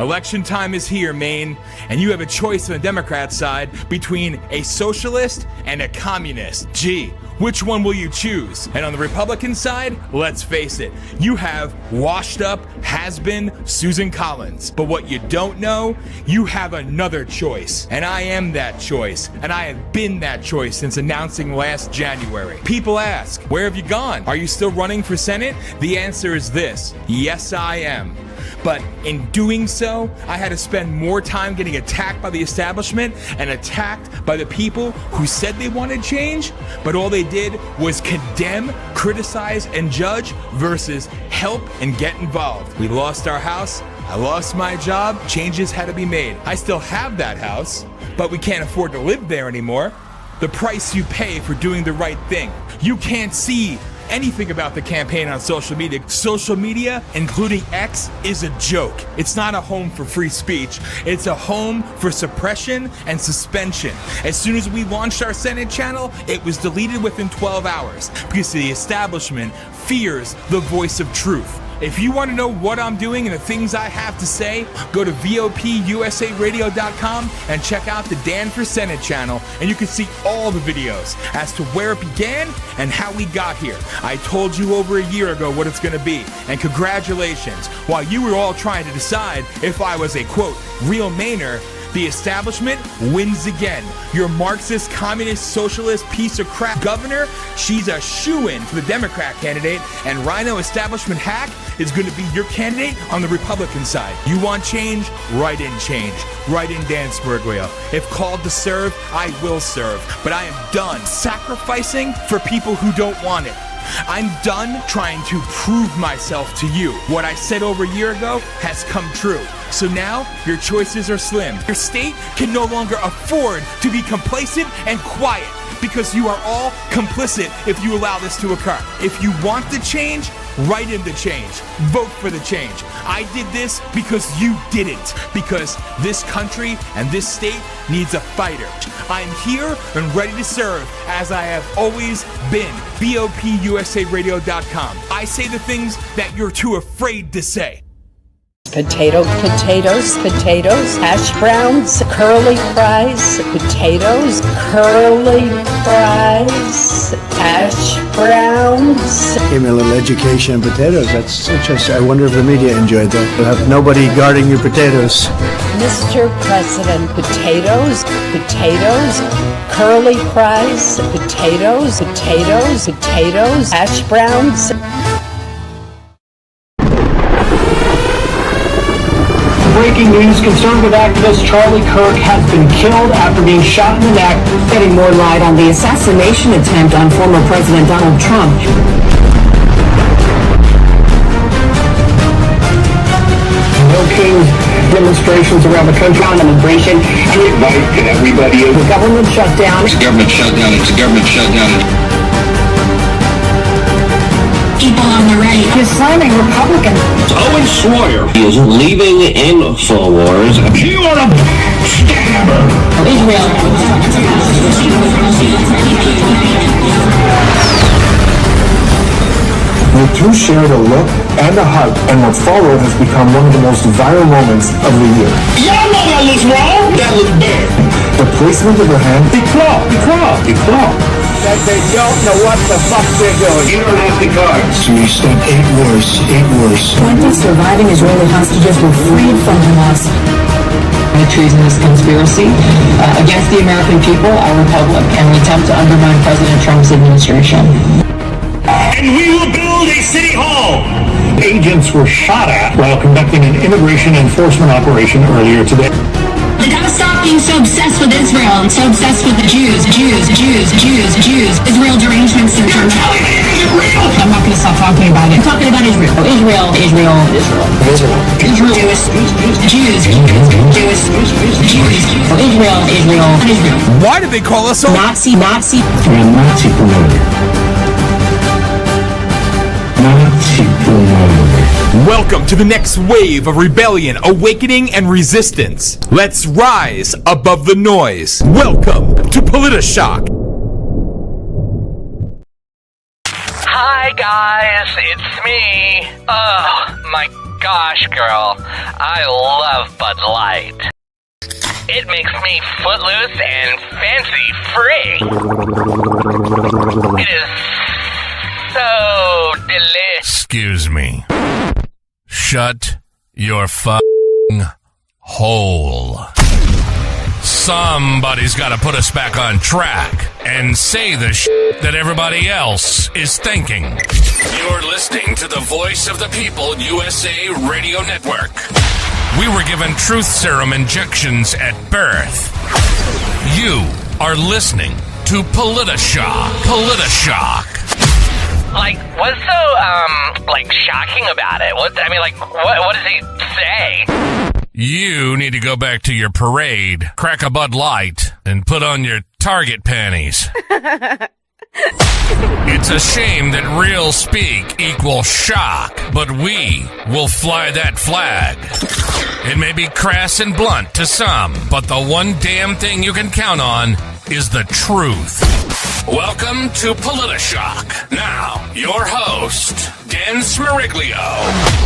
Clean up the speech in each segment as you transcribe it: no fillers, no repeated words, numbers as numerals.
Election time is here, Maine, and you have a choice on the Democrat side between a socialist and a communist. Gee, which one will you choose? And on the Republican side, let's face it, you have washed up, has-been Susan Collins. But what you don't know, you have another choice. And I am that choice. And I have been that choice since announcing last January. People ask, where have you gone? Are you still running for Senate? The answer is this: yes, I am. But in doing so, I had to spend more time getting attacked by the establishment and attacked by the people who said they wanted change, but all they did was condemn, criticize, and judge versus help and get involved. We lost our house, I lost my job, changes had to be made. I still have that house, but we can't afford to live there anymore. The price you pay for doing the right thing. You can't see anything about the campaign on social media. Social media, including X, is a joke. It's not a home for free speech. It's a home for suppression and suspension. As soon as we launched our Senate channel, it was deleted within 12 hours because the establishment fears the voice of truth. If you want to know what I'm doing and the things I have to say, go to VOPUSARadio.com and check out the Dan for Senate channel, and you can see all the videos as to where it began and how we got here. I told you over a year ago what it's going to be, and congratulations. While you were all trying to decide if I was a, quote, real Mainer, the establishment wins again. Your Marxist, communist, socialist piece of crap governor, she's a shoo-in for the Democrat candidate, and RINO establishment hack is going to be your candidate on the Republican side. You want change? Write in change. Write in Dan Sperglio. If called to serve, I will serve. But I am done sacrificing for people who don't want it. I'm done trying to prove myself to you. What I said over a year ago has come true. So now, your choices are slim. Your state can no longer afford to be complacent and quiet, because you are all complicit if you allow this to occur. If you want the change, write in the change. Vote for the change. I did this because you didn't. Because this country and this state needs a fighter. I'm here and ready to serve, as I have always been. VOPUSARadio.com. I say the things that you're too afraid to say. Potatoes, hash browns, curly fries, potatoes, curly fries, hash browns. Gave me a little education on potatoes. That's interesting. I wonder if the media enjoyed that. You'll have nobody guarding your potatoes. Mr. President, potatoes, curly fries, potatoes, hash browns. Breaking news, conservative activist Charlie Kirk has been killed after being shot in the neck. Getting more light on the assassination attempt on former President Donald Trump. No Kings demonstrations around the country on immigration. To invite everybody in. The government shutdown. It's a government shutdown. It's a government shutdown. People on the right. He's slamming Republicans. Owen Schroyer is leaving InfoWars. You are a scammer. Israel. The two shared a look and a hug, and what followed has become one of the most viral moments of the year. Y'all know that looks wrong. That looks bad. The placement of her hand. They claw. That they don't know what the fuck they're doing. You don't have the cards. So we spent 8 wars. 20 surviving Israeli hostages were freed from Hamas. A treasonous conspiracy against the American people, our republic, and an attempt to undermine President Trump's administration. And we will build a city hall. Agents were shot at while conducting an immigration enforcement operation earlier today. You gotta stop being so obsessed with Israel and so obsessed with the Jews. Israel derangement syndrome. I'm not gonna stop talking about it. I'm talking about Israel. Israel. Why did they call us all Nazi. You're a Nazi promoter. Welcome to the next wave of rebellion, awakening, and resistance. Let's rise above the noise. Welcome to Politi-Shock. Hi guys, it's me. Oh my gosh, girl, I love Bud Light. It makes me footloose and fancy free. It is so delicious. Excuse me. Shut your fucking hole. Somebody's got to put us back on track and say the shit that everybody else is thinking. You're listening to the Voice of the People USA Radio Network. We were given truth serum injections at birth. You are listening to Politi-Shock. Politi-Shock. Like, what's so, shocking about it? What does he say? You need to go back to your parade, crack a Bud Light, and put on your Target panties. It's a shame that real speak equals shock, but we will fly that flag. It may be crass and blunt to some, but the one damn thing you can count on is the truth. Welcome to Politi-Shock. Now, your host, Dan Smiriglio.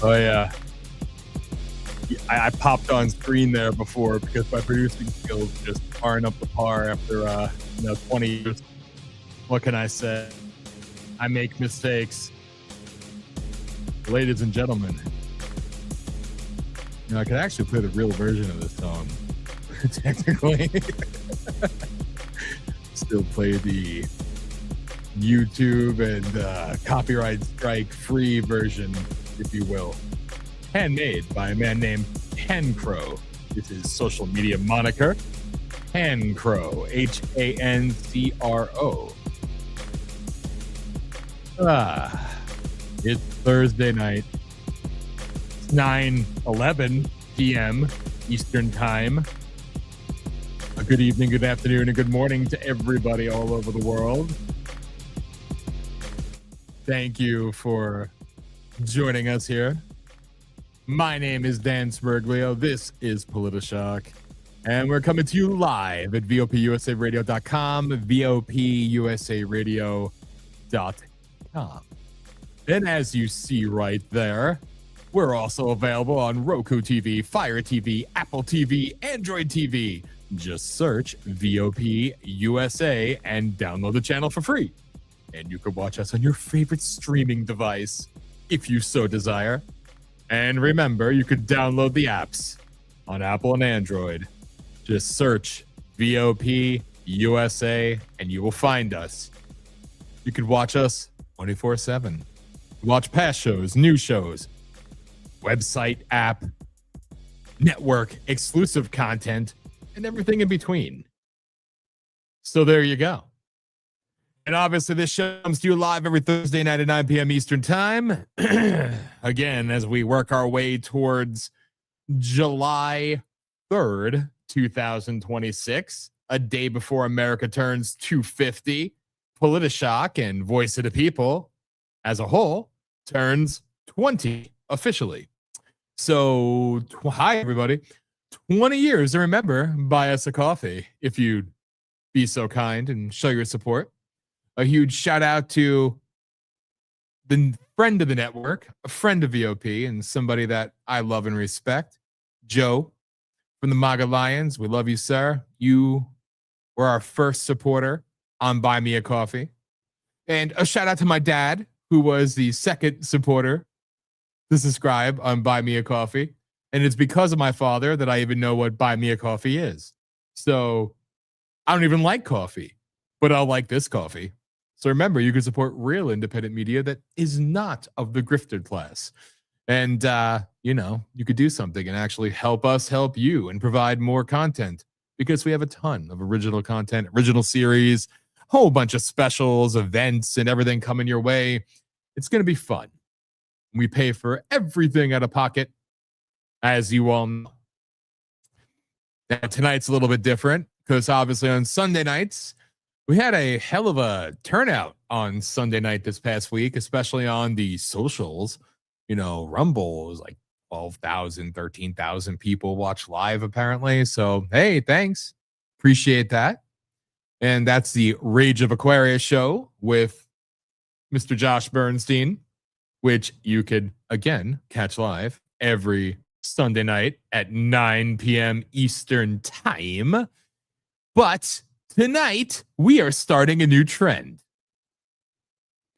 Oh yeah, I popped on screen there before because my producing skills just aren't up to par after 20 years. What can I say? I make mistakes, ladies and gentlemen. I could actually play the real version of this song, technically. Still play the YouTube and copyright strike free version, if you will. Handmade by a man named Hancro. This is social media moniker. Hancro. Hancro. It's Thursday night. It's 9:11 p.m. Eastern Time. A good evening, good afternoon, and good morning to everybody all over the world. Thank you for joining us here. My name is Dan Smiriglio. This is Politi-Shock. And we're coming to you live at VOPUSARadio.com, VOPUSARadio.com. And as you see right there, we're also available on Roku TV, Fire TV, Apple TV, Android TV. Just search VOP USA and download the channel for free. And you can watch us on your favorite streaming device, if you so desire. And remember, you could download the apps on Apple and Android. Just search VOP USA and you will find us. You can watch us 24/7. Watch past shows, new shows, website, app, network, exclusive content, and everything in between. So there you go. And obviously, this show comes to you live every Thursday night at 9 p.m. Eastern Time. Again, as we work our way towards July 3rd, 2026, a day before America turns 250, Politi-Shock and Voice of the People as a whole turns 20 officially. So, hi, everybody. 20 years to remember. Buy us a coffee if you'd be so kind and show your support. A huge shout out to the friend of the network, a friend of VOP, and somebody that I love and respect, Joe from the MAGA Lions. We love you, sir. You were our first supporter on Buy Me a Coffee. And a shout out to my dad, who was the second supporter to subscribe on Buy Me a Coffee. And it's because of my father that I even know what Buy Me a Coffee is. So I don't even like coffee, but I'll like this coffee. So remember, you can support real independent media that is not of the grifted class. And, you could do something and actually help us help you and provide more content because we have a ton of original content, original series, whole bunch of specials, events, and everything coming your way. It's going to be fun. We pay for everything out of pocket, as you all know. Now, tonight's a little bit different because obviously on Sunday nights, we had a hell of a turnout on Sunday night this past week, especially on the socials. Rumble was like 12,000, 13,000 people watch live apparently. So, hey, thanks. Appreciate that. And that's the Rage of Aquarius show with Mr. Josh Bernstein, which you could, again, catch live every Sunday night at 9 p.m. Eastern time. But tonight, we are starting a new trend.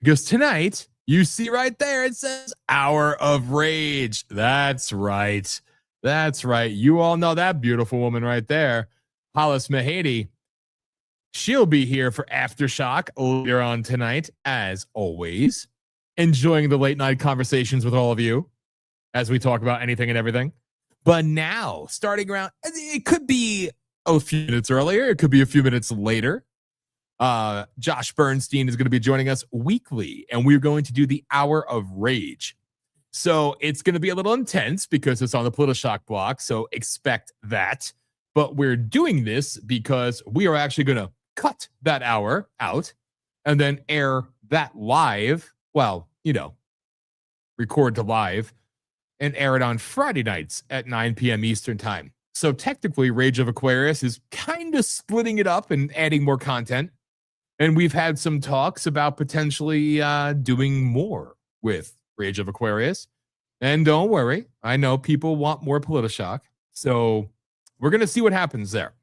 Because tonight, you see right there, it says Hour of Rage. That's right. That's right. You all know that beautiful woman right there, HOLLIS Mahady. She'll be here for Aftershock later on tonight, as always, enjoying the late night conversations with all of you as we talk about anything and everything. But now, starting around, it could be a few minutes earlier, it could be a few minutes later. Josh Bernstein is going to be joining us weekly, and we're going to do the Hour of Rage. So it's going to be a little intense because it's on the Politi-Shock block, so expect that. But we're doing this because we are actually going to cut that hour out and then air that live. Well, record to live and air it on Friday nights at 9 p.m. Eastern time. So technically, Rage of Aquarius is kind of splitting it up and adding more content. And we've had some talks about potentially doing more with Rage of Aquarius. And don't worry, I know people want more Politi-Shock. So we're going to see what happens there.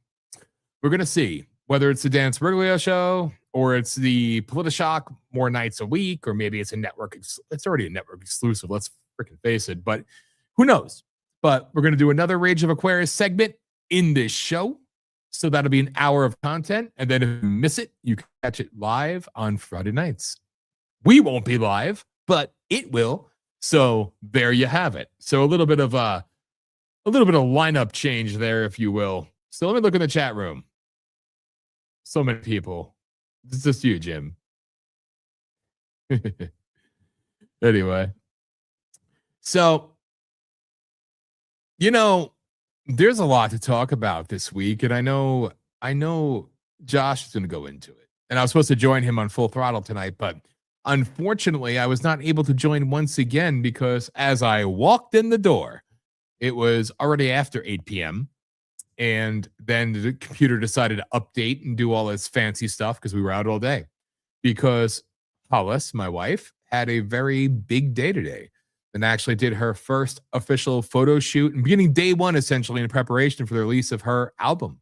We're going to see whether it's the Dan Sbriglio show or it's the Politi-Shock more nights a week, or maybe it's a network. It's already a network exclusive. Let's freaking face it. But who knows? But we're going to do another Rage of Aquarius segment in this show. So that'll be an hour of content. And then if you miss it, you can catch it live on Friday nights. We won't be live, but it will. So there you have it. So a little bit of lineup change there, if you will. So let me look in the chat room. So many people. It's just you, Jim. Anyway. So, there's a lot to talk about this week, and I know Josh is going to go into it. And I was supposed to join him on Full Throttle tonight, but unfortunately, I was not able to join once again because as I walked in the door, it was already after 8 p.m. And then the computer decided to update and do all its fancy stuff because we were out all day. Because HOLLIS, my wife, had a very big day today and actually did her first official photo shoot and beginning day one, essentially, in preparation for the release of her album,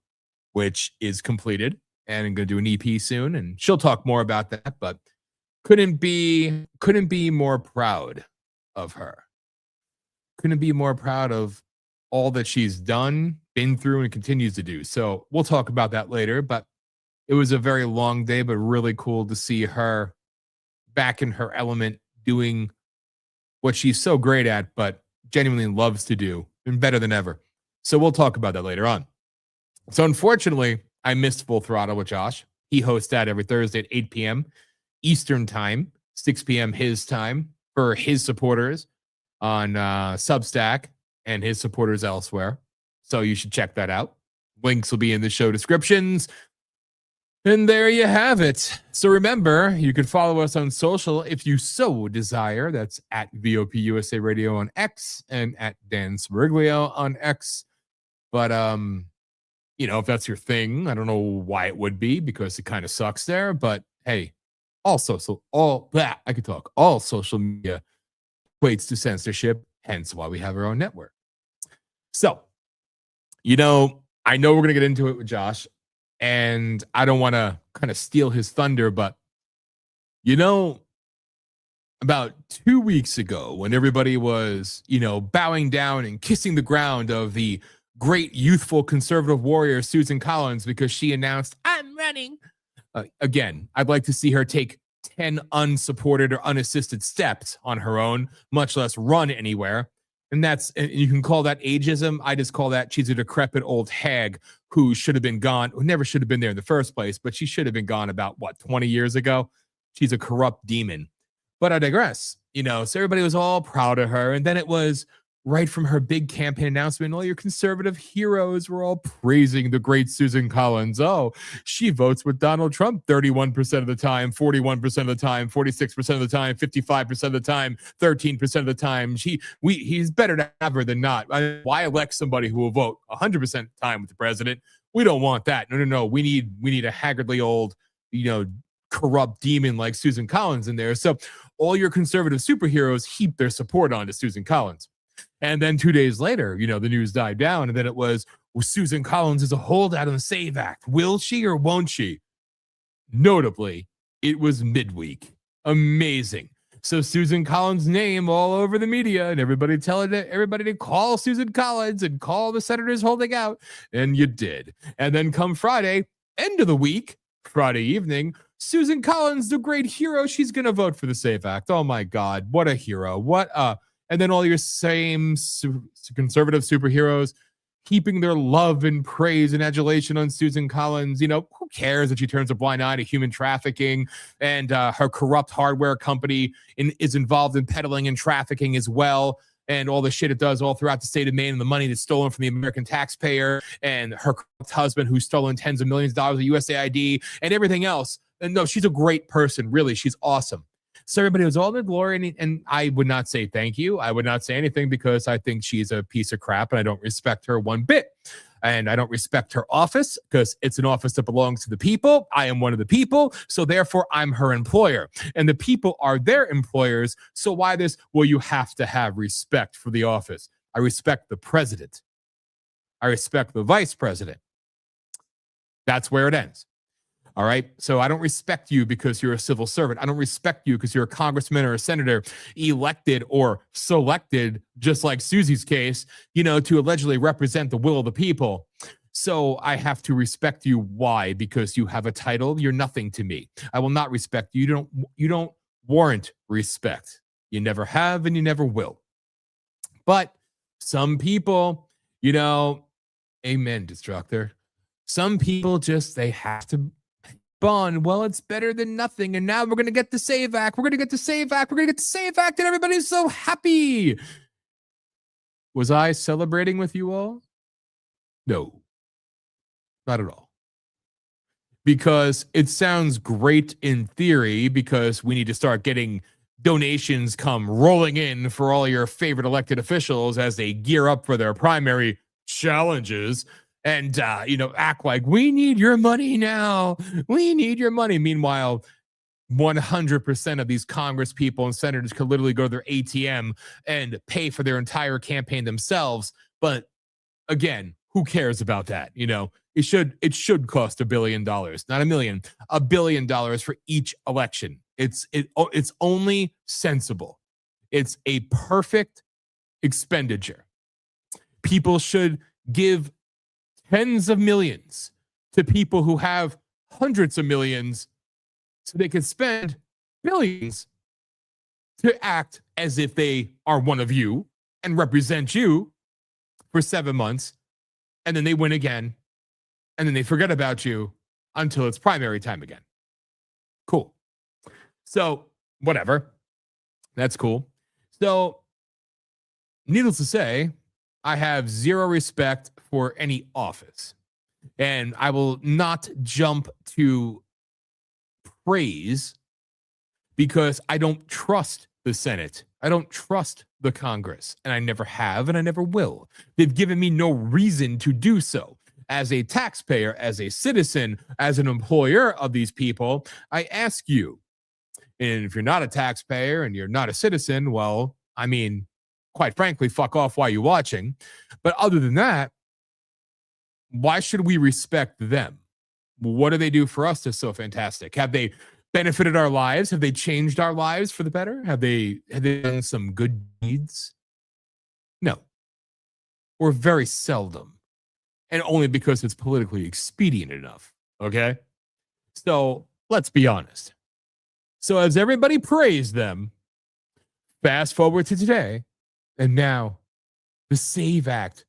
which is completed. And I'm going to do an EP soon, and she'll talk more about that, but couldn't be more proud of her. Couldn't be more proud of all that she's done, been through, and continues to do. So we'll talk about that later, but it was a very long day, but really cool to see her back in her element doing what she's so great at, but genuinely loves to do, and better than ever. So we'll talk about that later on. So unfortunately, I missed Full Throttle with Josh. He hosts that every Thursday at 8 p.m. Eastern time, 6 p.m. his time for his supporters on Substack and his supporters elsewhere. So you should check that out. Links will be in the show descriptions. And there you have it. So remember, you can follow us on social if you so desire. That's at VOP USA Radio on X and at Dan Sbriglio on X. But, if that's your thing, I don't know why it would be because it kind of sucks there. But hey, all social media equates to censorship, hence why we have our own network. So, I know we're going to get into it with Josh. And I don't want to kind of steal his thunder, but, about 2 weeks ago when everybody was, bowing down and kissing the ground of the great youthful conservative warrior, Susan Collins, because she announced, I'm running. Again, I'd like to see her take 10 unsupported or unassisted steps on her own, much less run anywhere. And you can call that ageism. I just call that she's a decrepit old hag who should have been gone, who never should have been there in the first place, but she should have been gone about, 20 years ago? She's a corrupt demon. But I digress, so everybody was all proud of her. And then it was right from her big campaign announcement, all your conservative heroes were all praising the great Susan Collins. Oh, she votes with Donald Trump 31% of the time, 41% of the time, 46% of the time, 55% of the time, 13% of the time. He's better to have her than not. Why elect somebody who will vote 100% of the time with the president? We don't want that. No. We need a haggardly old, corrupt demon like Susan Collins in there. So all your conservative superheroes heap their support onto Susan Collins. And then 2 days later, the news died down. And then it was, well, Susan Collins is a holdout on the SAVE Act. Will she or won't she? Notably, it was midweek. Amazing. So Susan Collins' name all over the media and everybody telling everybody to call Susan Collins and call the senators holding out. And you did. And then come Friday, end of the week, Friday evening, Susan Collins, the great hero, she's going to vote for the SAVE Act. Oh my God, what a hero. And then all your same conservative superheroes heaping their love and praise and adulation on Susan Collins. Who cares that she turns a blind eye to human trafficking and her corrupt hardware company is involved in peddling and trafficking as well, and all the shit it does all throughout the state of Maine and the money that's stolen from the American taxpayer, and her husband who's stolen tens of millions of dollars of USAID and everything else. And no, she's a great person. Really, she's awesome. So everybody was all in their glory, and I would not say thank you. I would not say anything because I think she's a piece of crap and I don't respect her one bit. And I don't respect her office because it's an office that belongs to the people. I am one of the people, so therefore I'm her employer. And the people are their employers, so why this? Well, you have to have respect for the office. I respect the president. I respect the vice president. That's where it ends. All right. So I don't respect you because you're a civil servant. I don't respect you because you're a congressman or a senator elected or selected, just like Susie's case, to allegedly represent the will of the people. So I have to respect you. Why? Because you have a title. You're nothing to me. I will not respect you. You don't warrant respect. You never have and you never will. But some people, amen, Destructor. Some people they have to bond. Well, it's better than nothing. And now we're going to get the SAVE Act. We're going to get the SAVE Act. We're going to get the SAVE Act. And everybody's so happy. Was I celebrating with you all? No, not at all. Because it sounds great in theory because we need to start getting donations come rolling in for all your favorite elected officials as they gear up for their primary challenges. And, act like we need your money now. We need your money. Meanwhile, 100% of these Congress people and senators could literally go to their ATM and pay for their entire campaign themselves. But again, who cares about that? It should cost $1 billion, not $1 million, $1 billion for each election. It's only sensible. It's a perfect expenditure. People should give tens of millions to people who have hundreds of millions so they can spend billions to act as if they are one of you and represent you for 7 months. And then they win again. And then they forget about you until it's primary time again. Cool. So whatever. That's cool. So needless to say, I have zero respect for any office, and I will not jump to praise because I don't trust the Senate. I don't trust the Congress, and I never have, and I never will. They've given me no reason to do so. As a taxpayer, as a citizen, as an employer of these people, I ask you, and if you're not a taxpayer and you're not a citizen, well, quite frankly, fuck off while you're watching. But other than that, why should we respect them? What do they do for us that's so fantastic? Have they benefited our lives? Have they changed our lives for the better? Have they done some good deeds? No. Or very seldom. And only because it's politically expedient enough. Okay? So let's be honest. So as everybody praised them, fast forward to today, and now the SAVE Act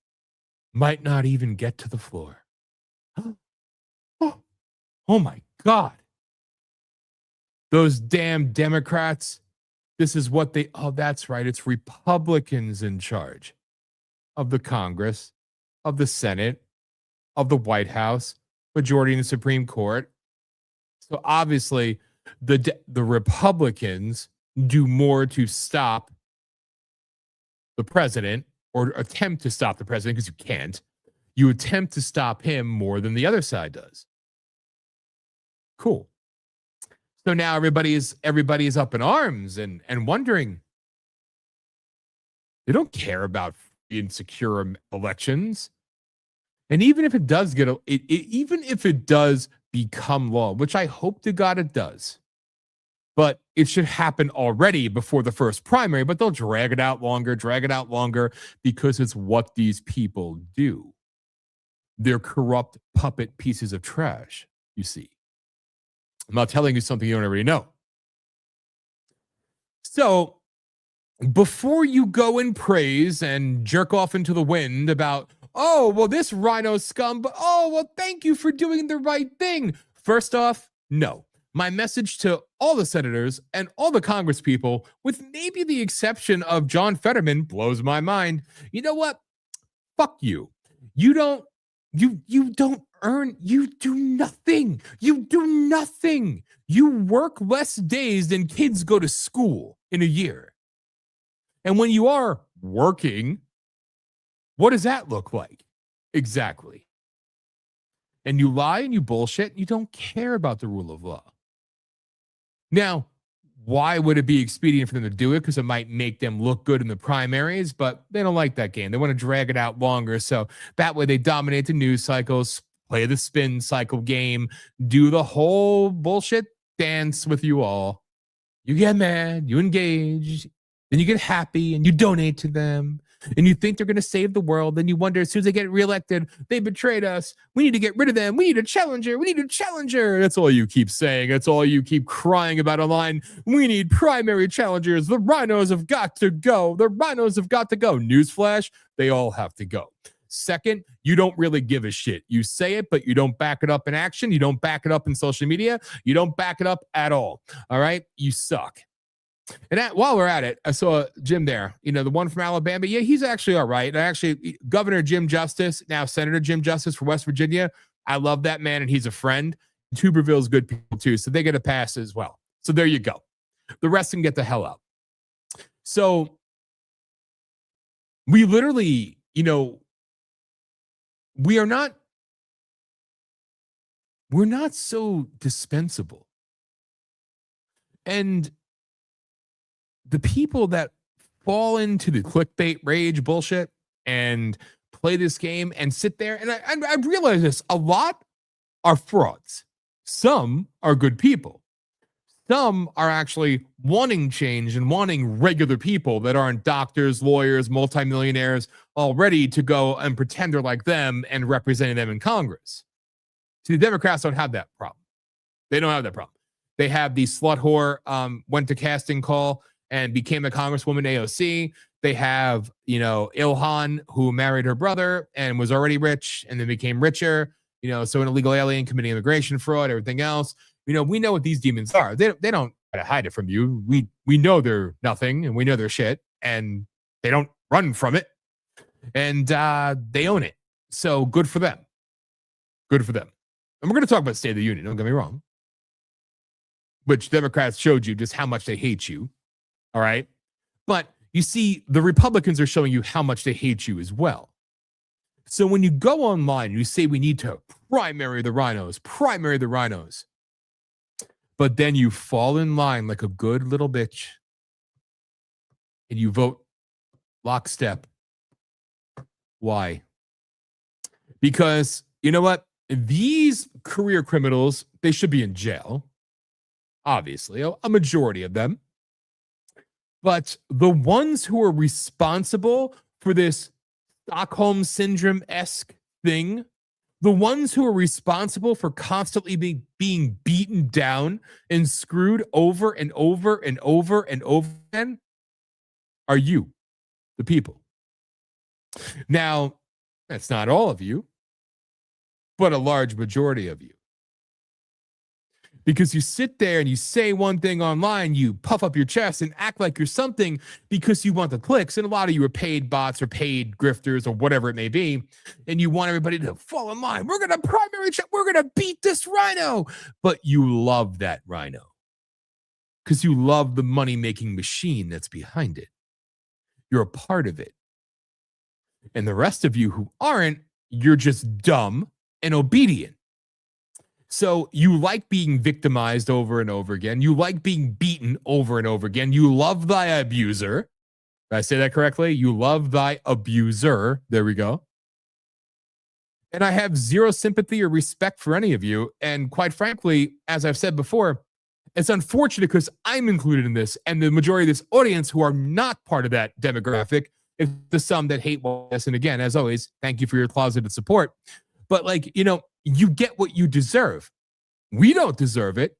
might not even get to the floor. Oh my God. Those damn Democrats. This is what they, oh, that's right. It's Republicans in charge of the Congress, of the Senate, of the White House, majority in the Supreme Court. So obviously the Republicans do more to stop the president or attempt to stop the president, because you can't. You attempt to stop him more than the other side does. Cool. So now everybody is up in arms and wondering. They don't care about insecure elections. And even if it does even if it does become law, which I hope to God it does, but it should happen already before the first primary, but they'll drag it out longer, because it's what these people do. They're corrupt puppet pieces of trash, you see. I'm not telling you something you don't already know. So before you go and praise and jerk off into the wind about, oh, well, this RINO scum, but oh, well, thank you for doing the right thing. First off, no. My message to all the senators and all the Congress people, with maybe the exception of John Fetterman, blows my mind. You know what? Fuck you. You don't earn, you do nothing. You work less days than kids go to school in a year. And when you are working, what does that look like? Exactly. And you lie and you bullshit, and you don't care about the rule of law. Now, why would it be expedient for them to do it? Because it might make them look good in the primaries, but they don't like that game. They want to drag it out longer. So that way they dominate the news cycles, play the spin cycle game, do the whole bullshit dance with you all. You get mad, you engage, then you get happy and you donate to them. And you think they're going to save the world. Then you wonder, as soon as they get reelected, they betrayed us. We need to get rid of them. We need a challenger. That's all you keep saying. That's all you keep crying about online. We need primary challengers. The RINOs have got to go. Newsflash, they all have to go. Second, you don't really give a shit. You say it, but you don't back it up in action. You don't back it up in social media. You don't back it up at all. All right? You suck. And while we're at it, I saw Jim there, the one from Alabama. Yeah, he's actually all right. Actually, Governor Jim Justice, now Senator Jim Justice for West Virginia. I love that man, and he's a friend. Tuberville's good people too, so they get a pass as well. So there you go. The rest can get the hell out. So we literally, we're not so dispensable. And the people that fall into the clickbait rage bullshit and play this game and sit there, and I realize this, a lot are frauds. Some are good people. Some are actually wanting change and wanting regular people that aren't doctors, lawyers, multimillionaires, all ready to go and pretend they're like them and representing them in Congress. See, the Democrats don't have that problem. They don't have that problem. They have the slut whore went to casting call and became a congresswoman AOC. They have, Ilhan, who married her brother and was already rich and then became richer, so an illegal alien committing immigration fraud, everything else. We know what these demons are. They don't try to hide it from you. We know they're nothing, and we know they're shit, and they don't run from it, and they own it. So good for them. Good for them. And we're going to talk about State of the Union, don't get me wrong, which Democrats showed you just how much they hate you. All right. But you see, the Republicans are showing you how much they hate you as well. So when you go online, you say we need to primary the RINOs, but then you fall in line like a good little bitch and you vote lockstep. Why? Because you know what? These career criminals, they should be in jail. Obviously, a majority of them. But the ones who are responsible for this Stockholm Syndrome-esque thing, The ones who are responsible for constantly being beaten down and screwed over and over and over and over again are you, the people. Now, that's not all of you, but a large majority of you. Because you sit there and you say one thing online, you puff up your chest and act like you're something because you want the clicks. And a lot of you are paid bots or paid grifters or whatever it may be. And you want everybody to fall in line. We're going to primary check. We're going to beat this RINO. But you love that RINO because you love the money-making machine that's behind it. You're a part of it. And the rest of you who aren't, you're just dumb and obedient. So you like being victimized over and over again. You like being beaten over and over again. You love thy abuser. Did I say that correctly? You love thy abuser. There we go. And I have zero sympathy or respect for any of you. And quite frankly, as I've said before, it's unfortunate because I'm included in this. And the majority of this audience who are not part of that demographic is the some that hate us. And again, as always, thank you for your closeted support. But you get what you deserve. We don't deserve it,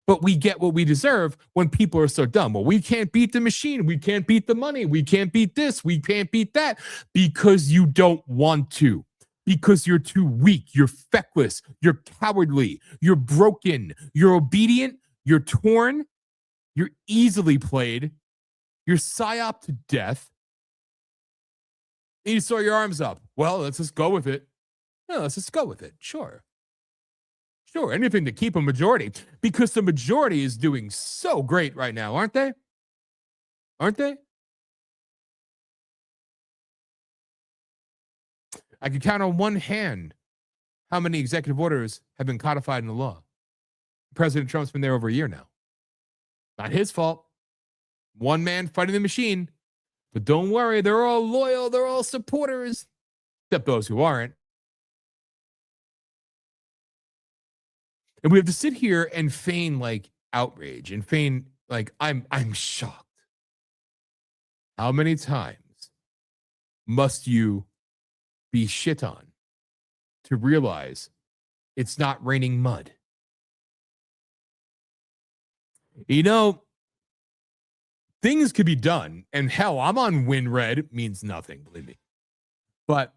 but we get what we deserve when people are so dumb. Well, we can't beat the machine. We can't beat the money. We can't beat this. We can't beat that because you don't want to, because you're too weak. You're feckless. You're cowardly. You're broken. You're obedient. You're torn. You're easily played. You're psyop to death. And you throw your arms up. Well, let's just go with it. No, let's just go with it. Sure, anything to keep a majority because the majority is doing so great right now, aren't they? Aren't they? I could count on one hand how many executive orders have been codified in the law. President Trump's been there over a year now. Not his fault. One man fighting the machine. But don't worry, they're all loyal. They're all supporters, except those who aren't. And we have to sit here and feign outrage and feign I'm shocked. How many times must you be shit on to realize it's not raining mud? Things could be done, and hell, I'm on win red means nothing, believe me. But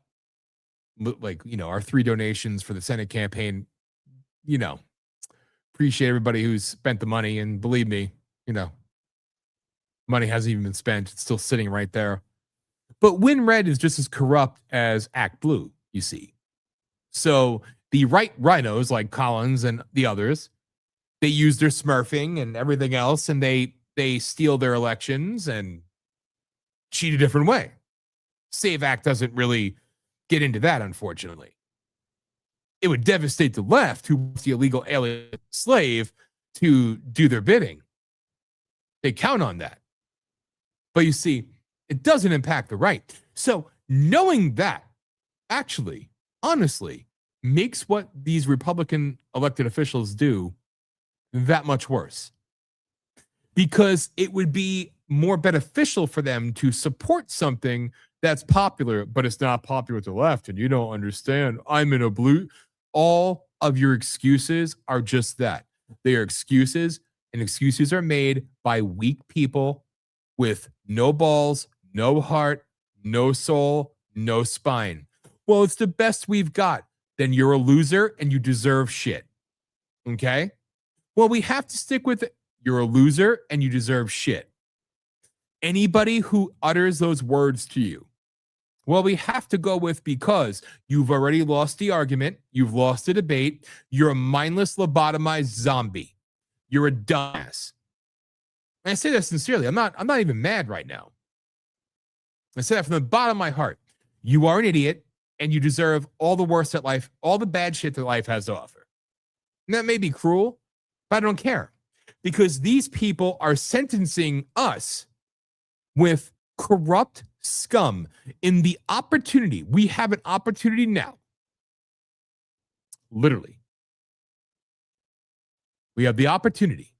our 3 donations for the Senate campaign, appreciate everybody who's spent the money. And believe me, money hasn't even been spent. It's still sitting right there. But Win Red is just as corrupt as Act Blue, you see. So the right RINOs like Collins and the others, they use their smurfing and everything else, and they steal their elections and cheat a different way. Save Act doesn't really get into that, unfortunately. It would devastate the left, who wants the illegal alien slave to do their bidding. They count on that. But you see, it doesn't impact the right. So knowing that actually, honestly, makes what these Republican elected officials do that much worse. Because it would be more beneficial for them to support something that's popular, but it's not popular with the left. And you don't understand. I'm in a blue. All of your excuses are just that. They are excuses, and excuses are made by weak people with no balls, no heart, no soul, no spine. Well, it's the best we've got. Then you're a loser and you deserve shit. Okay? Well, we have to stick with it. You're a loser and you deserve shit. Anybody who utters those words to you, well, we have to go with because you've already lost the argument. You've lost the debate. You're a mindless, lobotomized zombie. You're a dumbass. And I say that sincerely. I'm not even mad right now. I say that from the bottom of my heart. You are an idiot and you deserve all the worst that life, all the bad shit that life has to offer. And that may be cruel, but I don't care. Because these people are sentencing us with corrupt scum in the opportunity. We have an opportunity now. Literally. We have the opportunity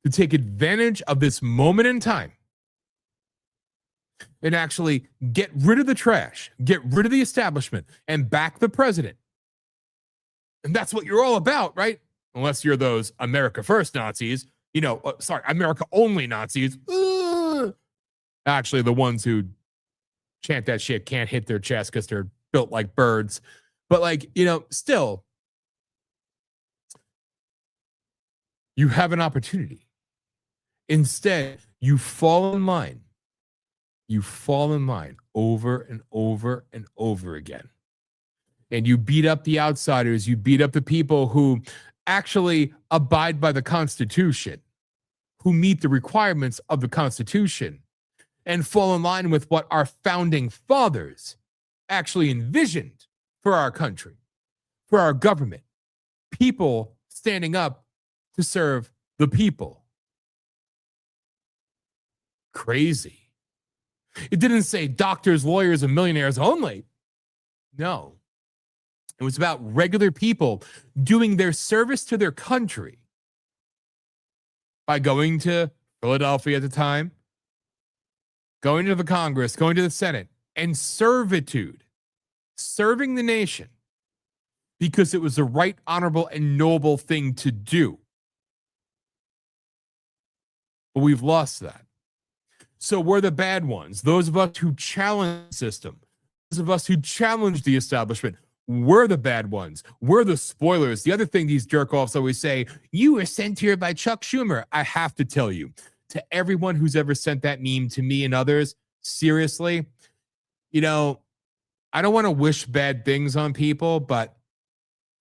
to take advantage of this moment in time and actually get rid of the trash, get rid of the establishment, and back the president And that's what you're all about, right? Unless you're those America First Nazis, America Only Nazis. Actually, the ones who chant that shit can't hit their chest because they're built like birds. But still, you have an opportunity. Instead, you fall in line. You fall in line over and over and over again. And you beat up the outsiders. You beat up the people who actually abide by the Constitution, who meet the requirements of the Constitution, and fall in line with what our founding fathers actually envisioned for our country, for our government. People standing up to serve the people. Crazy. It didn't say doctors, lawyers, and millionaires only. No. It was about regular people doing their service to their country by going to Philadelphia at the time, going to the Congress, going to the Senate, and servitude, serving the nation because it was the right, honorable, and noble thing to do. But we've lost that. So we're the bad ones. Those of us who challenge the system, those of us who challenge the establishment, we're the bad ones. We're the spoilers. The other thing these jerk-offs always say, you were sent here by Chuck Schumer. I have to tell you, to everyone who's ever sent that meme to me and others, seriously, I don't want to wish bad things on people, but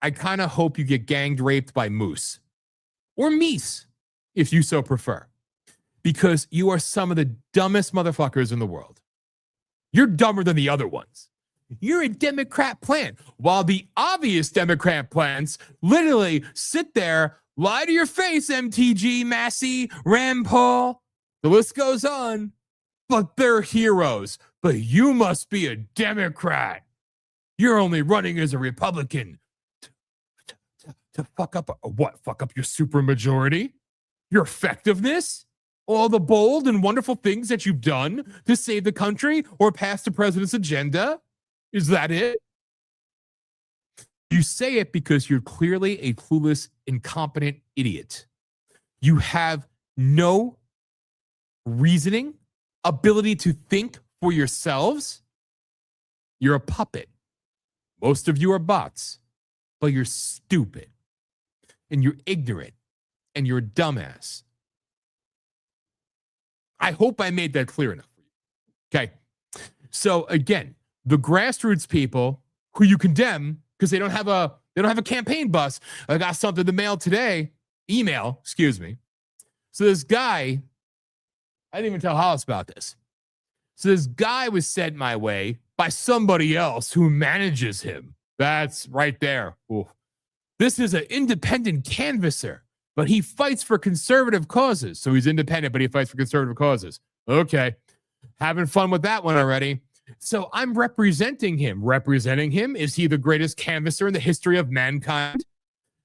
I kind of hope you get gang raped by moose or meese, if you so prefer, because you are some of the dumbest motherfuckers in the world. You're dumber than the other ones. You're a Democrat plant, while the obvious Democrat plants literally sit there, lie to your face, MTG, Massey, Rand Paul. The list goes on, but they're heroes. But you must be a Democrat. You're only running as a Republican to fuck up what? Fuck up your supermajority? Your effectiveness? All the bold and wonderful things that you've done to save the country or pass the president's agenda? Is that it? You say it because you're clearly a clueless, incompetent idiot. You have no reasoning, ability to think for yourselves. You're a puppet. Most of you are bots, but you're stupid and you're ignorant and you're a dumbass. I hope I made that clear enough for you. Okay. So again, the grassroots people who you condemn because they don't have a campaign bus. I got something in the mail today. Email, excuse me. So this guy, I didn't even tell Hollis about this. So this guy was sent my way by somebody else who manages him. That's right there. Ooh. This is an independent canvasser, but he fights for conservative causes. So he's independent, but he fights for conservative causes. Okay. Having fun with that one already. So I'm representing him. Representing him, is he the greatest canvasser in the history of mankind?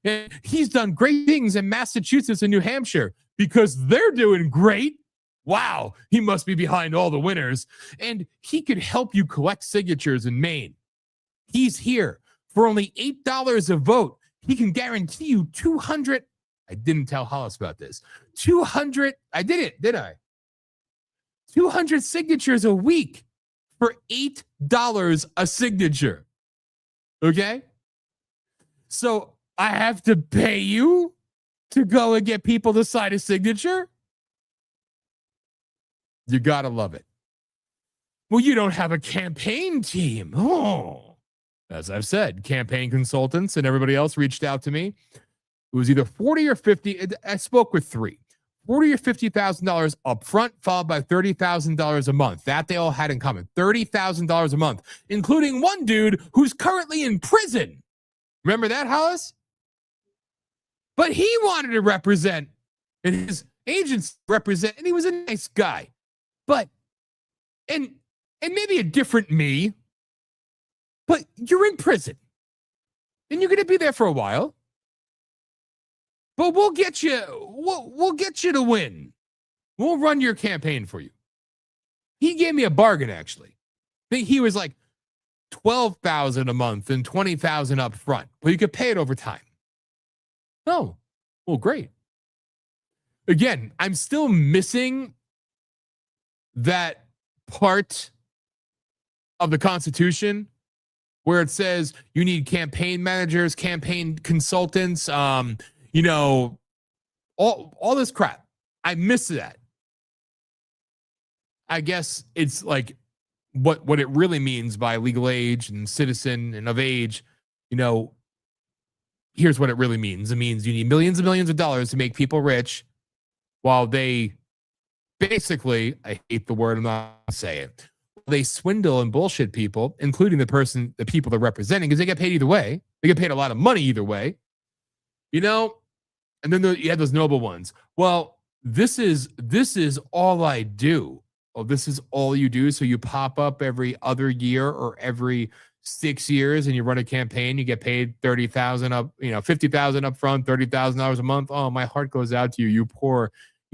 And he's done great things in Massachusetts and New Hampshire because they're doing great. Wow, he must be behind all the winners. And he could help you collect signatures in Maine. He's here for only $8 a vote. He can guarantee you 200. I didn't tell Hollis about this. 200. I didn't, did I? 200 signatures a week for $8 a signature. Okay? So I have to pay you to go and get people to sign a signature? You gotta love it. Well, you don't have a campaign team. Oh, as I've said, campaign consultants and everybody else reached out to me. It was either 40 or 50. I spoke with three. $40,000 or $50,000 up front, followed by $30,000 a month. That they all had in common. $30,000 a month, including one dude who's currently in prison. Remember that, Hollis? But he wanted to represent, and his agents represent, and he was a nice guy. But, and maybe a different me, but you're in prison. And you're going to be there for a while. But we'll get you to win. We'll run your campaign for you. He gave me a bargain, actually. He was like, $12,000 a month and $20,000 up front, but you could pay it over time. Oh, well, great. Again, I'm still missing that part of the Constitution where it says you need campaign managers, campaign consultants, all this crap. I miss that. I guess it's like what it really means by legal age and citizen and of age. Here's what it really means. It means you need millions and millions of dollars to make people rich while they basically, I hate the word, I'm not going to say it, they swindle and bullshit people, including the people they're representing, because they get paid either way. They get paid a lot of money either way. And then you have those noble ones. Well, this is all I do. Oh, this is all you do. So you pop up every other year or every 6 years and you run a campaign, you get paid $30,000 up, $50,000 up front, $30,000 a month. Oh, my heart goes out to you. You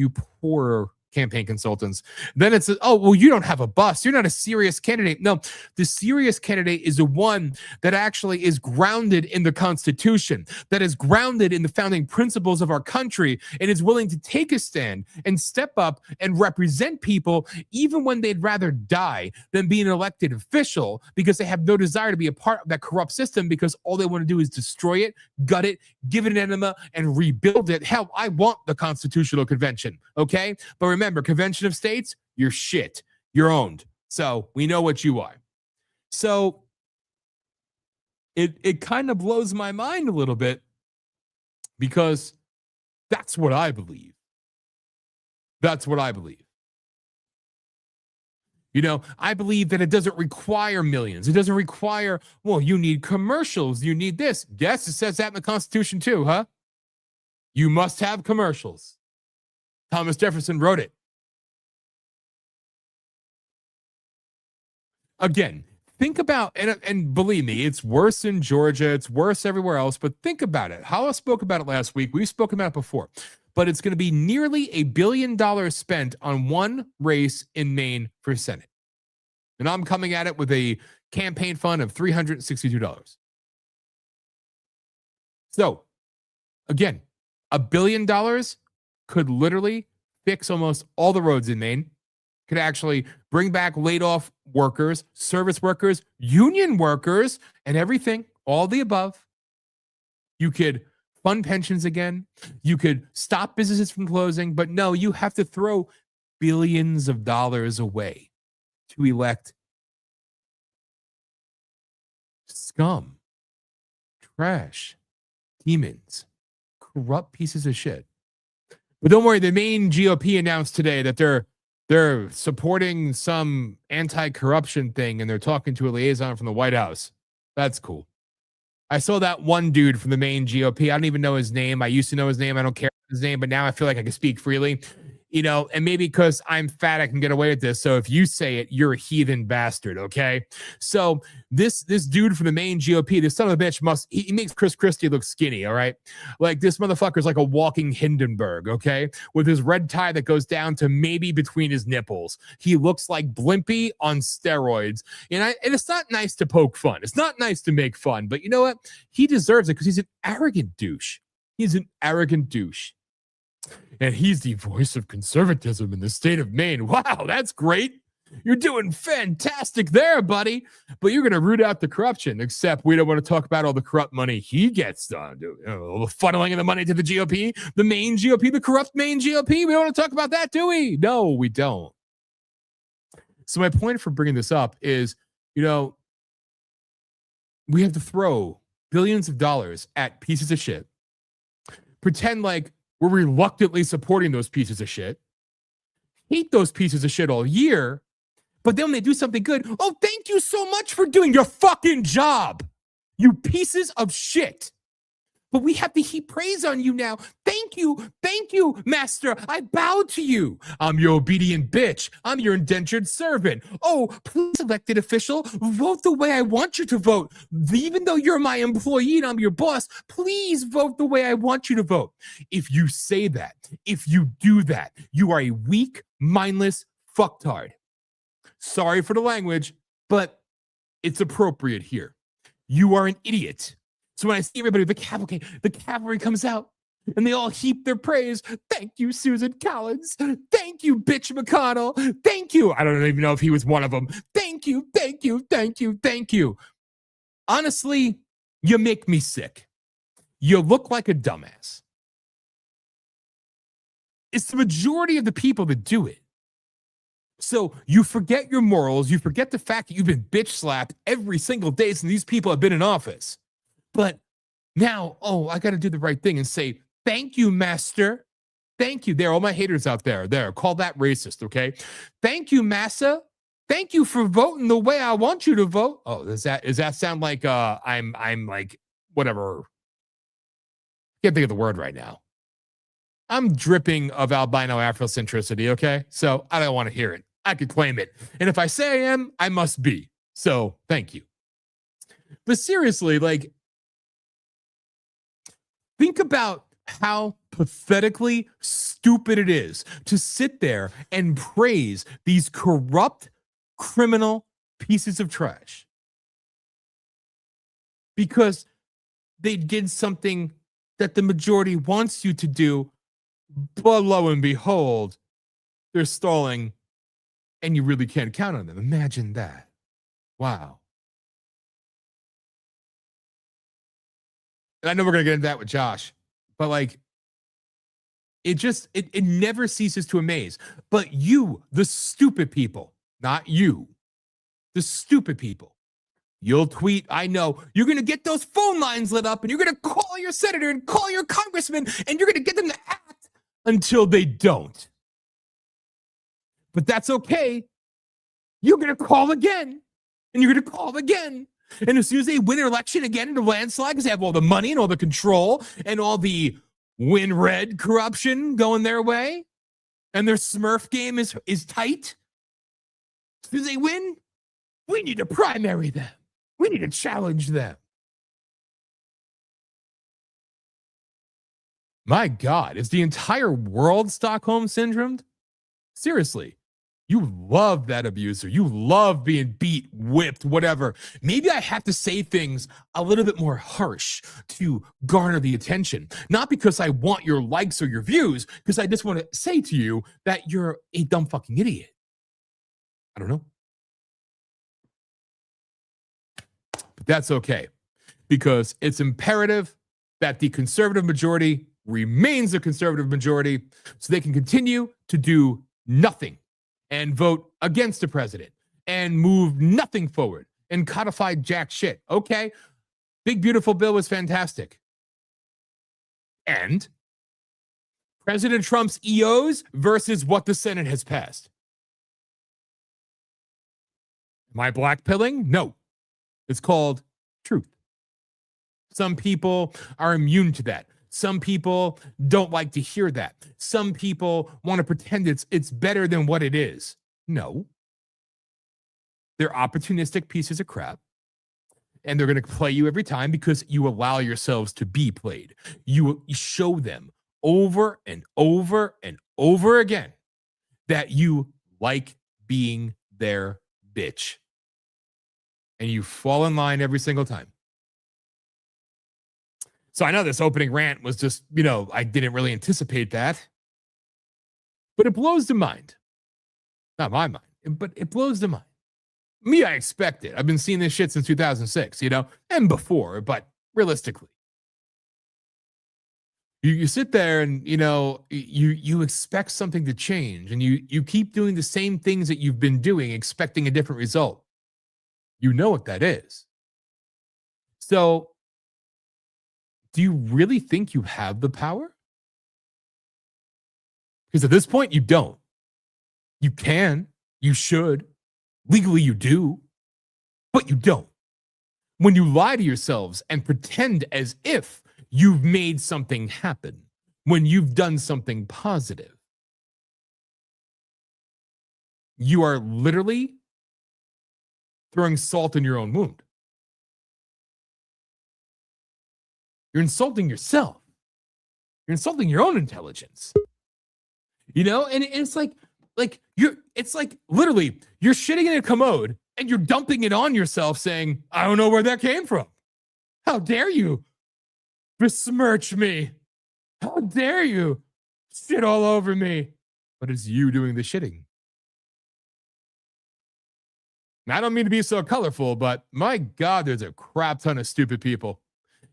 poor campaign consultants. Then it's, oh, well, you don't have a bust. You're not a serious candidate. No, the serious candidate is the one that actually is grounded in the Constitution, that is grounded in the founding principles of our country, and is willing to take a stand and step up and represent people even when they'd rather die than be an elected official, because they have no desire to be a part of that corrupt system, because all they want to do is destroy it, gut it, give it an enema, and rebuild it. Hell, I want the Constitutional Convention, okay? But remember, Convention of States, you're shit. You're owned. So we know what you are. So it kind of blows my mind a little bit, because that's what I believe. That's what I believe. I believe that it doesn't require millions. It doesn't require, well, you need commercials. You need this. Yes, it says that in the Constitution too, huh? You must have commercials. Thomas Jefferson wrote it. Again, think about, and believe me, it's worse in Georgia. It's worse everywhere else, but think about it. Hollis spoke about it last week. We've spoken about it before, but it's going to be nearly $1 billion spent on one race in Maine for Senate. And I'm coming at it with a campaign fund of $362. So, again, $1 billion could literally fix almost all the roads in Maine, could actually bring back laid off workers, service workers, union workers, and everything, all the above. You could fund pensions again. You could stop businesses from closing, but no, you have to throw billions of dollars away to elect scum, trash, demons, corrupt pieces of shit. But don't worry, the Maine GOP announced today that they're supporting some anti-corruption thing, and they're talking to a liaison from the White House. That's cool. I saw that one dude from the Maine GOP. I don't even know his name. I used to know his name. I don't care his name, but now I feel like I can speak freely. And maybe because I'm fat, I can get away with this. So if you say it, you're a heathen bastard, okay? So this dude from the Maine GOP, this son of a bitch he makes Chris Christie look skinny, all right? Like, this motherfucker's like a walking Hindenburg, okay? With his red tie that goes down to maybe between his nipples. He looks like Blimpie on steroids. And it's not nice to poke fun. It's not nice to make fun. But you know what? He deserves it because he's an arrogant douche. He's an arrogant douche. And he's the voice of conservatism in the state of Maine. Wow, that's great. You're doing fantastic there, buddy. But you're going to root out the corruption, except we don't want to talk about all the corrupt money he gets done. All the funneling of the money to the GOP, the Maine GOP, the corrupt Maine GOP. We don't want to talk about that, do we? No, we don't. So my point for bringing this up is, we have to throw billions of dollars at pieces of shit, pretend like we're reluctantly supporting those pieces of shit, hate those pieces of shit all year, but then when they do something good, oh, thank you so much for doing your fucking job, you pieces of shit. But we have to heap praise on you now. Thank you, master. I bow to you. I'm your obedient bitch. I'm your indentured servant. Oh, please, elected official, vote the way I want you to vote. Even though you're my employee and I'm your boss, please vote the way I want you to vote. If you say that, if you do that, you are a weak, mindless fucktard. Sorry for the language, but it's appropriate here. You are an idiot. So when I see everybody, the cavalry comes out and they all heap their praise. Thank you, Susan Collins. Thank you, Bitch McConnell. Thank you. I don't even know if he was one of them. Thank you, thank you, thank you, thank you. Honestly, you make me sick. You look like a dumbass. It's the majority of the people that do it. So you forget your morals. You forget the fact that you've been bitch slapped every single day since these people have been in office. But now, I got to do the right thing and say, thank you, master. Thank you. There, all my haters out there. There, call that racist, okay? Thank you, massa. Thank you for voting the way I want you to vote. Oh, does that sound like I'm like whatever? Can't think of the word right now. I'm dripping of albino Afrocentricity, okay? So I don't want to hear it. I could claim it. And if I say I am, I must be. So thank you. But seriously, like, think about how pathetically stupid it is to sit there and praise these corrupt, criminal pieces of trash because they did something that the majority wants you to do, but lo and behold, they're stalling and you really can't count on them. Imagine that. Wow. And I know we're going to get into that with Josh, but like, it never ceases to amaze. But you, the stupid people, not you, the stupid people, you'll tweet, I know, you're going to get those phone lines lit up and you're going to call your senator and call your congressman and you're going to get them to act until they don't. But that's okay. You're going to call again and you're going to call again. And as soon as they win an election again in a landslide, because they have all the money and all the control and all the win red corruption going their way, and their Smurf game is tight. As soon as they win, we need to primary them. We need to challenge them. My God, is the entire world Stockholm syndromed? Seriously. You love that abuser. You love being beat, whipped, whatever. Maybe I have to say things a little bit more harsh to garner the attention. Not because I want your likes or your views, because I just want to say to you that you're a dumb fucking idiot. I don't know. But that's okay, because it's imperative that the conservative majority remains a conservative majority so they can continue to do nothing and vote against the president and move nothing forward and codify jack shit. Okay, big beautiful bill was fantastic. And President Trump's EOs versus what the Senate has passed. Am I blackpilling? No. It's called truth. Some people are immune to that. Some people don't like to hear that. Some people want to pretend it's better than what it is. No. They're opportunistic pieces of crap. And they're going to play you every time because you allow yourselves to be played. You show them over and over and over again that you like being their bitch. And you fall in line every single time. So I know this opening rant was just, I didn't really anticipate that. But it blows the mind. Not my mind, but it blows the mind. Me, I expect it. I've been seeing this shit since 2006, and before, but realistically. You sit there and, you expect something to change, and you keep doing the same things that you've been doing, expecting a different result. You know what that is. So, do you really think you have the power? Because at this point, you don't. You can, you should, legally you do, but you don't. When you lie to yourselves and pretend as if you've made something happen, when you've done something positive, you are literally throwing salt in your own wound. You're insulting yourself. You're insulting your own intelligence. And it's like literally you're shitting in a commode And you're dumping it on yourself saying, I don't know where that came from. How dare you besmirch me? How dare you shit all over me? But it's you doing the shitting. Now, I don't mean to be so colorful, but my God, there's a crap ton of stupid people.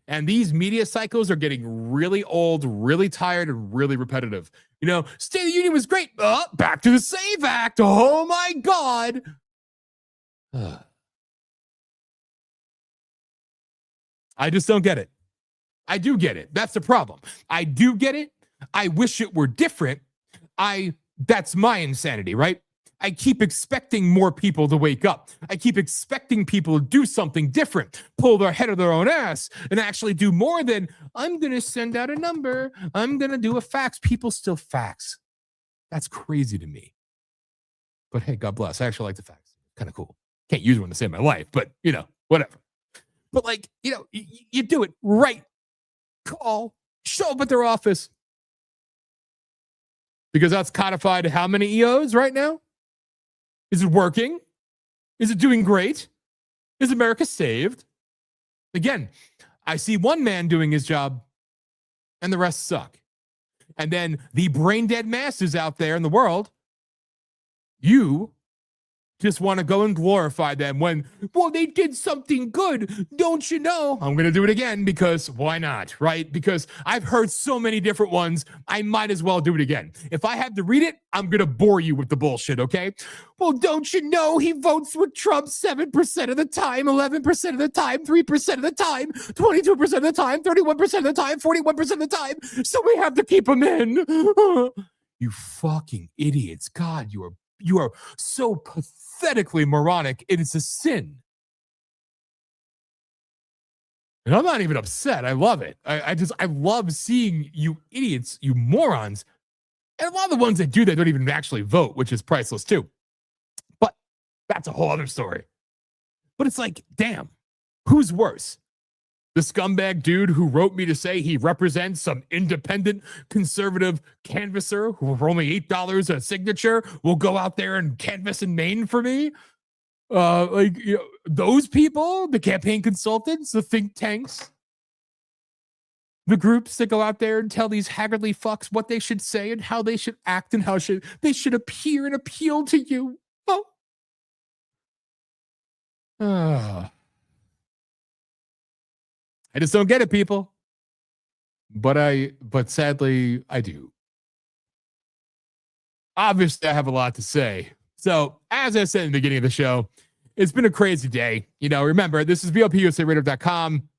And these media cycles are getting really old, really tired, and really repetitive. You know, State of the Union was great. Back to the SAVE Act. Oh my God. I just don't get it. I do get it. That's the problem. I do get it. I wish it were different. That's my insanity, right? I keep expecting more people to wake up. I keep expecting people to do something different, pull their head of their own ass, and actually do more than, I'm going to send out a number. I'm going to do a fax. People still fax. That's crazy to me. But hey, God bless. I actually like the fax. Kind of cool. Can't use one to save my life, but, you know, whatever. But like, you know, you do it right. Call, show up at their office. Because that's codified how many EOs right now? Is it working? Is it doing great? Is America saved? Again, I see one man doing his job and the rest suck. And then the brain dead masses out there in the world, you just want to go and glorify them when, well, they did something good. Don't you know? I'm going to do it again because why not, right? Because I've heard so many different ones. I might as well do it again. If I have to read it, I'm going to bore you with the bullshit, okay? Well, don't you know he votes with Trump 7% of the time, 11% of the time, 3% of the time, 22% of the time, 31% of the time, 41% of the time. So we have to keep him in. You fucking idiots. God, you are so pathetically moronic. It is a sin. And I'm not even upset. I love it. I love seeing you idiots, you morons. And a lot of the ones that do that don't even actually vote, which is priceless too. But that's a whole other story. But it's like, damn, who's worse? The scumbag dude who wrote me to say he represents some independent conservative canvasser who for only $8 a signature will go out there and canvass in Maine for me. Those people, the campaign consultants, the think tanks, the groups that go out there and tell these haggardly fucks what they should say and how they should act and how they should appear and appeal to you. I just don't get it, people. But sadly, I do. Obviously, I have a lot to say. So, as I said in the beginning of the show, it's been a crazy day. You know, remember, this is VOPUSARadio.com.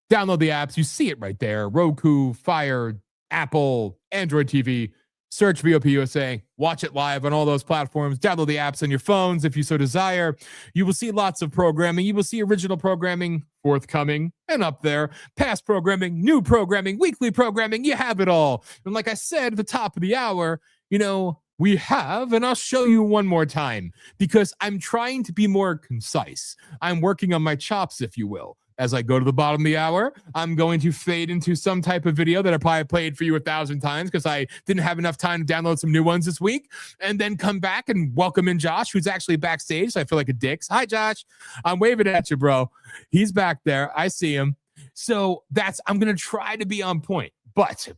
Download the apps. You see it right there. Roku, Fire, Apple, Android TV. Search VOPUSA. Watch it live on all those platforms. Download the apps on your phones if you so desire. You will see lots of programming. You will see original programming forthcoming and up there. Past programming, new programming, weekly programming. You have it all. And like I said at the top of the hour, you know, we have, and I'll show you one more time because I'm trying to be more concise. I'm working on my chops, if you will. As I go to the bottom of the hour, I'm going to fade into some type of video that I probably played for you 1,000 times because I didn't have enough time to download some new ones this week, and then come back and welcome in Josh, who's actually backstage. So I feel like a dick. Hi, Josh. I'm waving at you, bro. He's back there. I see him. So I'm going to try to be on point. But,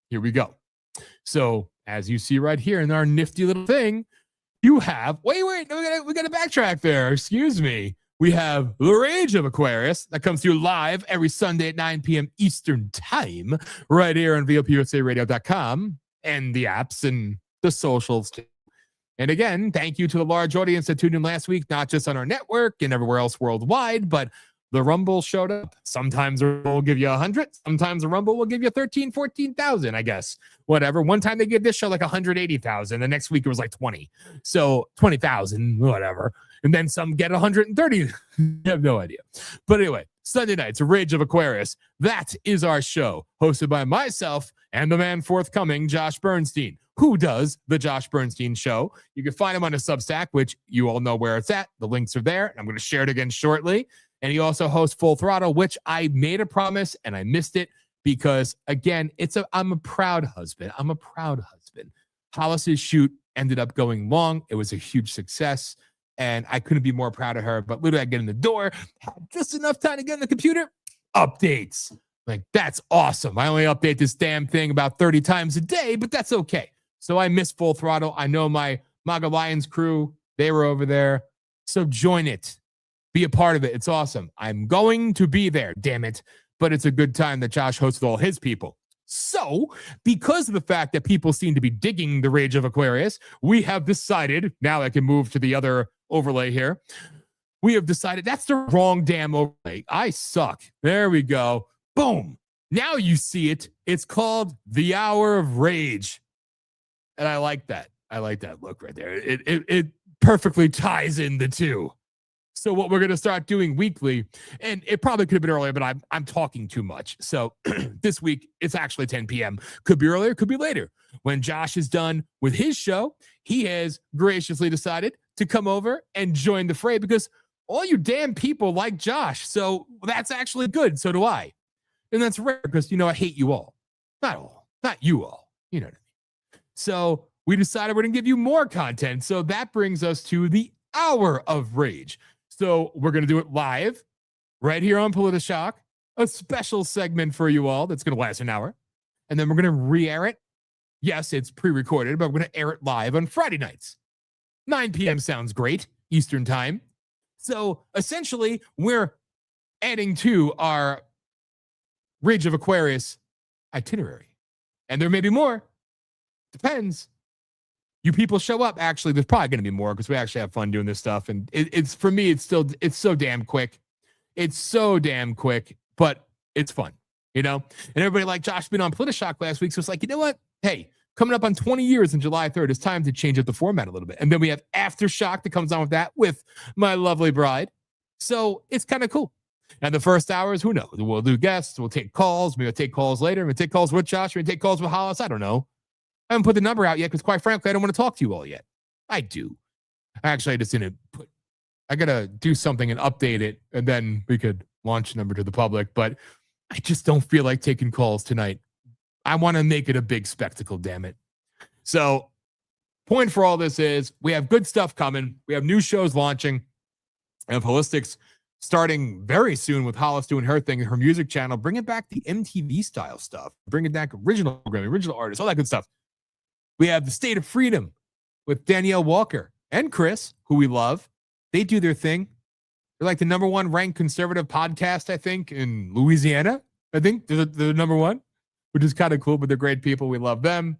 here we go. So as you see right here in our nifty little thing, you have, wait, we got to backtrack there. Excuse me. We have the RAGE of Aquarius that comes to you live every Sunday at 9 p.m. Eastern Time, right here on VOPUSARadio.com and the apps and the socials too. And again, thank you to the large audience that tuned in last week, not just on our network and everywhere else worldwide, but the Rumble showed up. Sometimes the Rumble will give you 100. Sometimes the Rumble will give you 13, 14,000, I guess. Whatever. One time they gave this show like 180,000. The next week it was like 20. So 20,000, whatever. And then some get 130. I have no idea. But anyway, Sunday nights, RAGE of Aquarius. That is our show, hosted by myself and the man forthcoming, Josh Bernstein, who does the Josh Bernstein Show. You can find him on his Substack, which you all know where it's at. The links are there. And I'm going to share it again shortly. And he also hosts Full Throttle, which I made a promise and I missed it because, again, I'm a proud husband. I'm a proud husband. HOLLIS's shoot ended up going long. It was a huge success. and I couldn't be more proud of her. But literally, I get in the door, had just enough time to get on the computer, updates. Like, that's awesome. I only update this damn thing about 30 times a day, but that's okay. So I miss Full Throttle. I know my MAGA Lions crew, they were over there. So join it. Be a part of it. It's awesome. I'm going to be there, damn it. But it's a good time that Josh hosts with all his people. So, because of the fact that people seem to be digging the Rage of Aquarius, we have decided, now I can move to the other overlay here. We have decided that's the wrong damn overlay. I suck. There we go. Boom. Now you see it. It's called The Hour of Rage. And I like that. I like that look right there. It perfectly ties in the two. So what we're going to start doing weekly, and it probably could have been earlier, but I'm talking too much. So this week, it's actually 10 p.m. Could be earlier, could be later. When Josh is done with his show, he has graciously decided to come over and join the fray because all you damn people like Josh. So that's actually good. So do I. And that's rare because, I hate you all. Not all. Not you all. You know what I mean? So we decided we're going to give you more content. So that brings us to the Hour of Rage. So we're going to do it live right here on Politi-Shock, a special segment for you all that's going to last an hour. And then we're going to re-air it. Yes, it's pre-recorded, but we're going to air it live on Friday nights. 9 p.m. sounds great, Eastern time. So essentially, we're adding to our Rage of Aquarius itinerary. And there may be more. Depends. You people show up. Actually, there's probably going to be more because we actually have fun doing this stuff. And it's for me, it's so damn quick. It's so damn quick, but it's fun, And everybody like Josh been on Politi-Shock last week. So it's like, you know what? Hey, coming up on 20 years on July 3rd, it's time to change up the format a little bit. And then we have Aftershock that comes on with that with my lovely bride. So it's kind of cool. And the first hour is, who knows? We'll do guests. We'll take calls. Maybe we'll take calls later. We'll take calls with Josh. We'll take calls with HOLLIS. I don't know. I haven't put the number out yet because, quite frankly, I don't want to talk to you all yet. I do. Actually, I just didn't put. I gotta do something and update it, and then we could launch the number to the public. But I just don't feel like taking calls tonight. I want to make it a big spectacle. Damn it! So, point for all this is we have good stuff coming. We have new shows launching. We have Holistics starting very soon with HOLLIS doing her thing, her music channel, bringing back the MTV style stuff, bringing back original programming, original artists, all that good stuff. We have the State of Freedom with Danielle Walker and Chris, who we love. They do their thing. They're like the number one ranked conservative podcast, I think, in Louisiana. I think they're the number one, which is kind of cool, but they're great people. We love them.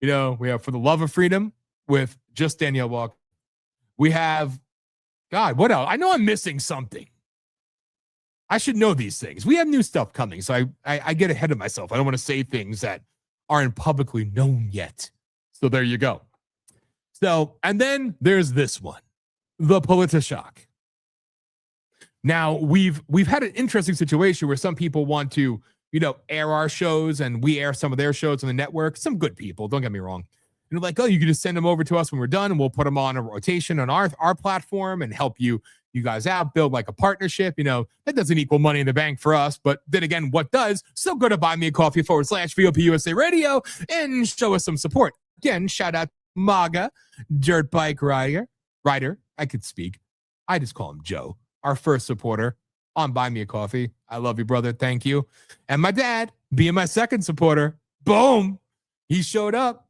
We have For the Love of Freedom with just Danielle Walker. We have, God, what else? I know I'm missing something. I should know these things. We have new stuff coming, so I get ahead of myself. I don't want to say things that aren't publicly known yet. So there you go. So, and then there's this one, the Politi-Shock. Now, we've had an interesting situation where some people want to, air our shows and we air some of their shows on the network. Some good people, don't get me wrong. Like, oh, you can just send them over to us when we're done and we'll put them on a rotation on our platform and help you guys out, build like a partnership. That doesn't equal money in the bank for us. But then again, what does? So go to buymeacoffee.com/VOP USA Radio and show us some support. Again, shout out MAGA, Dirt Bike Rider. I could speak. I just call him Joe, our first supporter on Buy Me a Coffee. I love you, brother. Thank you. And my dad, being my second supporter. Boom. He showed up.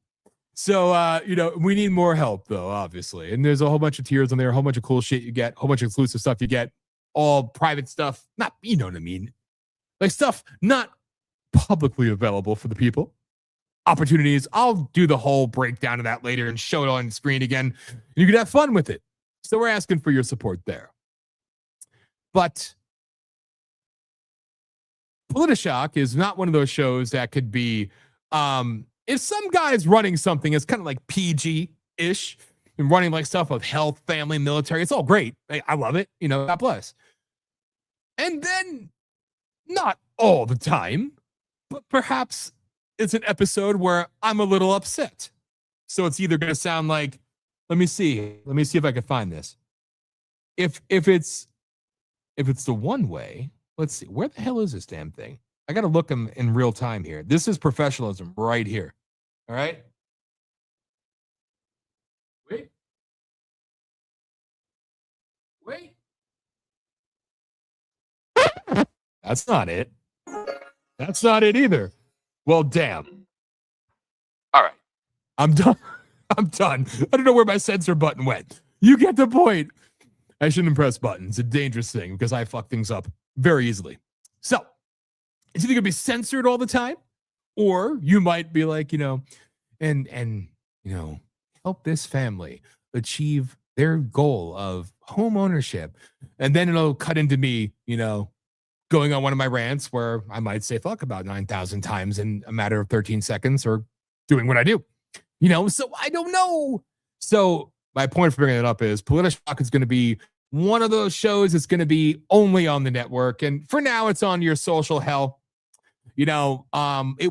So, we need more help, though, obviously. And there's a whole bunch of tiers on there, a whole bunch of cool shit you get, a whole bunch of exclusive stuff you get, all private stuff. Not, you know what I mean? Like stuff not publicly available for the people. Opportunities. I'll do the whole breakdown of that later and show it on screen again. And you can have fun with it. So we're asking for your support there. But Politi-Shock is not one of those shows that could be, if some guy's running something, it's kind of like PG-ish and running like stuff with health, family, military. It's all great. I love it. God bless. And then not all the time, but perhaps it's an episode where I'm a little upset. So it's either going to sound like, let me see if I can find this. If it's the one way, let's see, where the hell is this damn thing? I got to look them in real time here. This is professionalism right here. All right. Wait. That's not it. That's not it either. Well, damn. All right. I'm done. I'm done. I don't know where my censor button went. You get the point. I shouldn't press buttons. It's a dangerous thing because I fuck things up very easily. So it's either going to be censored all the time, or you might be like, and help this family achieve their goal of home ownership. And then it'll cut into me, going on one of my rants where I might say fuck about 9,000 times in a matter of 13 seconds or doing what I do, so I don't know. So my point for bringing it up is Politi-Shock is going to be one of those shows that's going to be only on the network. And for now, it's on your social hell. It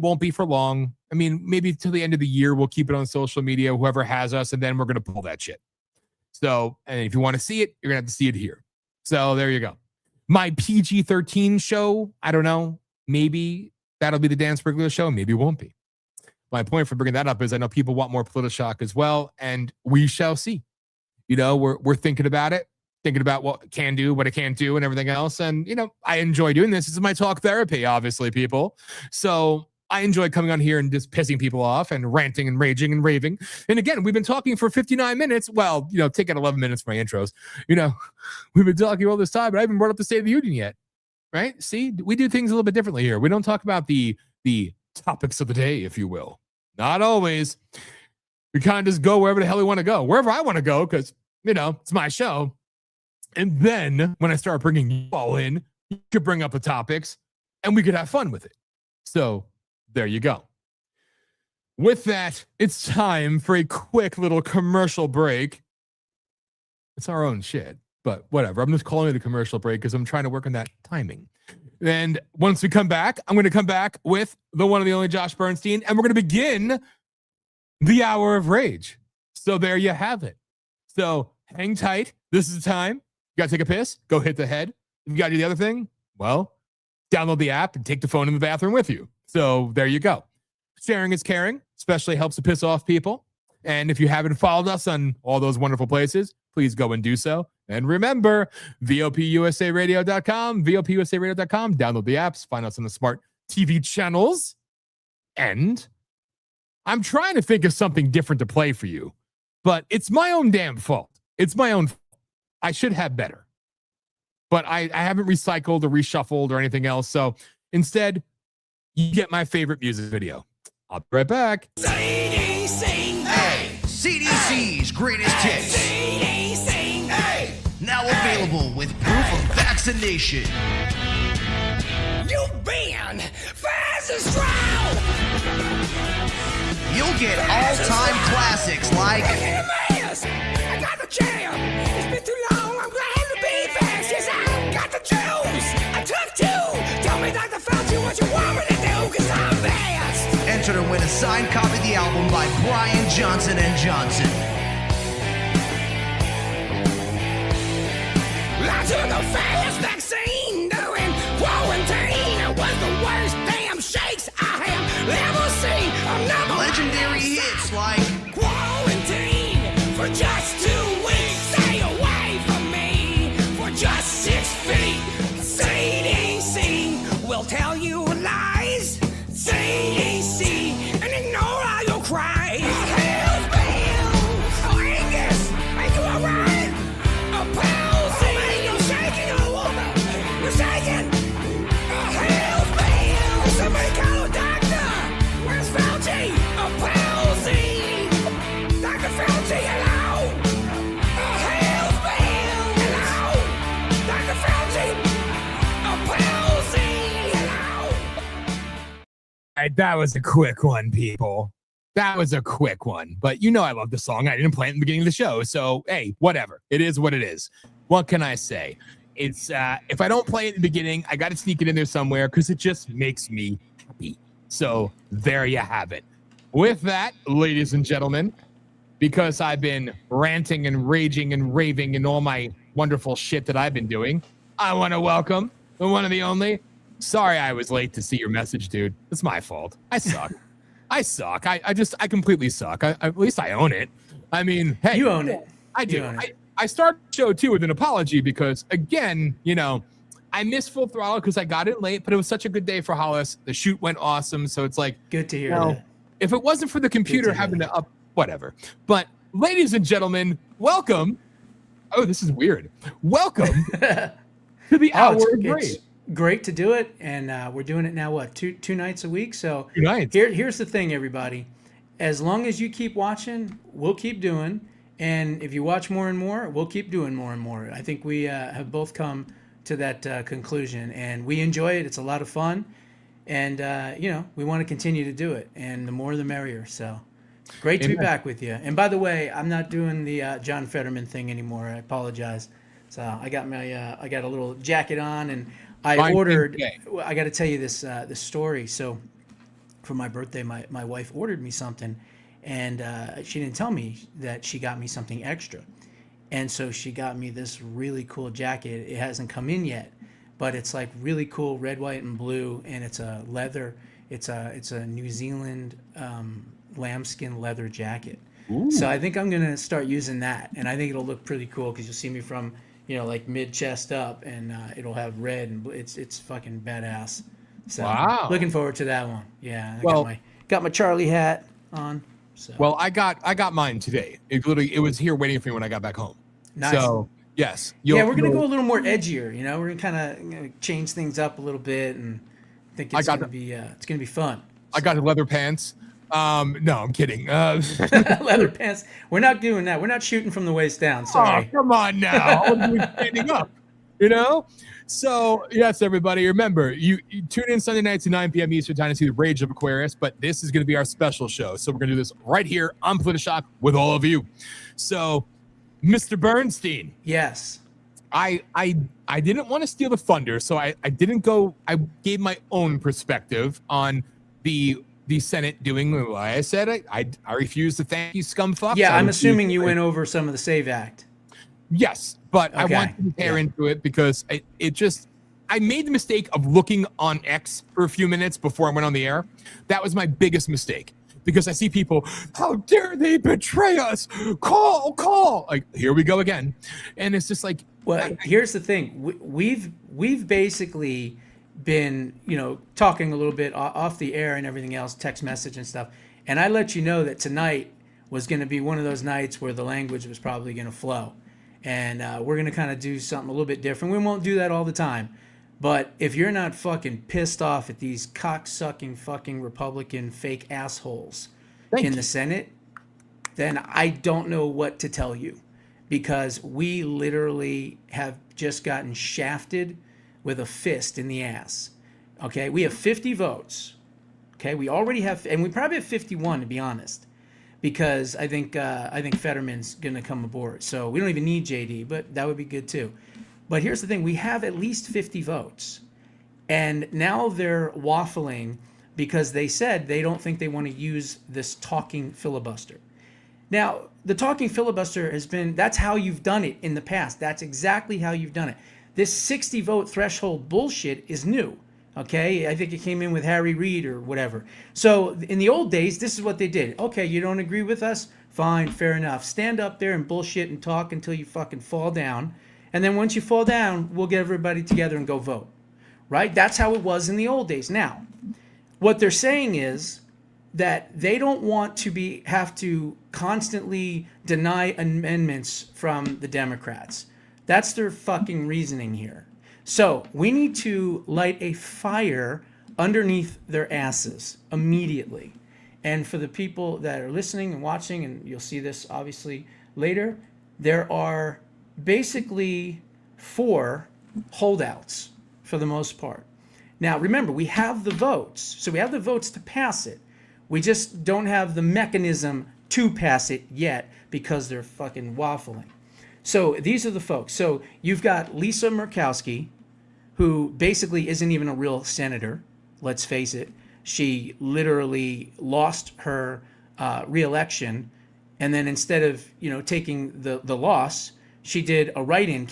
won't be for long. I mean, maybe till the end of the year, we'll keep it on social media, whoever has us, and then we're going to pull that shit. So, and if you want to see it, you're going to have to see it here. So there you go. My PG-13 show, I don't know. Maybe that'll be the Dan Spriggler show. Maybe it won't be. My point for bringing that up is I know people want more Politi-Shock as well, and we shall see. We're thinking about it, thinking about what it can do, what it can't do, and everything else. And, I enjoy doing this. This is my talk therapy, obviously, people. So I enjoy coming on here and just pissing people off and ranting and raging and raving. And again, we've been talking for 59 minutes. Well, take out 11 minutes for my intros. We've been talking all this time, but I haven't brought up the State of the Union yet. Right? See, we do things a little bit differently here. We don't talk about the topics of the day, if you will. Not always. We kind of just go wherever the hell we want to go. Wherever I want to go, because, it's my show. And then when I start bringing you all in, you could bring up the topics and we could have fun with it. So there you go. With that, it's time for a quick little commercial break. It's our own shit, but whatever. I'm just calling it a commercial break because I'm trying to work on that timing. And once we come back, I'm going to come back with the one and the only Josh Bernstein, and we're going to begin the Hour of Rage. So there you have it. So hang tight. This is the time. You got to take a piss? Go hit the head. If you got to do the other thing, well, download the app and take the phone in the bathroom with you. So there you go. Sharing is caring, especially helps to piss off people. And if you haven't followed us on all those wonderful places, please go and do so. And remember, VOPUSARadio.com, VOPUSARadio.com. Download the apps, find us on the smart TV channels. And I'm trying to think of something different to play for you, but it's my own damn fault. It's my own fault. I should have better. But I haven't recycled or reshuffled or anything else. So instead, you get my favorite music video. I'll be right back. CDC. Hey, CDC's greatest hits. CDC. Hey, now available with proof of vaccination. You've been fast and strong. You'll get all-time classics like. I got the jam. It's been too long. I'm glad to be fast. Yes, I got the juice. I took two. Tell me, Dr. Fauci, what you want me to do, 'cause I'm fast. Enter to win a signed copy of the album by Brian Johnson & Johnson. I took a fast vaccine during quarantine. It was the worst damn shakes I have ever seen. I'm number legendary hits like Quarantine for just 2 weeks. Stay away from me for just 6 feet. CDC will tell you lies. CDC and ignore all your cries. Hell's bell. Oh, Angus, are you alright? A palsy. You're shaking all over. You're shaking. Hell's bell. Somebody call a doctor. Where's Fauci? A palsy. Dr. Fauci, hello. Hell's bell. Hello. Dr. Fauci. A palsy. Hello. All right, that was a quick one, people. That was a quick one. But I love the song. I didn't play it in the beginning of the show. So, hey, whatever. It is what it is. What can I say? It's if I don't play it in the beginning, I got to sneak it in there somewhere because it just makes me happy. So there you have it. With that, ladies and gentlemen, because I've been ranting and raging and raving and all my wonderful shit that I've been doing, I want to welcome the one and the only. Sorry I was late to see your message, dude. It's my fault. I suck. I suck. I completely suck. At least I own it. I mean, hey. You own it. I do. I start the show, too, with an apology because, again, I missed Full Throttle because I got in late, but it was such a good day for Hollis. The shoot went awesome. So it's like, good to hear that. If it wasn't for the computer having to up, whatever. But ladies and gentlemen, welcome. Oh, this is weird. Welcome to the hour of Great. It's great to do it. And we're doing it now, what, two nights a week? So 2 nights. Here's the thing, everybody. As long as you keep watching, we'll keep doing. And if you watch more and more, we'll keep doing more and more. I think we have both come to that conclusion, and we enjoy it. It's a lot of fun, and we want to continue to do it. And the more, the merrier. So, great to be back with you. And by the way, I'm not doing the John Fetterman thing anymore. I apologize. So I got I got a little jacket on, and I ordered. I got to tell you this story. So, for my birthday, my wife ordered me something. And she didn't tell me that she got me something extra. And so she got me this really cool jacket. It hasn't come in yet, but it's like really cool red, white, and blue. And it's a leather. It's a New Zealand lambskin leather jacket. Ooh. So I think I'm going to start using that. And I think it'll look pretty cool because you'll see me from, like mid chest up, and it'll have red and blue. It's fucking badass. So wow. Looking forward to that one. Yeah. I got my Charlie hat on. So. Well, I got mine today. It was here waiting for me when I got back home. Nice. So yes, we're gonna go a little more edgier. We're gonna kind of change things up a little bit, and I think it's gonna be fun. I got the leather pants. No, I'm kidding. Leather pants. We're not doing that. We're not shooting from the waist down. Sorry. Oh, come on now. We're standing up. So, yes, everybody, remember, you tune in Sunday nights at 9 p.m. Eastern time to see the Rage of Aquarius, but this is going to be our special show. So we're going to do this right here on Politi-Shock with all of you. So, Mr. Bernstein. Yes. I didn't want to steal the thunder, so I didn't go. I gave my own perspective on the Senate doing what I said. I refuse to thank you, scumfucks. Yeah, I'm assuming you went over some of the SAVE Act. Yes, but I want to tear into it because I made the mistake of looking on X for a few minutes before I went on the air. That was my biggest mistake because I see people, how dare they betray us? Call. Like, here we go again. And it's just like, well, here's the thing. We've basically been, talking a little bit off the air and everything else, text message and stuff. And I let you know that tonight was going to be one of those nights where the language was probably going to flow. And we're going to kind of do something a little bit different. We won't do that all the time. But if you're not fucking pissed off at these cock-sucking fucking Republican fake assholes in the Senate, then I don't know what to tell you. Because we literally have just gotten shafted with a fist in the ass. Okay? We have 50 votes. Okay? We already have, and we probably have 51 to be honest. Because I think Fetterman's going to come aboard. So we don't even need JD, but that would be good too. But here's the thing. We have at least 50 votes. And now they're waffling because they said they don't think they want to use this talking filibuster. Now, the talking filibuster that's how you've done it in the past. That's exactly how you've done it. This 60 vote threshold bullshit is new. Okay, I think it came in with Harry Reid or whatever. So in the old days, this is what they did. Okay, you don't agree with us? Fine, fair enough. Stand up there and bullshit and talk until you fucking fall down. And then once you fall down, we'll get everybody together and go vote. Right? That's how it was in the old days. Now, what they're saying is that they don't want to have to constantly deny amendments from the Democrats. That's their fucking reasoning here. So we need to light a fire underneath their asses immediately. And for the people that are listening and watching, and you'll see this obviously later, there are basically 4 holdouts for the most part. Now, remember, we have the votes. So we have the votes to pass it. We just don't have the mechanism to pass it yet because they're fucking waffling. So these are the folks. So you've got Lisa Murkowski, who basically isn't even a real senator. Let's face it. She literally lost her re-election, and then instead of taking the loss, she did a write-in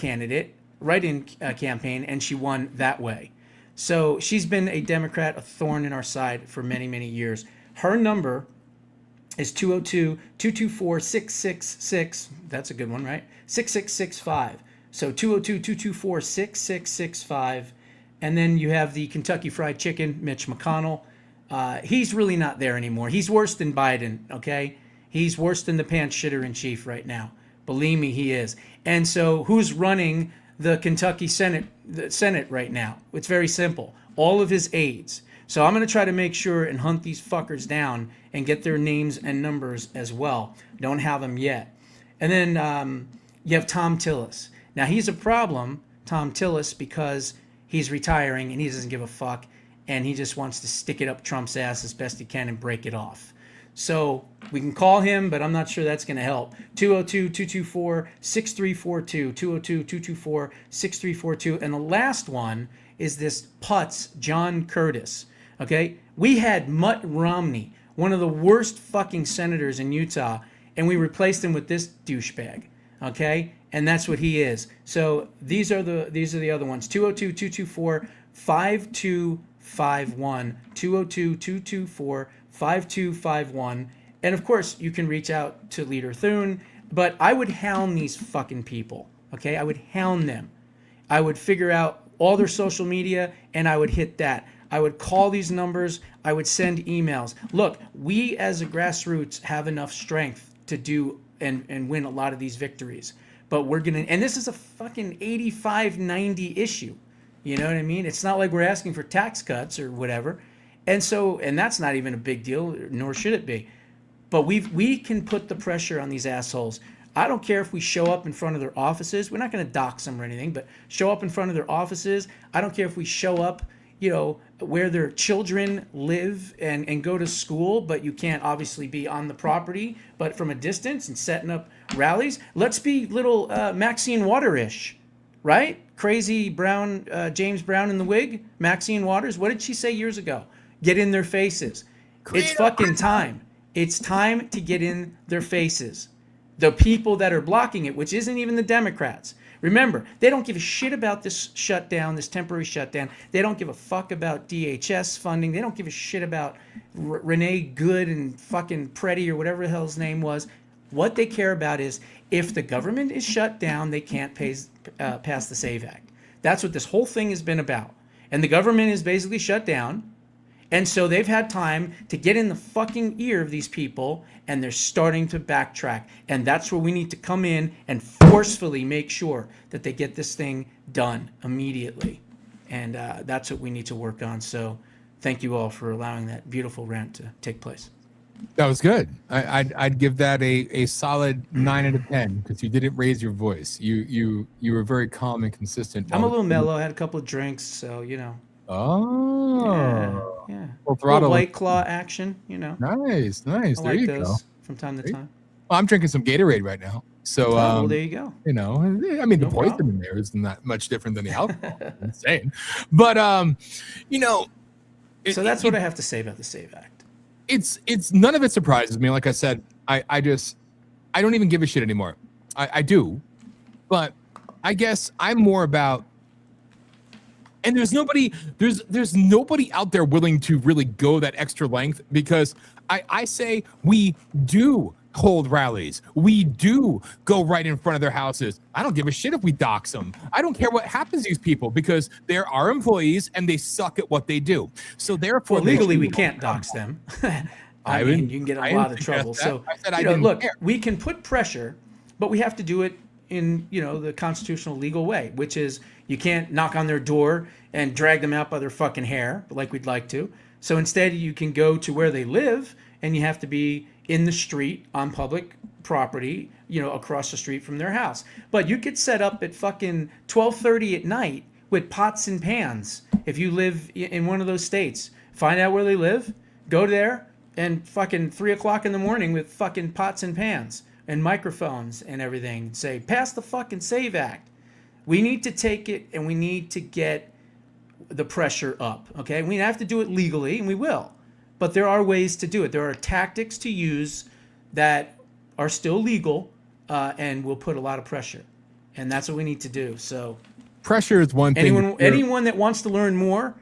campaign, and she won that way. So she's been a Democrat, a thorn in our side for many, many years. Her number is 202-224-666. That's a good one, right? 6665. So 202-224-6665. And then you have the Kentucky Fried Chicken, Mitch McConnell. He's really not there anymore. He's worse than Biden, okay? He's worse than the pants shitter in chief right now. Believe me, he is. And so who's running the Kentucky Senate right now? It's very simple. All of his aides. So I'm going to try to make sure and hunt these fuckers down and get their names and numbers as well. Don't have them yet. And then you have Tom Tillis. Now he's a problem, Tom Tillis, because he's retiring and he doesn't give a fuck, and he just wants to stick it up Trump's ass as best he can and break it off. So we can call him, but I'm not sure that's going to help. 202-224-6342, 202-224-6342. And the last one is this putz, John Curtis. Okay? We had Mutt Romney, one of the worst fucking senators in Utah, and we replaced him with this douchebag. Okay? And that's what he is. So these are the other ones. 202-224-5251, 202-224-5251. And of course, you can reach out to Leader Thune, but I would hound these fucking people. Okay? I would hound them. I would figure out all their social media and I would hit that. I would call these numbers. I would send emails. Look, we as a grassroots have enough strength to do and win a lot of these victories. But we're going to, and this is a fucking 85-90 issue. You know what I mean? It's not like we're asking for tax cuts or whatever. And so, and that's not even a big deal, nor should it be. But we can put the pressure on these assholes. I don't care if we show up in front of their offices. We're not going to dox them or anything, but show up in front of their offices. I don't care if we show up, you know, where their children live and go to school, but you can't obviously be on the property, but from a distance and setting up rallies. Let's be little Maxine Water-ish, right? Crazy Brown, James Brown in the wig, Maxine Waters. What did she say years ago? Get in their faces. It's fucking time. It's time to get in their faces. The people that are blocking it, which isn't even the Democrats. Remember, they don't give a shit about this shutdown, this temporary shutdown. They don't give a fuck about DHS funding. They don't give a shit about Renee Good and fucking Preddy or whatever the hell his name was. What they care about is if the government is shut down, they can't pass the SAVE Act. That's what this whole thing has been about. And the government is basically shut down. And so they've had time to get in the fucking ear of these people, and they're starting to backtrack. And that's where we need to come in and forcefully make sure that they get this thing done immediately. And that's what we need to work on. So thank you all for allowing that beautiful rant to take place. That was good. I'd give that a solid 9 out of 10 because you didn't raise your voice. You were very calm and consistent. I'm a little mellow. I had a couple of drinks, so you know. Oh, yeah. Well, throttle White Claw action, you know. Nice. I There like you those go. from time to time. Well, I'm drinking some Gatorade right now. So, well, there you go. You know, I mean, the poison in there isn't that much different than the alcohol. Insane. But, you know. So that's what I have to say about the SAVE Act. It's none of it surprises me. Like I said, I don't even give a shit anymore. I do. But I guess I'm more about, and there's nobody out there willing to really go that extra length, because I say we do hold rallies. We do go right in front of their houses. I don't give a shit if we dox them. I don't care what happens to these people, because they're our employees and they suck at what they do. So therefore, well, legally we can't dox them. I mean, you can get in a lot of trouble. So look, we can put pressure, but we have to do it in, you know, the constitutional legal way, which is you can't knock on their door and drag them out by their fucking hair like we'd like to. So instead you can go to where they live, and you have to be in the street on public property, you know, across the street from their house. But you could set up at fucking 12:30 at night with pots and pans. If you live in one of those states, find out where they live, go there, and fucking 3 o'clock in the morning with fucking pots and pans and microphones and everything. Say, pass the fucking SAVE Act. We need to take it, and we need to get the pressure up, okay? We have to do it legally, and we will. But there are ways to do it. There are tactics to use that are still legal, and will put a lot of pressure. And that's what we need to do. So pressure is one thing. Anyone that wants to learn more.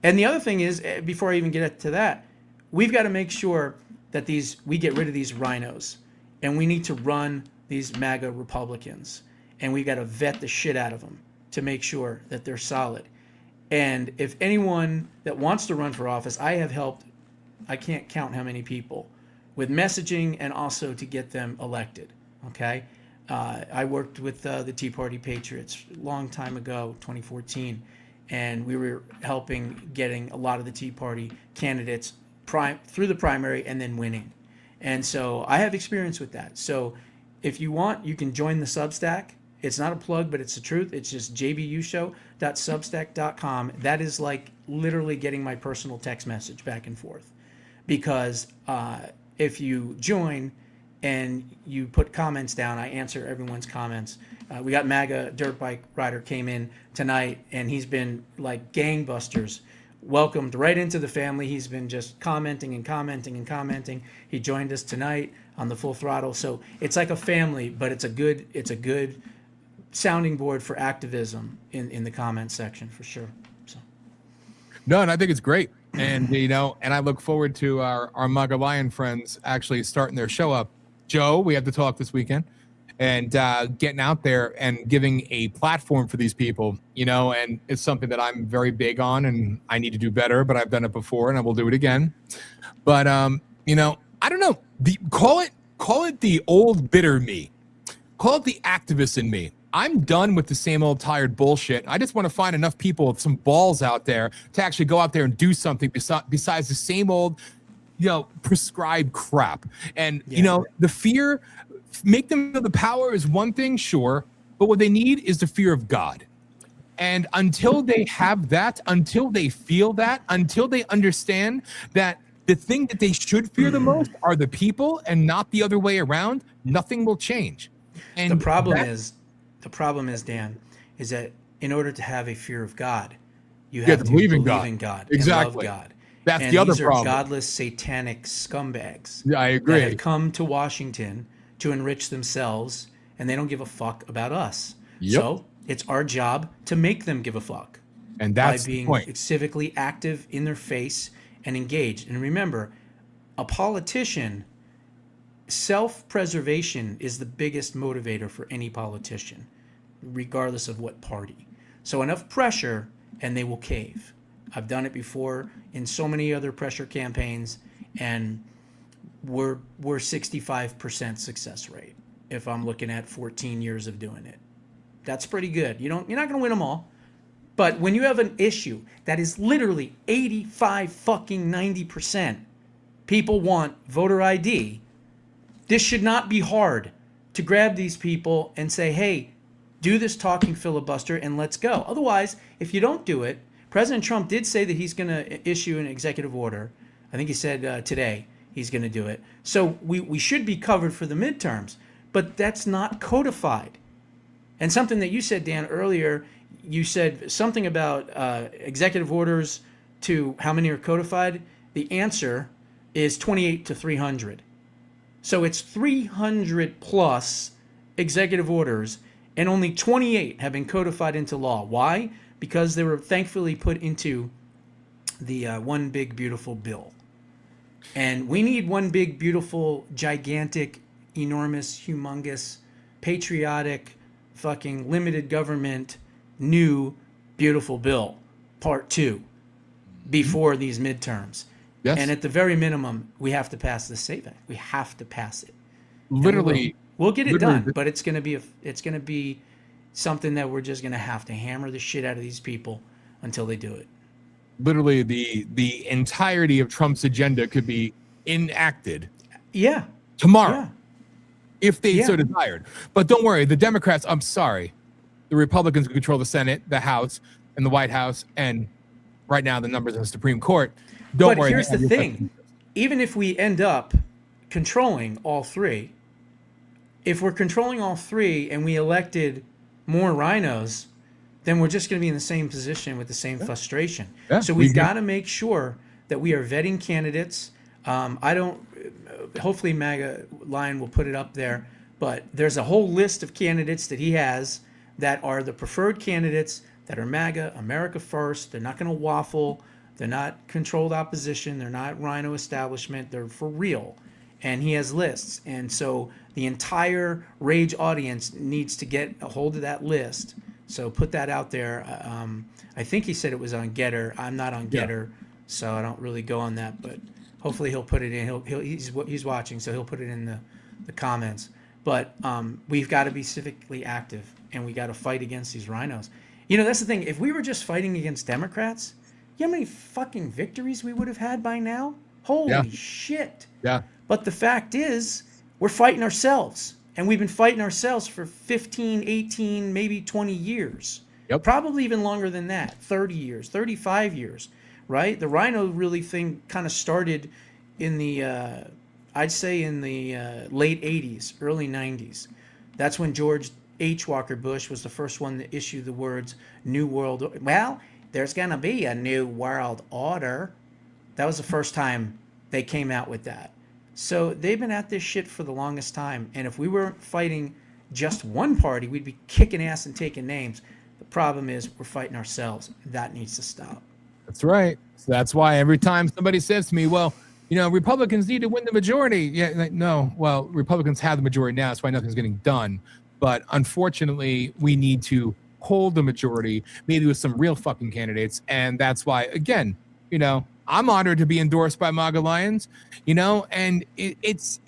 And the other thing is, before I even get to that, we've got to make sure that we get rid of these RINOs. And we need to run these MAGA Republicans. and we got to vet the shit out of them to make sure that they're solid. And if anyone that wants to run for office, I have helped, I can't count how many people, with messaging and also to get them elected, okay? I worked with the Tea Party Patriots a long time ago, 2014, and we were helping getting a lot of the Tea Party candidates through the primary and then winning. And so I have experience with that. So if you want, you can join the Substack. It's not a plug, but it's the truth. It's just jbushow.substack.com. That is like literally getting my personal text message back and forth. Because if you join and you put comments down, I answer everyone's comments. We got MAGA Dirt Bike Rider came in tonight, and he's been like gangbusters. Welcomed right into the family. He's been just commenting and commenting and commenting. He joined us tonight on the Full Throttle. So it's like a family, but it's a good sounding board for activism in the comment section for sure. So. No, and I think it's great. And, you know, and I look forward to our MAGA Lion friends actually starting their show up. Joe, we have to talk this weekend, and getting out there and giving a platform for these people, you know, and it's something that I'm very big on, and I need to do better, but I've done it before and I will do it again. But, you know, I don't know, call it the old bitter me, call it the activist in me. I'm done with the same old tired bullshit. I just want to find enough people with some balls out there to actually go out there and do something besides the same old, you know, prescribed crap. And, you know, the fear, make them feel the power is one thing, sure, but what they need is the fear of God. And until they have that, until they feel that, until they understand that the thing that they should fear the most are the people and not the other way around, nothing will change. And the problem is, Dan, is that in order to have a fear of God, you have to believe in God exactly. and love God. That's and the other these problem. are godless, satanic scumbags. Yeah, I agree. That have come to Washington to enrich themselves, and they don't give a fuck about us. Yep. So it's our job to make them give a fuck. And that's by being the point. civically active in their face and engaged. And remember, a politician, self-preservation is the biggest motivator for any politician, regardless of what party. So enough pressure and they will cave. I've done it before in so many other pressure campaigns, and we're 65% success rate if I'm looking at 14 years of doing it. That's pretty good. You're not going to win them all. But when you have an issue that is literally 90% people want voter ID, this should not be hard to grab these people and say, hey, do this talking filibuster and let's go. Otherwise, if you don't do it, President Trump did say that he's going to issue an executive order. I think he said today he's going to do it. So we should be covered for the midterms, but that's not codified. And something that you said, Dan, earlier, you said something about executive orders to how many are codified. The answer is 28 to 300. So it's 300 plus executive orders, and only 28 have been codified into law. Why? Because they were thankfully put into the One Big Beautiful Bill. And we need one big, beautiful, gigantic, enormous, humongous, patriotic, fucking limited government, new, beautiful bill, part 2, before these midterms. Yes. And at the very minimum, we have to pass the SAVE Act. We have to pass it. Literally, we'll get it done, but it's going to be something that we're just going to have to hammer the shit out of these people until they do it. Literally, the entirety of Trump's agenda could be enacted. Yeah. Tomorrow, if they so desired. But don't worry, the Democrats. I'm sorry, the Republicans control the Senate, the House, and the White House, and right now the numbers in the Supreme Court. Don't worry. But here's the thing: even if we end up controlling all three, if we're controlling all three and we elected more RINOs, then we're just going to be in the same position with the same frustration. Yeah, so we've got to make sure that we are vetting candidates. Hopefully MAGA Lion will put it up there, but there's a whole list of candidates that he has that are the preferred candidates that are MAGA, America First. They're not going to waffle. They're not controlled opposition. They're not RINO establishment. They're for real. and he has lists. And so the entire Rage audience needs to get a hold of that list. So put that out there. I think he said it was on Getter. I'm not on Getter, so I don't really go on that. But hopefully he'll put it in. He's watching, so he'll put it in the comments. But we've got to be civically active, and we got to fight against these rhinos. You know, that's the thing. If we were just fighting against Democrats, you know how many fucking victories we would have had by now? Holy shit. Yeah. But the fact is, we're fighting ourselves. And we've been fighting ourselves for 15, 18, maybe 20 years. Yep. Probably even longer than that. 30 years, 35 years, right? The RINO really thing kind of started in the, I'd say in the late 80s, early 90s. That's when George H. Walker Bush was the first one to issue the words New World. Well, there's going to be a New World Order. That was the first time they came out with that. So they've been at this shit for the longest time. And if we were fighting just one party, we'd be kicking ass and taking names. The problem is we're fighting ourselves. That needs to stop. That's right. So that's why every time somebody says to me, well, you know, Republicans need to win the majority. Yeah, like, no, well, Republicans have the majority now. That's why nothing's getting done. But unfortunately, we need to hold the majority, maybe with some real fucking candidates. And that's why, again, you know, I'm honored to be endorsed by MAGA Lions, you know, and it's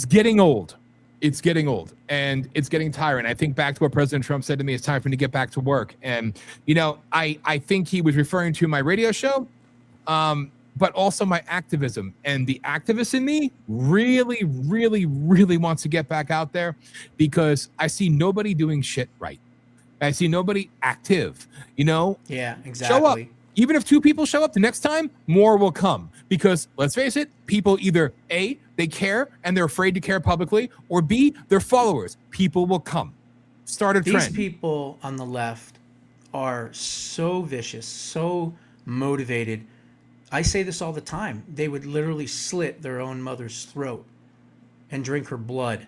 getting old. It's getting old and it's getting tiring. I think back to what President Trump said to me, it's time for me to get back to work. And, you know, I think he was referring to my radio show, but also my activism. And the activist in me really, really, really wants to get back out there because I see nobody doing shit right. I see nobody active, you know? Yeah, exactly. Show up. Even if 2 people show up the next time, more will come. Because let's face it, people either A, they care and they're afraid to care publicly, or B, they're followers. People will come. Start a trend. These people on the left are so vicious, so motivated. I say this all the time. They would literally slit their own mother's throat and drink her blood,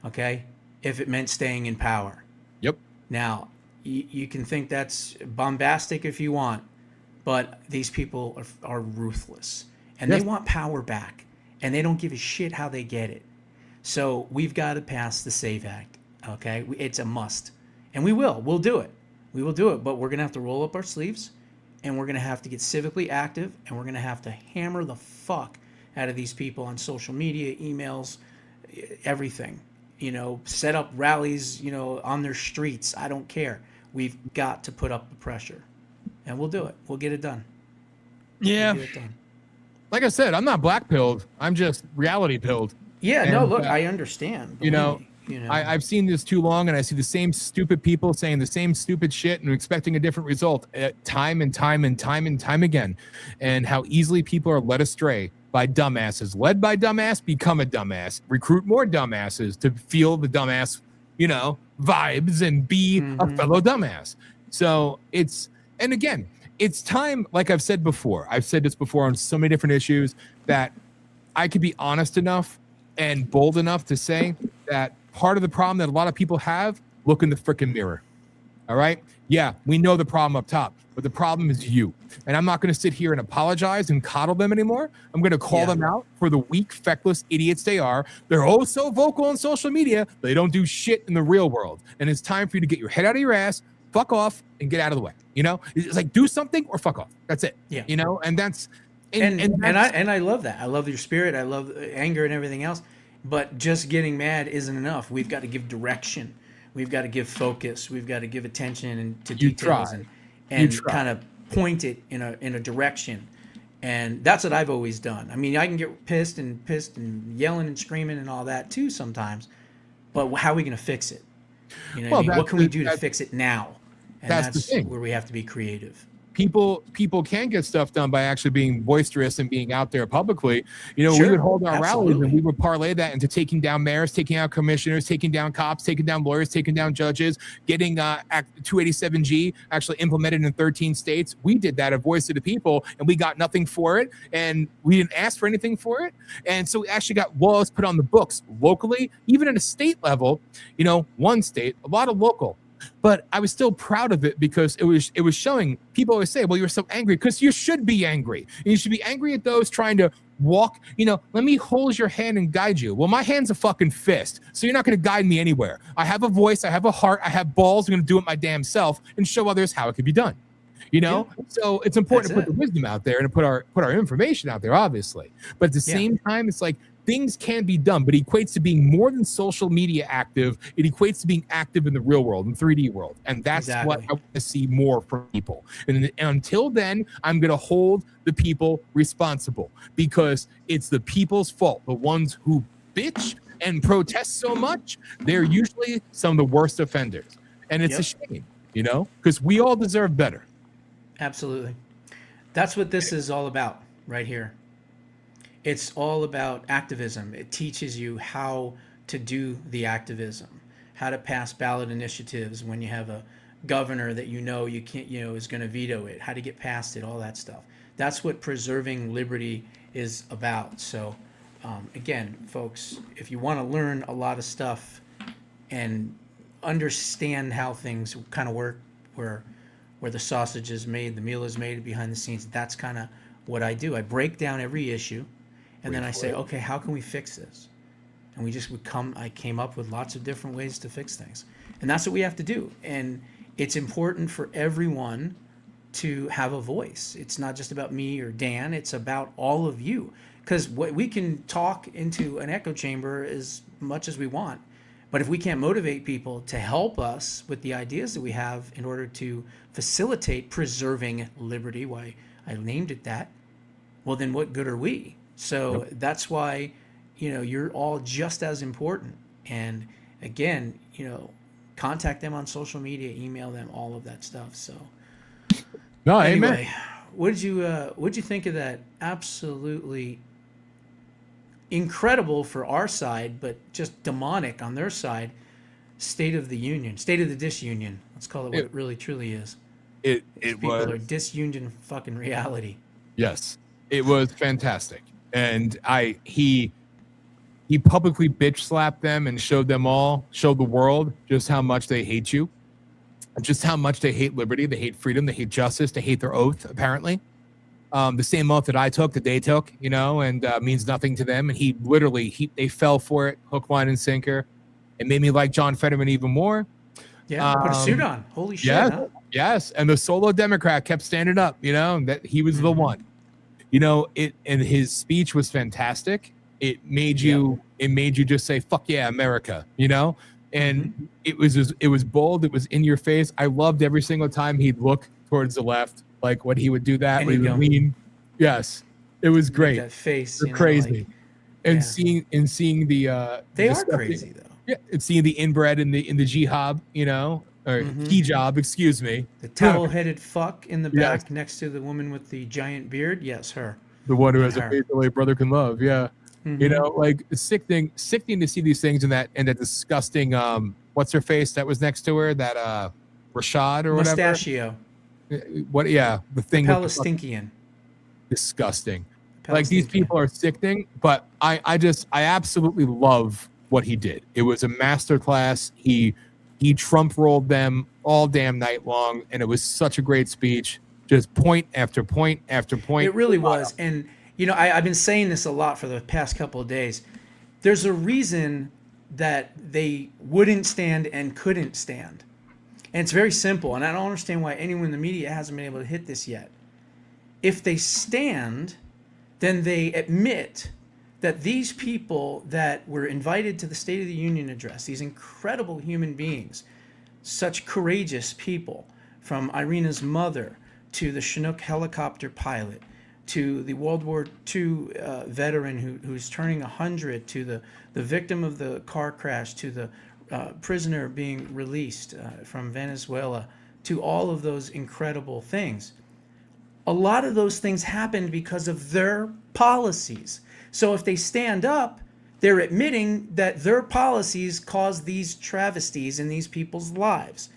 okay, if it meant staying in power. Yep. Now, you can think that's bombastic if you want, but these people are ruthless. And they want power back. And they don't give a shit how they get it. So we've got to pass the SAVE Act, okay? It's a must. And we will. We'll do it. We will do it. But we're going to have to roll up our sleeves, and we're going to have to get civically active, and we're going to have to hammer the fuck out of these people on social media, emails, everything. You know, set up rallies, you know, on their streets. I don't care. We've got to put up the pressure. And we'll do it. We'll get it done. Yeah. We'll get it done. Like I said, I'm not black pilled. I'm just reality pilled. Yeah, and, no, look, I understand. You know, I've seen this too long, and I see the same stupid people saying the same stupid shit and expecting a different result time and time and time and time again. And how easily people are led astray by dumbasses. Led by dumbass, become a dumbass. Recruit more dumbasses to feel the dumbass, you know, vibes and be a fellow dumbass. So and again, it's time, like I've said before, I've said this before on so many different issues, that I could be honest enough and bold enough to say that part of the problem that a lot of people have, look in the freaking mirror. All right? Yeah, we know the problem up top, but the problem is you. And I'm not going to sit here and apologize and coddle them anymore. I'm going to call them out for the weak, feckless idiots they are. They're oh so vocal on social media, but they don't do shit in the real world. And it's time for you to get your head out of your ass, fuck off, and get out of the way. You know, it's like do something or fuck off. That's it. Yeah. You know, and that's and I love that. I love your spirit. I love anger and everything else. But just getting mad isn't enough. We've got to give direction. We've got to give focus. We've got to give attention and to details and kind of point it in a direction. And that's what I've always done. I mean, I can get pissed and yelling and screaming and all that too sometimes. But how are we going to fix it? You know, what can we do to fix it now? And that's the thing. Where we have to be creative. People can get stuff done by actually being boisterous and being out there publicly. You know, we would hold our rallies and we would parlay that into taking down mayors, taking out commissioners, taking down cops, taking down lawyers, taking down judges, getting Act 287G actually implemented in 13 states. We did that, a voice of the people, and we got nothing for it, and we didn't ask for anything for it. And so we actually got laws put on the books locally, even at a state level. You know, one state, a lot of local. but I was still proud of it because it was showing. People always say, well, you're so angry, because you should be angry. And you should be angry at those trying to walk, let me hold your hand and guide you. Well, my hand's a fucking fist, so you're not going to guide me anywhere. I have a voice, I have a heart, I have balls. I'm going to do it my damn self and show others how it can be done. So it's important to put the wisdom out there and to put our information out there, obviously. But at the same time, it's like things can be done, but it equates to being more than social media active. It equates to being active in the real world, in 3D world. And that's what I want to see more from people. And until then, I'm going to hold the people responsible, because it's the people's fault. The ones who bitch and protest so much, they're usually some of the worst offenders. And it's a shame, because we all deserve better. Absolutely. That's what this is all about right here. It's all about activism. It teaches you how to do the activism, how to pass ballot initiatives when you have a governor that you can't, is going to veto it, how to get past it, all that stuff. That's what preserving liberty is about. So, again, folks, if you want to learn a lot of stuff and understand how things kind of work, where the sausage is made, the meal is made behind the scenes, that's kind of what I do. I break down every issue, and then I say, okay, how can we fix this? And I came up with lots of different ways to fix things. And that's what we have to do. And it's important for everyone to have a voice. It's not just about me or Dan, it's about all of you. Because we can talk into an echo chamber as much as we want, but if we can't motivate people to help us with the ideas that we have in order to facilitate preserving liberty, why I named it that, well, then what good are we? So that's why, you're all just as important. And again, contact them on social media, email them, all of that stuff. So anyway, what'd you think of that? Absolutely incredible for our side, but just demonic on their side. State of the disunion. Let's call it what it really truly is. People are disunion fucking reality. Yes, it was fantastic, and he publicly bitch slapped them and showed the world just how much they hate you, just how much they hate liberty, they hate freedom, they hate justice, they hate their oath. Apparently, the same oath that I took, that they took, and means nothing to them. And they fell for it, hook, line, and sinker. It made me like John Fetterman even more. Yeah, put a suit on. Holy shit! Yes, huh? yes. And the solo Democrat kept standing up. That he was the one. And his speech was fantastic. It made you just say "fuck yeah, America," And it was bold. It was in your face. I loved every single time he'd look towards the left, like when he would do that. When he would lean. Yes, it was great. That face, they're crazy. Seeing the they are crazy though. Yeah, and seeing the inbred in the jihad, or hijab, excuse me. The towel-headed fuck in the back next to the woman with the giant beard. Yes, her. The one who has a faith only a brother can love. Yeah. It's sickening to see these things and that disgusting what's her face that was next to her, that Rashad or whatever. Mustachio. What? Yeah, the thing. Palestinian. Disgusting. Like, these people are sickening, but I absolutely love what he did. It was a masterclass. He Trump rolled them all damn night long, and it was such a great speech. Just point after point after point. It really was. And I've been saying this a lot for the past couple of days. There's a reason that they wouldn't stand and couldn't stand. And it's very simple, and I don't understand why anyone in the media hasn't been able to hit this yet. If they stand, then they admit that these people that were invited to the State of the Union address, these incredible human beings, such courageous people, from Irina's mother to the Chinook helicopter pilot, to the World War II veteran who's turning 100, to the victim of the car crash, to the prisoner being released from Venezuela, to all of those incredible things. A lot of those things happened because of their policies. So if they stand up, they're admitting that their policies caused these travesties in these people's lives.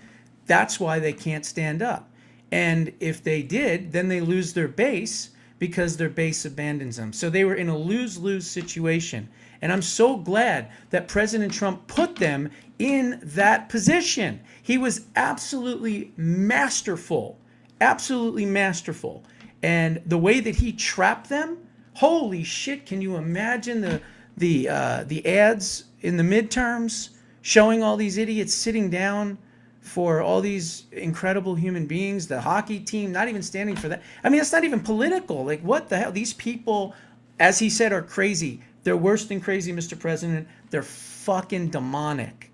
That's why they can't stand up. And if they did, then they lose their base, because their base abandons them. So they were in a lose-lose situation. And I'm so glad that President Trump put them in that position. He was absolutely masterful. Absolutely masterful. And the way that he trapped them, holy shit, can you imagine the ads in the midterms showing all these idiots sitting down for all these incredible human beings, the hockey team not even standing for that. I mean, it's not even political. Like, what the hell? These people, as he said, are crazy. They're worse than crazy, Mr. President. They're fucking demonic.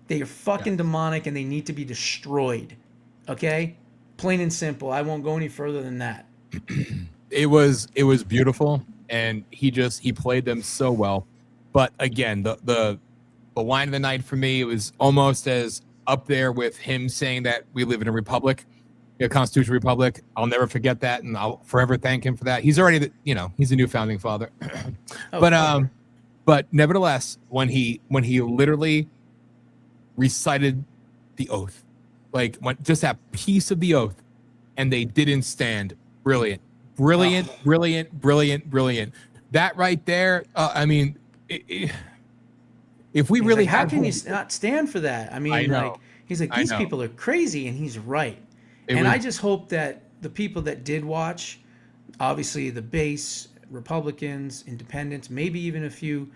They are fucking demonic, and they need to be destroyed. Okay? Plain and simple. I won't go any further than that. It was beautiful, and he played them so well. But again, the line of the night for me, it was almost as up there with him saying that we live in a republic, a constitutional republic. I'll never forget that, and I'll forever thank him for that. He's already, he's a new founding father. But nevertheless, when he literally recited the oath, like just that piece of the oath, and they didn't stand. Brilliant. That right there. I mean, if we really how can you not stand for that? I mean, like, he's like, these people are crazy, and he's right. I just hope that the people that did watch, obviously the base, Republicans, independents, maybe even a few,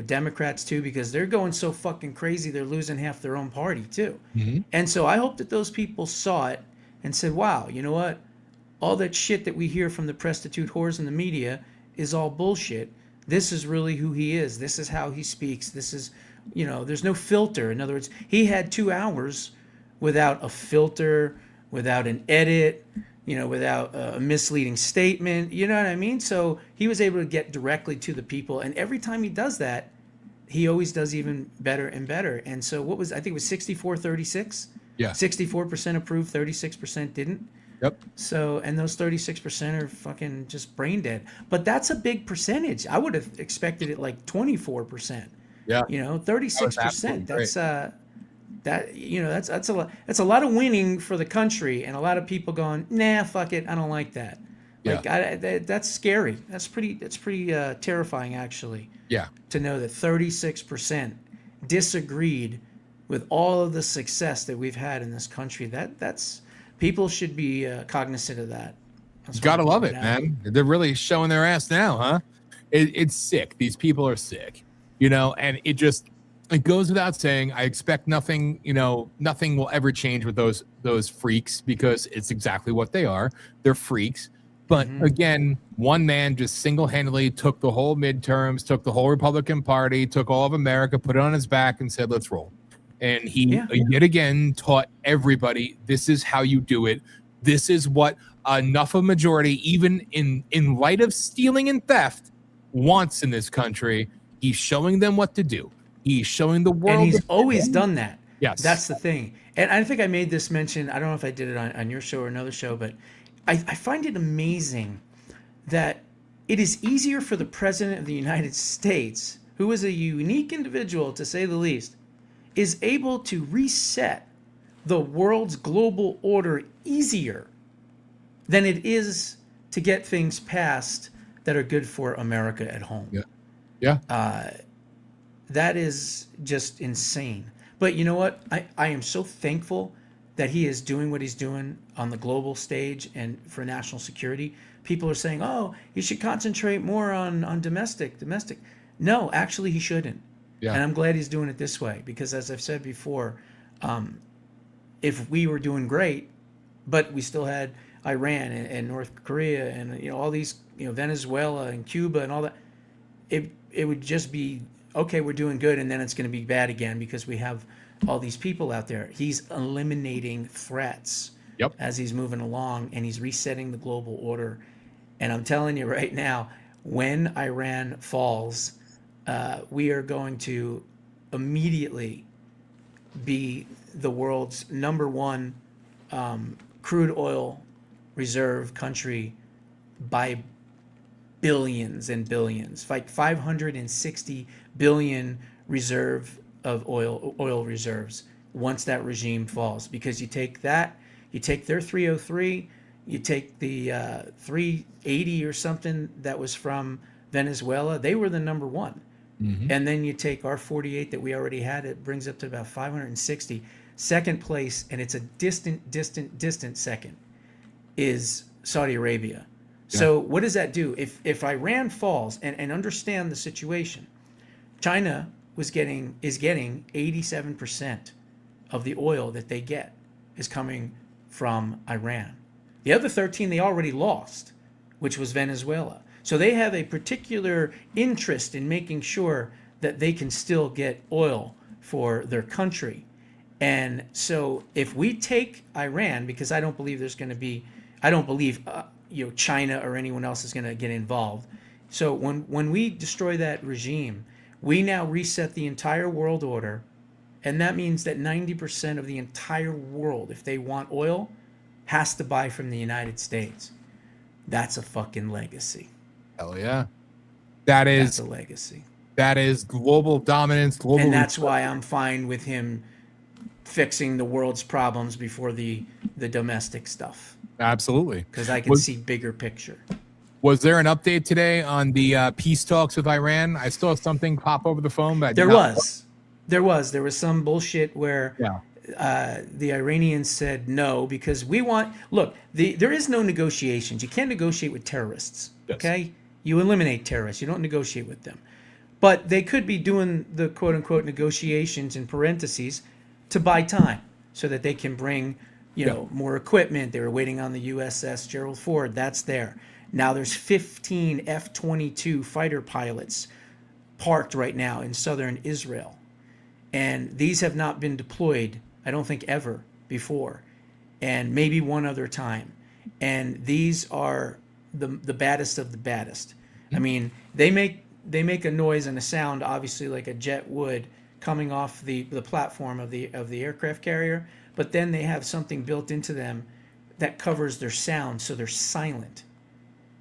Democrats too, because they're going so fucking crazy, they're losing half their own party too. Mm-hmm. And so I hope that those people saw it and said, wow, you know what? All that shit that we hear from the prostitute whores in the media is all bullshit. This is really who he is. This is how he speaks. This is, there's no filter. In other words, he had 2 hours without a filter, without an edit, without a misleading statement. You know what I mean? So he was able to get directly to the people. And every time he does that, he always does even better and better. And so I think it was 64-36? Yeah. 64% approved, 36% didn't. Yep. So, and those 36% are fucking just brain dead. But that's a big percentage. I would have expected it like 24%. Yeah. 36%. That's a lot of winning for the country, and a lot of people going, nah, fuck it, I don't like that. Yeah. That's scary. That's pretty terrifying, actually. Yeah. To know that 36% disagreed with all of the success that we've had in this country. That's people should be cognizant of that. You gotta love it, man. They're really showing their ass now, huh? It's sick. These people are sick, and it goes without saying. I expect nothing, nothing will ever change with those freaks, because it's exactly what they are. They're freaks. But again, one man just single-handedly took the whole midterms, took the whole Republican Party, took all of America, put it on his back, and said, let's roll. And he yet again taught everybody, this is how you do it. This is what enough of majority, even in light of stealing and theft, wants in this country. He's showing them what to do. He's showing the world. And he's always done that. Yes. That's the thing. And I think I made this mention. I don't know if I did it on your show or another show, but I find it amazing that it is easier for the President of the United States, who is a unique individual, to say the least, is able to reset the world's global order easier than it is to get things passed that are good for America at home. Yeah. That is just insane. But you know what? I am so thankful that he is doing what he's doing on the global stage and for national security. People are saying, oh, he should concentrate more on domestic. No, actually, he shouldn't. Yeah. And I'm glad he's doing it this way, because as I've said before, if we were doing great, but we still had Iran and North Korea and all these, Venezuela and Cuba and all that, it would just be, okay, we're doing good, and then it's going to be bad again because we have all these people out there. He's eliminating threats as he's moving along, and he's resetting the global order. And I'm telling you right now, when Iran falls, we are going to immediately be the world's #1 crude oil reserve country by billions and billions, like 560 billion reserve of oil reserves once that regime falls. Because you take their 303, You take the 380 or something that was from Venezuela, they were the number one. And then you take our 48 that we already had, it brings up to about 560. Second place, and it's a distant second, is Saudi Arabia. So what does that do? If Iran falls, and understand the situation, China is getting 87% of the oil that they get is coming from Iran. The other 13 they already lost, which was Venezuela. So they have a particular interest in making sure that they can still get oil for their country. And so if we take Iran, because I don't believe China or anyone else is going to get involved. So when we destroy that regime, we now reset the entire world order. And that means that 90% of the entire world, if they want oil, has to buy from the United States. That's a fucking legacy. Hell yeah. That's a legacy. That is global dominance. And that's why I'm fine with him fixing the world's problems before the domestic stuff. Absolutely. Because I can see bigger picture. Was there an update today on the peace talks with Iran? I saw something pop over the phone. But There was some bullshit where the Iranians said no because we want. Look, there is no negotiations. You can't negotiate with terrorists. Yes. Okay, you eliminate terrorists. You don't negotiate with them. But they could be doing the quote unquote negotiations in parentheses to buy time so that they can bring more equipment. They were waiting on the U.S.S. Gerald Ford. That's there. Now there's 15 F-22 fighter pilots parked right now in southern Israel. And these have not been deployed, I don't think, ever before. And maybe one other time. And these are the baddest of the baddest. I mean, they make a noise and a sound, obviously, like a jet would coming off the platform of the aircraft carrier. But then they have something built into them that covers their sound, so they're silent.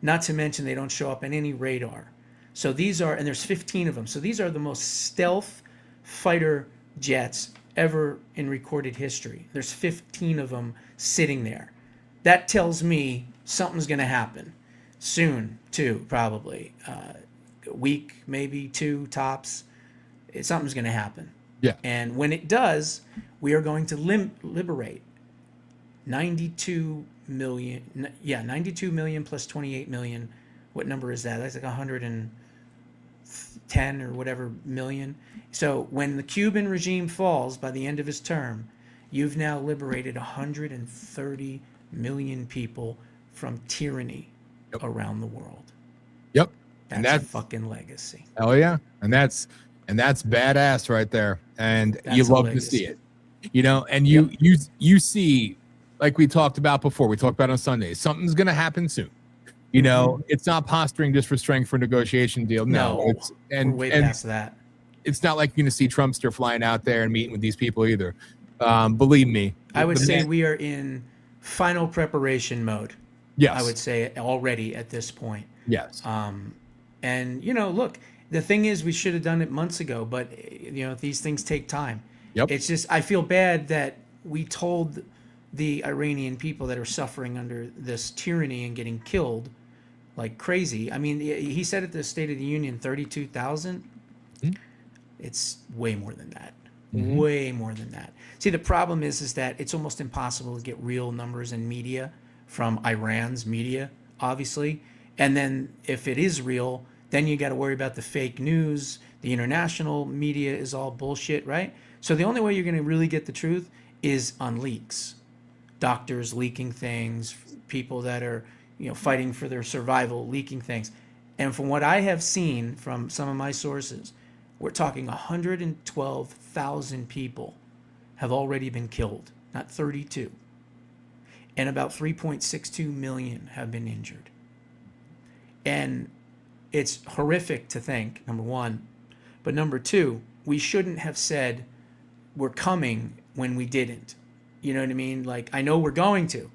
Not to mention they don't show up in any radar. So these are, and there's 15 of them. So these are the most stealth fighter jets ever in recorded history. There's 15 of them sitting there. That tells me something's going to happen soon, too, probably. A week, maybe two tops. Something's going to happen. Yeah. And when it does, we are going to liberate 92 million. Yeah, 92 million plus 28 million. What number is that? That's like 110 or whatever million. So when the Cuban regime falls by the end of his term, you've now liberated 130 million people from tyranny around the world. Yep. That's a fucking legacy. Hell yeah. And that's badass right there. And you love to see it. And you see, like we talked about before, we talked about on Sunday, something's going to happen soon. It's not posturing just for strength for negotiation deal. No, we're way past that. It's not like you're going to see Trumpster flying out there and meeting with these people either. Believe me. I would say we are in final preparation mode. Yes. I would say already at this point. Yes. And look, the thing is, we should have done it months ago, but these things take time. Yep. It's just, I feel bad that we told the Iranian people that are suffering under this tyranny and getting killed like crazy. I mean, he said at the State of the Union, 32,000. Mm-hmm. It's way more than that. Mm-hmm. Way more than that. See, the problem is that it's almost impossible to get real numbers in media from Iran's media, obviously. And then if it is real, then you got to worry about the fake news. The international media is all bullshit, right? So the only way you're going to really get the truth is on leaks. Doctors leaking things, people that are, fighting for their survival, leaking things. And from what I have seen from some of my sources, we're talking 112,000 people have already been killed, not 32. And about 3.62 million have been injured. And it's horrific to think, number one. But number two, we shouldn't have said we're coming when we didn't. You know what I mean? Like, I know we're going to,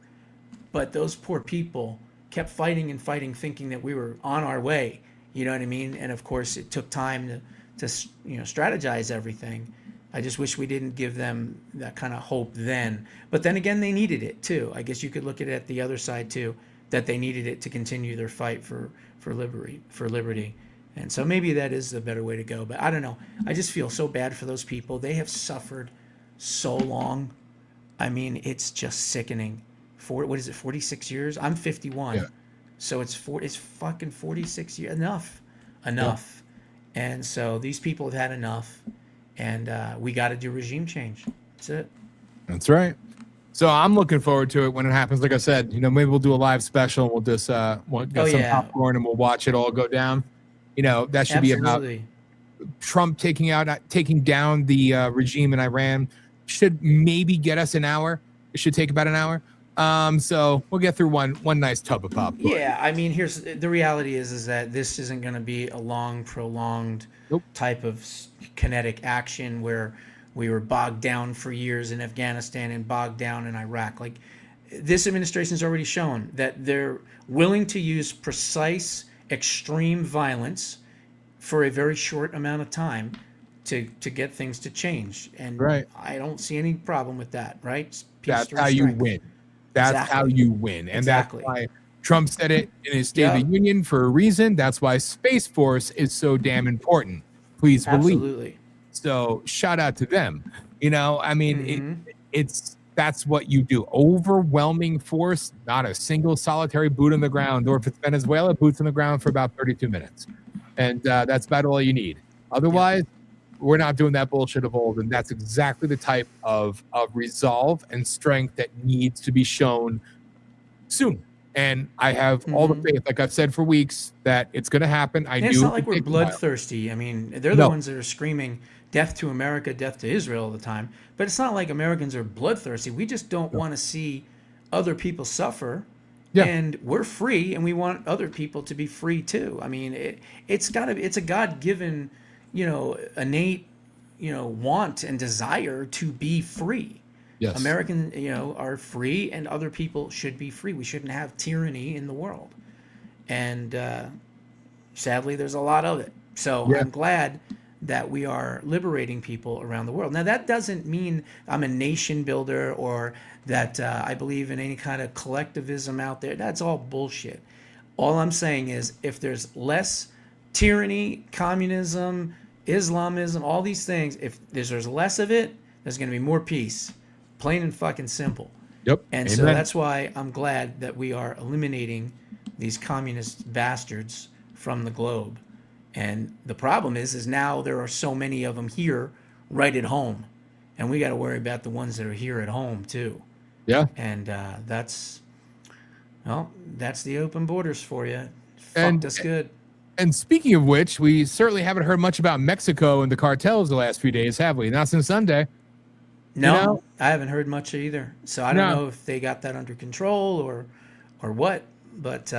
but those poor people kept fighting and fighting, thinking that we were on our way. You know what I mean? And of course, it took time to strategize everything. I just wish we didn't give them that kind of hope then. But then again, they needed it too. I guess you could look at it the other side too, that they needed it to continue their fight for liberty. And so maybe that is a better way to go. But I don't know. I just feel so bad for those people. They have suffered so long. I mean, it's just sickening. What is it, 46 years? I'm 51. Yeah. So it's fucking 46 years. Enough. Yeah. And so these people have had enough. And we got to do regime change. That's it. That's right. So I'm looking forward to it when it happens. Like I said, maybe we'll do a live special. We'll just get some popcorn and we'll watch it all go down. That should be about Trump taking down the regime in Iran. Should maybe get us an hour. It should take about an hour. So we'll get through one nice tub of popcorn. Yeah, I mean, here's the reality is that this isn't going to be a long, prolonged type of kinetic action where we were bogged down for years in Afghanistan and bogged down in Iraq. Like, this administration's already shown that they're willing to use precise, extreme violence for a very short amount of time to get things to change. And I don't see any problem with that, right? That's how you win. That's how you win. And that's why Trump said it in his State of the Union for a reason. That's why Space Force is so damn important. Please believe. Absolutely. So shout out to them. I mean, that's what you do. Overwhelming force, not a single solitary boot on the ground, or if it's Venezuela, boots on the ground for about 32 minutes. And that's about all you need. Otherwise, we're not doing that bullshit of old. And that's exactly the type of resolve and strength that needs to be shown soon. And I have all the faith, like I've said for weeks, that it's going to happen. It's not like we're bloodthirsty. I mean, they're the ones that are screaming death to America, death to Israel all the time. But it's not like Americans are bloodthirsty. We just don't want to see other people suffer. Yeah. And we're free, and we want other people to be free too. I mean, it's a God-given, innate, want and desire to be free. Yes. Americans, are free, and other people should be free. We shouldn't have tyranny in the world. And sadly, there's a lot of it. So I'm glad that we are liberating people around the world. Now, that doesn't mean I'm a nation builder or that I believe in any kind of collectivism out there. That's all bullshit. All I'm saying is if there's less tyranny, communism, Islamism, all these things, if there's less of it, there's going to be more peace. Plain and fucking simple. Yep. And so that's why I'm glad that we are eliminating these communist bastards from the globe. And the problem is now there are so many of them here right at home. And we got to worry about the ones that are here at home too. Yeah. And that's the open borders for you. Fucked us good. And speaking of which, we certainly haven't heard much about Mexico and the cartels the last few days, have we? Not since Sunday. No, I haven't heard much either. So I don't know if they got that under control or what. But,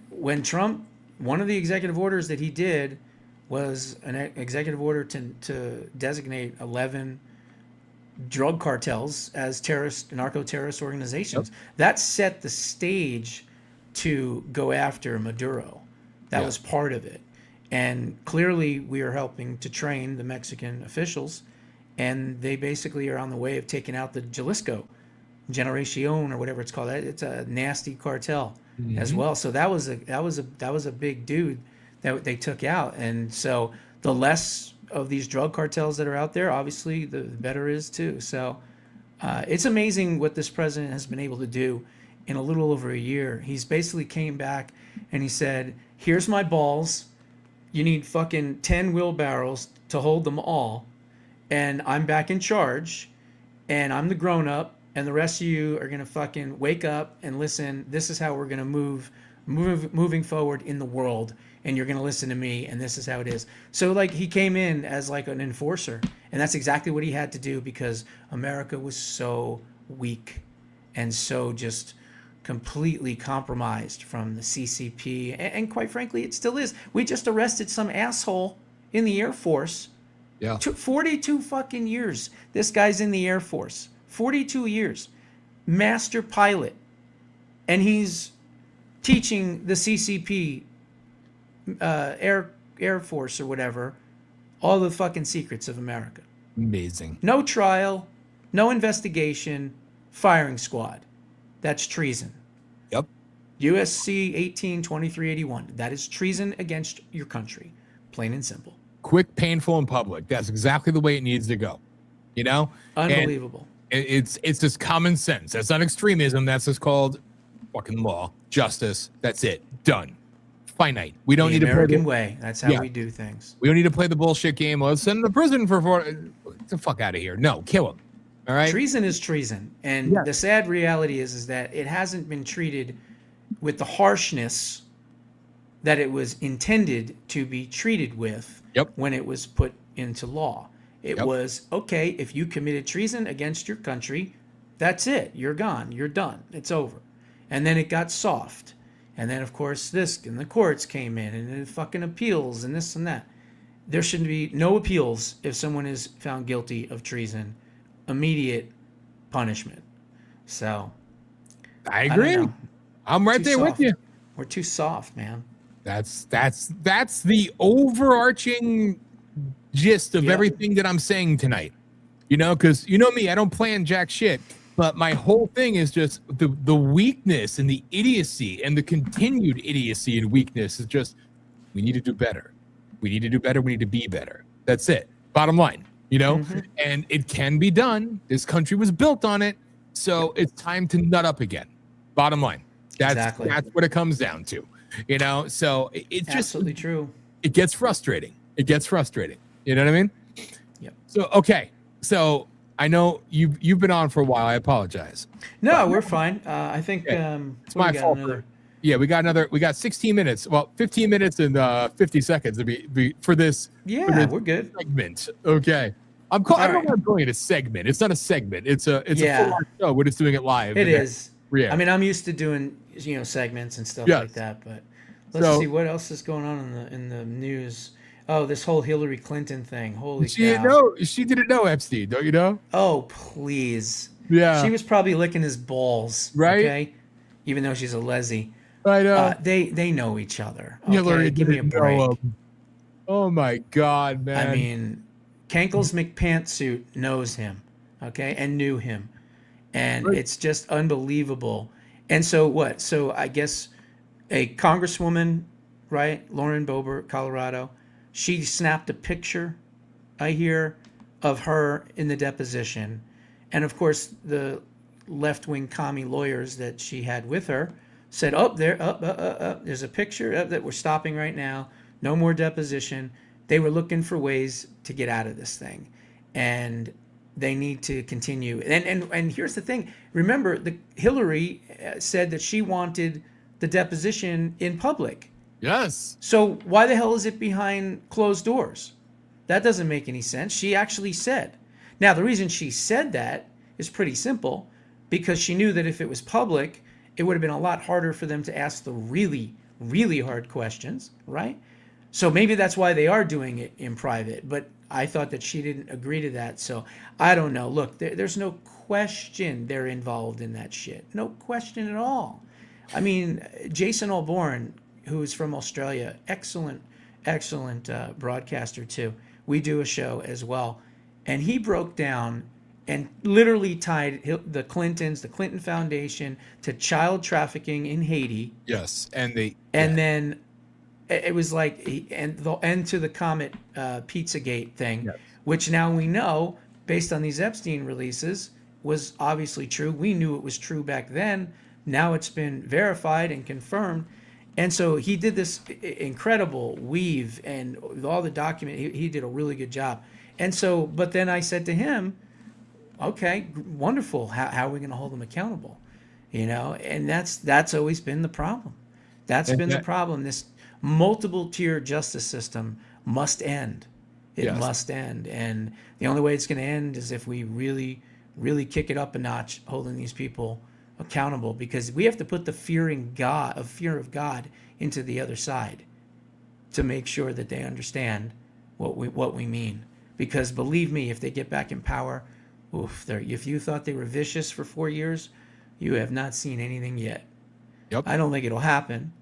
when Trump, one of the executive orders that he did was an executive order to designate 11 drug cartels as narco-terrorist organizations. Yep. That set the stage to go after Maduro. That was part of it. And clearly we are helping to train the Mexican officials, and they basically are on the way of taking out the Jalisco Generacion or whatever it's called. It's a nasty cartel as well. So that was a big dude that they took out. And so the less of these drug cartels that are out there, obviously the better is too. So it's amazing what this president has been able to do in a little over a year. He's basically came back and he said, here's my balls. You need fucking 10 wheelbarrows to hold them all. And I'm back in charge, and I'm the grown up, and the rest of you are going to fucking wake up and listen. This is how we're going to moving forward in the world, and you're going to listen to me, and this is how it is. So like he came in as like an enforcer, and that's exactly what he had to do because America was so weak and so just completely compromised from the CCP, and quite frankly, it still is. We just arrested some asshole in the Air Force. Yeah. 42 fucking years. This guy's in the Air Force. 42 years. Master pilot. And he's teaching the CCP, Air Force or whatever, all the fucking secrets of America. Amazing. No trial, no investigation, firing squad. That's treason. Yep. U.S.C. 182381. That is treason against your country. Plain and simple. Quick, painful, and public. That's exactly the way it needs to go. You know? Unbelievable. And it's just common sense. That's not extremism. That's just called fucking law, justice. That's it. Done. Finite. We don't need to play American way. That's how we do things. We don't need to play the bullshit game. Let's send him to prison for get the fuck out of here. No, kill him. All right. Treason is treason, and the sad reality is that it hasn't been treated with the harshness that it was intended to be treated with when it was put into law. It was, okay, if you committed treason against your country, that's it. You're gone. You're done. It's over. And then it got soft. And then, of course, this and the courts came in and then fucking appeals and this and that. There should be no appeals if someone is found guilty of treason. Immediate punishment. So, I agree. I'm right there with you. We're too soft, man. That's the overarching gist of everything that I'm saying tonight. You know, because you know me, I don't plan jack shit. But my whole thing is just the weakness and the idiocy and the continued idiocy and weakness is just, we need to do better. We need to do better. We need to be better. That's it. Bottom line, you know, and it can be done. This country was built on it. So it's time to nut up again. Bottom line. That's what it comes down to, you know? So it's just absolutely true. It gets frustrating. You know what I mean? Yep. So, okay. So, I know you've been on for a while. I apologize. No, we're fine. I think it's my fault. We got 16 minutes. Well, 15 minutes and 50 seconds to be for this. Yeah, for this we're good. Segment. Okay. I don't know. I'm calling it a segment. It's not a segment. It's a full-on show. We're just doing it live. It is. Yeah. I mean, I'm used to doing segments and stuff like that. But let's see what else is going on in the news. Oh, this whole Hillary Clinton thing. Holy cow. She didn't know Epstein, don't you know? Oh, please. Yeah. She was probably licking his balls. Right. Okay. Even though she's a leslie. I know. They know each other. Okay? Hillary Give me a break. Oh my God, man. I mean, Kankles McPantsuit knows him. Okay. And knew him. And it's just unbelievable. And so what? So I guess a congresswoman, right? Lauren Boebert, Colorado. She snapped a picture, I hear, of her in the deposition. And of course, the left-wing commie lawyers that she had with her said, there's a picture that we're stopping right now. No more deposition. They were looking for ways to get out of this thing. And they need to continue. And here's the thing. Remember, Hillary said that she wanted the deposition in public. Yes. So why the hell is it behind closed doors? That doesn't make any sense. She actually said. Now, the reason she said that is pretty simple, because she knew that if it was public, it would have been a lot harder for them to ask the really, really hard questions, right? So maybe that's why they are doing it in private. But I thought that she didn't agree to that. So I don't know. Look, there's no question they're involved in that shit. No question at all. I mean, Jason Alborn, who is from Australia, excellent broadcaster too. We do a show as well. And he broke down and literally tied the Clintons, the Clinton Foundation, to child trafficking in Haiti. Yes. And then it was like, and to the Comet Pizzagate thing, which now we know, based on these Epstein releases, was obviously true. We knew it was true back then. Now it's been verified and confirmed. And so he did this incredible weave and all the document. He did a really good job. And so, but then I said to him, okay, wonderful. How are we going to hold them accountable? You know, and that's always been the problem. That's been the problem. This multiple tier justice system must end. It must end. And the only way it's going to end is if we really, really kick it up a notch, holding these people accountable, because we have to put the fear of God into the other side to make sure that they understand what we mean. Because believe me, if they get back in power, if you thought they were vicious for 4 years, you have not seen anything yet. Yep. I don't think it'll happen.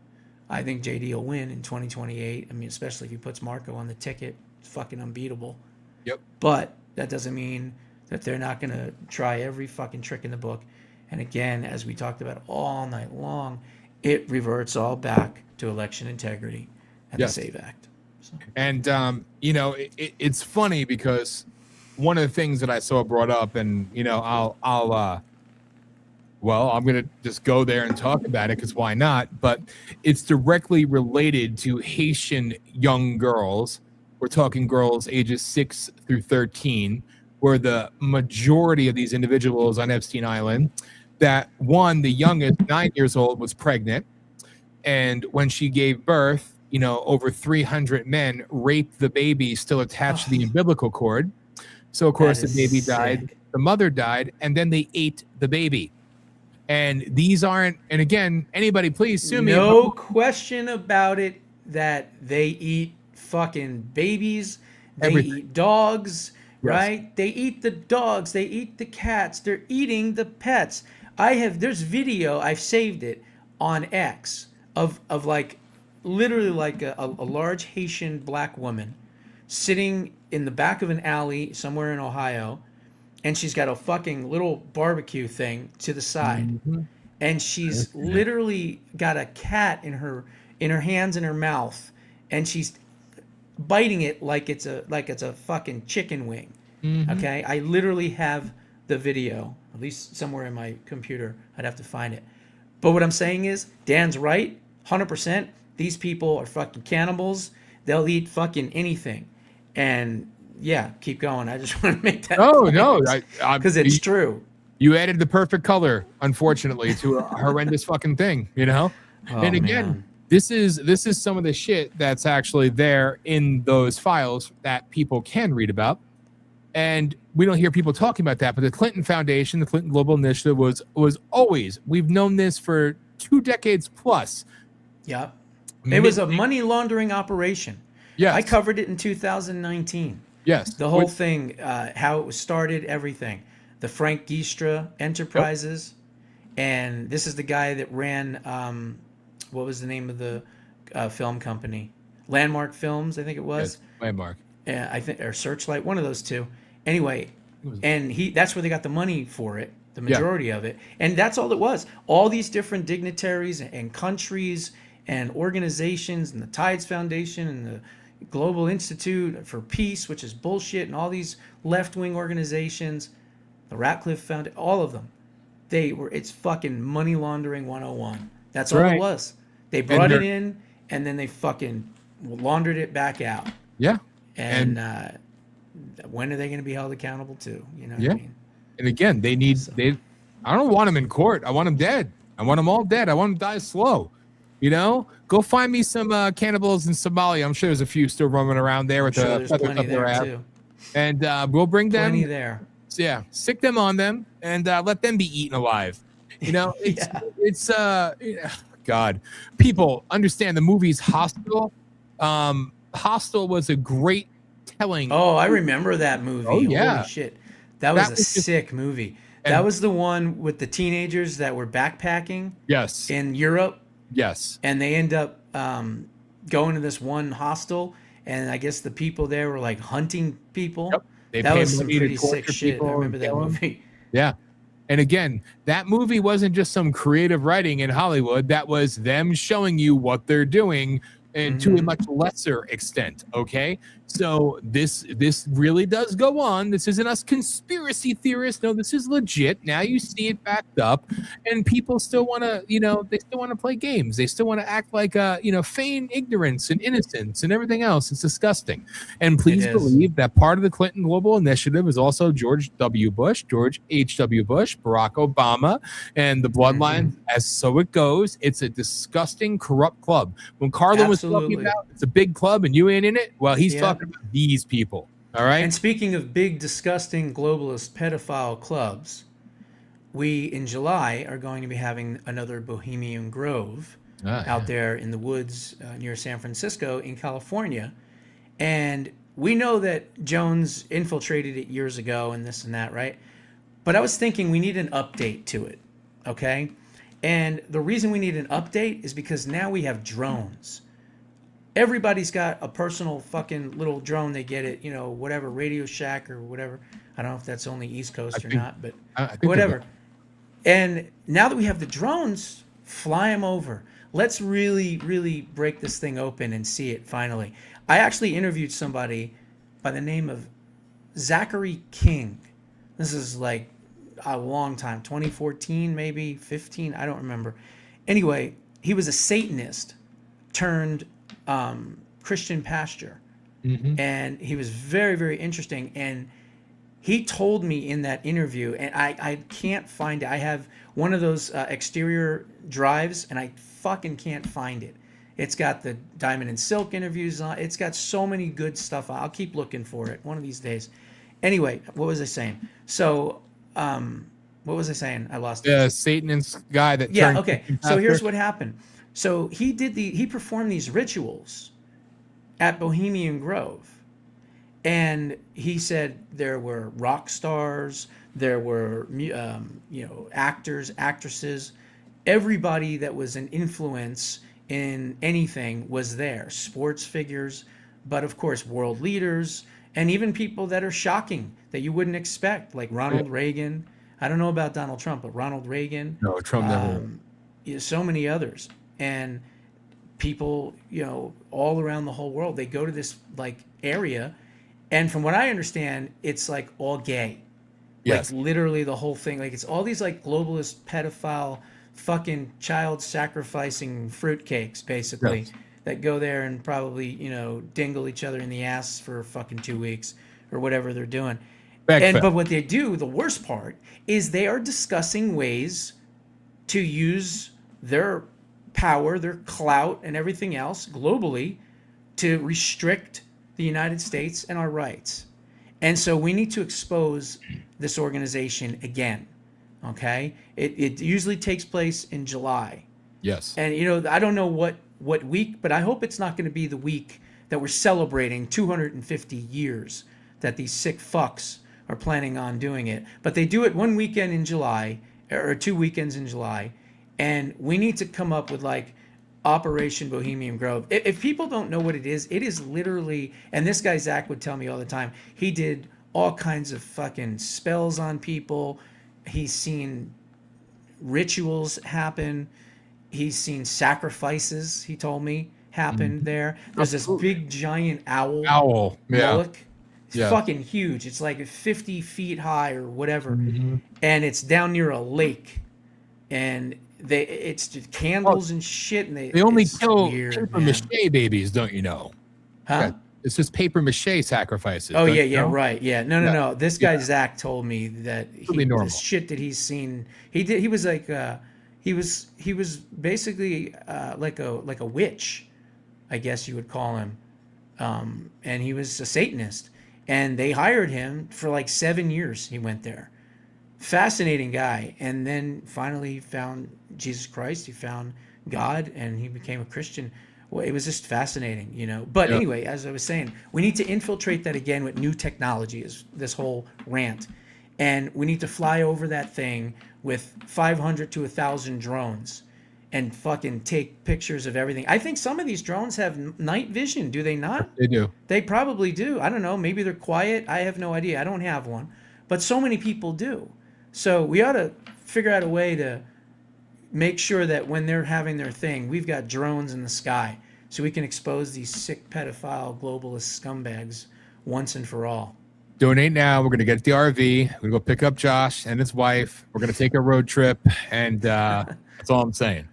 I think JD will win in 2028. I mean, especially if he puts Marco on the ticket, it's fucking unbeatable. Yep. But that doesn't mean that they're not going to try every fucking trick in the book. And again, as we talked about all night long, it reverts all back to election integrity and Yes. the SAVE Act. So. And it's funny because one of the things that I saw brought up, and I'm gonna just go there and talk about it because why not? But it's directly related to Haitian young girls. We're talking girls ages 6 through 13, where the majority of these individuals on Epstein Island, that one, the youngest, 9 years old, was pregnant, and when she gave birth, over 300 men raped the baby still attached to the umbilical cord. So of course the baby died, the mother died, and then they ate the baby. And these aren't, and again, anybody please sue me. No question about it that they eat fucking babies. They eat dogs, right? They eat the dogs. They eat the cats. They're eating the pets. There's video, I've saved it on X of like literally like a large Haitian black woman sitting in the back of an alley somewhere in Ohio, and she's got a fucking little barbecue thing to the side, and she's literally got a cat in her hands and her mouth, and she's biting it like it's a fucking chicken wing. Okay, I literally have the video, at least somewhere in my computer. I'd have to find it. But what I'm saying is, Dan's right, 100%. These people are fucking cannibals. They'll eat fucking anything. And yeah, keep going. I just want to make that point. Because it's true. You added the perfect color, unfortunately, to a horrendous fucking thing, and again, this is some of the shit that's actually there in those files that people can read about. And we don't hear people talking about that. But the Clinton Foundation, the Clinton Global Initiative was always, we've known this for 2 decades plus. Yep. It was a money laundering operation. Yes. I covered it in 2019. Yes. The whole thing, how it was started, everything. The Frank Giestra Enterprises. Yep. And this is the guy that ran, what was the name of the film company? Landmark Films, I think it was. Yes, Landmark. I think, or Searchlight, one of those two. Anyway, and that's where they got the money for it, the majority of it. And that's all it was. All these different dignitaries and countries and organizations, and the Tides Foundation and the Global Institute for Peace, which is bullshit, and all these left-wing organizations, the Ratcliffe Foundation, all of them, it's fucking money laundering 101. That's all it was. They brought it in, and then they fucking laundered it back out. Yeah. And when are they going to be held accountable to? You know what I mean? And again, I don't want them in court. I want them dead. I want them all dead. I want them to die slow. Go find me some cannibals in Somalia. I'm sure there's a few still roaming around there with the feathers up their ass. And we'll bring them. Plenty there. Yeah, stick them on them and let them be eaten alive. It's God. People understand the movie's Hostel. Hostel was a great telling. Oh, I remember that movie. Oh, yeah. Holy shit. That was a sick movie. That was the one with the teenagers that were backpacking. Yes. In Europe. Yes. And they end up going to this one hostel, and I guess the people there were like hunting people. Yep. That was some pretty sick shit. I remember that movie. Yeah. And again, that movie wasn't just some creative writing in Hollywood. That was them showing you what they're doing, and to a much lesser extent. Okay. So this really does go on. This isn't us conspiracy theorists. No, this is legit. Now you see it backed up, and people still want to, they still want to play games. They still want to act like, feign ignorance and innocence and everything else. It's disgusting. And please believe that part of the Clinton Global Initiative is also George W. Bush, George H.W. Bush, Barack Obama, and the bloodline. As so it goes. It's a disgusting, corrupt club. When Carlin was talking about it's a big club and you ain't in it, well, he's talking about these people. All right. And speaking of big, disgusting, globalist, pedophile clubs, we in July are going to be having another Bohemian Grove out there in the woods near San Francisco in California. And we know that Jones infiltrated it years ago and this and that, right? But I was thinking we need an update to it. Okay. And the reason we need an update is because now we have drones. Everybody's got a personal fucking little drone. They get it, whatever, Radio Shack or whatever. I don't know if that's only East Coast or not, but I think whatever. And now that we have the drones, fly them over. Let's really, really break this thing open and see it finally. I actually interviewed somebody by the name of Zachary King. This is like a long time, 2014, maybe 15. I don't remember. Anyway, he was a Satanist turned Christian pastor. And he was very, very interesting. And he told me in that interview, and I can't find it. I have one of those exterior drives, and I fucking can't find it. It's got the Diamond and Silk interviews on. It's got so many good stuff. I'll keep looking for it one of these days. Anyway, what was I saying? So, what was I saying? I lost it. The Satanist guy that Yeah, turned okay. So here's what happened. So he performed these rituals at Bohemian Grove. And he said there were rock stars, there were actors, actresses, everybody that was an influence in anything was there. Sports figures, but of course world leaders, and even people that are shocking that you wouldn't expect, like Ronald Reagan. I don't know about Donald Trump, but Ronald Reagan. No, Trump never. So many others, and people, all around the whole world. They go to this like area. And from what I understand, it's like all gay. Yes. Like literally the whole thing. Like it's all these like globalist, pedophile, fucking child sacrificing fruitcakes, basically, Yes. that go there and probably, dingle each other in the ass for fucking 2 weeks or whatever they're doing. But what they do, the worst part, is they are discussing ways to use their power, their clout, and everything else globally to restrict the United States and our rights. And so we need to expose this organization again. Okay? It usually takes place in July. Yes. And I don't know what week, but I hope it's not going to be the week that we're celebrating 250 years that these sick fucks are planning on doing it. But they do it one weekend in July, or 2 weekends in July, and we need to come up with like Operation Bohemian Grove. If people don't know what it is literally, and this guy Zach would tell me all the time, he did all kinds of fucking spells on people. He's seen rituals happen. He's seen sacrifices, he told me, happen there. There's this big giant owl. Moloch. It's fucking huge. It's like 50 feet high or whatever. And it's down near a lake. And it's just candles and shit, and they only kill weird, paper mache babies, don't you know? Huh? It's just paper mache sacrifices. Oh yeah, right, yeah. No. This guy Zach told me that normal. the shit that he's seen. He was like he was basically like a witch, I guess you would call him, and he was a Satanist, and they hired him for like 7 years. He went there. Fascinating guy, and then finally found Jesus Christ. He found God, and he became a Christian. Well, it was just fascinating, But anyway, as I was saying, we need to infiltrate that again with new technology. Is this whole rant, and we need to fly over that thing with 500 to 1,000 drones, and fucking take pictures of everything. I think some of these drones have night vision. Do they not? They do. They probably do. I don't know. Maybe they're quiet. I have no idea. I don't have one, but so many people do. So we ought to figure out a way to make sure that when they're having their thing, we've got drones in the sky so we can expose these sick pedophile globalist scumbags once and for all. Donate now. We're going to get the RV. We're going to go pick up Josh and his wife. We're going to take a road trip, and that's all I'm saying.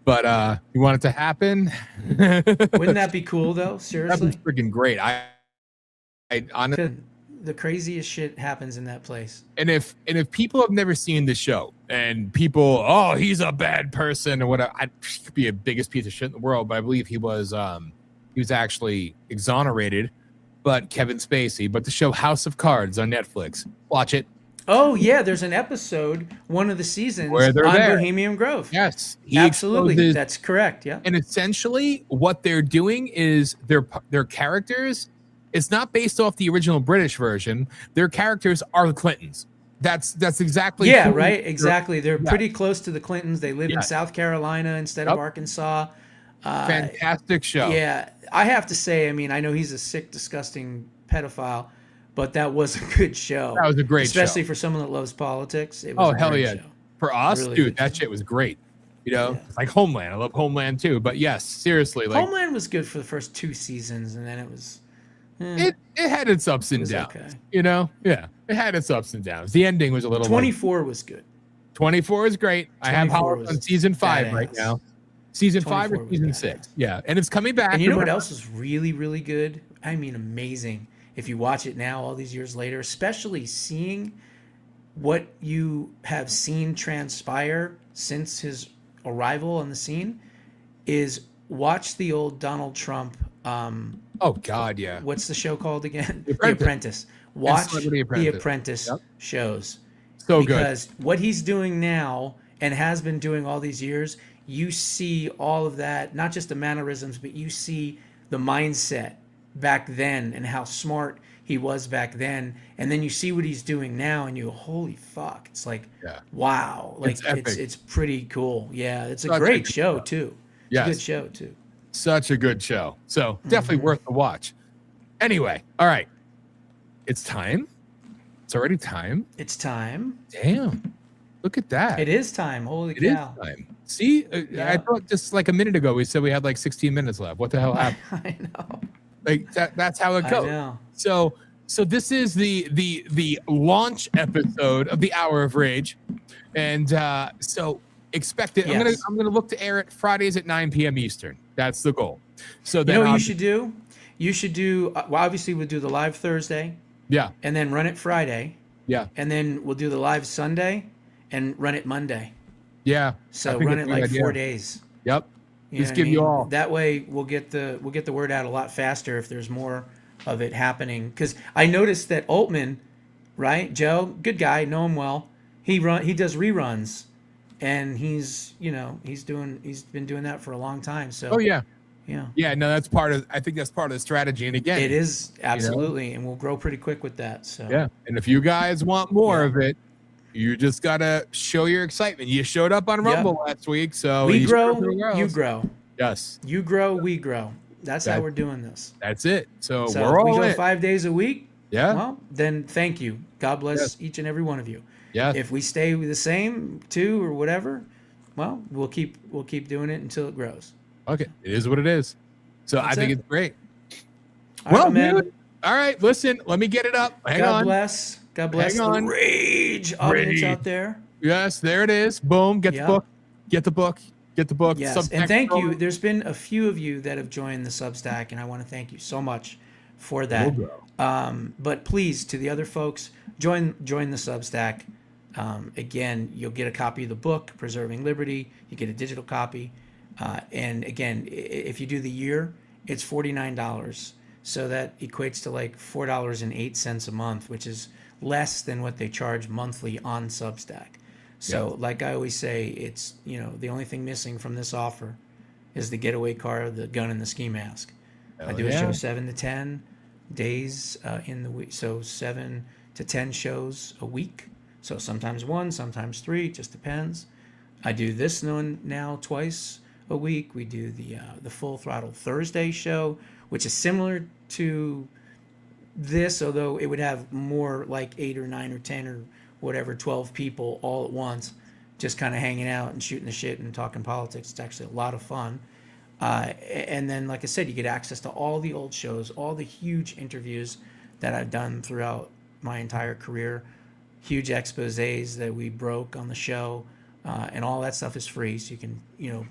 But you want it to happen? Wouldn't that be cool, though? Seriously? That'd be freaking great. I honestly... The craziest shit happens in that place. And if people have never seen the show, and people, oh, he's a bad person or whatever, he could be the biggest piece of shit in the world, but I believe he was actually exonerated, but Kevin Spacey. But the show House of Cards on Netflix, watch it. Oh yeah, there's an episode, one of the seasons, where they're on there. Bohemian Grove. Yes, absolutely, that's correct. Yeah, and essentially what they're doing is their characters. It's not based off the original British version. Their characters are the Clintons. That's exactly yeah, right. Exactly. They're pretty close to the Clintons. They live in South Carolina instead of Arkansas. Fantastic show. Yeah, I have to say, I mean, I know he's a sick, disgusting pedophile, but that was a good show. That was a great show. Especially for someone that loves politics. It was a hell great yeah. show. For us, Really dude, good that show. shit was great. You know, it's like Homeland. I love Homeland too. But yes, seriously, like Homeland was good for the first 2 seasons, and then it was. it had its ups and downs. Okay. You know, yeah, it had its ups and downs. The ending was a little. 24 was good. 24 is great. I have Hollis on season 5 right now. Season 5 or season 6? Yeah, and it's coming back. And you know what else is really, really good? I mean, amazing. If you watch it now, all these years later, especially seeing what you have seen transpire since his arrival on the scene, is watch the old Donald Trump. Oh God, yeah. What's the show called again? The Apprentice. Watch Celebrity the Apprentice. Apprentice shows. So because what he's doing now and has been doing all these years, you see all of that, not just the mannerisms, but you see the mindset back then and how smart he was back then. And then you see what he's doing now and you go, holy fuck. It's like, wow. Like it's pretty cool. Yeah, it's a great show too. It's a good show too. Such a good show. So definitely worth the watch. Anyway, all right. It's time. It's already time. It's time. Damn. Look at that. It is time. Holy It is cow. time. See, I thought just like a minute ago we said we had like 16 minutes left. What the hell happened? I know. Like that's how it I goes. know. So this is the launch episode of the Hour of Rage, and so expect it. Yes. I'm gonna look to air it Fridays at 9 p.m. Eastern. That's the goal. So You then know what you should do? You should do. Well, obviously we'll do the live Thursday. Yeah. And then run it Friday. Yeah. And then we'll do the live Sunday, and run it Monday. Yeah. So run it like 4 days. Yep. You Just know give what I you mean? all. That way we'll get the word out a lot faster if there's more of it happening. Because I noticed that Altman, right, Joe, good guy, know him well. He does reruns, and he's been doing that for a long time. So. Oh yeah. Yeah. Yeah. No, I think that's part of the strategy. And again, It is absolutely, and we'll grow pretty quick with that. So. Yeah. And if you guys want more of it, you just gotta show your excitement. You showed up on Rumble last week, so We you grow, showed everywhere you else. grow. Yes. You grow, we grow. That's how we're doing this. That's it. So So we're if we all go in. 5 days a week, Yeah. well, then thank you. God bless each and every one of you. Yes. If we stay the same, 2 or whatever, well, we'll keep doing it until it grows. Okay. It is what it is. So I think it's great. All right, man. Dude, all right, listen, let me get it up. Hang God on. bless. God bless Hang the on. Rage audience out there. Yes, there it is. Boom. Get the book. Get the book. Get the book. Yes, Substack and thank program. you. There's been a few of you that have joined the Substack, and I want to thank you so much for that. But please, to the other folks, join the Substack. Again, you'll get a copy of the book, Preserving Liberty. You get a digital copy. And again, if you do the year, it's $49. So that equates to like $4.08 a month, which is less than what they charge monthly on Substack. So like I always say, it's, the only thing missing from this offer is the getaway car, the gun, and the ski mask. I do a show 7 to 10 days in the week. So 7 to 10 shows a week. So sometimes 1, sometimes 3, it just depends. I do this one now twice a week. We do the Full Throttle Thursday show, which is similar to this, although it would have more like 8 or 9 or 10 or whatever, 12 people all at once, just kind of hanging out and shooting the shit and talking politics. It's actually a lot of fun. And then, like I said, you get access to all the old shows, all the huge interviews that I've done throughout my entire career, huge exposés that we broke on the show, and all that stuff is free, so you can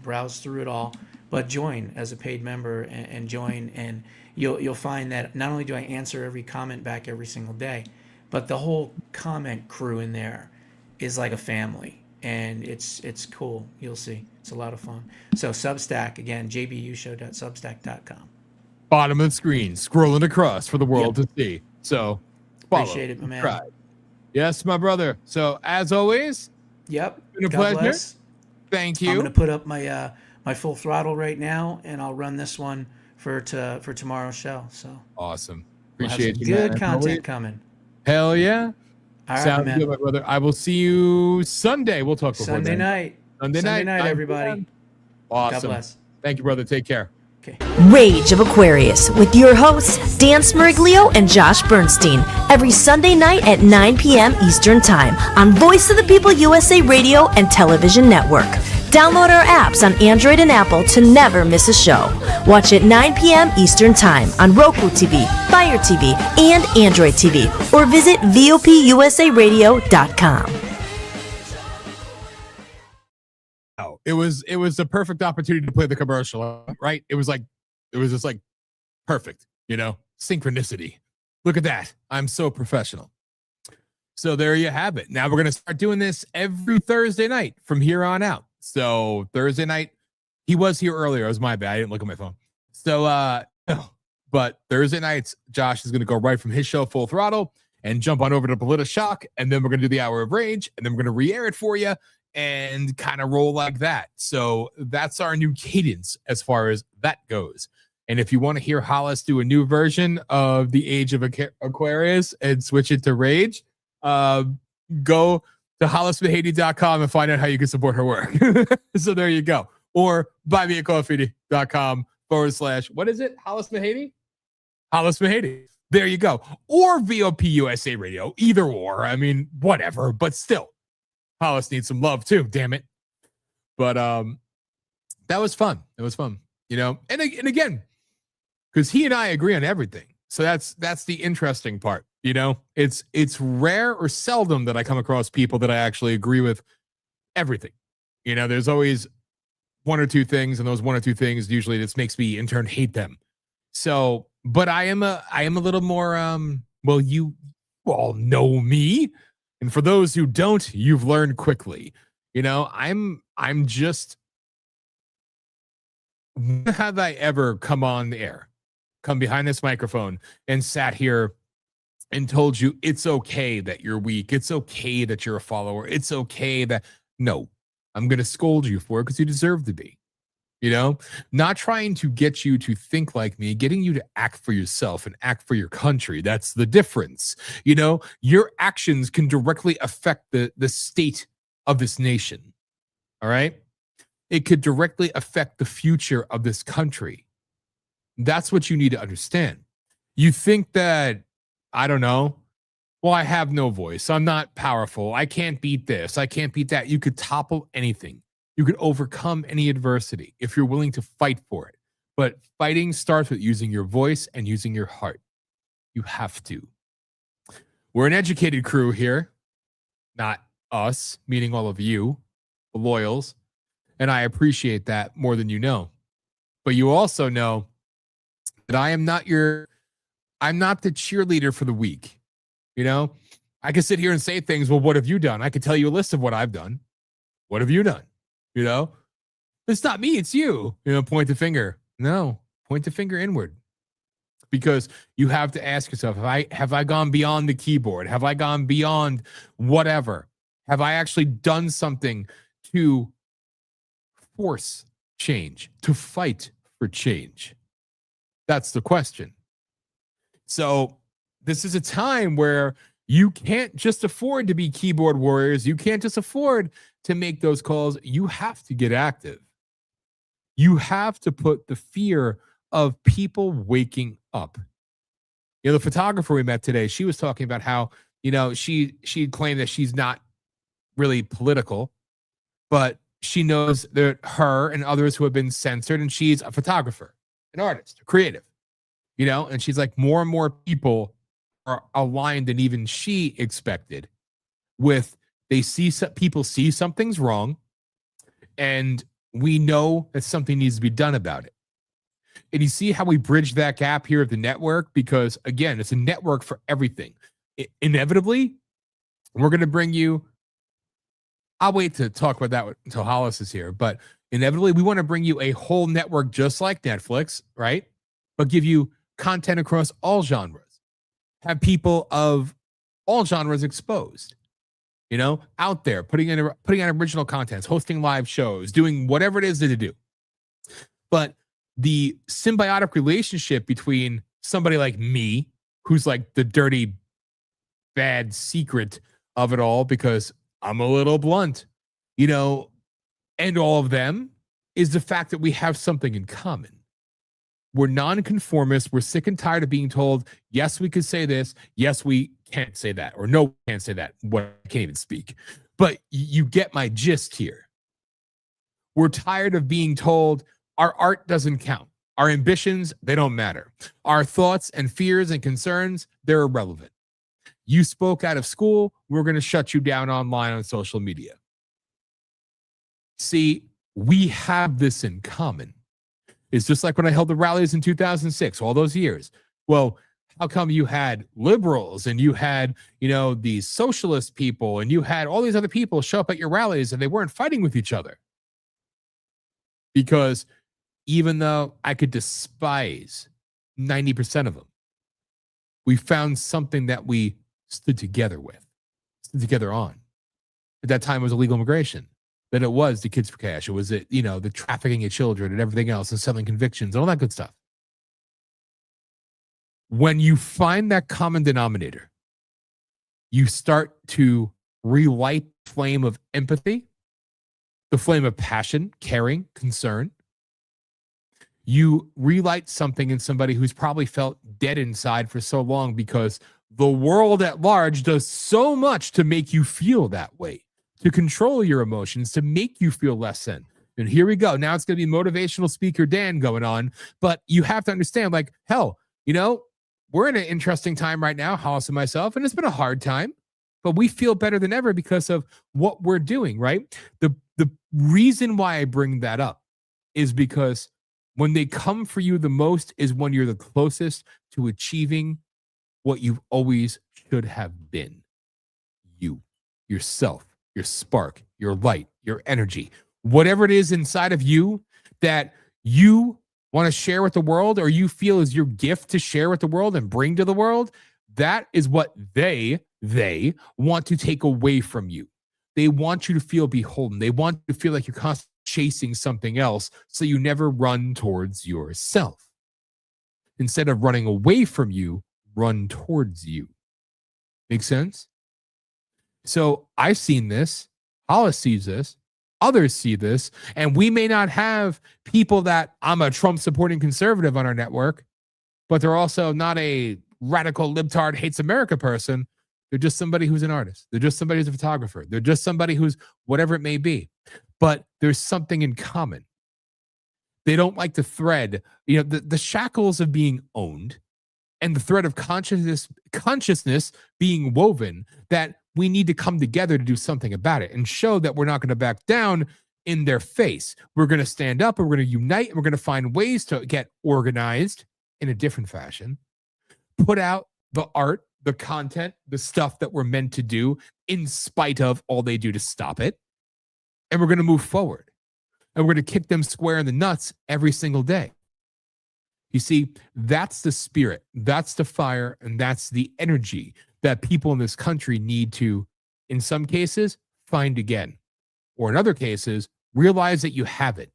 browse through it all. But join as a paid member and join, and you'll find that not only do I answer every comment back every single day, but the whole comment crew in there is like a family, and it's cool. You'll see, it's a lot of fun. So Substack again, jbushow.substack.com. Bottom of the screen, scrolling across for the world to see. So follow, Appreciate it, my man. subscribe. Yes, my brother. So as always, Yep. it's been a God pleasure. bless. Thank you. I'm gonna put up my my Full Throttle right now, and I'll run this one for tomorrow's show. So Awesome. we'll have Appreciate some you, man. good As content always. coming. Hell yeah. All right, Sounds man. good, my brother. I will see you Sunday. We'll talk before Sunday then. night. Sunday night, 9 everybody. p.m. Awesome. God bless. Thank you, brother. Take care. Rage of Aquarius with your hosts, Dan Smeriglio and Josh Bernstein, every Sunday night at 9 p.m. Eastern Time on Voice of the People USA Radio and Television Network. Download our apps on Android and Apple to never miss a show. Watch at 9 p.m. Eastern Time on Roku TV, Fire TV, and Android TV, or visit VOPUSARadio.com. It was the perfect opportunity to play the commercial, right? It was just like perfect, synchronicity. Look at that. I'm so professional. So there you have it. Now we're going to start doing this every Thursday night from here on out. So Thursday night, he was here earlier. It was my bad. I didn't look at my phone. So, but Thursday nights, Josh is going to go right from his show Full Throttle and jump on over to Politi-Shock. And then we're going to do the Hour of Rage. And then we're going to re-air it for you and kind of roll like that. So that's our new cadence as far as that goes. And if you want to hear HOLLIS do a new version of the Age of Aquarius and switch it to Rage, go to hollismahady.com and find out how you can support her work. So there you go. Or buymeacoffee.com / what is it? Hollis Mahady? Hollis Mahady. There you go. Or VOP USA Radio. Either or. I mean, whatever. But still, Hollis needs some love too, damn it. But that was fun. It was fun, and again, because he and I agree on everything. So that's the interesting part. It's rare or seldom that I come across people that I actually agree with everything. There's always one or two things, and those one or two things usually just makes me in turn hate them. So, but I am a little more well, you all know me. And for those who don't, you've learned quickly. I'm just, when have I ever come on the air, come behind this microphone and sat here and told you it's okay that you're weak. It's okay that you're a follower. It's okay that, no, I'm going to scold you for it because you deserve to be. Not trying to get you to think like me, getting you to act for yourself and act for your country. That's the difference. Your actions can directly affect the state of this nation. All right. It could directly affect the future of this country. That's what you need to understand. You think that, I don't know, well, I have no voice. I'm not powerful. I can't beat this. I can't beat that. You could topple anything. You could overcome any adversity if you're willing to fight for it. But fighting starts with using your voice and using your heart. You have to. We're an educated crew here, not us, meaning all of you, the loyals. And I appreciate that more than you know. But you also know that I'm not the cheerleader for the weak. I could sit here and say things. Well, what have you done? I could tell you a list of what I've done. What have you done? It's not me, it's you. Point the finger. No, point the finger inward. Because you have to ask yourself, have I gone beyond the keyboard? Have I gone beyond whatever? Have I actually done something to force change, to fight for change? That's the question. So this is a time where you can't just afford to be keyboard warriors. You can't just afford to make those calls. You have to get active. You have to put the fear of people waking up. The photographer we met today, she was talking about how, she claimed that she's not really political, but she knows that her and others who have been censored, and she's a photographer, an artist, a creative, and she's like, more and more people are aligned than even she expected with, people see something's wrong, and we know that something needs to be done about it. And you see how we bridge that gap here at the network, because again, it's a network for everything. Inevitably, we're going to bring you, I'll wait to talk about that until Hollis is here, but inevitably we want to bring you a whole network just like Netflix, right? But give you content across all genres. Have people of all genres exposed, out there, putting on original contents, hosting live shows, doing whatever it is that they do. But the symbiotic relationship between somebody like me, who's like the dirty, bad secret of it all, because I'm a little blunt, and all of them is the fact that we have something in common. We're nonconformists. We're sick and tired of being told, yes, we could say this. Yes, we can't say that. Or no, we can't say that. What, I can't even speak. But you get my gist here. We're tired of being told our art doesn't count. Our ambitions, they don't matter. Our thoughts and fears and concerns, they're irrelevant. You spoke out of school, we're going to shut you down online on social media. See, we have this in common. It's just like when I held the rallies in 2006, all those years. Well, how come you had liberals and you had, these socialist people and you had all these other people show up at your rallies and they weren't fighting with each other? Because even though I could despise 90% of them, we found something that we stood together with, stood together on. At that time, it was illegal immigration. Then it was the Kids for Cash. It was, the trafficking of children and everything else and selling convictions and all that good stuff. When you find that common denominator, you start to relight the flame of empathy, the flame of passion, caring, concern. You relight something in somebody who's probably felt dead inside for so long because the world at large does so much to make you feel that way, to control your emotions, to make you feel less than. And here we go. Now it's going to be motivational speaker Dan going on. But you have to understand, we're in an interesting time right now, Hollis and myself, and it's been a hard time, but we feel better than ever because of what we're doing, right? The reason why I bring that up is because when they come for you the most is when you're the closest to achieving what you always should have been. You, yourself, your spark, your light, your energy, whatever it is inside of you that you want to share with the world or you feel is your gift to share with the world and bring to the world, that is what they want to take away from you. They want you to feel beholden. They want you to feel like you're constantly chasing something else so you never run towards yourself. Instead of running away from you, run towards you. Make sense? So I've seen this. Hollis sees this. Others see this. And we may not have people that I'm a Trump supporting conservative on our network, but they're also not a radical libtard hates America person. They're just somebody who's an artist. They're just somebody who's a photographer. They're just somebody who's whatever it may be. But there's something in common. They don't like the thread, the shackles of being owned and the thread of consciousness being woven that we need to come together to do something about it and show that we're not going to back down in their face. We're going to stand up and we're going to unite and we're going to find ways to get organized in a different fashion, put out the art, the content, the stuff that we're meant to do in spite of all they do to stop it. And we're going to move forward. And we're going to kick them square in the nuts every single day. You see, that's the spirit, that's the fire, and that's the energy that people in this country need to, in some cases, find again. Or in other cases, realize that you have it.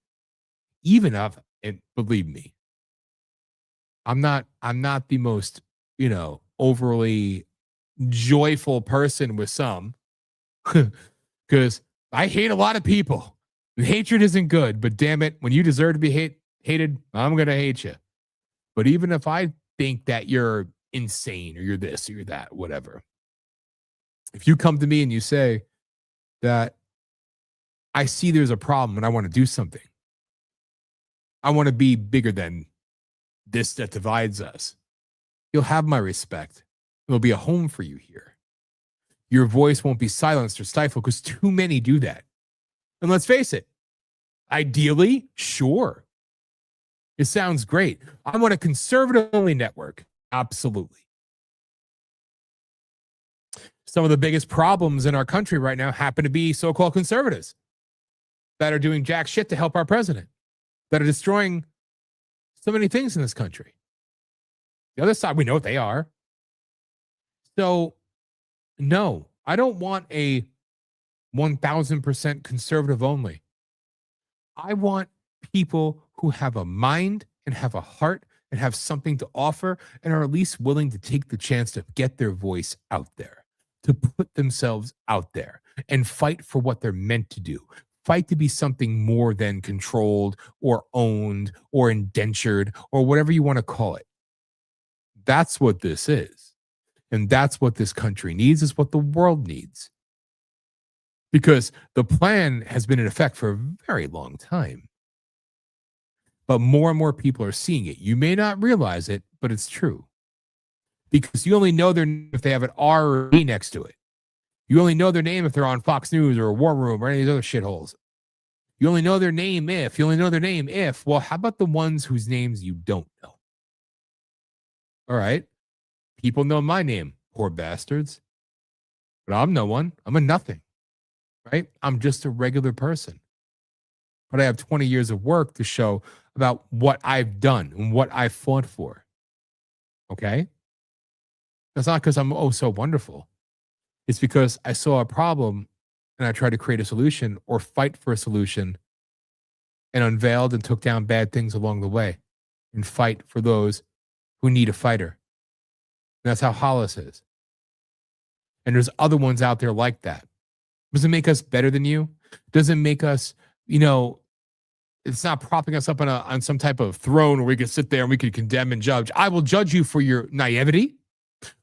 Even if, and believe me, I'm not the most, overly joyful person with some. Because I hate a lot of people. Hatred isn't good, but damn it, when you deserve to be hated, I'm going to hate you. But even if I think that you're insane or you're this or you're that, whatever, if you come to me and you say that I see there's a problem and I want to do something, I want to be bigger than this that divides us, you'll have my respect. There'll be a home for you here. Your voice won't be silenced or stifled because too many do that. And let's face it, ideally, sure. It sounds great. I want a conservative-only network. Absolutely. Some of the biggest problems in our country right now happen to be so-called conservatives that are doing jack shit to help our president, that are destroying so many things in this country. The other side, we know what they are. So, no, I don't want a 1,000% conservative only. I want people who have a mind and have a heart and have something to offer and are at least willing to take the chance to get their voice out there, to put themselves out there and fight for what they're meant to do, Fight to be something more than controlled or owned or indentured or whatever you want to call it. That's what this is. And that's what this country needs, is what the world needs. Because the plan has been in effect for a very long time. But more and more people are seeing it. You may not realize it, but it's true. Because you only know their name if they have an R or E next to it. You only know their name if they're on Fox News or War Room or any of these other shitholes. You only know their name if. Well, how about the ones whose names you don't know? All right. People know my name, poor bastards. But I'm no one. I'm a nothing. Right? I'm just a regular person. But I have 20 years of work to show about what I've done and what I've fought for. Okay? That's not because I'm so wonderful. It's because I saw a problem and I tried to create a solution or fight for a solution and unveiled and took down bad things along the way and fight for those who need a fighter. And that's how HOLLIS is. And there's other ones out there like that. Does it make us better than you? Does it make us, it's not propping us up on some type of throne where we can sit there and we can condemn and judge. I will judge you for your naivety,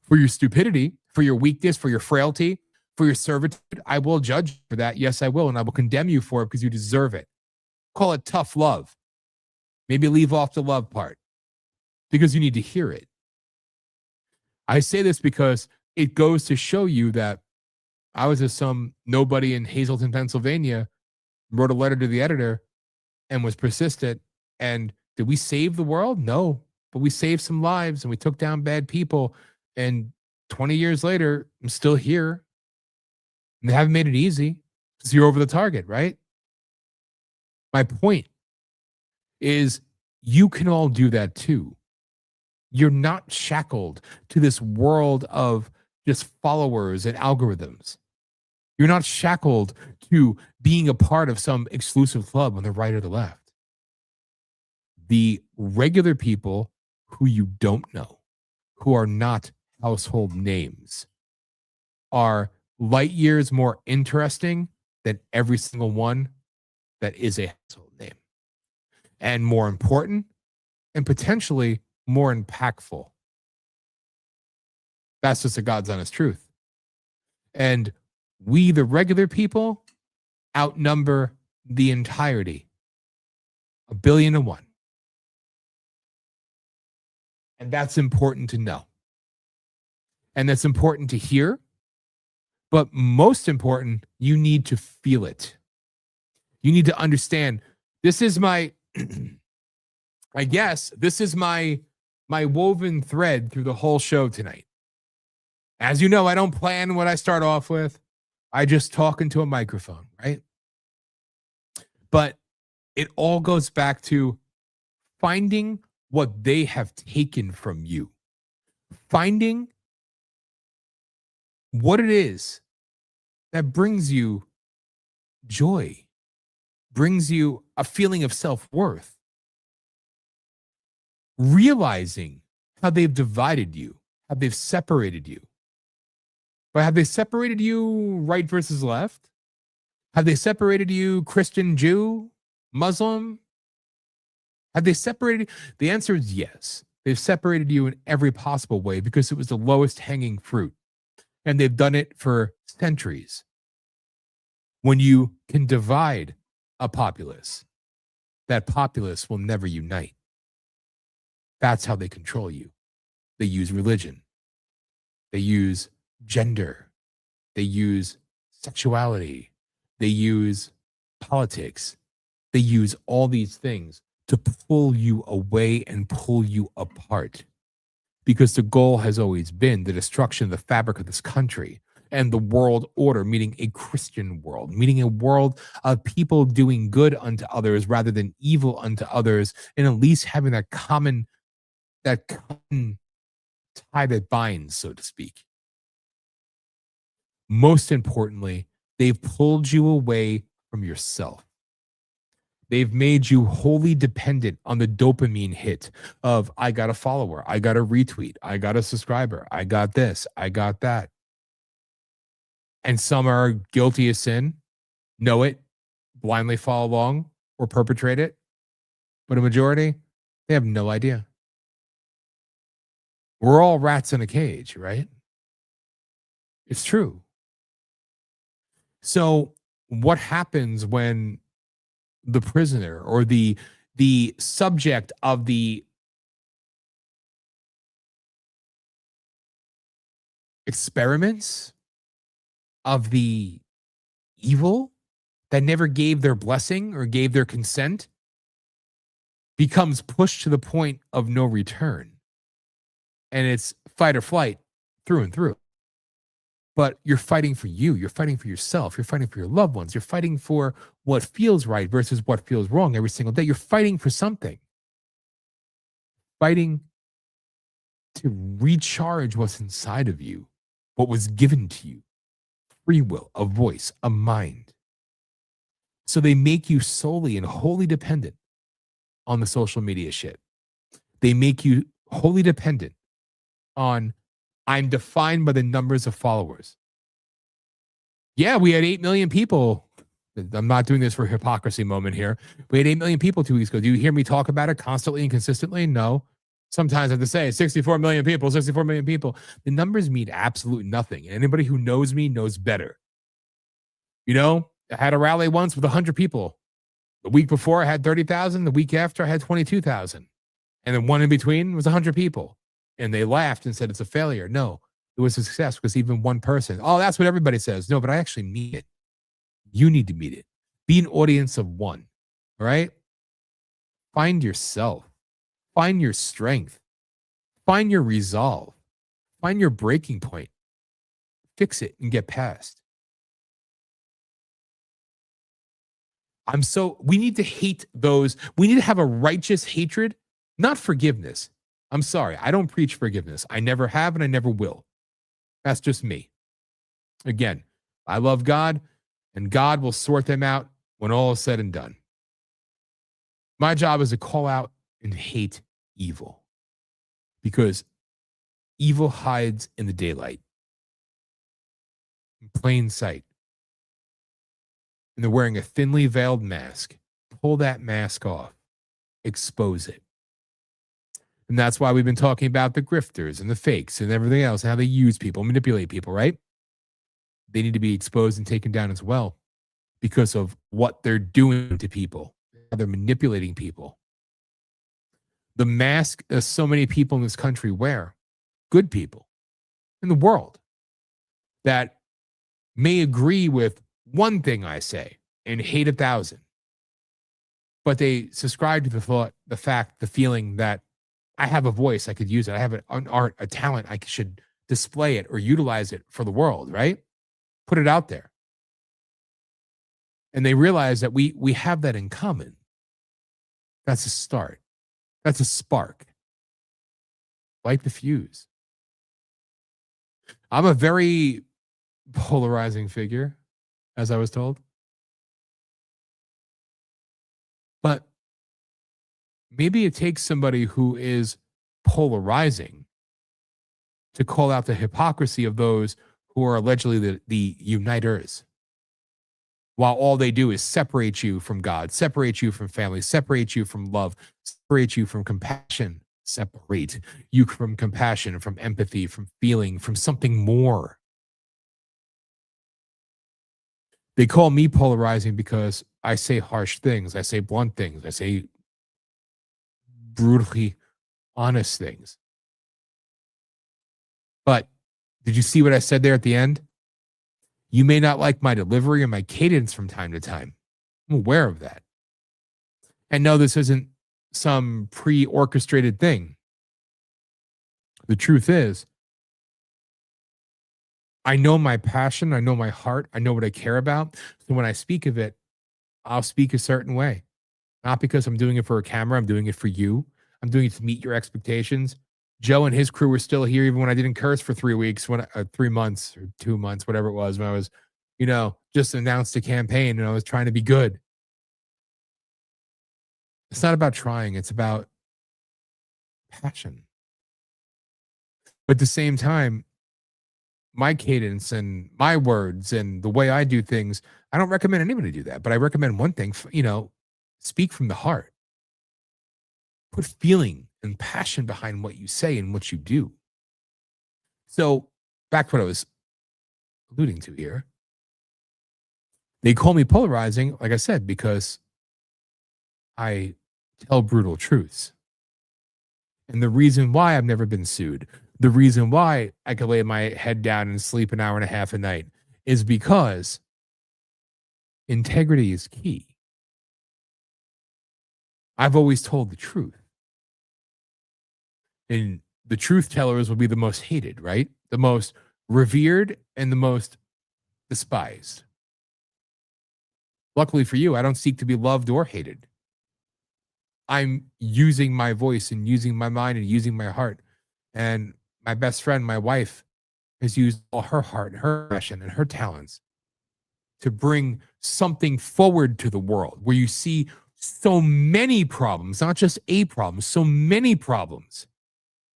for your stupidity, for your weakness, for your frailty, for your servitude. I will judge you for that. Yes, I will. And I will condemn you for it because you deserve it. Call it tough love. Maybe leave off the love part because you need to hear it. I say this because it goes to show you that I was just some nobody in Hazleton, Pennsylvania, wrote a letter to the editor and was persistent. And did we save the world? No, but we saved some lives and we took down bad people. And 20 years later, I'm still here. And they haven't made it easy because you're over the target, right? My point is you can all do that too. You're not shackled to this world of just followers and algorithms. You're not shackled to being a part of some exclusive club on the right or the left. The regular people who you don't know, who are not household names, are light years more interesting than every single one that is a household name. And more important and potentially more impactful. That's just a God's honest truth. And we, the regular people, outnumber the entirety. 1,000,000,001. And that's important to know. And that's important to hear. But most important, you need to feel it. You need to understand, this is my, I guess, this is my woven thread through the whole show tonight. As you know, I don't plan what I start off with. I just talk into a microphone, right? But it all goes back to finding what they have taken from you. Finding what it is that brings you joy, brings you a feeling of self-worth. Realizing how they've divided you, how they've separated you. But have they separated you right versus left? Have they separated you Christian, Jew, Muslim? Have they separated you? The answer is yes. They've separated you in every possible way because it was the lowest hanging fruit. And they've done it for centuries. When you can divide a populace, that populace will never unite. That's how they control you. They use religion. They use gender. They use sexuality. They use politics. They use all these things to pull you away and pull you apart. Because the goal has always been the destruction of the fabric of this country and the world order, meaning a Christian world, meaning a world of people doing good unto others rather than evil unto others, and at least having that common tie that binds, so to speak. Most importantly, they've pulled you away from yourself. They've made you wholly dependent on the dopamine hit of, I got a follower, I got a retweet, I got a subscriber, I got this, I got that. And some are guilty of sin, know it, blindly follow along or perpetrate it. But a majority, they have no idea. We're all rats in a cage, right? It's true. So what happens when the prisoner or the subject of the experiments of the evil that never gave their blessing or gave their consent becomes pushed to the point of no return? And it's fight or flight through and through. But you're fighting for you. You're fighting for yourself. You're fighting for your loved ones. You're fighting for what feels right versus what feels wrong every single day. You're fighting for something. Fighting to recharge what's inside of you, what was given to you. Free will, a voice, a mind. So they make you solely and wholly dependent on the social media shit. They make you wholly dependent on, I'm defined by the numbers of followers. Yeah, we had 8 million people. I'm not doing this for a hypocrisy moment here. We had 8 million people 2 weeks ago. Do you hear me talk about it constantly and consistently? No. Sometimes I have to say 64 million people, 64 million people. The numbers mean absolute nothing. And anybody who knows me knows better. You know, I had a rally once with 100 people. The week before I had 30,000. The week after I had 22,000. And then one in between was 100 people. And they laughed and said it's a failure. No, it was a success because even one person, oh, that's what everybody says. No, but I actually mean it. You need to meet it. Be an audience of one. All right? Find yourself. Find your strength. Find your resolve. Find your breaking point. Fix it and get past. We need to hate those. We need to have a righteous hatred, not forgiveness. I'm sorry. I don't preach forgiveness. I never have and I never will. That's just me. Again, I love God and God will sort them out when all is said and done. My job is to call out and hate evil because evil hides in the daylight, in plain sight. And they're wearing a thinly veiled mask. Pull that mask off. Expose it. And that's why we've been talking about the grifters and the fakes and everything else, and how they use people, manipulate people, right? They need to be exposed and taken down as well because of what they're doing to people. How they're manipulating people. The mask that so many people in this country wear, good people in the world, that may agree with one thing I say and hate 1,000. But they subscribe to the thought, the fact, the feeling that I have a voice, I could use it. I have an art, a talent, I should display it or utilize it for the world, right? Put it out there. And they realize that we have that in common. That's a start. That's a spark. Light the fuse. I'm a very polarizing figure, as I was told. But maybe it takes somebody who is polarizing to call out the hypocrisy of those who are allegedly the uniters, while all they do is separate you from God, separate you from family, separate you from love, separate you from compassion, separate you from compassion, from empathy, from feeling, from something more. They call me polarizing because I say harsh things. I say blunt things. I say brutally honest things. But did you see what I said there at the end? You may not like my delivery or my cadence from time to time. I'm aware of that. And no, this isn't some pre-orchestrated thing. The truth is, I know my passion, I know my heart, I know what I care about. So when I speak of it, I'll speak a certain way. Not because I'm doing it for a camera, I'm doing it for you. I'm doing it to meet your expectations. Joe and his crew were still here even when I didn't curse for 3 weeks, 3 months or 2 months, whatever it was, when I was, just announced a campaign and I was trying to be good. It's not about trying, it's about passion. But at the same time, my cadence and my words and the way I do things, I don't recommend anybody do that. But I recommend one thing, speak from the heart. Put feeling and passion behind what you say and what you do. So back to what I was alluding to here. They call me polarizing, like I said, because I tell brutal truths. And the reason why I've never been sued, the reason why I could lay my head down and sleep an hour and a half a night is because integrity is key. I've always told the truth. And the truth tellers will be the most hated, right? The most revered and the most despised. Luckily for you, I don't seek to be loved or hated. I'm using my voice and using my mind and using my heart. And my best friend, my wife, has used all her heart and her passion and her talents to bring something forward to the world where you see so many problems, not just a problem, so many problems,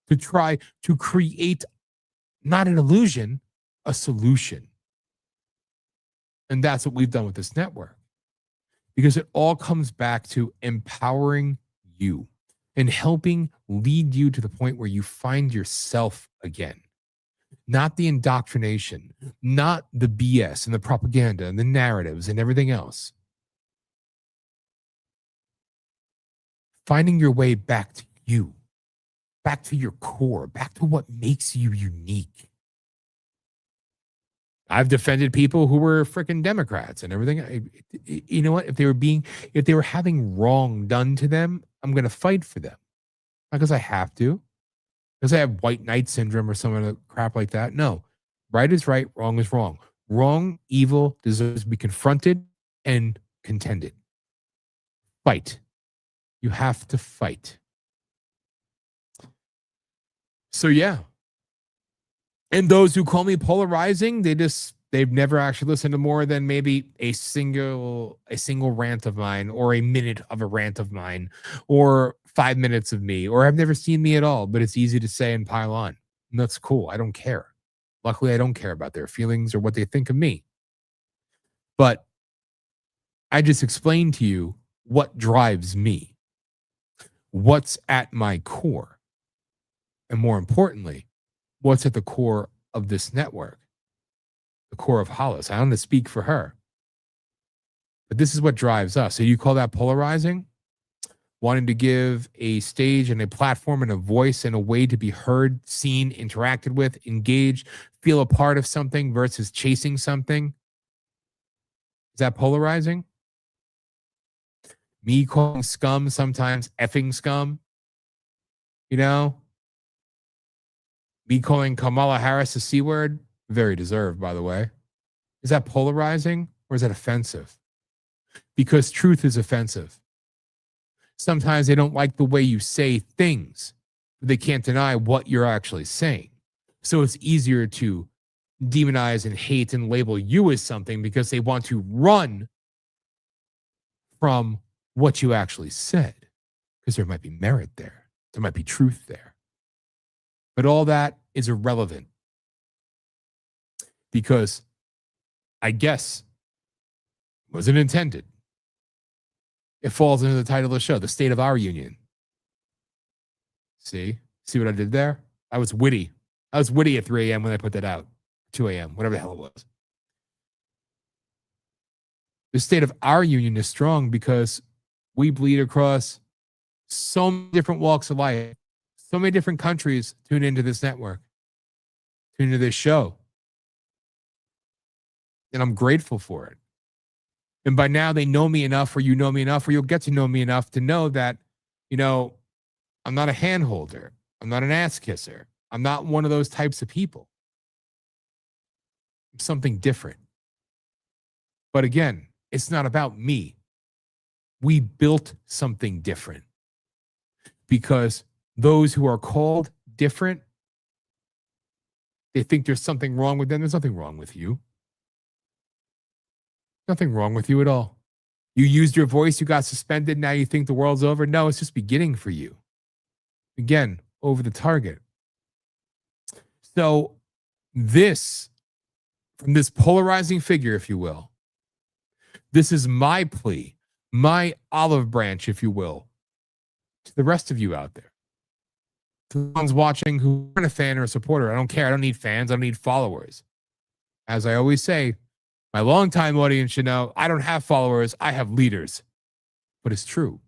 to try to create not an illusion, a solution. And that's what we've done with this network. Because it all comes back to empowering you and helping lead you to the point where you find yourself again. Not the indoctrination, not the BS and the propaganda and the narratives and everything else. Finding your way back to you, back to your core, back to what makes you unique. I've defended people who were freaking Democrats and everything. You know what? If they were having wrong done to them, I'm going to fight for them. Not because I have to, because I have white knight syndrome or some other crap like that. No, right is right, wrong is wrong. Wrong, evil deserves to be confronted and contended. Fight. You have to fight. So yeah. And those who call me polarizing, they've never actually listened to more than maybe a single rant of mine, or a minute of a rant of mine, or 5 minutes of me, or have never seen me at all, but it's easy to say and pile on. And that's cool. I don't care. Luckily, I don't care about their feelings or what they think of me. But I just explained to you what drives me, what's at my core, and more importantly, what's at the core of this network, the core of HOLLIS. I don't want to speak for her, but this is what drives us. So you call that polarizing? Wanting to give a stage and a platform and a voice and a way to be heard, seen, interacted with, engaged, feel a part of something versus chasing something? Is that polarizing? Me calling scum sometimes effing scum? You know? Me calling Kamala Harris a C word? Very deserved, by the way. Is that polarizing or is that offensive? Because truth is offensive. Sometimes they don't like the way you say things, but they can't deny what you're actually saying. So it's easier to demonize and hate and label you as something because they want to run from what you actually said, because there might be merit there. There might be truth there. But all that is irrelevant because I guess it wasn't intended. It falls into the title of the show, The State of Our Union. See what I did there? I was witty. I was witty at 3 a.m. when I put that out. 2 a.m., whatever the hell it was. The state of our union is strong because we bleed across so many different walks of life. So many different countries tune into this network, tune into this show. And I'm grateful for it. And by now they know me enough, or you know me enough, or you'll get to know me enough to know that, I'm not a hand holder. I'm not an ass kisser. I'm not one of those types of people. I'm something different. But again, it's not about me. We built something different because those who are called different, they think there's something wrong with them. There's nothing wrong with you. Nothing wrong with you at all. You used your voice, you got suspended, now you think the world's over. No, it's just beginning for you. Again, over the target. So this, from this polarizing figure, if you will, this is my plea, my olive branch, if you will, to the rest of you out there. To the ones watching who aren't a fan or a supporter. I don't care. I don't need fans. I don't need followers. As I always say, my longtime audience should know I don't have followers. I have leaders. But it's true.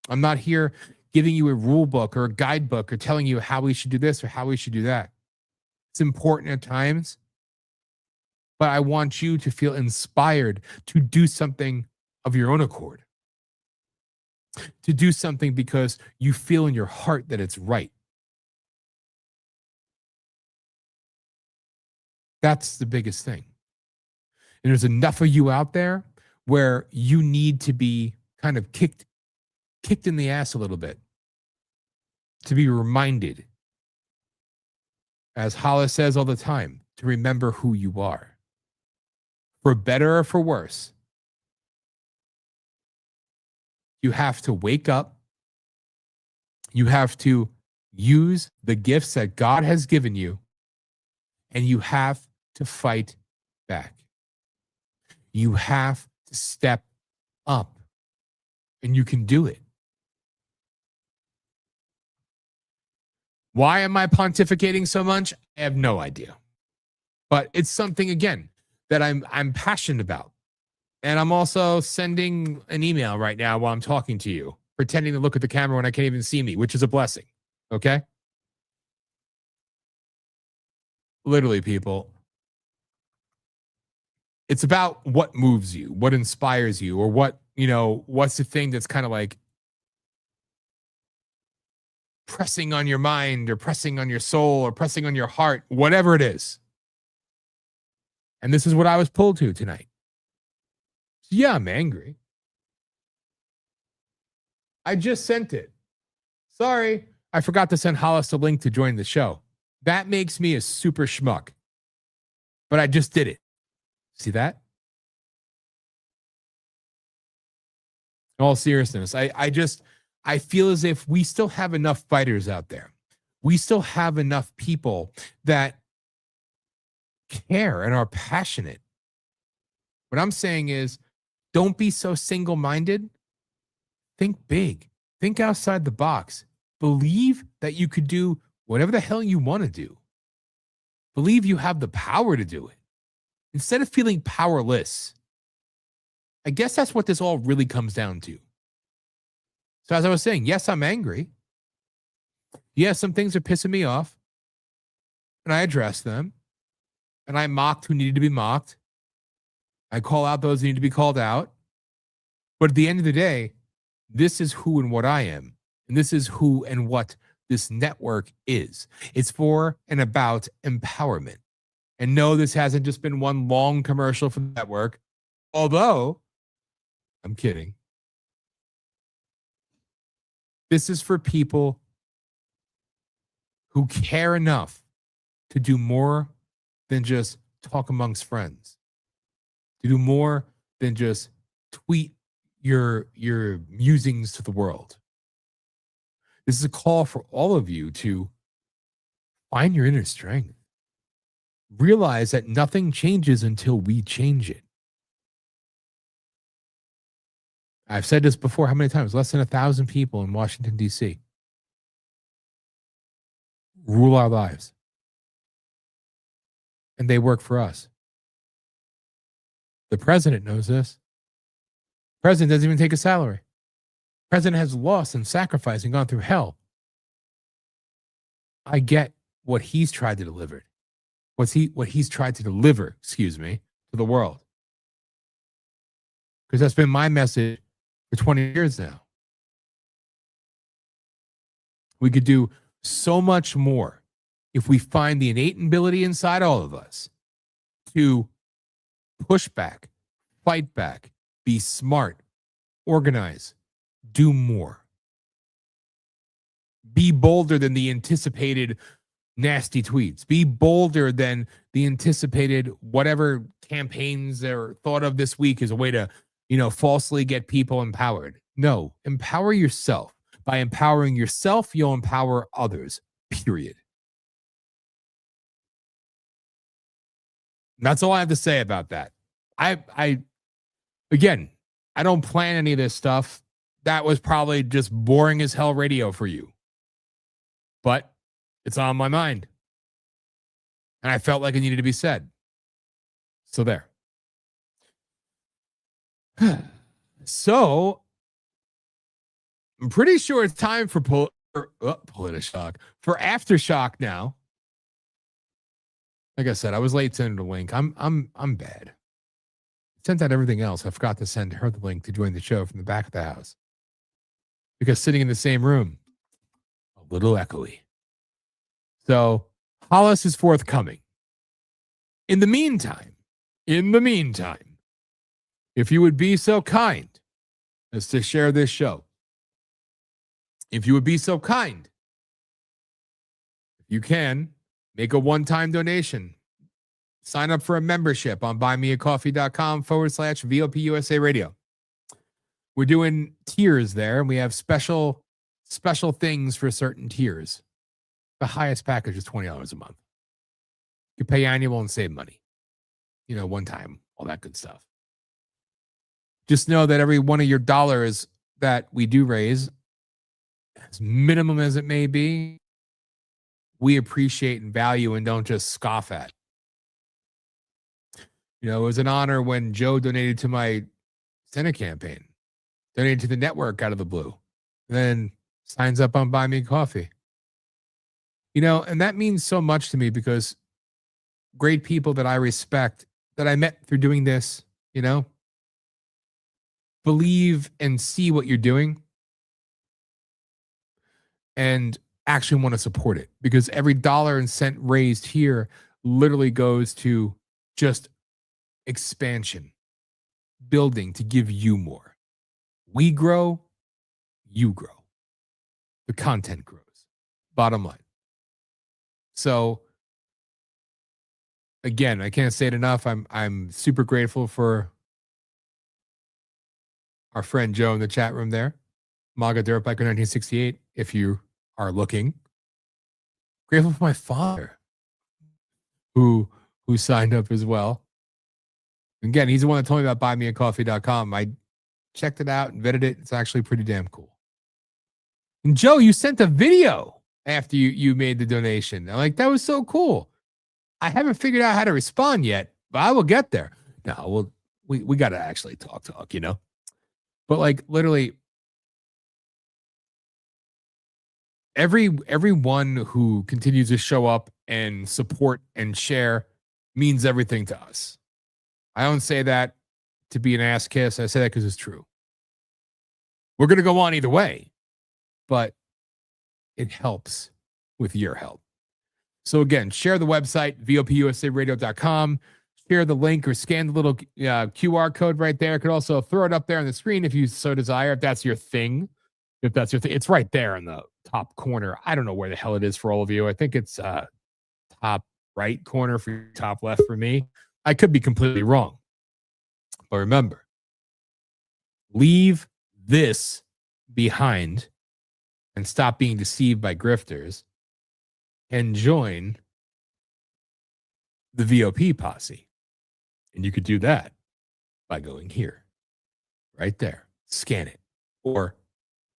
I'm not here giving you a rule book or a guidebook or telling you how we should do this or how we should do that. It's important at times, but I want you to feel inspired to do something of your own accord, to do something because you feel in your heart that it's right. That's the biggest thing. And there's enough of you out there where you need to be kind of kicked in the ass a little bit, to be reminded, as HOLLIS says all the time, to remember who you are. For better or for worse, you have to wake up. You have to use the gifts that God has given you, and you have to fight back. You have to step up, and you can do it. Why am I pontificating so much? I have no idea. But it's something, again, that I'm passionate about. And I'm also sending an email right now while I'm talking to you, pretending to look at the camera when I can't even see me, which is a blessing. Okay? Literally, people. It's about what moves you, what inspires you, or what, what's the thing that's kind of like pressing on your mind or pressing on your soul or pressing on your heart, whatever it is. And this is what I was pulled to tonight. So yeah, I'm angry. I just sent it. Sorry, I forgot to send HOLLIS the link to join the show. That makes me a super schmuck. But I just did it. See that? In all seriousness, I feel as if we still have enough fighters out there. We still have enough people that care and are passionate. What I'm saying is, don't be so single-minded. Think big. Think outside the box. Believe that you could do whatever the hell you want to do. Believe you have the power to do it. Instead of feeling powerless. I guess that's what this all really comes down to. So as I was saying, yes, I'm angry. Yes, some things are pissing me off. And I address them. And I mocked who needed to be mocked. I call out those who need to be called out. But at the end of the day, this is who and what I am. And this is who and what this network is. It's for and about empowerment. And no, this hasn't just been one long commercial for the network. Although, I'm kidding. This is for people who care enough to do more than just talk amongst friends, to do more than just tweet your musings to the world. This is a call for all of you to find your inner strength. Realize that nothing changes until we change it. I've said this before, how many times? Less than 1,000 people in Washington, D.C. rule our lives. And they work for us. The president knows this. The president doesn't even take a salary. The president has lost and sacrificed and gone through hell. I get what he's tried to deliver. What he's tried to deliver, to the world. Because that's been my message for 20 years now. We could do so much more if we find the innate ability inside all of us to push back, fight back, be smart, organize, do more. Be bolder than the anticipated nasty tweets. Be bolder than the anticipated whatever campaigns are thought of this week as a way to, falsely get people empowered. No, empower yourself. By empowering yourself, you'll empower others, period. That's all I have to say about that. Again, I don't plan any of this stuff. That was probably just boring as hell radio for you. But it's on my mind. And I felt like it needed to be said. So there. So I'm pretty sure it's time for Politi-Shock. For Aftershock now. Like I said, I was late sending the link. I'm bad. Sent out everything else. I forgot to send her the link to join the show from the back of the house. Because sitting in the same room, a little echoey. So HOLLIS is forthcoming. In the meantime, if you would be so kind as to share this show, if you would be so kind, if you can, make a one-time donation. Sign up for a membership on buymeacoffee.com/VOP USA Radio. We're doing tiers there, and we have special things for certain tiers. The highest package is $20 a month. You pay annual and save money. One time, all that good stuff. Just know that every one of your dollars that we do raise, as minimum as it may be, we appreciate and value and don't just scoff at. It was an honor when Joe donated to my Senate campaign, donated to the network out of the blue, then signs up on Buy Me Coffee. And that means so much to me because great people that I respect, that I met through doing this, believe and see what you're doing and actually want to support it, because every dollar and cent raised here literally goes to just expansion, building to give you more. We grow, you grow. The content grows. Bottom line. So again, I can't say it enough. I'm super grateful for our friend Joe in the chat room there. Maga Dirtbiker 1968, if you are looking. Grateful for my father, who signed up as well. Again, he's the one that told me about buymeacoffee.com. I checked it out and vetted it. It's actually pretty damn cool. And Joe, you sent a video after you made the donation. I'm like, that was so cool. I haven't figured out how to respond yet, but I will get there. No, we got to actually talk, But like literally everyone who continues to show up and support and share means everything to us. I don't say that to be an ass kiss. I say that because it's true. We're going to go on either way, but it helps with your help. So again, share the website, VOPUSAradio.com. Share the link or scan the little QR code right there. Could also throw it up there on the screen if you so desire, if that's your thing. It's right there in the top corner. I don't know where the hell it is for all of you. I think it's top right corner for you, top left for me. I could be completely wrong. But remember, leave this behind and stop being deceived by grifters and join the VOP posse. And you could do that by going here, right there, scan it. Or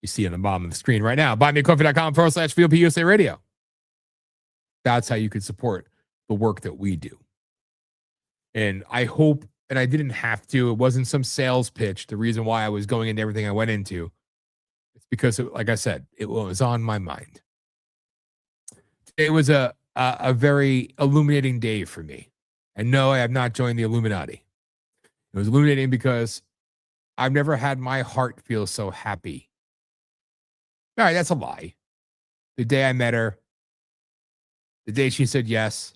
you see on the bottom of the screen right now, buymeacoffee.com/VOP USA Radio. That's how you can support the work that we do. And I hope, and I didn't have to, it wasn't some sales pitch. The reason why I was going into everything I went into, it's because, like I said, it was on my mind. It was a very illuminating day for me. And no, I have not joined the Illuminati. It was illuminating because I've never had my heart feel so happy. All right, that's a lie. The day I met her, the day she said yes.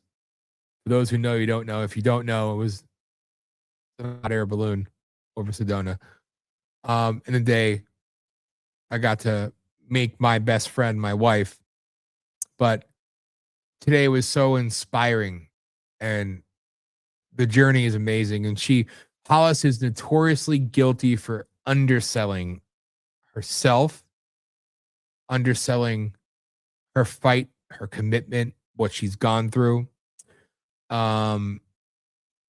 For those who know, you don't know. If you don't know, it was a hot air balloon over Sedona. And the day I got to make my best friend my wife. But today was so inspiring, and the journey is amazing. And HOLLIS is notoriously guilty for underselling herself, underselling her fight, her commitment, what she's gone through.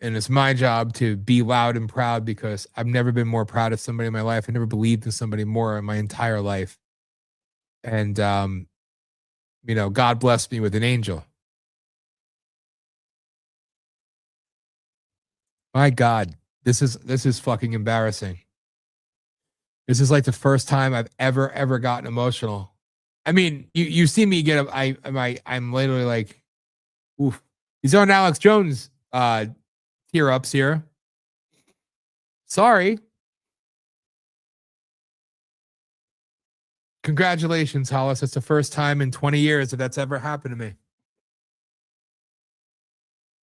And it's my job to be loud and proud because I've never been more proud of somebody in my life. I never believed in somebody more in my entire life. And, God blessed me with an angel. My God, this is fucking embarrassing. This is like the first time I've ever gotten emotional. I mean, you see me get I'm literally like, oof. These aren't Alex Jones tear ups here. Sorry. Congratulations, Hollis. That's the first time in 20 years that's ever happened to me.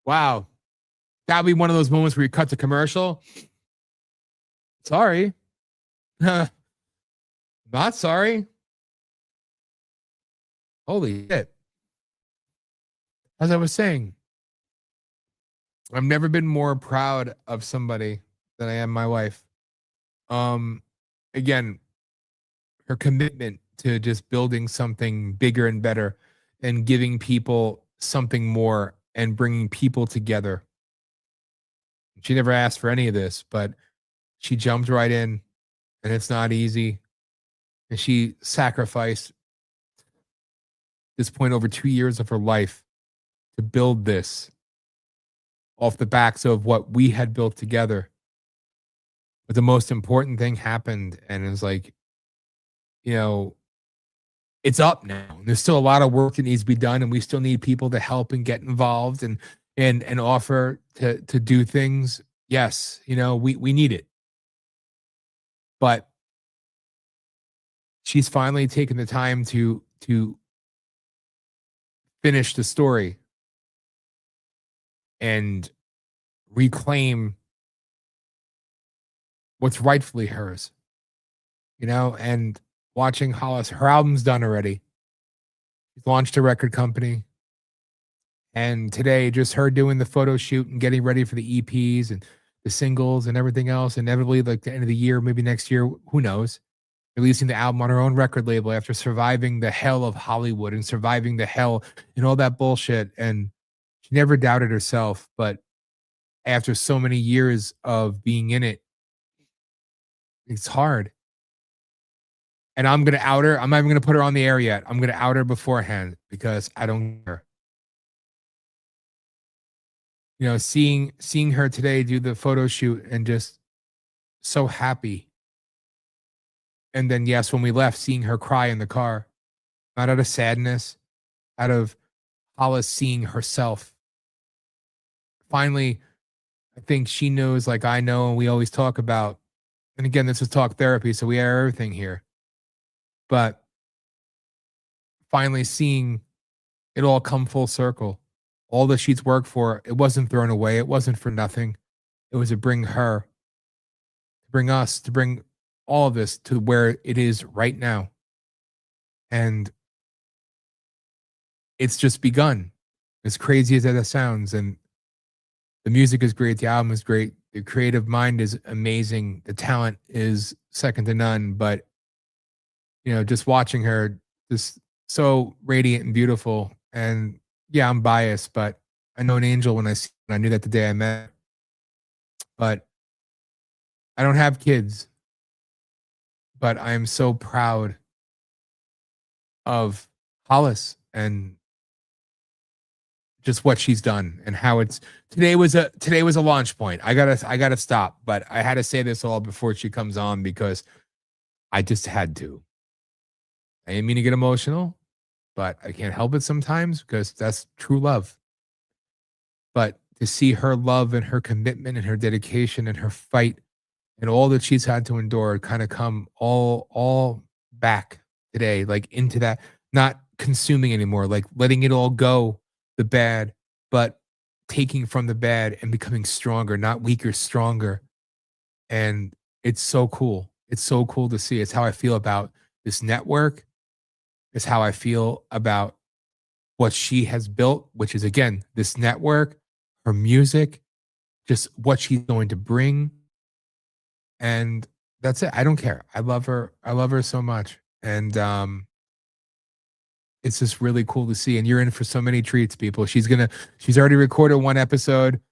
Wow. That'd be one of those moments where you cut to commercial. Sorry. Not sorry. Holy shit. As I was saying, I've never been more proud of somebody than I am my wife. Again, her commitment to just building something bigger and better and giving people something more and bringing people together. She never asked for any of this, but she jumped right in, and it's not easy. And she sacrificed this point over 2 years of her life to build this off the backs of what we had built together. But the most important thing happened, and it was like, it's up now. There's still a lot of work that needs to be done, and we still need people to help and get involved and offer to do things. Yes, we need it. But she's finally taken the time to finish the story and reclaim what's rightfully hers. And watching Hollis, her album's done already. She's launched a record company. And today, just her doing the photo shoot and getting ready for the EPs and the singles and everything else. Inevitably, like the end of the year, maybe next year, who knows, releasing the album on her own record label after surviving the hell of Hollywood and surviving the hell and all that bullshit. And she never doubted herself. But after so many years of being in it, it's hard. And I'm going to out her. I'm not even going to put her on the air yet. I'm going to out her beforehand because I don't care. Seeing her today do the photo shoot and just so happy. And then, yes, when we left, seeing her cry in the car, not out of sadness, out of Hollis seeing herself. Finally, I think she knows, like I know, and we always talk about, and again, this is talk therapy, so we air everything here. But finally seeing it all come full circle. All that she's worked for, it wasn't thrown away. It wasn't for nothing. It was to bring her, to bring us, to bring all of this to where it is right now. And it's just begun. As crazy as that sounds. And the music is great. The album is great. The creative mind is amazing. The talent is second to none. But, just watching her, just so radiant and beautiful. And yeah, I'm biased, but I know an angel when I knew that the day I met her. But I don't have kids. But I am so proud of Hollis and just what she's done and how today was a launch point. I gotta stop, but I had to say this all before she comes on because I just had to. I didn't mean to get emotional, but I can't help it sometimes because that's true love. But to see her love and her commitment and her dedication and her fight and all that she's had to endure kind of come all back today, like into that, not consuming anymore, like letting it all go, the bad, but taking from the bad and becoming stronger, not weaker, stronger. And it's so cool. It's so cool to see. It's how I feel about this network. It's how I feel about what she has built, which is, again, this network, her music, just what she's going to bring. And that's it. I don't care. I love her. I love her so much. And it's just really cool to see. And you're in for so many treats, people. She's already recorded one episode.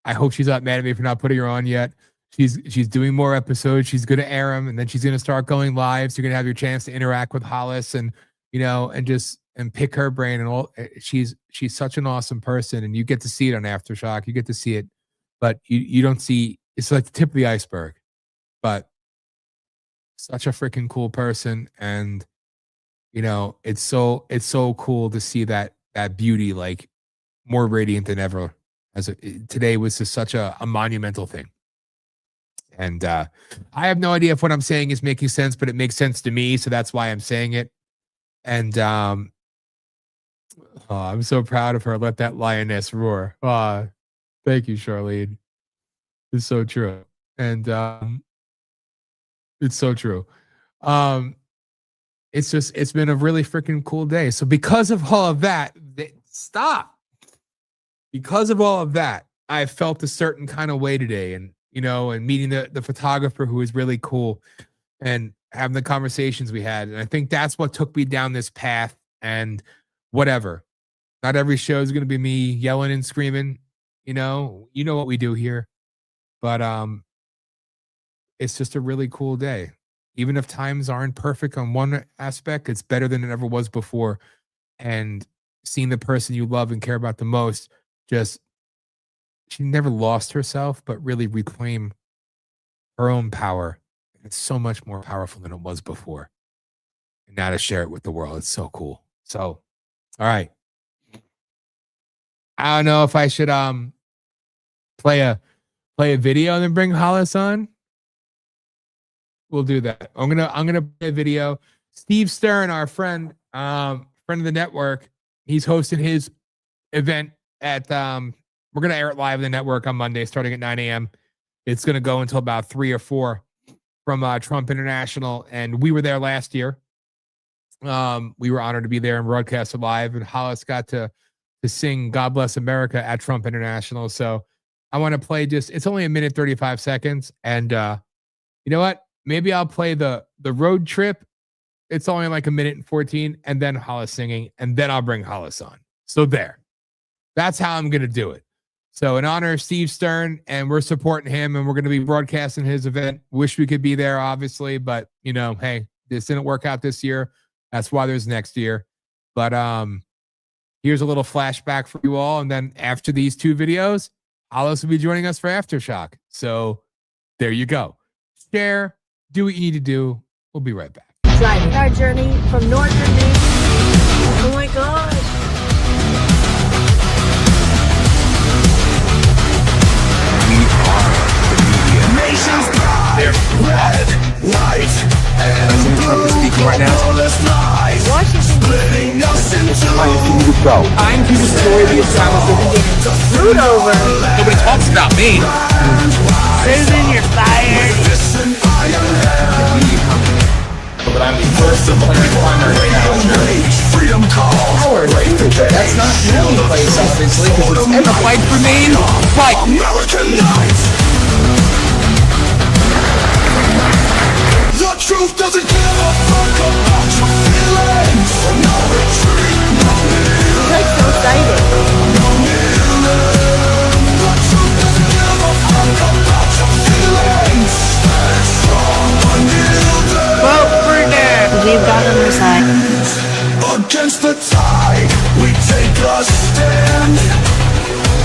I hope she's not mad at me for not putting her on yet. She's doing more episodes. She's going to air them, and then she's going to start going live. So you're going to have your chance to interact with Hollis and, you know, and pick her brain and all. She's such an awesome person, and you get to see it on Aftershock. You get to see it, but you don't see. It's like the tip of the iceberg. But such a freaking cool person, and you know, it's so cool to see that beauty like more radiant than ever. Today was just such a monumental thing. And I have no idea if what I'm saying is making sense, but it makes sense to me, so that's why I'm saying it. And I'm so proud of her. Let that lioness roar. Thank you, Charlene. It's so true. And it's so true. It's been a really freaking cool day. So because of all of that, because of all of that, I felt a certain kind of way today. And, you know, and meeting the photographer who was really cool and having the conversations we had. And I think that's what took me down this path. And whatever, not every show is going to be me yelling and screaming, you know what we do here, but it's just a really cool day. Even if times aren't perfect on one aspect, it's better than it ever was before. And seeing the person you love and care about the most, she never lost herself, but really reclaim her own power. It's so much more powerful than it was before. And now to share it with the world, it's so cool. So, all right. I don't know if I should play a video and then bring Hollis on. We'll do that. I'm gonna play a video. Steve Stern, our friend of the network, he's hosting his event at we're gonna air it live on the network on Monday, starting at 9 a.m. It's gonna go until about 3 or 4 from Trump International, and we were there last year. We were honored to be there and broadcast it live, and Hollis got to sing "God Bless America" at Trump International. So I want to play it's only 1 minute 35 seconds, and you know what? Maybe I'll play the road trip. It's only like 1 minute and 14, and then Hollis singing, and then I'll bring Hollis on. So that's how I'm gonna do it. So in honor of Steve Stern, and we're supporting him, and we're gonna be broadcasting his event. Wish we could be there, obviously, but you know, hey, this didn't work out this year. That's why there's next year. But here's a little flashback for you all, and then after these 2 videos, Hollis will be joining us for Aftershock. So there you go. Share, do what you need to do. We'll be right back. Driving our journey from northern Maine. Oh my gosh. We are the media. Nation's pride, red, white, and blue. Speaking right now. Washington, Splitting us into I'm to destroy the establishment. Root over. Nobody talks about me. Susan, you're fired. But I'm the first of primary freedom calls. Howard, that's not the only place, obviously, because it's ever fight for me. Fight. American nights. The truth doesn't give a fuck about your feelings. No retreat, no kneeling. That's so exciting. No kneeling. The truth doesn't give a fuck about your feelings. Stand strong, unyielding. Vote for Dad. We've got on their side. Against the tide, we take a stand.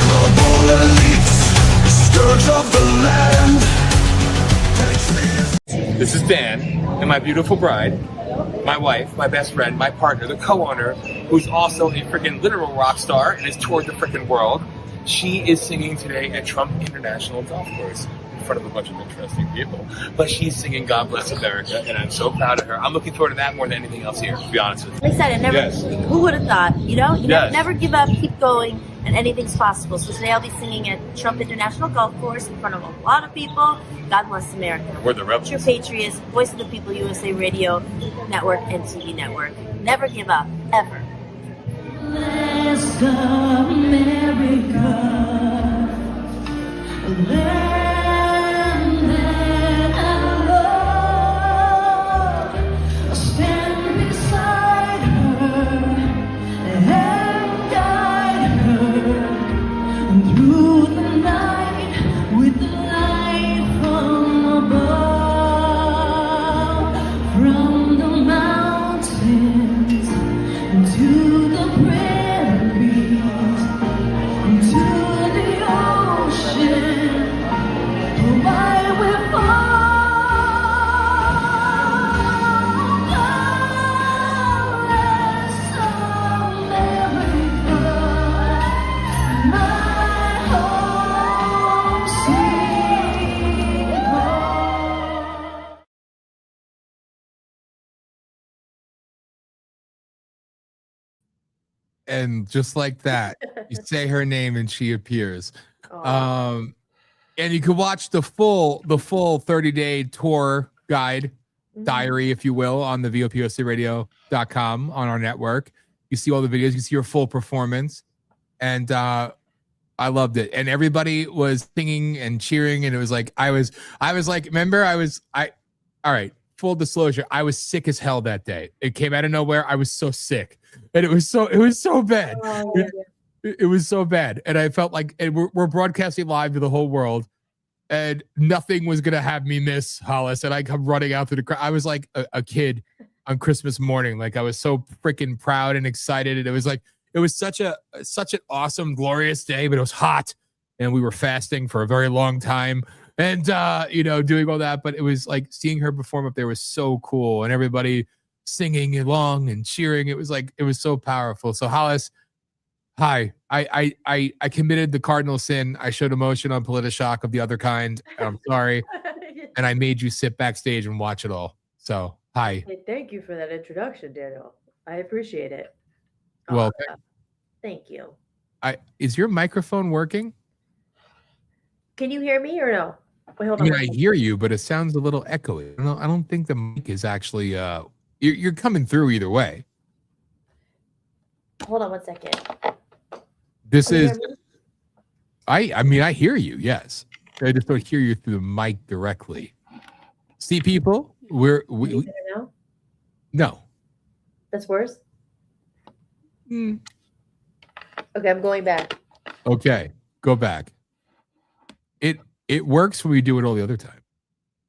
Global elites, scourge of the land. This is Dan and my beautiful bride, my wife, my best friend, my partner, the co-owner, who's also a freaking literal rock star and has toured the freaking world. She is singing today at Trump International Golf Course in front of a bunch of interesting people. But she's singing "God Bless America," and I'm so proud of her. I'm looking forward to that more than anything else here, to be honest with you. Like I said, who would have thought, you know? You Yes. never give up, keep going, and anything's possible. So today I'll be singing at Trump International Golf Course in front of a lot of people. God bless America. We're the rebels. True Patriots, Voice of the People, USA Radio Network and TV Network. Never give up, ever. Bless America, land that I love. Stand beside her and guide her through the night. and just like that, you say her name and she appears. And you can watch the full 30-day tour guide diary, if you will, on the VOPOCradio.com on our network. You see all the videos, you see her full performance, and I loved it. And everybody was singing and cheering, and it was like I was like, remember, all right, full disclosure, I was sick as hell that day. It came out of nowhere. I was so sick, and it was so bad. It was so bad, and I felt like, and we're broadcasting live to the whole world, and nothing was gonna have me miss Hollis. And I come running out through the crowd. I was like a kid on Christmas morning. Like, I was so freaking proud and excited, and it was like, it was such an awesome, glorious day. But it was hot, and we were fasting for a very long time, and doing all that. But it was like, seeing her perform up there was so cool, and everybody singing along and cheering. It was like, it was so powerful. So Hollis, hi. I committed the cardinal sin. I showed emotion on Politi-Shock of the other kind. I'm sorry. And I made you sit backstage and watch it all. So, hi. Hey, thank you for that introduction, Daniel. I appreciate it. Well, thank you. Is your microphone working? Can you hear me or no? Wait, hold I on. mean, I hear you, but it sounds a little echoey. I don't think the mic is actually you're coming through either way. Hold on one second. This is I mean, I hear you, yes. I just don't hear you through the mic directly. See, people, we now? No. That's worse? Mm. Okay, I'm going back. Okay, go back. It works when we do it all the other time.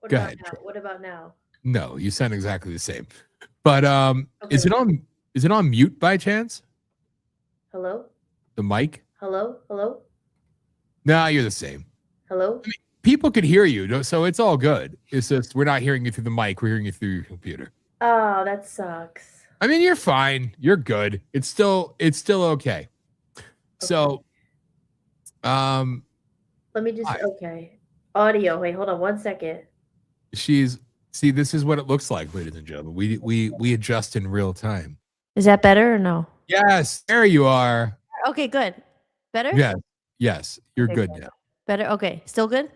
What Go about ahead. now? What about now? No, you sound exactly the same. But is it on mute by chance? Hello? The mic? Hello? Hello? No, you're the same. Hello? I mean, people could hear you, so it's all good. It's just we're not hearing you through the mic. We're hearing you through your computer. Oh, that sucks. I mean, you're fine. You're good. It's still okay. So, Let me just, okay. Audio. Wait, hold on one second. see, this is what it looks like, ladies and gentlemen. We adjust in real time. Is that better or no? Yes, there you are. Okay, good. Better? Yes, you're Okay, good good. now. Better? Okay. Still good?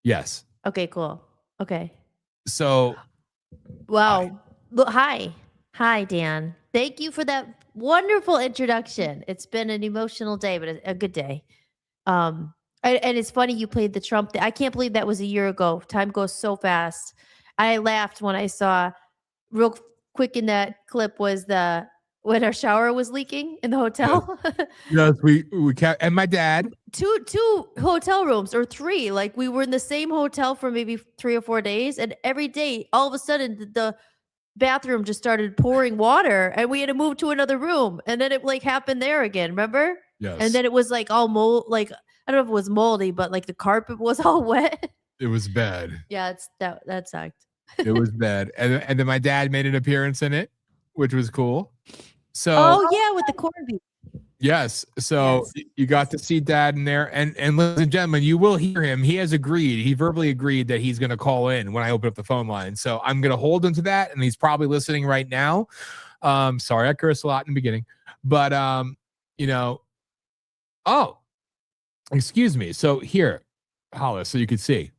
Yes. Okay, cool. Okay. So, wow. Look, hi, Dan. Thank you for that wonderful introduction. It's been an emotional day, but a good day. And it's funny you played the Trump thing. I can't believe that was a year ago. Time goes so fast. I laughed when I saw, real quick in that clip, was when our shower was leaking in the hotel. yes, we and my dad. Two hotel rooms, or three. Like, we were in the same hotel for maybe 3 or 4 days, and every day, all of a sudden, the bathroom just started pouring water, and we had to move to another room, and then it like happened there again. Remember? Yes. And then it was like all mold. Like, I don't know if it was moldy, but like the carpet was all wet. It was bad. Yeah, that sucked. It was bad, and then my dad made an appearance in it, which was cool. So, oh yeah, with the corned beef. yes, so you got to see Dad in there, and ladies and gentlemen, you will hear him. He has agreed. He verbally agreed that he's going to call in when I open up the phone line. So I'm going to hold him to that, and he's probably listening right now. Sorry, I cursed a lot in the beginning, but oh, excuse me. So here, Hollis, so you could see.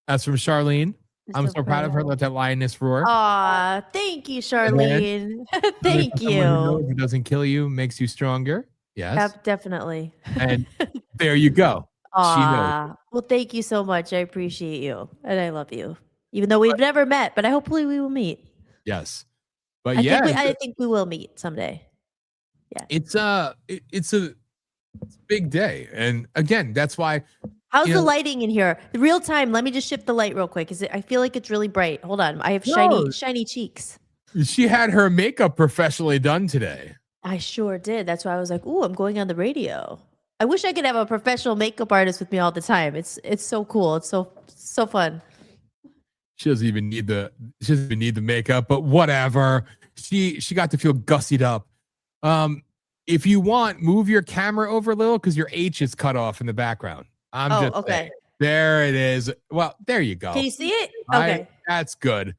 That's from Charlene. I'm so proud of her. Let that lioness roar. Aw, thank you, Charlene. Thank Someone who knows you. If it doesn't kill you, makes you stronger. Yes. Definitely. And there you go. She knows. Aw, well, thank you so much. I appreciate you, and I love you. Even though we've never met, but hopefully we will meet. Yes. But I think we will meet someday. Yeah. It's a big day. And again, that's why. How's the lighting in here? Real time. Let me just shift the light real quick. I feel like it's really bright. Hold on. I have shiny cheeks. She had her makeup professionally done today. I sure did. That's why I was like, "Ooh, I'm going on the radio." I wish I could have a professional makeup artist with me all the time. It's so cool. It's so fun. She doesn't even need the makeup, but whatever. She got to feel gussied up. If you want, move your camera over a little because your H is cut off in the background. Okay. Saying. There it is. Well, there you go. Can you see it? Okay. That's good.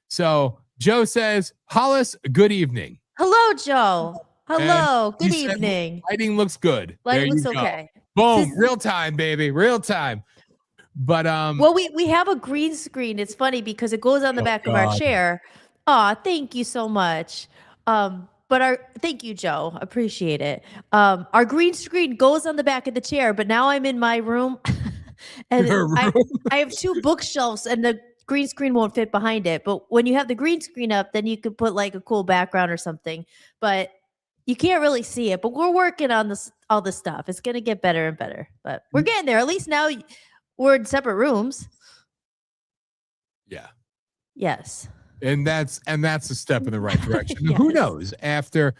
So Joe says, Hollis, good evening. Hello, Joe. Hello. Good you said evening. lighting looks good. Lighting There looks you go. okay. Boom. Real time, baby. Real time. But well, we have a green screen. It's funny because it goes on the back of our chair. Aw, thank you so much. Thank you, Joe. Appreciate it. Our green screen goes on the back of the chair, but now I'm in my room and I have 2 bookshelves and the green screen won't fit behind it. But when you have the green screen up, then you could put like a cool background or something. But you can't really see it. But we're working on all this stuff. It's gonna get better and better. But we're getting there. At least now we're in separate rooms. Yeah. Yes. And that's a step in the right direction. Yes. Who knows? After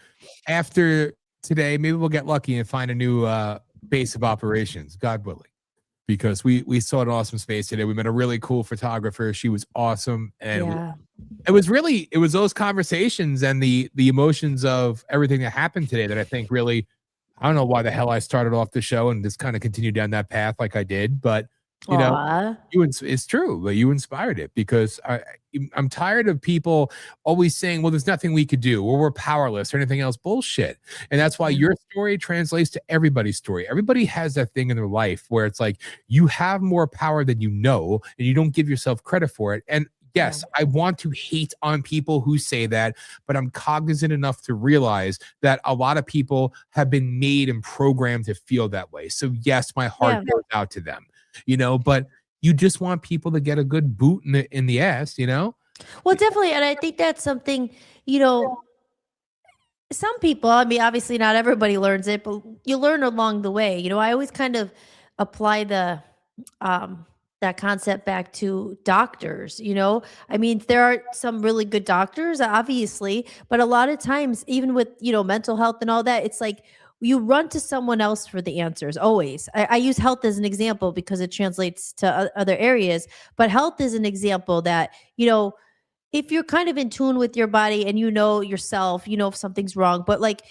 today, maybe we'll get lucky and find a new base of operations, God willing. Because we saw an awesome space today. We met a really cool photographer. She was awesome. And it was those conversations and the emotions of everything that happened today that I think really, I don't know why the hell I started off the show and just kind of continued down that path like I did, but you know, it's true, but you inspired it because I'm tired of people always saying, well, there's nothing we could do or we're powerless or anything else. Bullshit. And that's why your story translates to everybody's story. Everybody has that thing in their life where it's like you have more power than you know, and you don't give yourself credit for it. And yes, I want to hate on people who say that, but I'm cognizant enough to realize that a lot of people have been made and programmed to feel that way. So yes, my heart goes out to them. You know, but you just want people to get a good boot in the ass, you know? Well, definitely. And I think that's something, you know, some people, I mean, obviously not everybody learns it, but you learn along the way. You know, I always kind of apply that concept back to doctors, you know? I mean, there are some really good doctors, obviously, but a lot of times, even with, you know, mental health and all that, it's like, you run to someone else for the answers always. I use health as an example because it translates to other areas, but health is an example that, you know, if you're kind of in tune with your body and you know yourself, you know if something's wrong, but like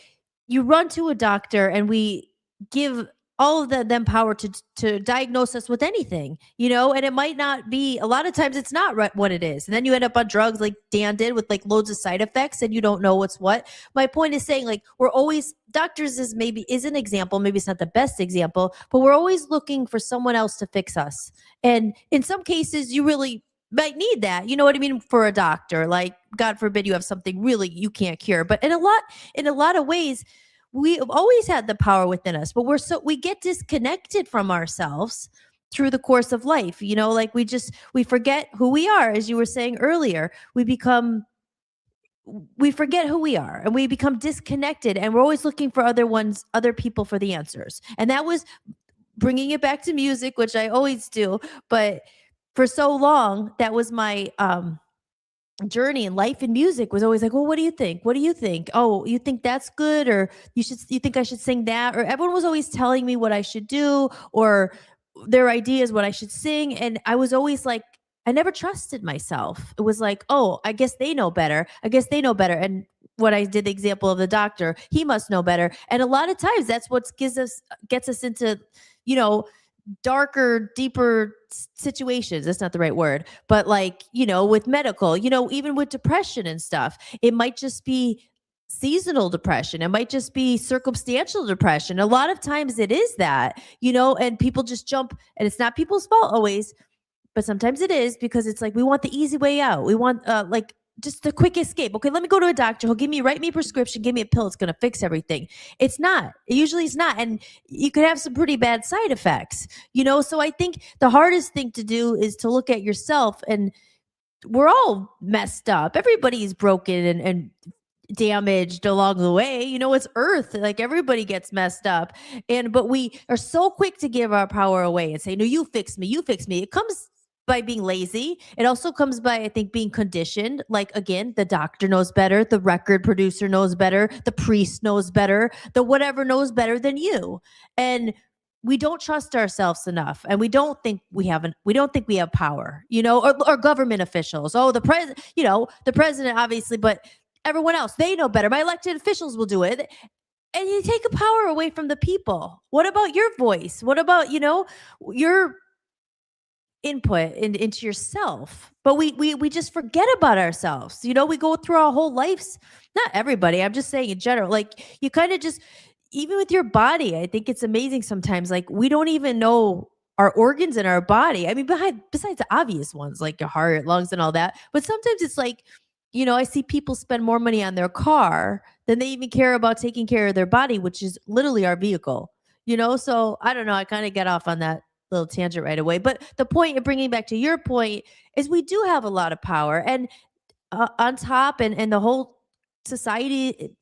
you run to a doctor and we give all of them power to diagnose us with anything, you know, and it might not be, a lot of times it's not what it is. And then you end up on drugs like Dan did with like loads of side effects and you don't know what's what. My point is saying like, we're always, doctors is an example, maybe it's not the best example, but we're always looking for someone else to fix us. And in some cases you really might need that, you know what I mean, for a doctor, like God forbid you have something really you can't cure. But in a lot of ways, we've always had the power within us, but we get disconnected from ourselves through the course of life. You know, like we forget who we are, as you were saying earlier. We forget who we are and we become disconnected, and we're always looking for other people for the answers. And that was bringing it back to music, which I always do. But for so long, that was my journey in life and music was always like, well, what do you think? What do you think? Oh, you think that's good? Or you think I should sing that? Or everyone was always telling me what I should do or their ideas, what I should sing. And I was always like, I never trusted myself. It was like, oh, I guess they know better. I guess they know better. And what I did the example of the doctor, he must know better. And a lot of times that's what gets us into, you know, darker, deeper situations. That's not the right word, but like, you know, with medical, you know, even with depression and stuff, it might just be seasonal depression. It might just be circumstantial depression. A lot of times it is that, you know, and people just jump, and it's not people's fault always, but sometimes it is, because it's like, we want the easy way out. We want like just the quick escape. Okay, let me go to a doctor. He'll write me a prescription, give me a pill. It's going to fix everything. It's not. Usually it's not. And you could have some pretty bad side effects, you know? So I think the hardest thing to do is to look at yourself, and we're all messed up. Everybody's broken and damaged along the way. You know, it's Earth. Like everybody gets messed up. But we are so quick to give our power away and say, no, you fix me. You fix me. It comes by being lazy. It also comes by, I think, being conditioned. Like, again, the doctor knows better. The record producer knows better. The priest knows better. The whatever knows better than you. And we don't trust ourselves enough. And we don't think we have power, you know, or government officials. Oh, the president, obviously, but everyone else, they know better. My elected officials will do it. And you take a power away from the people. What about your voice? What about, you know, your input into yourself, but we just forget about ourselves. You know, we go through our whole lives, not everybody, I'm just saying in general, like you kind of just, even with your body, I think it's amazing sometimes, like we don't even know our organs in our body. I mean, besides the obvious ones like your heart, lungs, and all that, but sometimes it's like, you know, I see people spend more money on their car than they even care about taking care of their body, which is literally our vehicle, you know? So I don't know. I kind of get off on that little tangent right away. But the point of bringing back to your point is we do have a lot of power. And on top, and the whole society,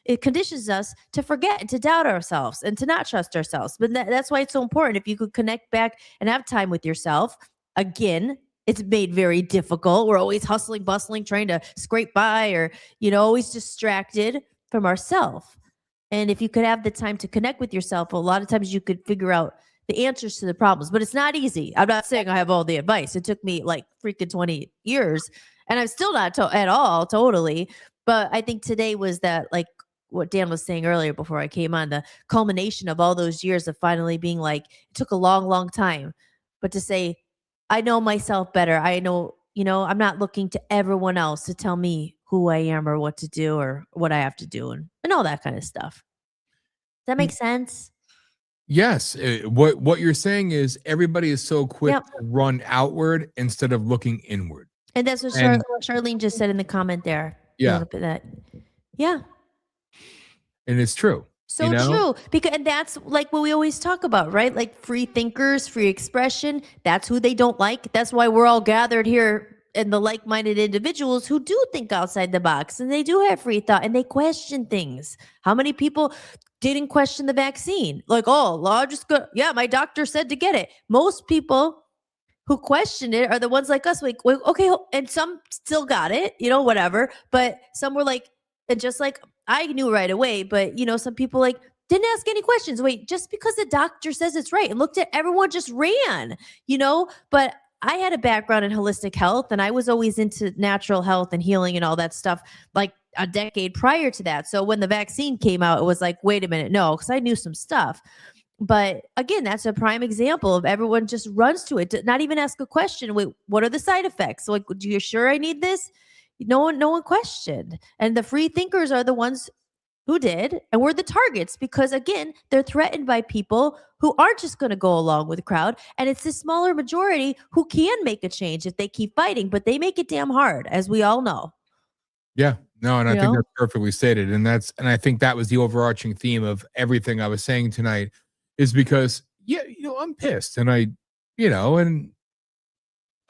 it conditions us to forget and to doubt ourselves and to not trust ourselves. But that's why it's so important. If you could connect back and have time with yourself, again, it's made very difficult. We're always hustling, bustling, trying to scrape by, or, you know, always distracted from ourselves. And if you could have the time to connect with yourself, a lot of times you could figure out the answers to the problems, but it's not easy. I'm not saying I have all the advice. It took me like freaking 20 years and I'm still not at all totally. But I think today was that, like what Dan was saying earlier before I came on, the culmination of all those years of finally being like, it took a long, long time, but to say, I know myself better. I know, you know, I'm not looking to everyone else to tell me who I am or what to do or what I have to do and all that kind of stuff. Does that make sense? Yes. What you're saying is everybody is so quick Yep. to run outward instead of looking inward. And that's what And- Charlene just said in the comment there. Yeah. A little bit of that. Yeah. And it's true. So you know? true. Because, and that's like what we always talk about, right? Like free thinkers, free expression. That's who they don't like. That's why we're all gathered here, and the like-minded individuals who do think outside the box and they do have free thought and they question things. How many people didn't question the vaccine? Like, oh, I'll just go. Yeah, my doctor said to get it. Most people who question it are the ones like us, like, okay, and some still got it, you know, whatever. But some were like, and just like I knew right away, but you know, some people like didn't ask any questions. Wait, just because the doctor says it's right, and looked at everyone just ran, you know. But I had a background in holistic health, and I was always into natural health and healing and all that stuff, like a decade prior to that. So when the vaccine came out, it was like, wait a minute, no, because I knew some stuff. But again, that's a prime example of everyone just runs to it, not even ask a question. Wait, what are the side effects? Like, do you sure I need this? No one questioned. And the free thinkers are the ones who did, and we're the targets because, again, they're threatened by people who aren't just going to go along with the crowd. And it's the smaller majority who can make a change if they keep fighting, but they make it damn hard, as we all know. Yeah, no, and I You think know? that's perfectly stated. And I think that was the overarching theme of everything I was saying tonight, is because, yeah, you know, I'm pissed, and and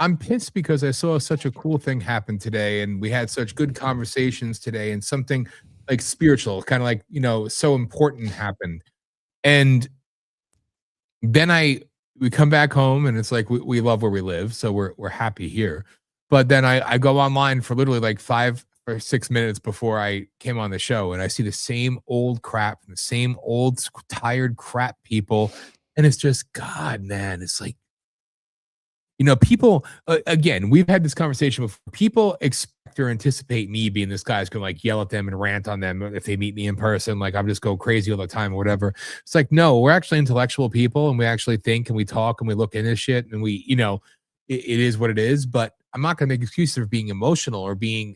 I'm pissed because I saw such a cool thing happen today, and we had such good conversations today, and something like spiritual, kind of like, you know, so important happened. And then we come back home, and it's like we love where we live, so we're happy here. But then I go online for literally like 5 or 6 minutes before I came on the show, and I see the same old crap, the same old tired crap people, and it's just, God, man, it's like, you know, people, again, we've had this conversation before. People expect or anticipate me being this guy who's going to like yell at them and rant on them if they meet me in person. Like I'm just go crazy all the time or whatever. It's like, no, we're actually intellectual people, and we actually think and we talk and we look into shit, and we, you know, it is what it is. But I'm not going to make excuses for being emotional or being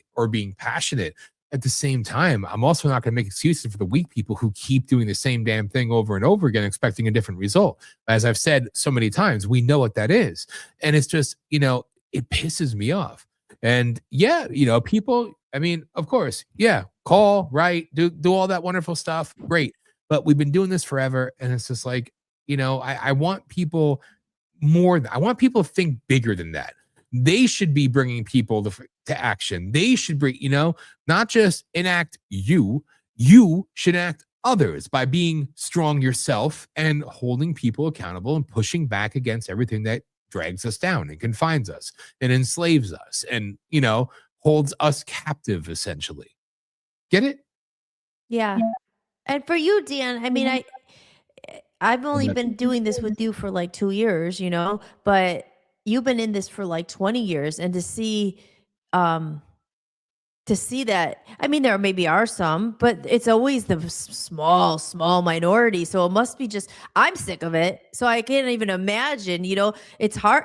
passionate. At the same time, I'm also not going to make excuses for the weak people who keep doing the same damn thing over and over again, expecting a different result. As I've said so many times, we know what that is. And it's just, you know, it pisses me off. And yeah, you know, people, I mean, of course, yeah, call, write, do all that wonderful stuff. Great. But we've been doing this forever. And it's just like, you know, I want people I want people to think bigger than that. They should be bringing people to action. They should bring, you know, not just enact you should act others by being strong yourself and holding people accountable and pushing back against everything that drags us down and confines us and enslaves us and, you know, holds us captive, essentially. Get it? Yeah. And for you, Dan, I mean, I've only been doing this with you for like 2 years, you know, but you've been in this for like 20 years, and to see to see that. I mean, there maybe are some, but it's always the small minority. So it must be just, I'm sick of it. So I can't even imagine, it's hard,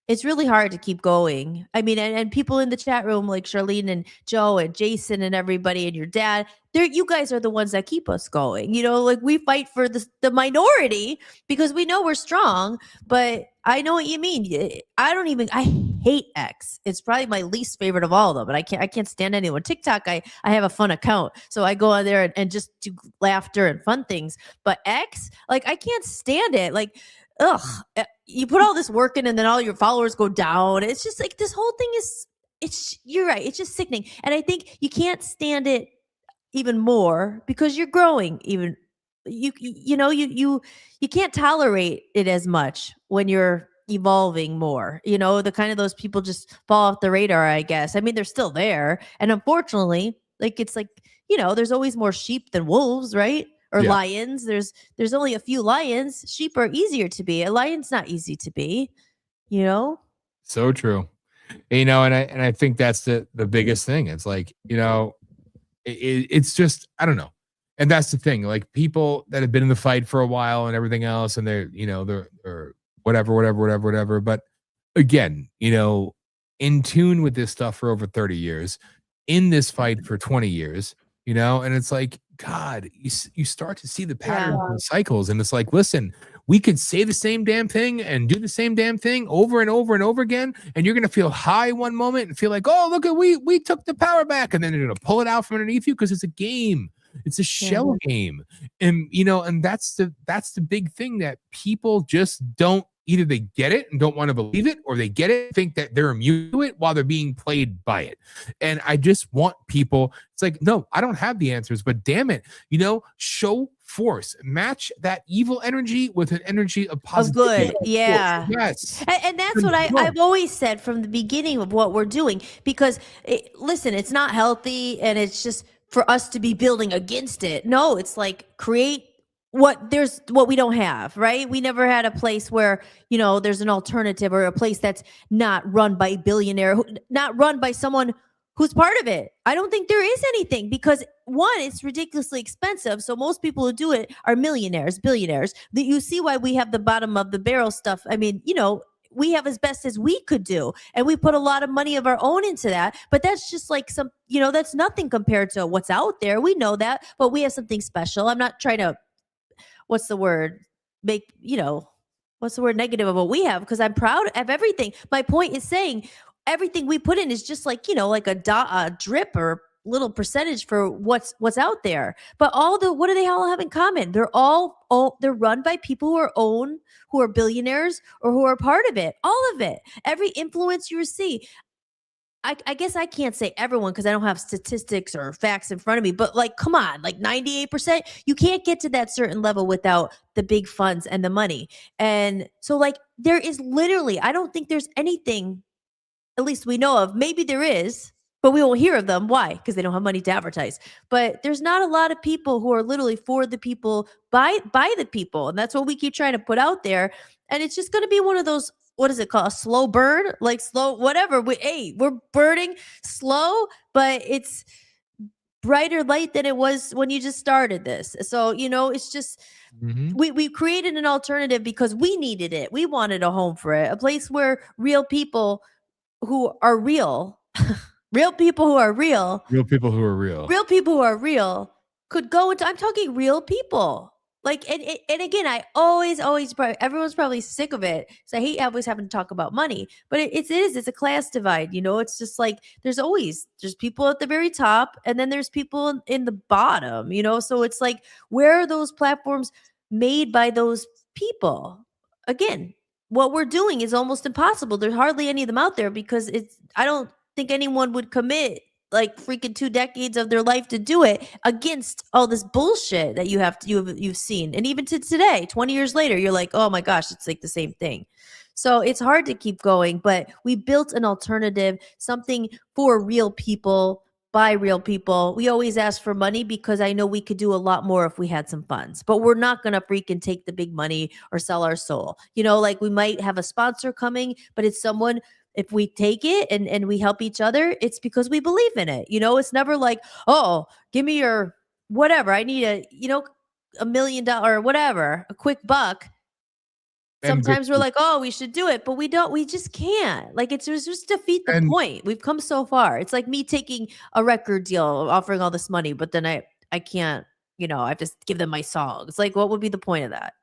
it's really hard to keep going. I mean, and people in the chat room like Charlene and Joe and Jason and everybody and your dad, you guys are the ones that keep us going. Like we fight for the minority because we know we're strong, but I know what you mean. I hate X. It's probably my least favorite of all of them, but I can't stand anyone. TikTok, I have a fun account. So I go on there and just do laughter and fun things. But X, like I can't stand it. Like, ugh, you put all this work in and then all your followers go down. It's just like this whole thing you're right. It's just sickening. And I think you can't stand it even more because you're growing even you can't tolerate it as much when you're evolving more. The kind of those people just fall off the radar, I guess. I mean, they're still there, and unfortunately, like it's like, there's always more sheep than wolves, right? Or lions. There's only a few lions. Sheep are easier to be. A lion's not easy to be. So true. And I think that's the biggest thing. It's like, it's just, I don't know. And that's the thing, like people that have been in the fight for a while and everything else, and they're whatever. But again, in tune with this stuff for over 30 years, in this fight for 20 years, and it's like, God, you start to see the patterns and the cycles. And it's like, listen, we could say the same damn thing and do the same damn thing over and over and over again. And you're going to feel high one moment and feel like, oh, look at, we took the power back. And then they're going to pull it out from underneath you because it's a game. It's a shell game. And, and that's the big thing that people just don't, either they get it and don't want to believe it, or they get it, think that they're immune to it while they're being played by it. And I just want people, it's like, no, I don't have the answers, but damn it, show force, match that evil energy with an energy of positivity. Of good, yeah. Yes. And that's what I've always said from the beginning of what we're doing, because listen, it's not healthy and it's just for us to be building against it. No, it's like create what we don't have, right? We never had a place where, there's an alternative, or a place that's not run by a billionaire, not run by someone who's part of it. I don't think there is anything, because one, it's ridiculously expensive. So most people who do it are millionaires, billionaires. You see why we have the bottom of the barrel stuff. I mean, we have as best as we could do, and we put a lot of money of our own into that, but that's just like that's nothing compared to what's out there. We know that, but we have something special. I'm not trying to, what's the word negative of what we have, because I'm proud of everything. My point is saying everything we put in is just like, like a drip or little percentage for what's out there. But what do they all have in common? They're they're run by people who are billionaires or who are part of it. All of it. Every influencer you see. I guess I can't say everyone because I don't have statistics or facts in front of me, but like, come on, like 98%, you can't get to that certain level without the big funds and the money. And so like, there is literally, I don't think there's anything, at least we know of, maybe there is, but we won't hear of them. Why? Because they don't have money to advertise. But there's not a lot of people who are literally for the people, by the people. And that's what we keep trying to put out there. And it's just going to be one of those, what is it called? A slow burn? Like slow, whatever. We're burning slow, but it's brighter light than it was when you just started this. So, it's just, we created an alternative because we needed it. We wanted a home for it, a place where real people who are real, real people who are real could go into, I'm talking real people. Like, and again, I always, everyone's probably sick of it. So I hate always having to talk about money, but it's a class divide. It's just like, there's people at the very top, and then there's people in the bottom, so it's like, where are those platforms made by those people? Again, what we're doing is almost impossible. There's hardly any of them out there because I don't think anyone would commit like freaking 2 decades of their life to do it against all this bullshit that you've seen. And even to today, 20 years later, you're like, oh my gosh, it's like the same thing. So it's hard to keep going, but we built an alternative, something for real people, by real people. We always ask for money because I know we could do a lot more if we had some funds, but we're not going to freaking take the big money or sell our soul. Like we might have a sponsor coming, but it's someone if we take it and we help each other, it's because we believe in it. It's never like, oh, give me your whatever. I need $1 million or whatever, a quick buck. And good Sometimes we're like, oh, we should do it, but we just can't. Like, it's just defeat the point. We've come so far. It's like me taking a record deal, offering all this money, but then I can't, I have to give them my song. It's like, what would be the point of that?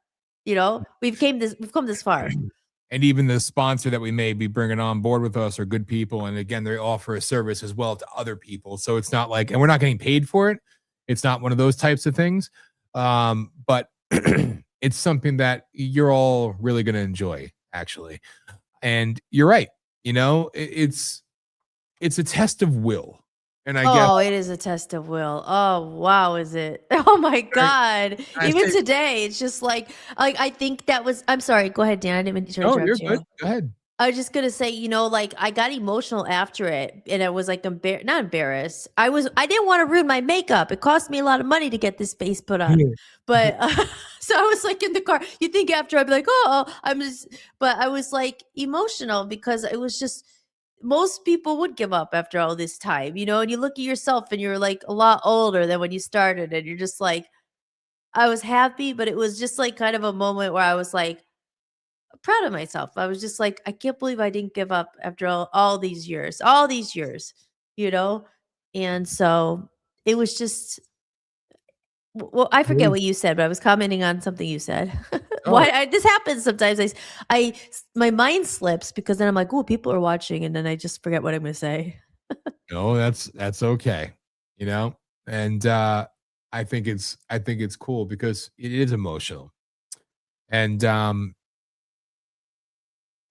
We've come this far. And even the sponsor that we may be bringing on board with us are good people. And again, they offer a service as well to other people. So it's not like, and we're not getting paid for it. It's not one of those types of things. But it's something that you're all really going to enjoy, actually. And you're right. It's a test of will. And I guess it is a test of will. Oh, wow, is it? Oh my God. Even today, it's just like I think that was, I'm sorry, go ahead, Dan. I didn't mean to interrupt you're you. good. Go ahead. I was just gonna say, like I got emotional after it, and I was like, not embarrassed. I didn't want to ruin my makeup. It cost me a lot of money to get this face put on, but so I was like in the car. You think after I'd be like, but I was like emotional because it was just most people would give up after all this time, and you look at yourself and you're like a lot older than when you started, and you're just like, I was happy, but it was just like kind of a moment where I was like, proud of myself. I was just like, I can't believe I didn't give up after all these years, And so it was just, well, I forget what you said, but I was commenting on something you said. This happens sometimes. My mind slips because then I'm like, oh, people are watching. And then I just forget what I'm going to say. No, that's okay. And I think it's cool because it is emotional. And,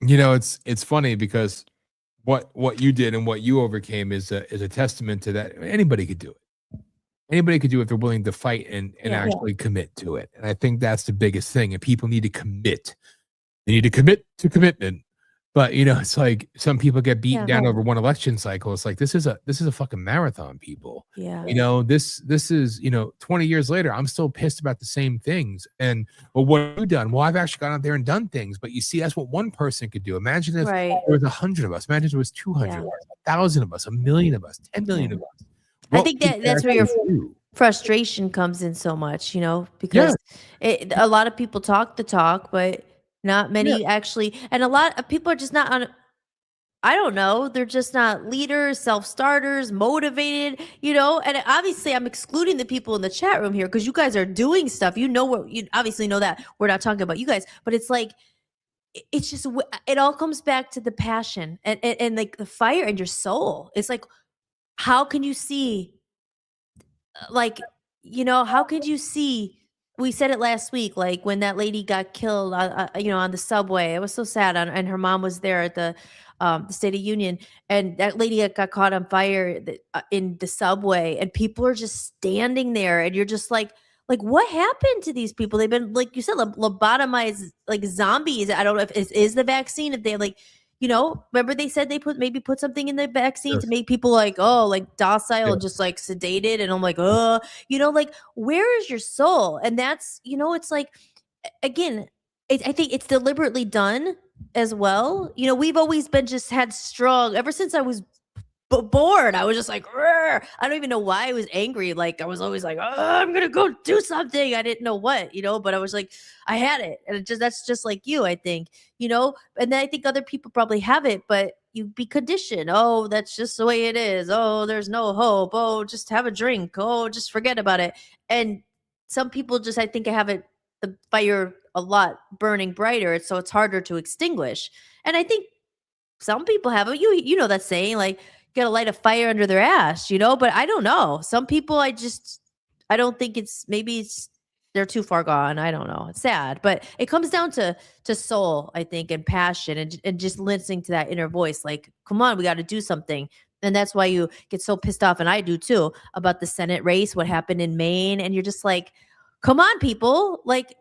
it's funny because what you did and what you overcame is a testament to that. Anybody could do it. Anybody could do it if they're willing to fight and actually commit to it. And I think that's the biggest thing. And people need to commit. They need to commit to commitment. But it's like some people get beaten down over one election cycle. It's like this is a fucking marathon, people. Yeah. This is 20 years later, I'm still pissed about the same things. And what have you done? Well, I've actually gone out there and done things. But you see, that's what one person could do. Imagine if there was 100 of us. Imagine if there was 200 of us, 1,000 of us, 1,000,000 of us, 10 million of us. I think that's where your frustration comes in so much, because a lot of people talk the talk, but not many actually, and a lot of people are just not on. I don't know. They're just not leaders, self-starters, motivated, and obviously I'm excluding the people in the chat room here because you guys are doing stuff. You obviously know that we're not talking about you guys, but it's like, it's just, it all comes back to the passion and like the fire in your soul. It's like, how can you see, how could you see, we said it last week, like when that lady got killed, on the subway. It was so sad. And her mom was there at the State of Union, and that lady got caught on fire in the subway, and people are just standing there, and you're just like what happened to these people? They've been, like you said, lobotomized like zombies. I don't know if it is the vaccine, if they remember they said they put something in the vaccine to make people docile and just like sedated. And I'm like, like, where is your soul? And that's, it's like, again, I think it's deliberately done as well. We've always been just had strong, ever since I was born. I was just like, I don't even know why I was angry. Like I was always like, I'm gonna go do something. I didn't know what, but I was like, I had it, and that's just like you, I think, and then I think other people probably have it, but you be conditioned. Oh, that's just the way it is. Oh, there's no hope. Oh, just have a drink. Oh, just forget about it. And some people just, I think, have it, the fire a lot burning brighter, so it's harder to extinguish. And I think some people have it. You know that saying, like, gotta light a fire under their ass, but I don't know. Some people, I don't think maybe they're too far gone. I don't know. It's sad, but it comes down to soul, I think, and passion, and just listening to that inner voice. Like, come on, we got to do something. And that's why you get so pissed off, and I do too, about the Senate race, what happened in Maine. And you're just like, come on, people. Like,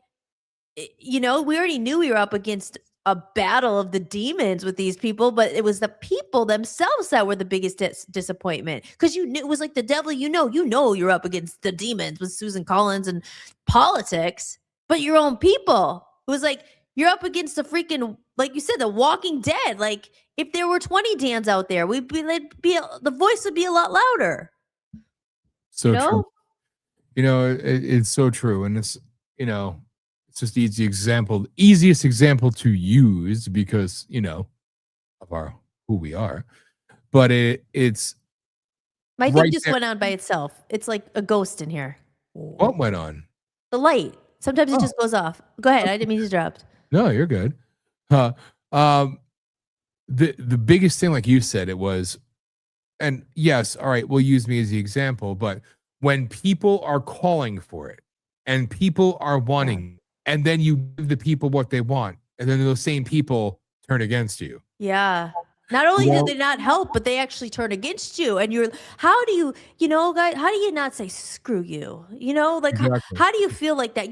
we already knew we were up against a battle of the demons with these people, but it was the people themselves that were the biggest disappointment, because you knew it was like the devil. You're up against the demons with Susan Collins and politics, but your own people. It was like You're up against the freaking, like you said, the Walking Dead. Like if there were 20 Dans out there, the voice would be a lot louder. So You know? true. You know, it's so true, and it's it's just the easiest example to use because of who we are. But it's My thing right just there. went on by itself. It's like a ghost in here. What went on? The light. Sometimes it Oh. just goes off. Go ahead. I didn't mean to interrupt. No, you're good. The biggest thing, like you said, it was, and yes, all right, we'll use me as the example, but when people are calling for it and people are wanting, and then you give the people what they want, and then those same people turn against you. Yeah. Not only did they not help, but they actually turn against you. And how do you, guys, how do you not say screw you? Like Exactly. how do you feel like that?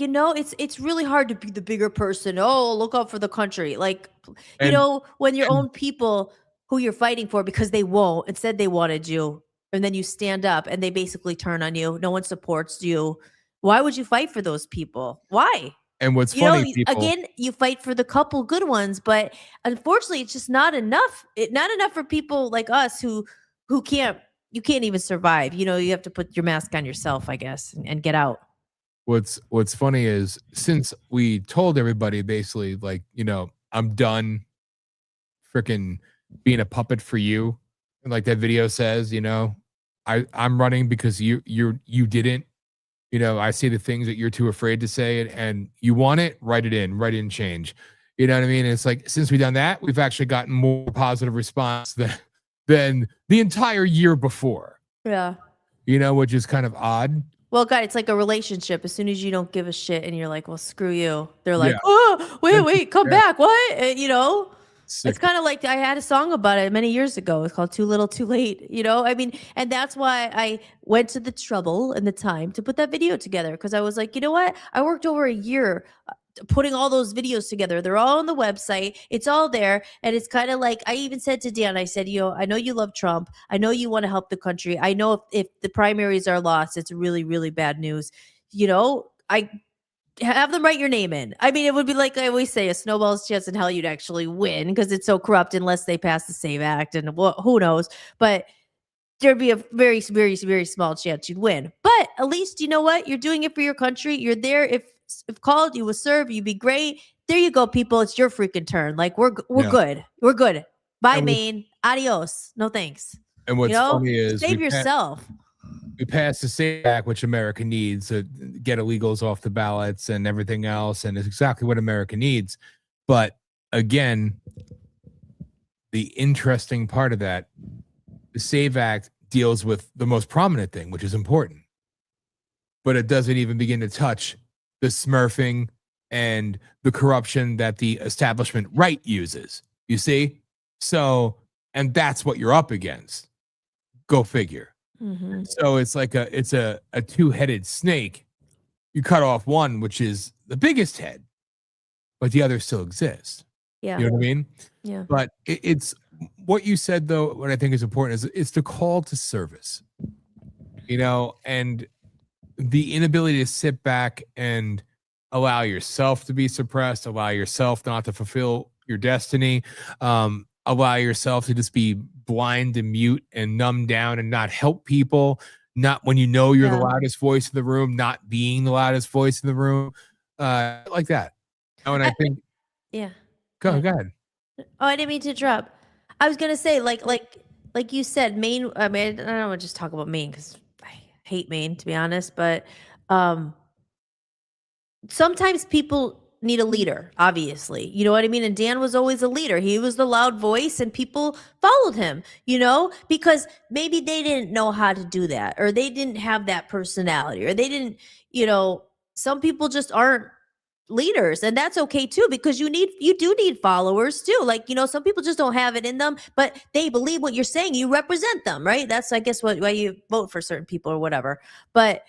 It's really hard to be the bigger person. Oh, look out for the country. Like, when your own people who you're fighting for because they won't, and said they wanted you, and then you stand up and they basically turn on you. No one supports you. Why would you fight for those people? Why? And what's funny, people, again, you fight for the couple good ones, but unfortunately, it's just not enough. Not enough for people like us who can't even survive. You have to put your mask on yourself, I guess, and get out. What's funny is since we told everybody basically like, I'm done freaking being a puppet for you. And like that video says, I'm running because you didn't. I say the things that you're too afraid to say, and you want it, write it in change. You know what I mean? And it's like, since we've done that, we've actually gotten more positive response than the entire year before. Yeah. Which is kind of odd. Well, God, it's like a relationship. As soon as you don't give a shit and you're like, well, screw you. They're like, Yeah. oh, wait, come back. What? Sick. It's kind of like I had a song about it many years ago. It's called Too Little Too Late. And that's why I went to the trouble and the time to put that video together. Because I was like, you know what? I worked over a year putting all those videos together. They're all on the website. It's all there. And it's kind of like, I even said to Dan, I said, I know you love Trump. I know you want to help the country. I know if the primaries are lost, it's really, really bad news. I have them write your name in. I mean, it would be like I always say, a snowball's chance in hell you'd actually win because it's so corrupt unless they pass the SAVE Act, and who knows. But there'd be a very, very, very small chance you'd win. But at least you know what? You're doing it for your country. You're there. If called, you will serve. You'd be great. There you go, people. It's your freaking turn. Like we're good. We're good. Bye, Maine. Adios. No thanks. And what's funny is save yourself. We passed the SAVE Act, which America needs to get illegals off the ballots and everything else, and it's exactly what America needs. But again, the interesting part of that, the SAVE Act deals with the most prominent thing, which is important, but it doesn't even begin to touch the smurfing and the corruption that the establishment right uses. You see? So, and that's what you're up against. Go figure. Mm-hmm. So it's like a two-headed snake. You cut off one, which is the biggest head, but the other still exists. Yeah. You know what I mean? Yeah. But it's what you said, though, what I think is important is it's the call to service, and the inability to sit back and allow yourself to be suppressed, allow yourself not to fulfill your destiny, allow yourself to just be blind and mute and numb down and not help people, not when you're the loudest voice in the room, not being the loudest voice in the room, like that. And I think, yeah. Go ahead. Oh, I didn't mean to interrupt. I was gonna say, like you said, Maine. I mean, I don't want to just talk about Maine because I hate Maine, to be honest. But sometimes people need a leader, obviously. You know what I mean? And Dan was always a leader. He was the loud voice and people followed him, because maybe they didn't know how to do that, or they didn't have that personality, or they didn't, some people just aren't leaders, and that's okay too, because you do need followers too. Like, some people just don't have it in them, but they believe what you're saying. You represent them, right? That's, I guess, why you vote for certain people or whatever. But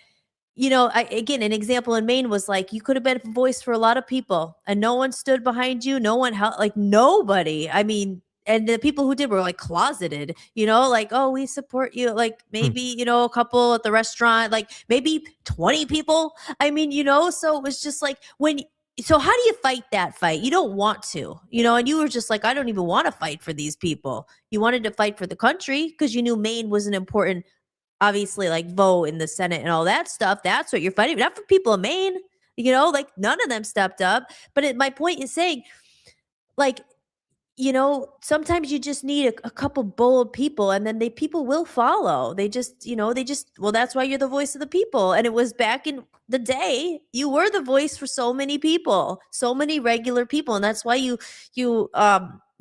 again, an example in Maine was like, you could have been a voice for a lot of people and no one stood behind you. No one helped, like nobody. I mean, and the people who did were like closeted, like, oh, we support you. Like maybe, a couple at the restaurant, like maybe 20 people. I mean, so it was just like when so how do you fight that fight? You don't want to, and you were just like, I don't even want to fight for these people. You wanted to fight for the country because you knew Maine was an important, obviously, like vote in the Senate and all that stuff. That's what you're fighting, not for people of Maine, like none of them stepped up. But my point is saying, like, sometimes you just need a couple bold people, and then people will follow. They just, well, that's why you're the voice of the people. And it was back in the day, you were the voice for so many people, so many regular people. And that's why you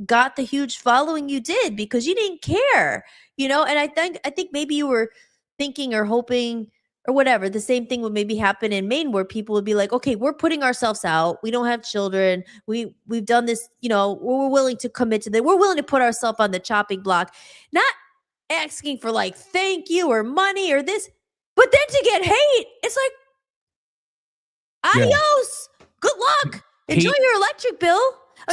got the huge following you did, because you didn't care, and I think maybe you were thinking or hoping or whatever, the same thing would maybe happen in Maine, where people would be like, okay, we're putting ourselves out. We don't have children. We've done this, we're willing to commit to that. We're willing to put ourselves on the chopping block, not asking for like thank you or money or this, but then to get hate, it's like, adios, good luck. Enjoy your electric bill.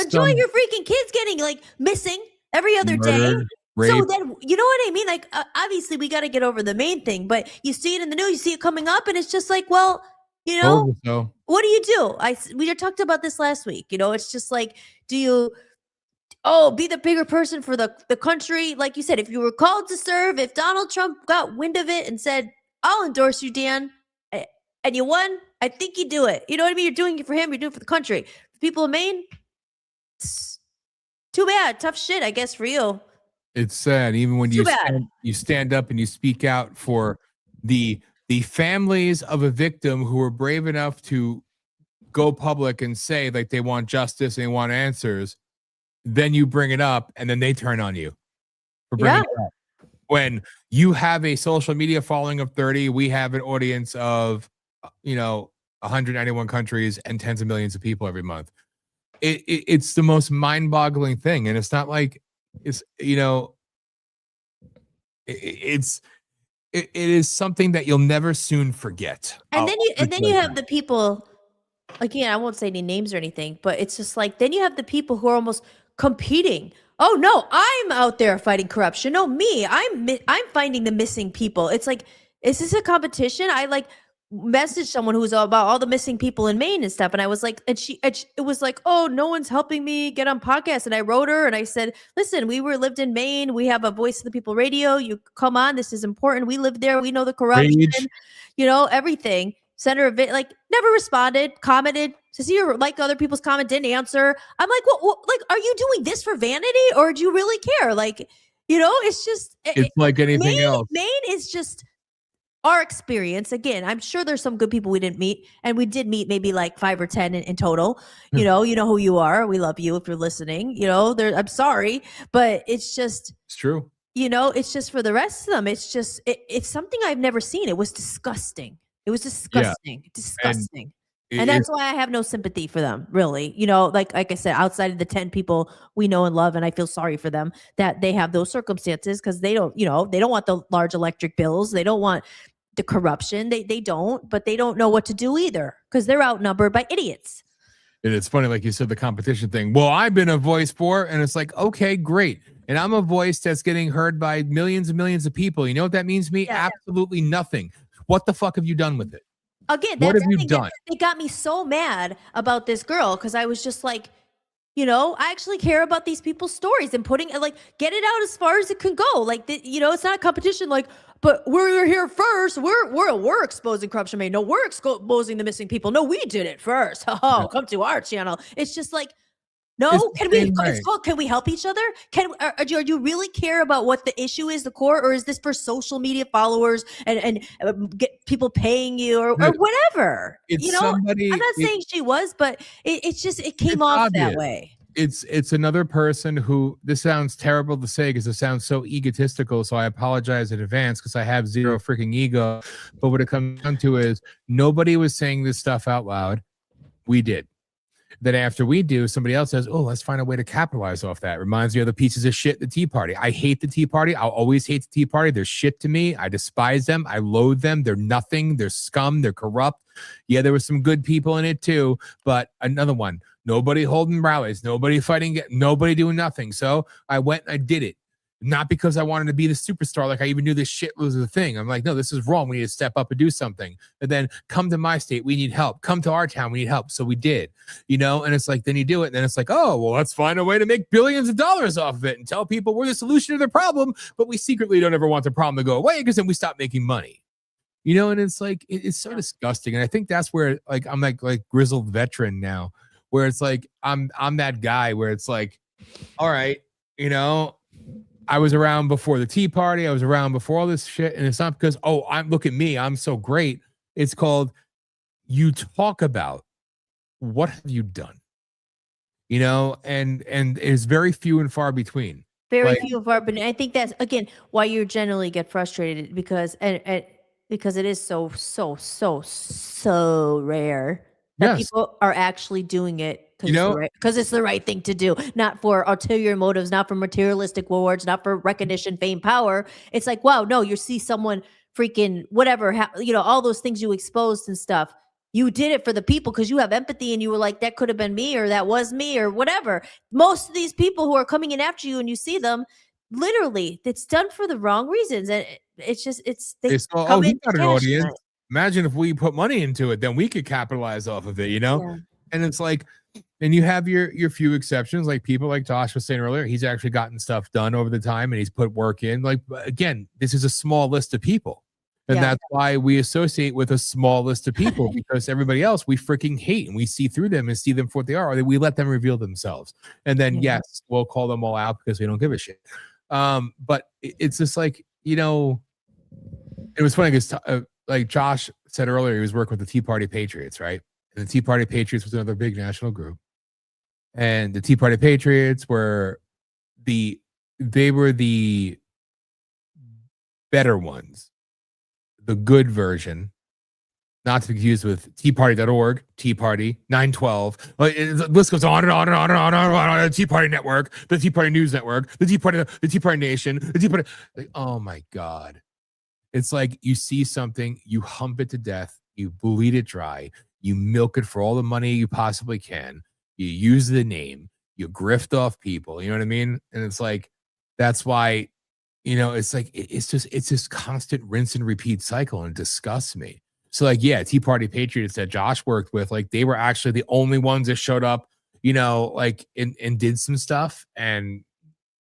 Enjoy your freaking kids getting like missing every other day. Rape. So then, you know what I mean? Like, obviously, we got to get over the main thing, but you see it in the news, you see it coming up, and it's just like, well, what do you do? We talked about this last week. It's just like, do you, be the bigger person for the country? Like you said, if you were called to serve, if Donald Trump got wind of it and said, I'll endorse you, Dan, and you won, I think you do it. You know what I mean? You're doing it for him. You're doing it for the country. For people of Maine, it's too bad. Tough shit, I guess, for you. It's sad. Even when you stand up and you speak out for the families of a victim who were brave enough to go public and say like they want justice and they want answers, then you bring it up and then they turn on you for bringing it up. When you have a social media following of 30, we have an audience of 191 countries and tens of millions of people every month. It's the most mind-boggling thing, and it's not like it is something that you'll never soon forget. And then you have the people, again, I won't say any names or anything, but it's just like, then you have the people who are almost competing. Oh no, I'm out there fighting corruption. No, me, I'm finding the missing people. It's like, is this a competition? I like messaged someone who was about all the missing people in Maine and stuff, and I was like, and it was like, oh, no one's helping me get on podcasts. And I wrote her and I said, listen, we lived in Maine, we have a Voice of the People radio, you come on, this is important, we live there, we know the corruption, everything. Sent her like, never responded, commented to see her like other people's comment, didn't answer. I'm like, what like, are you doing this for vanity, or do you really care? Like, it's just, it's like anything else. Maine is just our experience. Again, I'm sure there's some good people we didn't meet, and we did meet maybe like 5 or 10 in total. You know who you are. We love you if you're listening. I'm sorry, but it's true. It's just for the rest of them. It's just it's something I've never seen. It was disgusting. It was disgusting, disgusting. And that's why I have no sympathy for them, really. Like I said, outside of the 10 people we know and love, and I feel sorry for them that they have those circumstances, because they don't, they don't want the large electric bills. They don't want the corruption. They don't, but they don't know what to do either, because they're outnumbered by idiots. And it's funny, like you said, the competition thing. Well, I've been a voice for, and it's like, okay, great. And I'm a voice that's getting heard by millions and millions of people. You know what that means to me? Yeah. Absolutely nothing. What the fuck have you done with it? Again, what have you done? It got me so mad about this girl, because I was just like, I actually care about these people's stories and putting it, like, get it out as far as it can go. Like, it's not a competition. Like, but we're here first. We're exposing corruption. No, we're exposing the missing people. No, we did it first. Oh, come to our channel. It's just like, no, can we help each other? Do you really care about what the issue is, the core, or is this for social media followers and get people paying you or whatever? I'm not saying she was, but it came off obvious. That way. It's another person who, this sounds terrible to say because it sounds so egotistical, so I apologize in advance because I have zero freaking ego. But what it comes down to is nobody was saying this stuff out loud. We did. Then after we do, somebody else says, oh, let's find a way to capitalize off that. Reminds me of the pieces of shit, the Tea Party. I hate the Tea Party. I'll always hate the Tea Party. They're shit to me. I despise them. I loathe them. They're nothing. They're scum. They're corrupt. Yeah, there were some good people in it too, but another one. Nobody holding rallies. Nobody fighting. Nobody doing nothing. So I went and I did it. Not because I wanted to be the superstar, like I even knew this shit was a thing. I'm like, no, this is wrong. We need to step up and do something. And then come to my state, we need help. Come to our town, we need help. So we did, and it's like, then you do it. And then it's like, oh, well, let's find a way to make billions of dollars off of it and tell people we're the solution to their problem. But we secretly don't ever want the problem to go away because then we stop making money. And it's like, it's so disgusting. And I think that's where like, I'm like grizzled veteran now, where it's like, I'm that guy where it's like, all right, I was around before the Tea Party. I was around before all this shit. And it's not because, look at me, I'm so great. It's called, you talk about what have you done, and it's very few and far between. Very few and far, but I think that's again why you generally get frustrated because because it is so rare that people are actually doing it because it's the right thing to do, not for ulterior motives, not for materialistic rewards, not for recognition, fame, power. It's like, wow, no, you see someone freaking whatever, all those things you exposed and stuff. You did it for the people because you have empathy and you were like, that could have been me or that was me or whatever. Most of these people who are coming in after you and you see them, literally, it's done for the wrong reasons. And he got an audience. Imagine if we put money into it, then we could capitalize off of it, Yeah. And it's like, and you have your few exceptions, like people like Josh was saying earlier, he's actually gotten stuff done over the time and he's put work in. Like, again, this is a small list of people. And that's why we associate with a small list of people because everybody else we freaking hate and we see through them and see them for what they are, or we let them reveal themselves. And then, yes, we'll call them all out because we don't give a shit. But it's just like, it was funny because like Josh said earlier, he was working with the Tea Party Patriots, right? And the Tea Party Patriots was another big national group. And the Tea Party Patriots were the better ones. The good version, not to be confused with teaparty.org, Tea Party, 912. The list goes on and on and on and on and on. The Tea Party Network, the Tea Party News Network, the Tea Party Nation, the Tea Party. Like, oh my God. It's like you see something, you hump it to death, you bleed it dry, you milk it for all the money you possibly can, you use the name, you grift off people, you know what I mean? And it's like, that's why, it's like, it's this constant rinse and repeat cycle and it disgusts me. So like, yeah, Tea Party Patriots that Josh worked with, like they were actually the only ones that showed up, like and did some stuff. And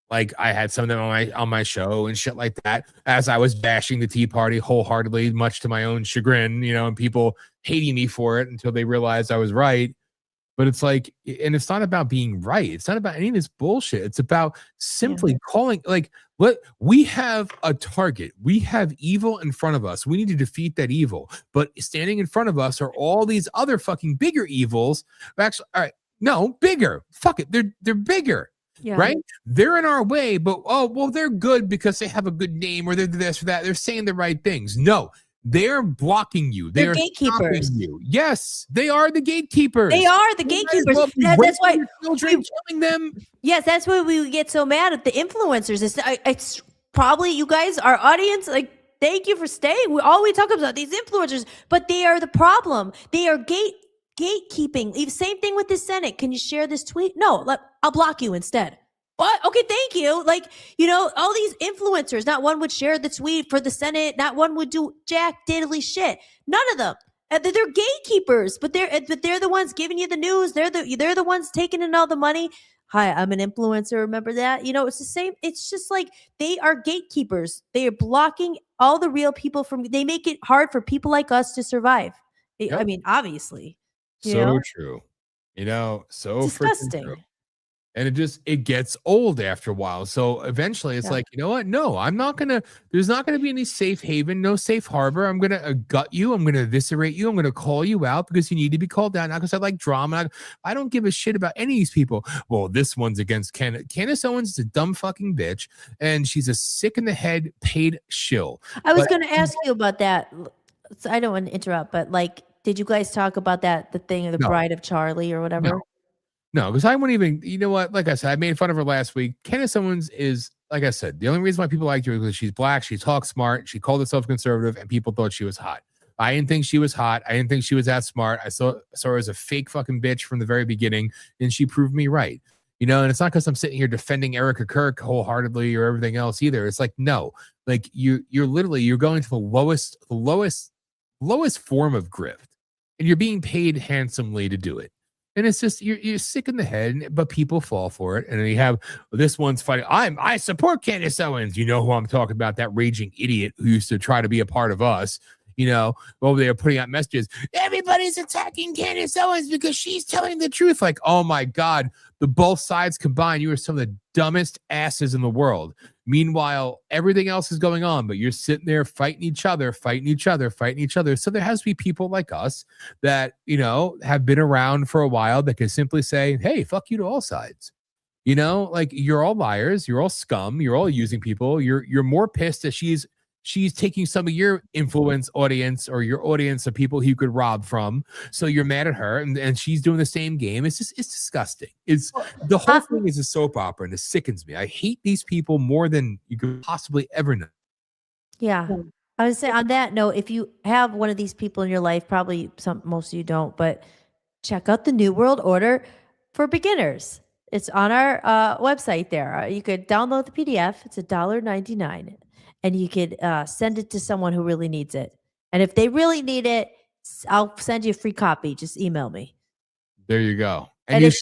like I had some of them on my show and shit like that as I was bashing the Tea Party wholeheartedly, much to my own chagrin, and people hating me for it until they realized I was right. But it's like, and it's not about being right. It's not about any of this bullshit. It's about simply calling, like, what we have a target. We have evil in front of us. We need to defeat that evil. But standing in front of us are all these other fucking bigger evils. Actually, all right, no, bigger. Fuck it. They're bigger. Yeah. Right? They're in our way, but they're good because they have a good name or they're this or that. They're saying the right things. No. They're blocking you. They're gatekeepers. You. Yes, they are the gatekeepers. They are the gatekeepers. That's why children killing them. Yes, that's why we get so mad at the influencers. It's probably you guys, our audience. Like, thank you for staying. All we talk about these influencers, but they are the problem. They are gatekeeping. Same thing with the Senate. Can you share this tweet? No, I'll block you instead. What? Okay, thank you. Like, all these influencers, not one would share the tweet for the Senate. Not one would do jack diddly shit. None of them. They're gatekeepers, but they're the ones giving you the news. They're the ones taking in all the money. Hi, I'm an influencer. Remember that? It's the same. It's just like they are gatekeepers. They are blocking all the real people they make it hard for people like us to survive. Yep. I mean, obviously. So true. So disgusting. True. And it gets old after a while. So eventually it's like, you know what? No, there's not going to be any safe haven, no safe harbor. I'm going to gut you. I'm going to eviscerate you. I'm going to call you out because you need to be called out. Not because I like drama. I don't give a shit about any of these people. Well, this one's against Candace Owens is a dumb fucking bitch. And she's a sick in the head paid shill. I was going to ask you about that. I don't want to interrupt, but like, did you guys talk about the thing of the Bride of Charlie or whatever? No, because I wouldn't even, like I said, I made fun of her last week. Candace Owens is, like I said, the only reason why people liked her is because she's black, she talks smart, she called herself conservative, and people thought she was hot. I didn't think she was hot. I didn't think she was that smart. I saw her as a fake fucking bitch from the very beginning, and she proved me right. you know, and it's not because I'm sitting here defending Erica Kirk wholeheartedly or everything else either. It's like, no, like you're going to the lowest form of grift, and you're being paid handsomely to do it. And it's just you're sick in the head, but people fall for it. And then you have this one's fighting. I support Candace Owens. You know who I'm talking about? That raging idiot who used to try to be a part of us. You know, over there putting out messages. Everybody's attacking Candace Owens because she's telling the truth. Like, oh my God, the both sides combined, you are some of the dumbest asses in the world. Meanwhile, everything else is going on, but you're sitting there fighting each other. So there has to be people like us that, you know, have been around for a while that can simply say, hey, fuck you to all sides. You know, like you're all liars, you're all scum, you're all using people. You're more pissed that she's taking some of your influence audience or your audience of people who you could rob from. So you're mad at her and she's doing the same game. It's disgusting. It's the whole thing is a soap opera and it sickens me. I hate these people more than you could possibly ever know. Yeah. I would say on that note, if you have one of these people in your life, probably most of you don't, but check out the New World Order for beginners. It's on our website there. You could download the PDF. It's $1.99. And you could send it to someone who really needs it. And if they really need it, I'll send you a free copy. Just email me. There you go. And it's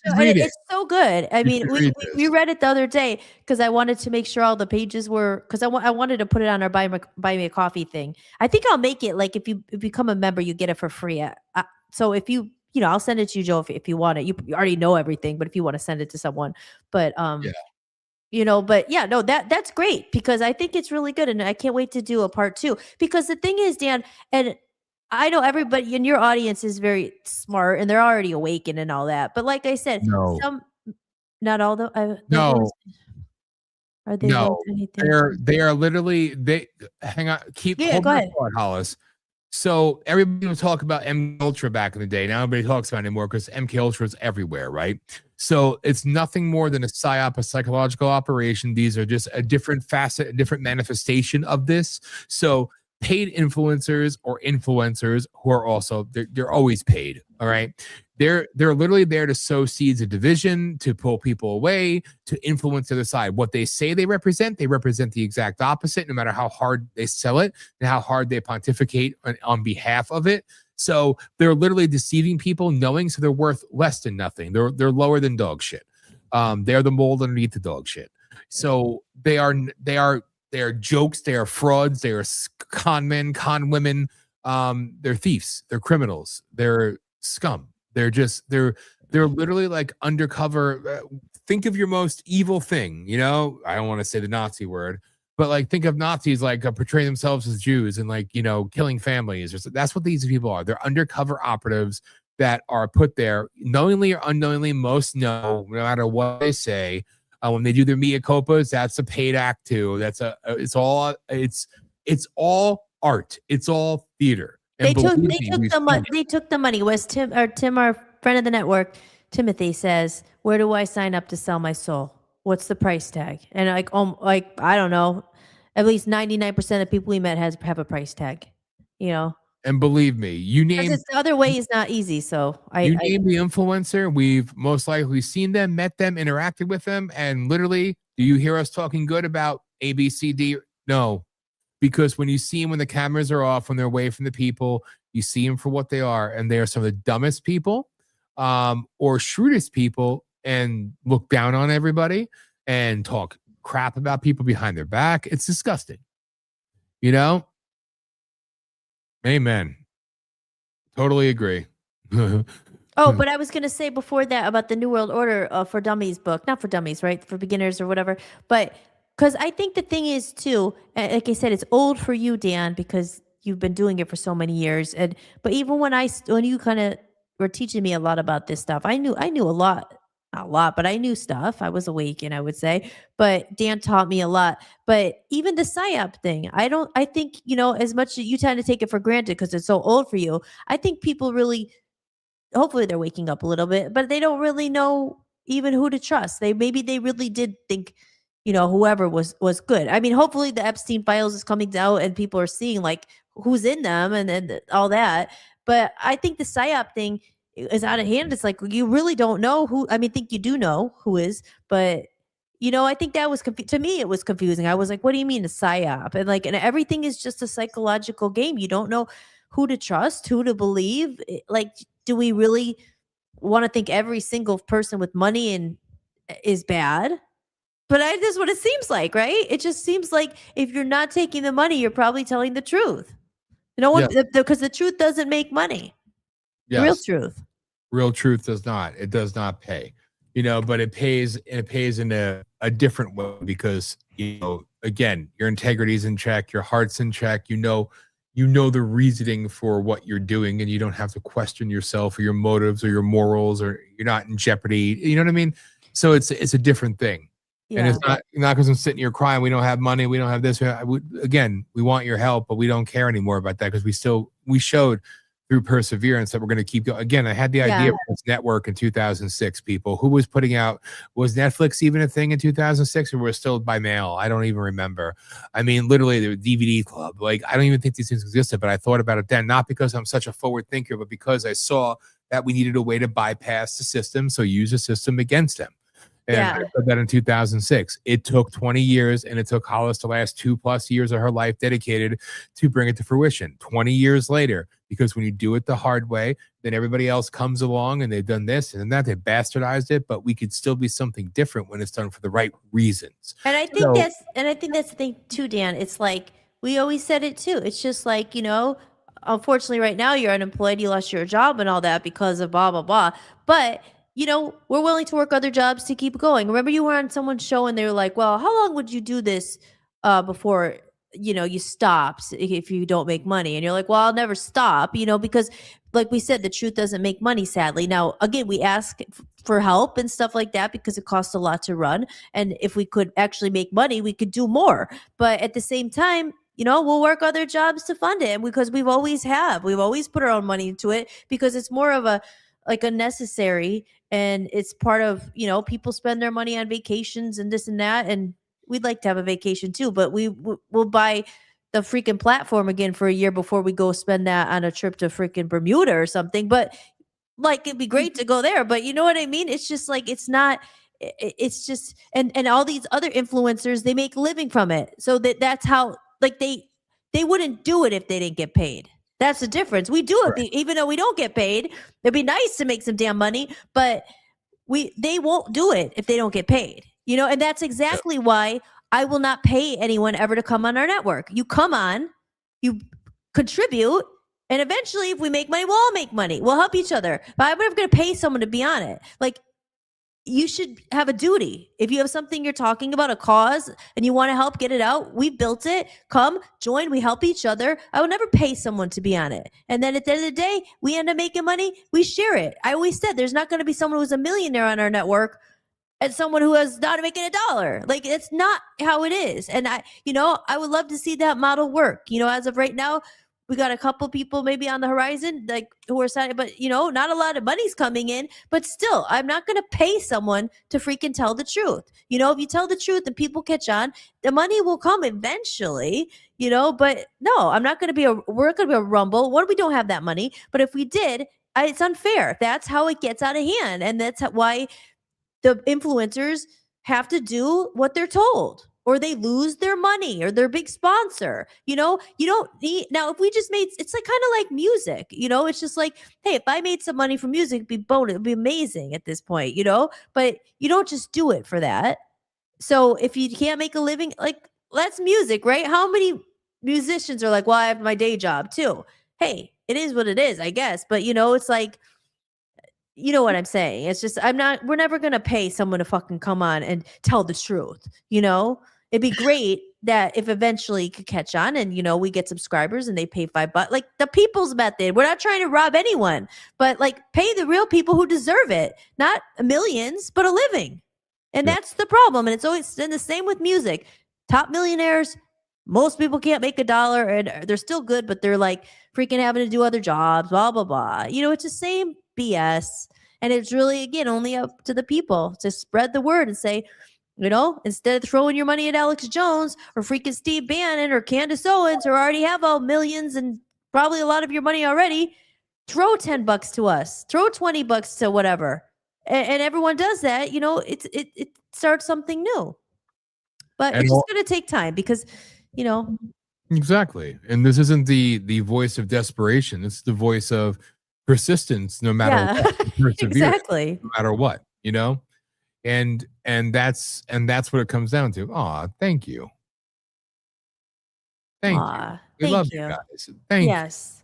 so good. I mean, we read it the other day because I wanted to make sure all the pages were, because I wanted to put it on our buy me a coffee thing. I think I'll make it like if you become a member, you get it for free. So if you know, I'll send it to you, Joe, if you want it. You already know everything, but if you want to send it to someone, but you know, but yeah, no, that's great because I think it's really good. And I can't wait to do a part 2 because the thing is, Dan, and I know everybody in your audience is very smart and they're already awakened and all that. But like I said, not all the, are they? No, they are literally, hang on, hold go ahead. Thought, Hollis. So everybody was talking about MK Ultra back in the day. Now nobody talks about it anymore because MK Ultra is everywhere, right? So it's nothing more than a psyop, a psychological operation. These are just a different facet, a different manifestation of this. So paid influencers or influencers who are also they're always paid. All right. They're literally there to sow seeds of division, to pull people away, to influence the other side. What they say they represent the exact opposite, no matter how hard they sell it and how hard they pontificate on behalf of it. So they're literally deceiving people, knowing so they're worth less than nothing. They're lower than dog shit. They're the mold underneath the dog shit. So they are jokes, they are frauds, they are con men, con women, they're thieves, they're criminals, they're scum. They're literally like undercover. Think of your most evil thing, you know, I don't want to say the Nazi word, but like think of Nazis like portraying themselves as Jews and like, you know, killing families. That's what these people are. They're undercover operatives that are put there knowingly or unknowingly. Most know, no matter what they say. When they do their mea culpas, that's a paid act too. It's all art. It's all theater. They took the money. Was Tim, our friend of the network, Timothy says, "Where do I sign up to sell my soul? What's the price tag?" And like I don't know, at least 99% of people we met have a price tag, you know. And believe me, you name the other way is not easy. So name the influencer, we've most likely seen them, met them, interacted with them, and literally, do you hear us talking good about A, B, C, D? No, because when you see them when the cameras are off, when they're away from the people, you see them for what they are, and they are some of the dumbest people, or shrewdest people, and look down on everybody and talk crap about people behind their back. It's disgusting, you know. Amen. Totally agree. But I was going to say before that about the New World Order for Dummies book. Not for dummies, right? For beginners or whatever. But because I think the thing is, too, like I said, it's old for you, Dan, because you've been doing it for so many years. But even when you kind of were teaching me a lot about this stuff, I knew a lot. Not a lot, but I knew stuff. I was awakened, I would say. But Dan taught me a lot. But even the PSYOP thing, I think, you know, as much as you tend to take it for granted because it's so old for you, I think people really, hopefully they're waking up a little bit, but they don't really know even who to trust. Maybe they really did think, you know, whoever was good. I mean, hopefully the Epstein files is coming out and people are seeing like who's in them and all that. But I think the PSYOP thing, is out of hand. It's like you really don't know who. I mean, think you do know who is, but I think that was to me it was confusing. I was like, what do you mean a psyop? And like, and everything is just a psychological game. You don't know who to trust, who to believe. Like, do we really want to think every single person with money and is bad? But that's what it seems like, right? It just seems like if you're not taking the money, you're probably telling the truth. No one, because the truth doesn't make money. Yes. Real truth. Real truth does not. It does not pay. But it pays in a different way because, again, your integrity is in check, your heart's in check, you know the reasoning for what you're doing, and you don't have to question yourself or your motives or your morals, or you're not in jeopardy. You know what I mean? So it's a different thing. Yeah. And it's not because I'm sitting here crying, we don't have money, we don't have this. Again, we want your help, but we don't care anymore about that because we showed through perseverance that we're going to keep going. Again, I had the idea of this network in 2006, people. Who was putting out, was Netflix even a thing in 2006, or was it still by mail? I don't even remember. I mean, literally the DVD club. Like, I don't even think these things existed, but I thought about it then, not because I'm such a forward thinker, but because I saw that we needed a way to bypass the system, so use the system against them. And I said that in 2006. It took 20 years, and it took HOLLIS the last 2+ years of her life dedicated to bring it to fruition. 20 years later, because when you do it the hard way, then everybody else comes along and they've done this and that, they bastardized it, but we could still be something different when it's done for the right reasons. And I think that's the thing too, Dan. It's like we always said it too. It's just like, unfortunately right now you're unemployed, you lost your job and all that because of blah blah blah. But we're willing to work other jobs to keep going. Remember, you were on someone's show and they were like, well, how long would you do this before, you stopped if you don't make money? And you're like, well, I'll never stop, because like we said, the truth doesn't make money, sadly. Now, again, we ask for help and stuff like that because it costs a lot to run. And if we could actually make money, we could do more. But at the same time, we'll work other jobs to fund it because we've always put our own money into it because it's more of a necessary, and it's part of, people spend their money on vacations and this and that, and we'd like to have a vacation too, but we'll buy the freaking platform again for a year before we go spend that on a trip to freaking Bermuda or something. But like, it'd be great to go there, but you know what I mean? It's just like, it's just, and all these other influencers, they make a living from it. So that's how, like, they wouldn't do it if they didn't get paid. That's the difference. We do it even though we don't get paid. It'd be nice to make some damn money, but they won't do it if they don't get paid. And that's exactly why I will not pay anyone ever to come on our network. You come on, you contribute, and eventually if we make money, we'll all make money. We'll help each other. But I'm never going to pay someone to be on it. Like, you should have a duty. If you have something you're talking about, a cause, and you want to help get it out, we built it. Come, join, we help each other. I will never pay someone to be on it. And then at the end of the day, we end up making money, we share it. I always said there's not going to be someone who's a millionaire on our network and someone who is not making $1. Like, it's not how it is. And I would love to see that model work. As of right now, we got a couple people maybe on the horizon, like, who are signing, but not a lot of money's coming in. But still, I'm not going to pay someone to freaking tell the truth. If you tell the truth and people catch on, the money will come eventually. But no, I'm not going to be we're not going to be a rumble. What if we don't have that money? But if we did, it's unfair. That's how it gets out of hand, and that's why the influencers have to do what they're told, or they lose their money or their big sponsor. You don't need, now if we just made, it's like kind of like music, it's just like, hey, if I made some money from music, it'd be bonus, it'd be amazing at this point, but you don't just do it for that. So if you can't make a living, like, that's music, right? How many musicians are like, well, I have my day job too. Hey, it is what it is, I guess. But it's like, you know what I'm saying? It's just, we're never going to pay someone to fucking come on and tell the truth. It'd be great that if eventually it could catch on and, we get subscribers and they pay $5, like the people's method. We're not trying to rob anyone, but like, pay the real people who deserve it, not millions, but a living. And that's the problem. And it's always been the same with music. Top millionaires, most people can't make $1 and they're still good, but they're like freaking having to do other jobs, blah, blah, blah. It's the same BS. And it's really, again, only up to the people to spread the word and say, instead of throwing your money at Alex Jones or freaking Steve Bannon or Candace Owens, who already have all millions and probably a lot of your money already, throw $10 to us, throw $20 to whatever, and everyone does that. It starts something new, but And it's all- just going to take time because, Exactly. And this isn't the voice of desperation. It's the voice of persistence, no matter Yeah, what, perseverance, exactly. no matter what, And that's what it comes down to. Aw, thank you. Thank Aw, you. We thank love you. you guys. Thank Yes.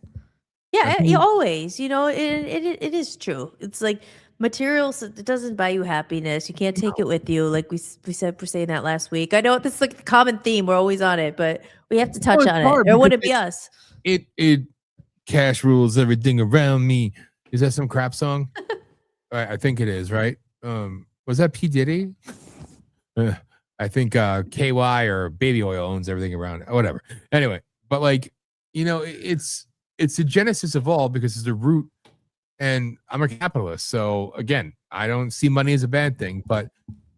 Yeah, I mean- always. It is true. It's like materials. It doesn't buy you happiness. You can't take it with you. Like we said, we're saying that last week. I know this is like a common theme. We're always on it, but we have to touch it's on hard it, or would because it be us? It cash rules everything around me. Is that some crap song? I think it is, right? Was that P. Diddy? I think KY or Baby Oil owns everything around it. Whatever. Anyway, but it's the genesis of all because it's the root. And I'm a capitalist, so again, I don't see money as a bad thing, but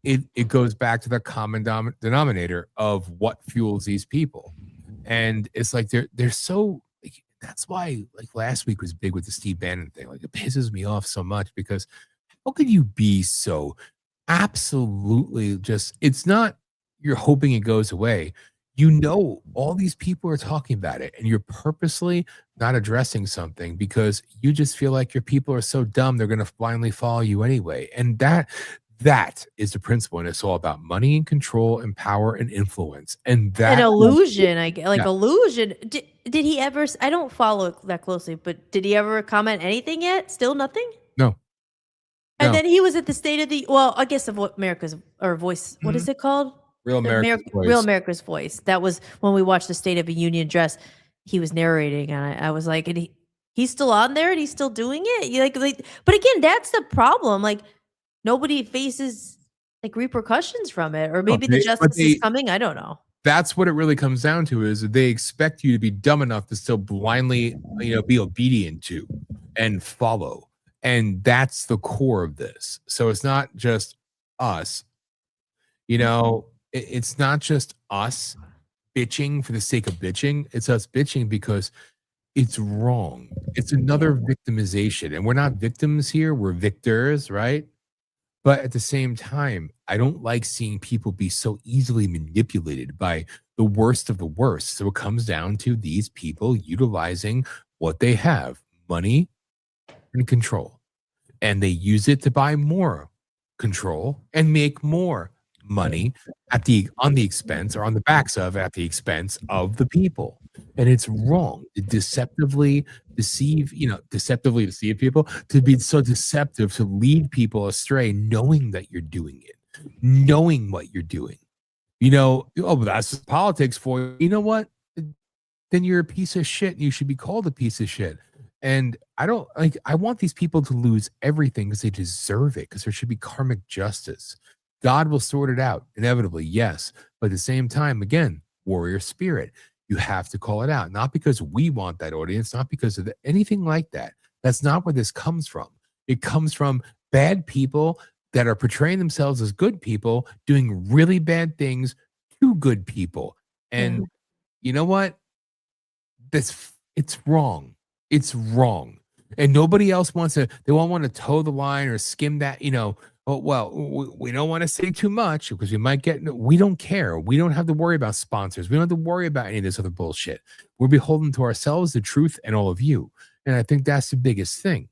it goes back to the common denominator of what fuels these people, and it's like they're so. That's why last week was big with the Steve Bannon thing. It pisses me off so much because how could you be so absolutely just, it's not you're hoping it goes away. All these people are talking about it and you're purposely not addressing something because you just feel like your people are so dumb they're going to blindly follow you anyway. And that is the principle, and it's all about money and control and power and influence. And that An illusion, Yeah. illusion. Did he ever? I don't follow it that closely, but did he ever comment anything yet? Still nothing. No. And No. then he was at the State of the I guess of what America's or Voice. What is it called? Real America's Voice. Real America's Voice. That was when we watched the State of the Union address. He was narrating, and I was like, and he's still on there, and he's still doing it. But again, that's the problem. Nobody faces repercussions from it, or maybe the justice is coming. I don't know. That's what it really comes down to, is they expect you to be dumb enough to still blindly, be obedient to and follow. And that's the core of this. So it's not just us, it's not just us bitching for the sake of bitching. It's us bitching because it's wrong. It's another victimization. And we're not victims here. We're victors, right? But at the same time, I don't like seeing people be so easily manipulated by the worst of the worst. So it comes down to these people utilizing what they have, money and control. And they use it to buy more control and make more money on the expense or on the backs of at the expense of the people. And it's wrong to deceptively deceive people, to be so deceptive, to lead people astray, knowing that you're doing it, knowing what you're doing. But that's politics for you. You know what? Then you're a piece of shit. And you should be called a piece of shit. And I want these people to lose everything because they deserve it, because there should be karmic justice. God will sort it out, inevitably, yes. But at the same time, again, warrior spirit. You have to call it out, not because we want that audience, not because of anything like that. That's not where this comes from. It comes from bad people that are portraying themselves as good people, doing really bad things to good people. And you know what? It's wrong. It's wrong. And nobody else they won't want to toe the line or skim that, we don't want to say too much because we don't care. We don't have to worry about sponsors. We don't have to worry about any of this other bullshit. We're beholden to ourselves, the truth, and all of you. And I think that's the biggest thing.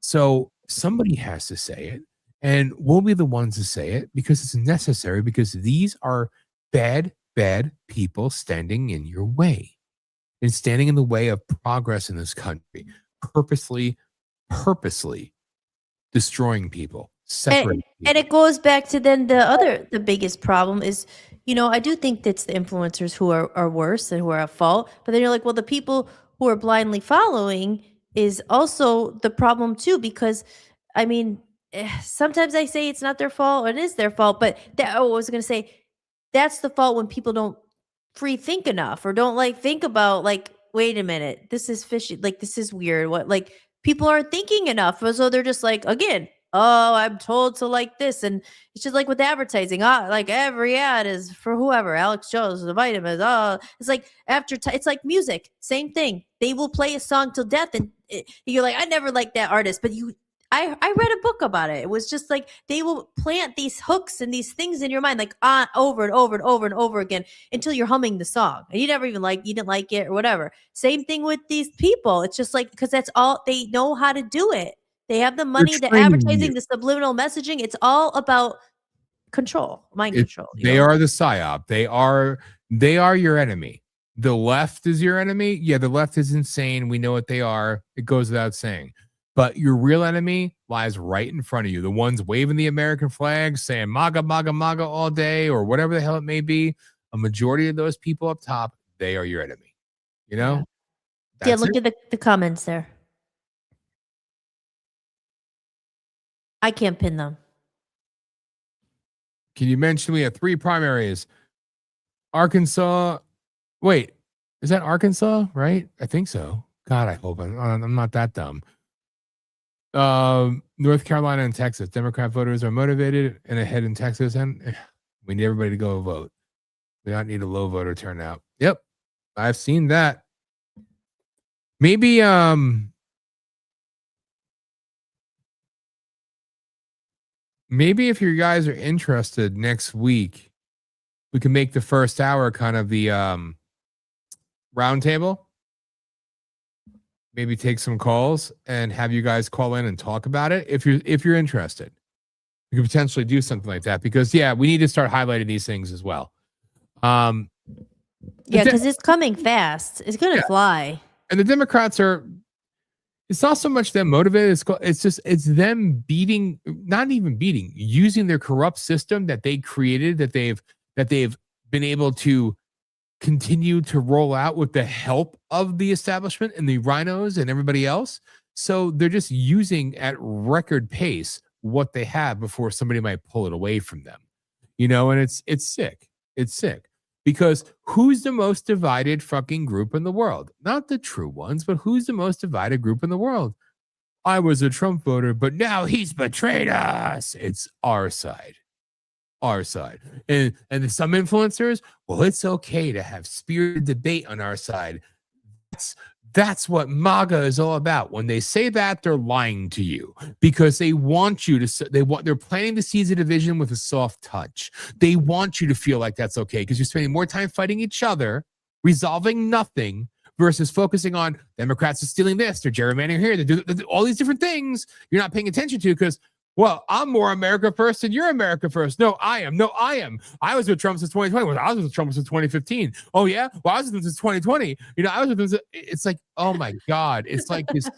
So somebody has to say it, and we'll be the ones to say it because it's necessary, because these are bad, bad people standing in your way and standing in the way of progress in this country, purposely destroying people. And it goes back to then the biggest problem is, I do think it's the influencers who are worse and who are at fault. But then you're like, well, the people who are blindly following is also the problem too, because sometimes I say it's not their fault, or it is their fault. But I was going to say that's the fault when people don't free think enough, or don't think about wait a minute, this is fishy. This is weird. What, people aren't thinking enough. So they're just again, oh, I'm told to like this. And it's just like with advertising, every ad is for whoever, Alex Jones, the vitamins. It's like it's like music, same thing. They will play a song till death, and you're like, I never liked that artist, but I read a book about it. It was just like they will plant these hooks and these things in your mind, like over and over and over and over again until you're humming the song and you didn't like it or whatever. Same thing with these people. It's just like, because that's all they know how to do it. They have the money, the advertising, the subliminal messaging. It's all about control, mind control. They are the psyop. They are your enemy. The left is your enemy. Yeah, the left is insane. We know what they are. It goes without saying. But your real enemy lies right in front of you. The ones waving the American flag, saying MAGA, MAGA, MAGA all day, or whatever the hell it may be. A majority of those people up top, they are your enemy. You know? Yeah, look at the comments there. I can't pin them. Can you mention we have 3 primaries? Arkansas. Wait, is that Arkansas? Right? I think so. God, I hope I'm not that dumb. North Carolina and Texas. Democrat voters are motivated and ahead in Texas, and we need everybody to go vote. We don't need a low voter turnout. Yep, I've seen that. Maybe if you guys are interested, next week we can make the first hour kind of the roundtable. Maybe take some calls and have you guys call in and talk about it if you're interested. We could potentially do something like that because we need to start highlighting these things as well. Yeah, because it's coming fast. It's gonna fly. And the Democrats are. It's not so much them motivated. It's them beating, not even beating, using their corrupt system that they created, that they've been able to continue to roll out with the help of the establishment and the RINOs and everybody else. So they're just using at record pace what they have before somebody might pull it away from them. You know, and it's sick. It's sick. Because who's the most divided fucking group in the world? Not the true ones, but who's the most divided group in the world? I was a Trump voter, but now he's betrayed us. It's our side. Our side. And some influencers, well, it's okay to have spirited debate on our side. That's what MAGA is all about. When they say that, they're lying to you because they want you to. They're planting the seeds of division with a soft touch. They want you to feel like that's okay because you're spending more time fighting each other, resolving nothing, versus focusing on Democrats are stealing this, they're gerrymandering here, they do all these different things you're not paying attention to because. Well, I'm more America first than you're America first. No, I am. I was with Trump since 2020. Well, I was with Trump since 2015. Oh, yeah? Well, I was with him since 2020. You know, I was with him. It's like, oh, my God. It's like this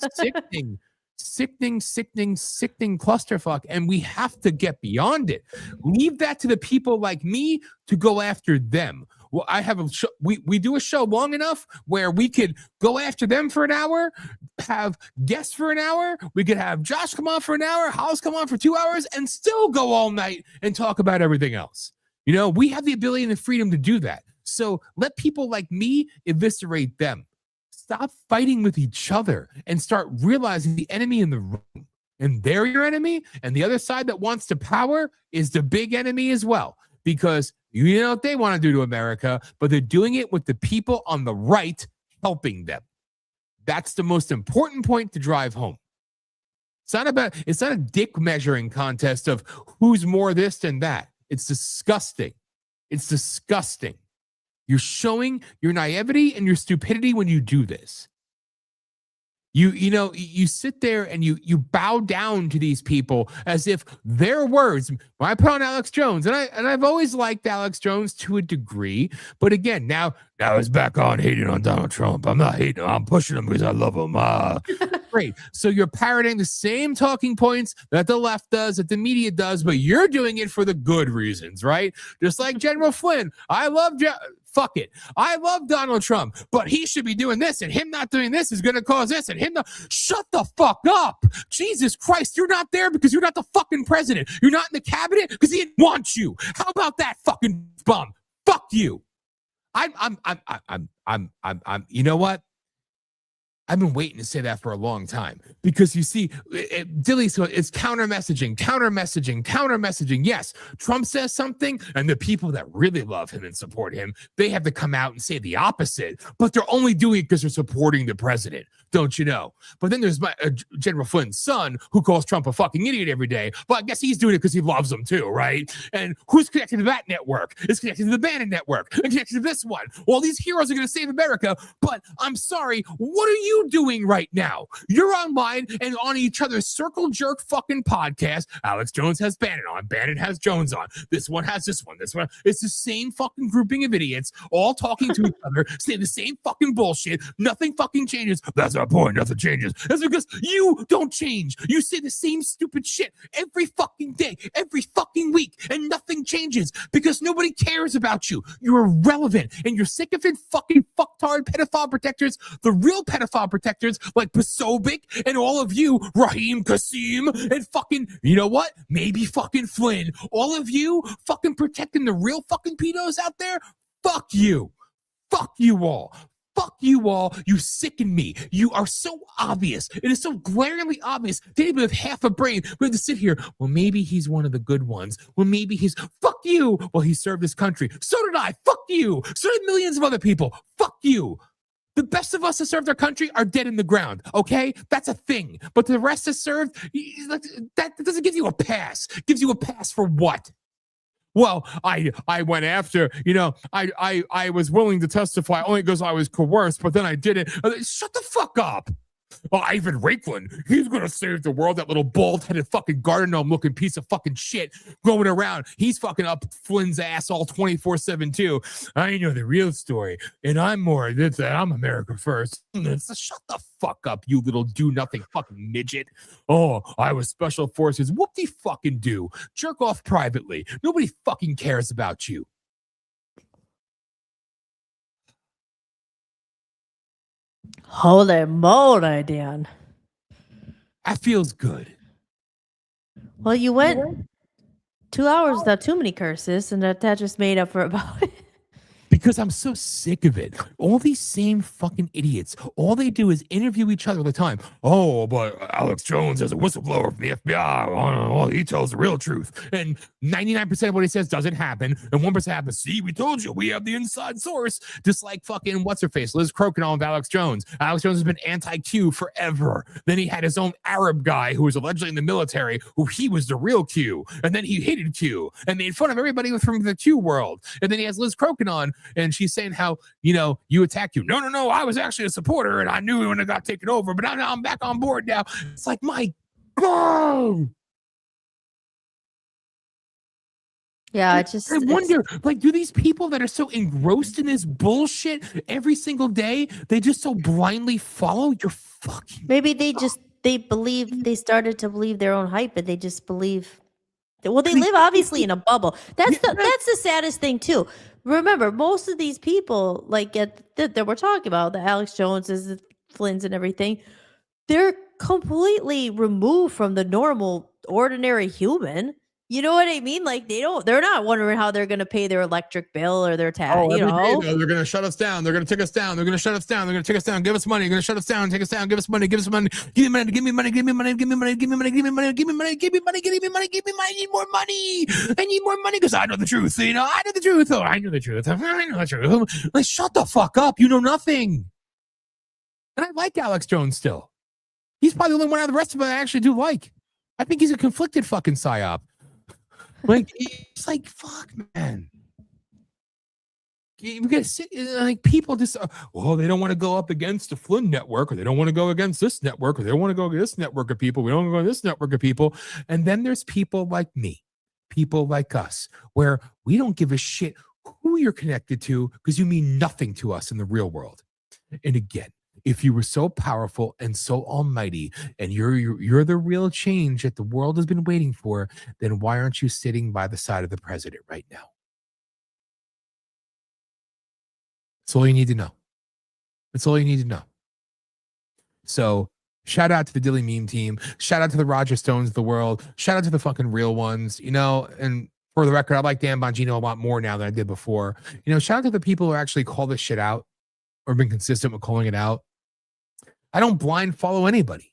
sickening clusterfuck. And we have to get beyond it. Leave that to the people like me to go after them. Well, I have a show. We do a show long enough where we could go after them for an hour, have guests for an hour. We could have Josh come on for an hour, Hollis come on for 2 hours, and still go all night and talk about everything else. You know, we have the ability and the freedom to do that. So let people like me eviscerate them. Stop fighting with each other and start realizing the enemy in the room. And they're your enemy. And the other side that wants to power is the big enemy as well. Because you know what they want to do to America, but they're doing it with the people on the right helping them. That's the most important point to drive home. It's not a dick measuring contest of who's more this than that. It's disgusting. It's disgusting. You're showing your naivety and your stupidity when you do this. You sit there and you bow down to these people as if their words. When I put on Alex Jones, and I've always liked Alex Jones to a degree, but again, now he's back on hating on Donald Trump. I'm not hating him. I'm pushing him because I love him. Great. So you're parroting the same talking points that the left does, that the media does, but you're doing it for the good reasons, right? Just like General Flynn. Fuck it. I love Donald Trump, but he should be doing this, and him not doing this is going to cause this, and him not. Shut the fuck up. Jesus Christ, you're not there because you're not the fucking president. You're not in the cabinet because he didn't want you. How about that fucking bum? Fuck you. I'm you know what? I've been waiting to say that for a long time because you see, Dilly's it's counter messaging. Yes, Trump says something, and the people that really love him and support him, they have to come out and say the opposite, but they're only doing it because they're supporting the president. Don't you know? But then there's General Flynn's son who calls Trump a fucking idiot every day. But I guess he's doing it because he loves him too, right? And who's connected to that network? It's connected to the Bannon network. It's connected to this one. All these heroes are going to save America. But I'm sorry, what are you doing right now? You're online and on each other's circle jerk fucking podcast. Alex Jones has Bannon on. Bannon has Jones on. This one has this one. This one. It's the same fucking grouping of idiots all talking to each other, saying the same fucking bullshit. Nothing fucking changes. That's our point. Nothing changes. That's because you don't change. You say the same stupid shit every fucking day, every fucking week, and nothing changes because nobody cares about you. You're irrelevant, and you're sycophant fucking fucktard pedophile protectors, the real pedophile protectors like Posobiec and all of you, Raheem Kasim, and fucking, you know what? Maybe fucking Flynn. All of you fucking protecting the real fucking pedos out there. Fuck you. Fuck you all. Fuck you all. You sicken me. You are so obvious. It is so glaringly obvious. They didn't even have half a brain. We have to sit here. Well, maybe he's one of the good ones. Well, maybe he's. Fuck you. Well, he served his country. So did I. Fuck you. So did millions of other people. Fuck you. The best of us that served our country are dead in the ground, okay? That's a thing. But the rest that served, that doesn't give you a pass. Gives you a pass for what? Well, I went after, I was willing to testify only because I was coerced, but then I didn't. Shut the fuck up. Oh, Ivan Raiklin, he's going to save the world, that little bald-headed fucking garden gnome-looking piece of fucking shit going around. He's fucking up Flynn's ass all 24/7 too. I know the real story, and I'm America first. Shut the fuck up, you little do-nothing fucking midget. Oh, I was special forces. Whoop-de-fucking do. Jerk off privately. Nobody fucking cares about you. Holy moly, Dan. That feels good. Well, you went 2 hours without too many curses, and that just made up for about it. Because I'm so sick of it. All these same fucking idiots, all they do is interview each other all the time. Oh, but Alex Jones is a whistleblower from the FBI. Oh, he tells the real truth. And 99% of what he says doesn't happen. And 1% happens. See, we told you, we have the inside source. Just like fucking what's-her-face, Liz Crokinall with Alex Jones. Alex Jones has been anti-Q forever. Then he had his own Arab guy who was allegedly in the military, who he was the real Q. And then he hated Q. And made fun of everybody from the Q world. And then he has Liz Crokinall on, and she's saying how, you attacked you. No, I was actually a supporter, and I knew when it got taken over, but I'm back on board now. It's like, my God. Yeah, I wonder, do these people that are so engrossed in this bullshit every single day, they just so blindly follow your fucking... Maybe they started to believe their own hype, and they just believe... Well, they live obviously in a bubble. That's the saddest thing too. Remember, most of these people that we're talking about, the Alex Joneses, the Flynns, and everything, they're completely removed from the normal, ordinary human. You know what I mean? They're not wondering how they're going to pay their electric bill or their tax. Every day, they're going to shut us down. They're going to take us down. They're going to shut us down. They're going to take us down. Give us money. They're going to shut us down. Take us down. Give us money. Give us money. Give me money. Give me money. Give me money. Give me money. Give me money. Give me money. Give me money. Give me money. Give me money. Give me money. I need more money. I need more money because I know the truth. I know the truth. Oh, I know the truth. I know the truth. Shut the fuck up. You know nothing. And I like Alex Jones still. He's probably the only one out of the rest of them I actually do like. I think he's a conflicted fucking psyop. It's like, fuck, man. You gotta sit, people just, they don't want to go up against the Flynn network, or they don't want to go against this network, or they don't want to go against this network of people. We don't want to go against this network of people. And then there's people like me, people like us, where we don't give a shit who you're connected to because you mean nothing to us in the real world. And again, if you were so powerful and so almighty, and you're the real change that the world has been waiting for, then why aren't you sitting by the side of the president right now? That's all you need to know. That's all you need to know. So shout out to the Dilly meme team. Shout out to the Roger Stones of the world. Shout out to the fucking real ones, and for the record, I like Dan Bongino a lot more now than I did before. Shout out to the people who actually call this shit out or been consistent with calling it out. I don't blind follow anybody.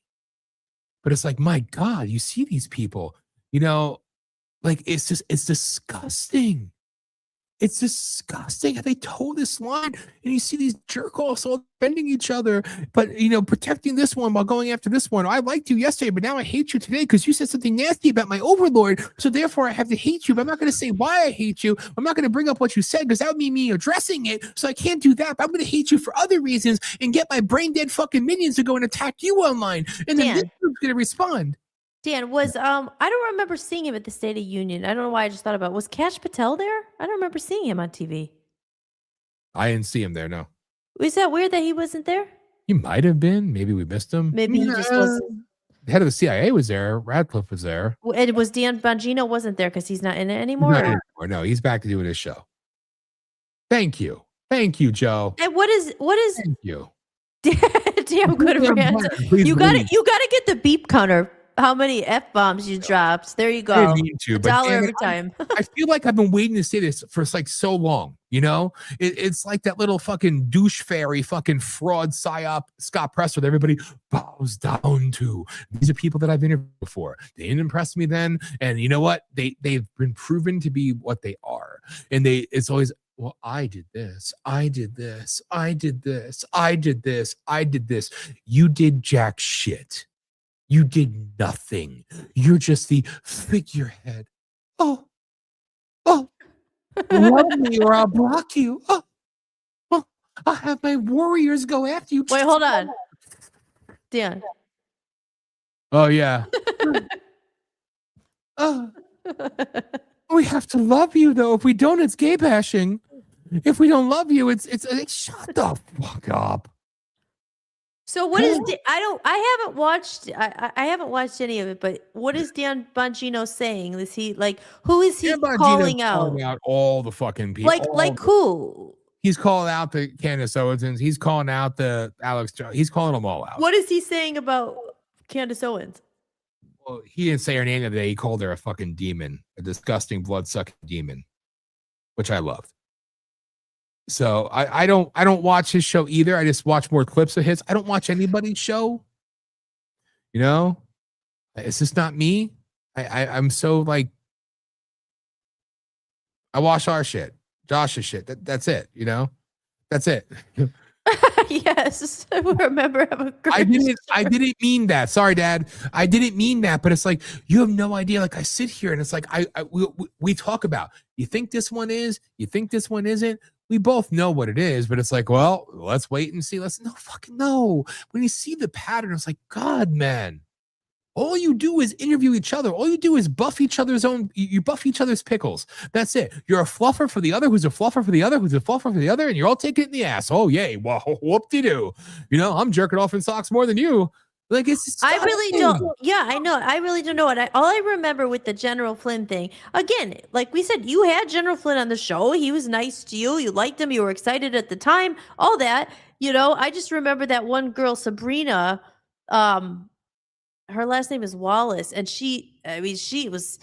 But it's like, my God, you see these people, like it's disgusting. It's disgusting how they toe this line, and you see these jerk offs all defending each other, but protecting this one while going after this one. I liked you yesterday, but now I hate you today because you said something nasty about my overlord. So therefore, I have to hate you. But I'm not going to say why I hate you. I'm not going to bring up what you said because that would be me addressing it. So I can't do that. But I'm going to hate you for other reasons and get my brain dead fucking minions to go and attack you online, and then this group's going to respond. Dan, was I don't remember seeing him at the State of Union. I don't know why I just thought about it. Was Kash Patel there? I don't remember seeing him on TV. I didn't see him there, no. Was that weird that he wasn't there? He might have been. Maybe we missed him. Maybe he just wasn't. The head of the CIA was there. Radcliffe was there. And was Dan Bongino wasn't there because he's not in it anymore? No, he's back to doing his show. Thank you. Thank you, Joe. And what is Thank you. Damn good rant. You gotta get the beep counter. How many F-bombs you dropped. There you go. I didn't mean to, but $1 every time. I feel like I've been waiting to say this for like so long, It's like that little fucking douche fairy fucking fraud psyop Scott Presser that everybody bows down to. These are people that I've interviewed before. They didn't impress me then, and you know what? They've been proven to be what they are. And it's always, well, I did this. I did this. I did this. I did this. I did this. You did jack shit. You did nothing. You're just the figurehead. Oh, love me or I'll block you. Oh, I'll have my warriors go after you. Wait, hold on. Dan. Oh, yeah. We have to love you, though. If we don't, it's gay bashing. If we don't love you, it's shut the fuck up. So what is I haven't watched any of it, but what is Dan Bongino saying? Is he who is he calling out? All the fucking people. Like who? He's calling out the Candace Owens. He's calling out the Alex Jones. He's calling them all out. What is he saying about Candace Owens? Well, he didn't say her name the other day. He called her a fucking demon, a disgusting blood-sucking demon, which I loved. So I don't watch his show either. I just watch more clips of his. I don't watch anybody's show. It's just not me. I'm so like, I watch our shit, Josh's shit. That's it. That's it. Yes, I remember. I didn't mean that. Sorry, Dad. I didn't mean that. But it's like you have no idea. Like I sit here and it's like we talk about. You think this one is? You think this one isn't? We both know what it is, but it's like, well, let's wait and see. No. When you see the pattern, it's like, God, man. All you do is interview each other. All you do is buff each other's you buff each other's pickles. That's it. You're a fluffer for the other, who's a fluffer for the other, who's a fluffer for the other, and you're all taking it in the ass. Oh, yay. Well, whoop-de-doo. I'm jerking off in socks more than you. Like, I really don't. Yeah, I know. I really don't know what. All I remember with the General Flynn thing, again, like we said, you had General Flynn on the show. He was nice to you. You liked him. You were excited at the time. All that. I just remember that one girl, Sabrina, her last name is Wallace, and she was,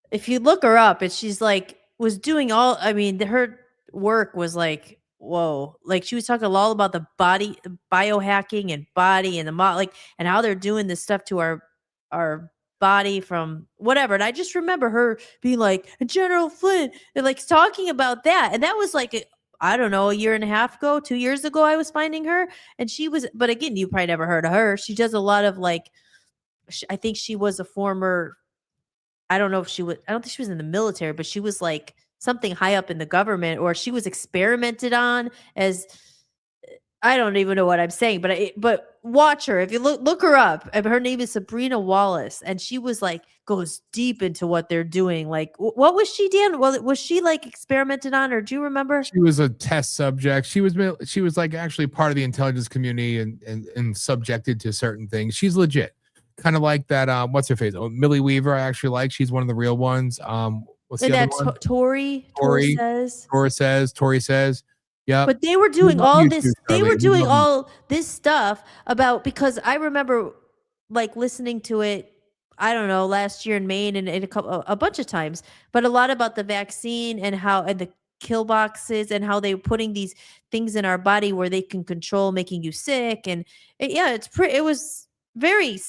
if you look her up, and she's like, was doing all, her work was like, whoa, like she was talking all about the body, biohacking and body and and how they're doing this stuff to our body from whatever. And I just remember her being like, General Flynn, and like talking about that. And that was like, I don't know, a year and a half ago, 2 years ago, I was finding her. And she was, but again, you probably never heard of her. She does a lot of I think she was a former, I don't think she was in the military, but she was like something high up in the government, or she was experimented on as, I don't even know what I'm saying, but watch her. If you look her up, her name is Sabrina Wallace, and she was goes deep into what they're doing. Like, what was she, Dan? Well, was she experimented on, or do you remember? She was a test subject. She was actually part of the intelligence community and subjected to certain things. She's legit. Kind of like that. What's her face? Oh, Millie Weaver. I actually like. She's one of the real ones. What's the other one? Tori says. Yeah. But they were doing all this. They were doing all this stuff about, because I remember listening to it, I don't know, last year in Maine and a bunch of times, but a lot about the vaccine and how, and kill boxes and how they're putting these things in our body where they can control making you sick. And it was very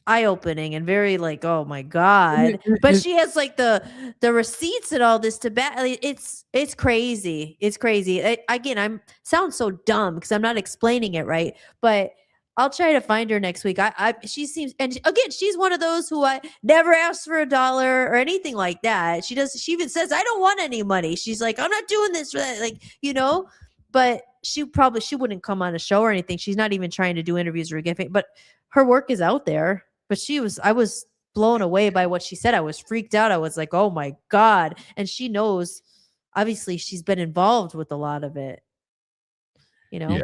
eye-opening and very like, oh my God. But she has like the receipts and all this to back. It's crazy. It's crazy. Again, I'm sound so dumb because I'm not explaining it right, but I'll try to find her next week. She seems, and again, she's one of those who I never asked for $1 or anything like that. She even says, I don't want any money. She's like, I'm not doing this for that. Like, but she wouldn't come on a show or anything. She's not even trying to do interviews or get paid, but her work is out there. But I was blown away by what she said. I was freaked out. I was like, oh my God. And she knows, obviously she's been involved with a lot of it, Yeah.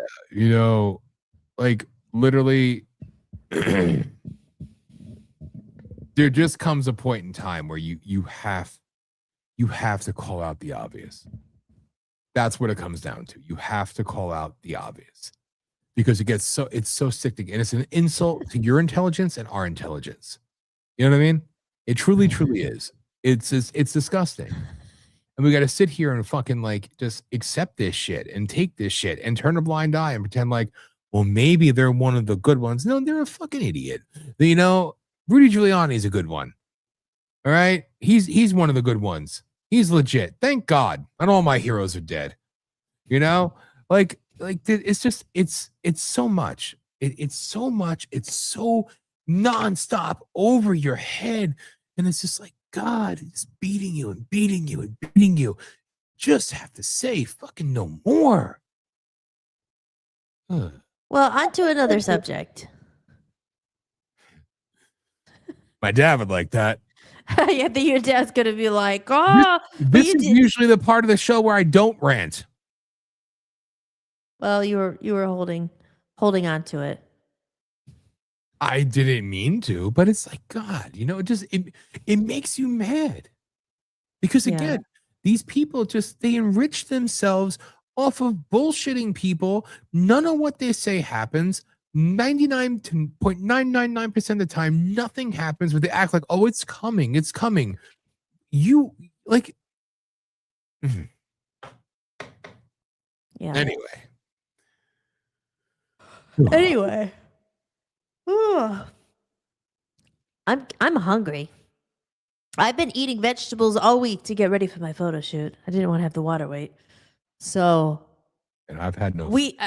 Like literally there just comes a point in time where you have to call out the obvious. That's what it comes down to. You have to call out the obvious because it's so sickening, and it's an insult to your intelligence and our intelligence. You know what I mean? It truly is. It's disgusting. And we got to sit here and fucking like just accept this shit and take this shit and turn a blind eye and pretend like, well, maybe they're one of the good ones. No, they're a fucking idiot. Rudy Giuliani is a good one. All right? He's one of the good ones. He's legit. Thank God. Not all my heroes are dead. Like it's just it's so much. It's so much. It's so nonstop over your head. And it's just like, God, it's beating you and beating you and beating you. Just have to say fucking no more. Well, on to another subject. My dad would like that. Yeah, your dad's going to be like, oh. This is usually the part of the show where I don't rant. Well, you were holding on to it. I didn't mean to, but it's like, God, it makes you mad. Because again, these people they enrich themselves off of bullshitting people. None of what they say happens. 99.999% of the time, nothing happens, but they act like, oh, it's coming. It's coming. You like, yeah. Anyway. I'm hungry. I've been eating vegetables all week to get ready for my photo shoot. I didn't want to have the water wait. So and I've had no. We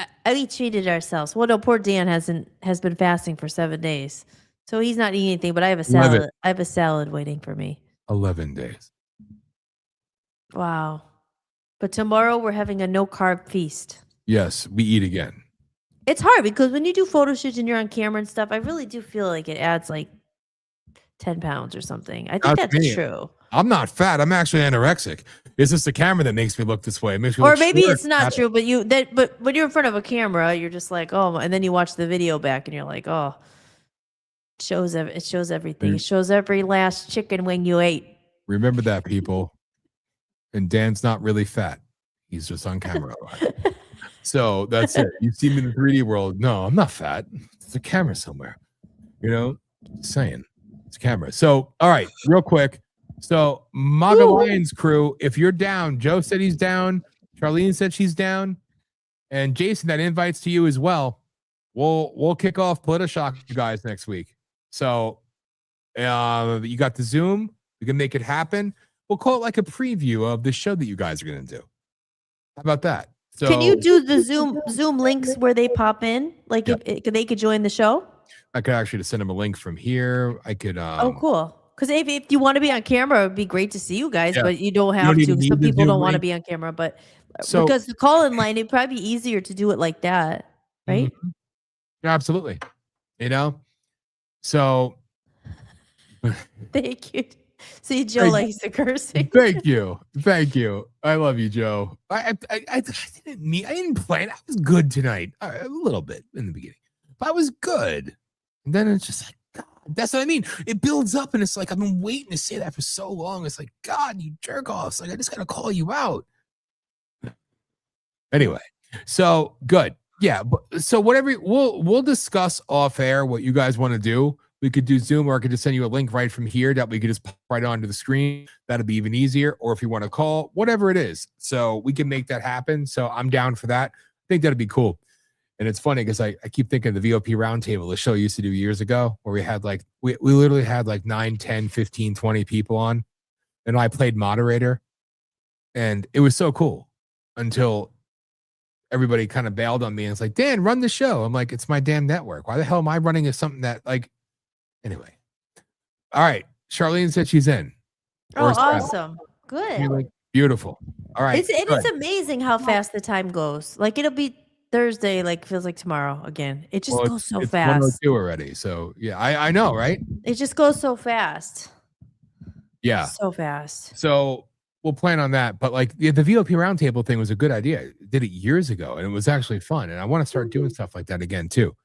treated ourselves. Well, no, poor Dan has been fasting for 7 days, so he's not eating anything. But I have a salad. 11. I have a salad waiting for me. 11 days. Wow! But tomorrow we're having a no carb feast. Yes, we eat again. It's hard because when you do photo shoots and you're on camera and stuff, I really do feel like it adds like 10 pounds or something. I think that's true. I'm not fat. I'm actually anorexic. It's just the camera that makes me look this way. It makes me or look maybe short. It's not true, but when you're in front of a camera, you're just like, oh, and then you watch the video back and you're like, oh, it shows everything. It shows every last chicken wing you ate. Remember that, people. And Dan's not really fat. He's just on camera. So that's it. You see me in the 3D world. No, I'm not fat. It's a camera somewhere. Just saying. It's a camera. So, all right, real quick. So, MAGA Lions crew, if you're down, Joe said he's down. Charlene said she's down. And Jason, that invites to you as well. We'll kick off Politi-Shock, you guys, next week. So, you got the Zoom. We can make it happen. We'll call it like a preview of the show that you guys are going to do. How about that? So, can you do the Zoom links where they pop in? Like if they could join the show? I could actually just send them a link from here. I could. Oh, cool. Because if you want to be on camera, it would be great to see you guys, but you don't have to. Some people don't want to be on camera, but because the call-in line, it'd probably be easier to do it like that, right? Mm-hmm. Yeah, absolutely. So. Thank you. See, Joe likes the cursing. Thank you. I love you, Joe. I didn't plan. I was good tonight. A little bit in the beginning, but I was good. And then it's just like, God, that's what I mean. It builds up, and it's like I've been waiting to say that for so long. It's like, God, you jerk offs. Like I just gotta call you out. Anyway, so good. Yeah. So whatever, we'll discuss off air what you guys want to do. We could do Zoom, or I could just send you a link right from here that we could just pop right onto the screen. That'd be even easier. Or if you want to call, whatever it is. So we can make that happen. So I'm down for that. I think that'd be cool. And it's funny because I keep thinking of the VOP Roundtable, the show I used to do years ago, where we had like, we literally had like 9, 10, 15, 20 people on. And I played moderator. And it was so cool until everybody kind of bailed on me. And it's like, Dan, run the show. I'm like, it's my damn network. Why the hell am I running something that like, anyway. All right. Charlene said she's in. Oh, awesome. Good. Like, beautiful. All right. It is amazing how fast the time goes. Like it'll be Thursday, like feels like tomorrow again. It just goes so it's fast. 1:02 already. So yeah, I know, right? It just goes so fast. Yeah. So fast. So we'll plan on that. But like the VOP Roundtable thing was a good idea. I did it years ago and it was actually fun. And I want to start doing stuff like that again too.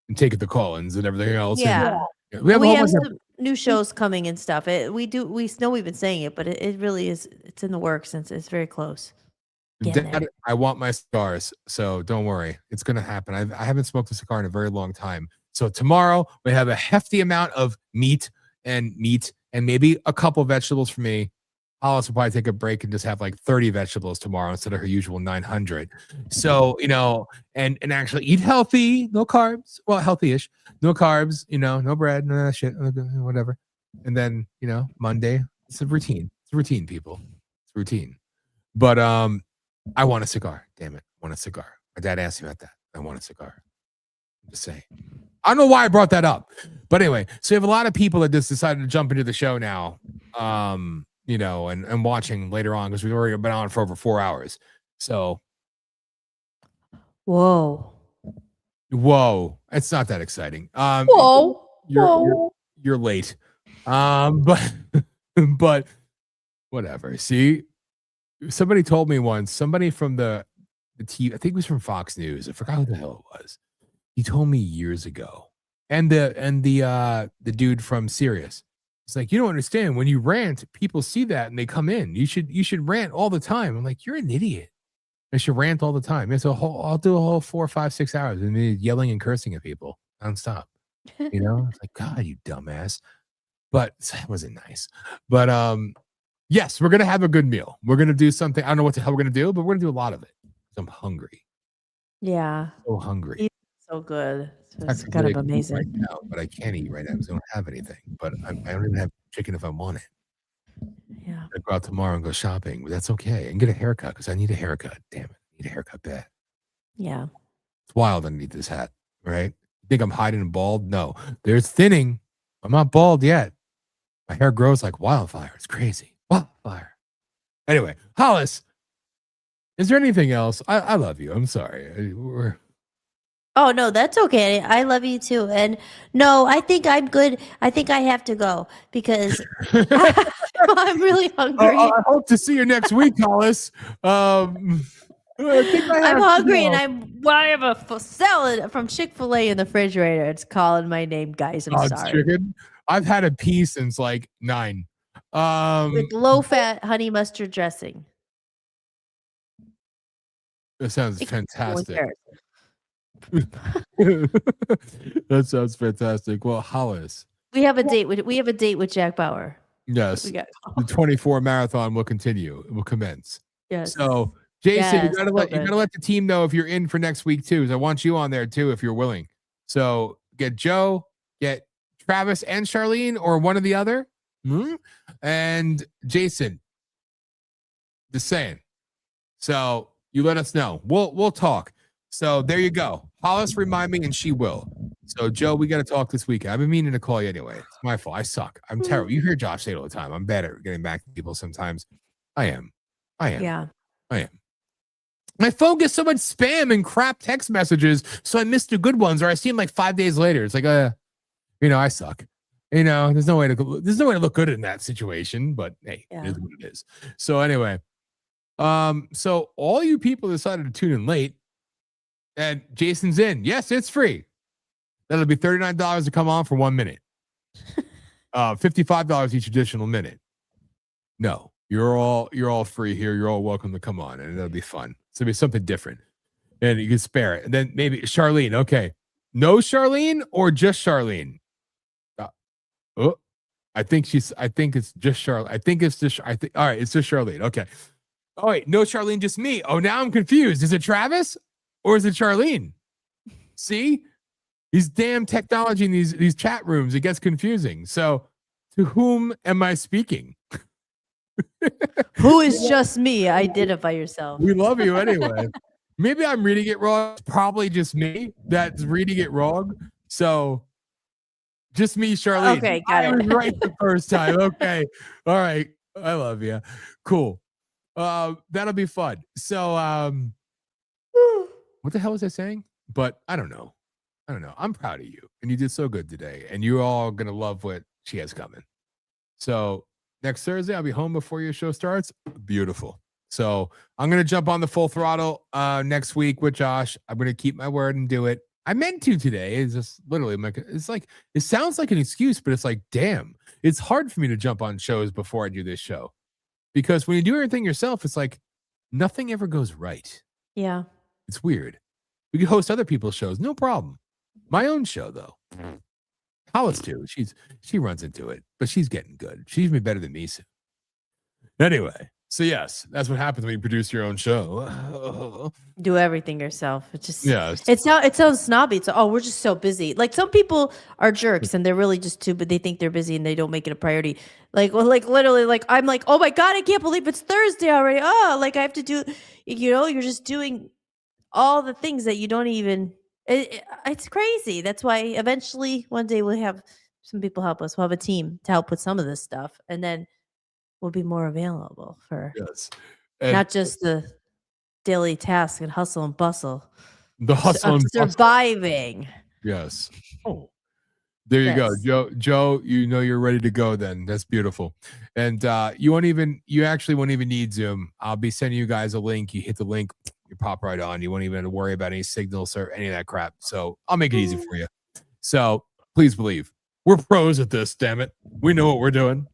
And taking the call-ins and everything else. Yeah. And We have some new shows coming and stuff. We know we've been saying it, but it really is. It's in the works since it's very close. Dad, I want my cigars, so don't worry. It's going to happen. I haven't smoked a cigar in a very long time. So tomorrow we have a hefty amount of meat and maybe a couple vegetables for me. Hollis will probably take a break and just have like 30 vegetables tomorrow instead of her usual 900. So, and actually eat healthy, no carbs. Well, healthy-ish. No carbs, no bread, none of that shit, whatever. And then, Monday, it's a routine. It's a routine, people. It's a routine. But I want a cigar. Damn it. I want a cigar. My dad asked me about that. I want a cigar. I'm just saying. I don't know why I brought that up. But anyway, so you have a lot of people that just decided to jump into the show now, and watching later on because we've already been on for over 4 hours. So. Whoa. It's not that exciting. You're late. But whatever. See, somebody told me once, somebody from the TV, I think it was from Fox News. I forgot who the hell it was. He told me years ago. And the dude from Sirius. It's like, you don't understand. When you rant, people see that and they come in. You should rant all the time. I'm like, you're an idiot. I should rant all the time. I'll do a whole 4, 5, 6 hours and me yelling and cursing at people nonstop. It's like, God, you dumbass. But it wasn't nice. But yes, we're gonna have a good meal. We're gonna do something. I don't know what the hell we're gonna do, but we're gonna do a lot of it. I'm hungry. Yeah. So hungry. It's so good. It's kind of amazing. Right now, but I can't eat right now because I don't have anything. But I don't even have chicken if I want it. Yeah. I go out tomorrow and go shopping, but that's okay. And get a haircut because I need a haircut. Damn it. I need a haircut bad. Yeah. It's wild underneath this hat, right? You think I'm hiding and bald? No. There's thinning. I'm not bald yet. My hair grows like wildfire. It's crazy. Wildfire. Anyway, Hollis, is there anything else? I love you. I'm sorry. Oh, no, that's okay. I love you too. And no, I think I'm good. I think I have to go because I'm really hungry. I hope to see you next week, Hollis. I'm hungry and I have a salad from Chick-fil-A in the refrigerator. It's calling my name, guys. I'm sorry. Chicken. I've had a piece since like 9. With low-fat honey mustard dressing. That sounds fantastic. That sounds fantastic. Well, Hollis. We have a date with Jack Bauer. Yes. The 24 marathon will continue. It will commence. Yes. So Jason, Yes, you gotta let the team know if you're in for next week too. 'Cause I want you on there too if you're willing. So get Joe, get Travis and Charlene, or one or the other. And Jason. Just saying. So you let us know. We'll talk. So there you go. Hollis, remind me, and she will. So Joe, we got to talk this weekend. I've been meaning to call you anyway. It's my fault. I suck. I'm terrible. You hear Josh say it all the time. I'm bad at getting back to people sometimes. I am. Yeah. I am. My phone gets so much spam and crap text messages, so I miss the good ones, or I see them like 5 days later. It's like, I suck. There's no way to look good in that situation. But hey, It is what it is. So anyway, so all you people decided to tune in late. And Jason's in. Yes, it's free. That'll be $39 to come on for 1 minute. $55 each additional minute. No, you're all free here. You're all welcome to come on, and that'll be fun. So it'll be something different, and you can spare it. And then maybe Charlene. Okay, no Charlene or just Charlene. Oh, I think it's just Charlotte. All right, it's just Charlene. Okay. Oh, wait, no Charlene, just me. Oh, now I'm confused. Is it Travis or is it Charlene? See? These damn technology in these chat rooms, it gets confusing. So, to whom am I speaking? Who is just me? Identify yourself. We love you anyway. Maybe I'm reading it wrong. It's probably just me that's reading it wrong. So, just me, Charlene. Okay, got I it. was right the first time. Okay. All right. I love you. Cool. That'll be fun. So, what the hell was I saying? But I don't know. I'm proud of you, and you did so good today, and you're all gonna love what she has coming. So next Thursday, I'll be home before your show starts. Beautiful. So I'm gonna jump on the full throttle next week with Josh. I'm gonna keep my word and do it. I meant to today. It's just literally it's like it sounds like an excuse, but it's like, damn, it's hard for me to jump on shows before I do this show. Because when you do everything yourself, it's like nothing ever goes right. Yeah. It's weird. We could host other people's shows, no problem. My own show, though. HOLLIS too. She runs into it, but she's getting good. She's even better than me soon. Anyway, so yes, that's what happens when you produce your own show. Do everything yourself. It just Yes. it sounds snobby. It's we're just so busy. Like some people are jerks and they're really just too, but they think they're busy and they don't make it a priority. Like literally, like I'm like, oh my god, I can't believe it's Thursday already. Oh, like I have to do. You're just doing all the things that you don't even. It's crazy. That's why eventually one day we'll have some people help us. We'll have a team to help with some of this stuff, and then we'll be more available for not just the daily task and hustle and bustle. The hustle of and bustle. surviving. Yes. Oh, there you go, Joe. You know you're ready to go. Then that's beautiful. And you actually won't even need Zoom. I'll be sending you guys a link. You hit the link. You pop right on. You won't even worry about any signals or any of that crap. So I'll make it easy for you. So please believe we're pros at this. Damn it, we know what we're doing.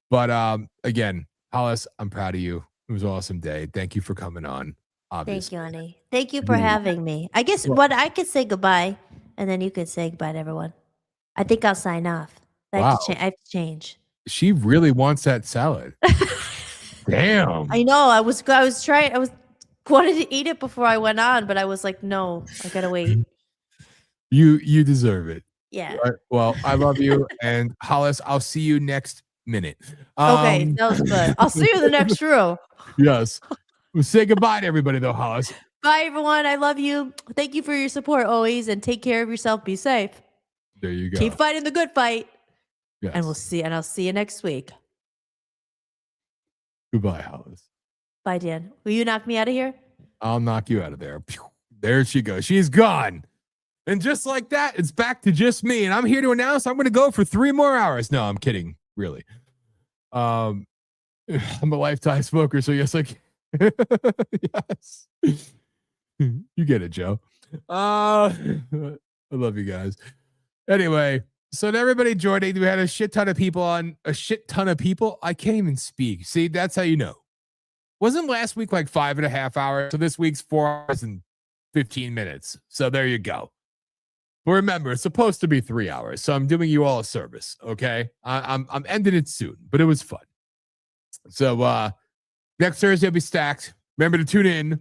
But again, HOLLIS, I'm proud of you. It was an awesome day. Thank you for coming on. Obviously. Thank you, honey. Thank you for having me. I guess what I could say goodbye, and then you could say goodbye to everyone. I think I'll sign off. I have to change. She really wants that salad. Damn. I know. I was wanted to eat it before I went on, but I was like, no, I gotta wait. You deserve it. Yeah. Right. Well, I love you, and HOLLIS, I'll see you next minute. Okay, that was good. I'll see you in the next row. Yes. We'll say goodbye to everybody, though, HOLLIS. Bye, everyone. I love you. Thank you for your support always, and take care of yourself. Be safe. There you go. Keep fighting the good fight. Yes. And I'll see you next week. Goodbye, HOLLIS. Bye, Dan. Will you knock me out of here? I'll knock you out of there. There she goes. She's gone. And just like that, it's back to just me. And I'm here to announce I'm going to go for 3 more hours. No, I'm kidding. Really. I'm a lifetime smoker, so yes, yes. You get it, Joe. I love you guys. Anyway, so to everybody joining, we had a shit ton of people on. A shit ton of people. I can't even speak. See, that's how you know. Wasn't last week like 5.5 hours? So this week's 4 hours and 15 minutes. So there you go. But remember, it's supposed to be 3 hours. So I'm doing you all a service. Okay. I'm ending it soon, but it was fun. So next Thursday will be stacked. Remember to tune in.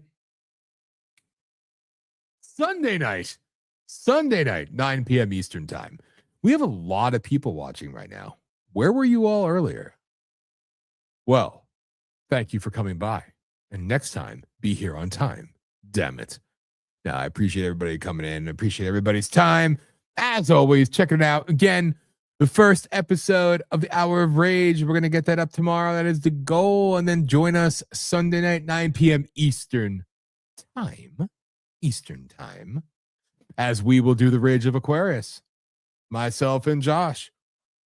Sunday night, 9 p.m. Eastern time. We have a lot of people watching right now. Where were you all earlier? Well, thank you for coming by. And next time, be here on time. Damn it. Now, I appreciate everybody coming in. I appreciate everybody's time. As always, check it out. Again, the first episode of the Hour of Rage. We're going to get that up tomorrow. That is the goal. And then join us Sunday night, 9 p.m. Eastern time. As we will do the Rage of Aquarius. Myself and Josh.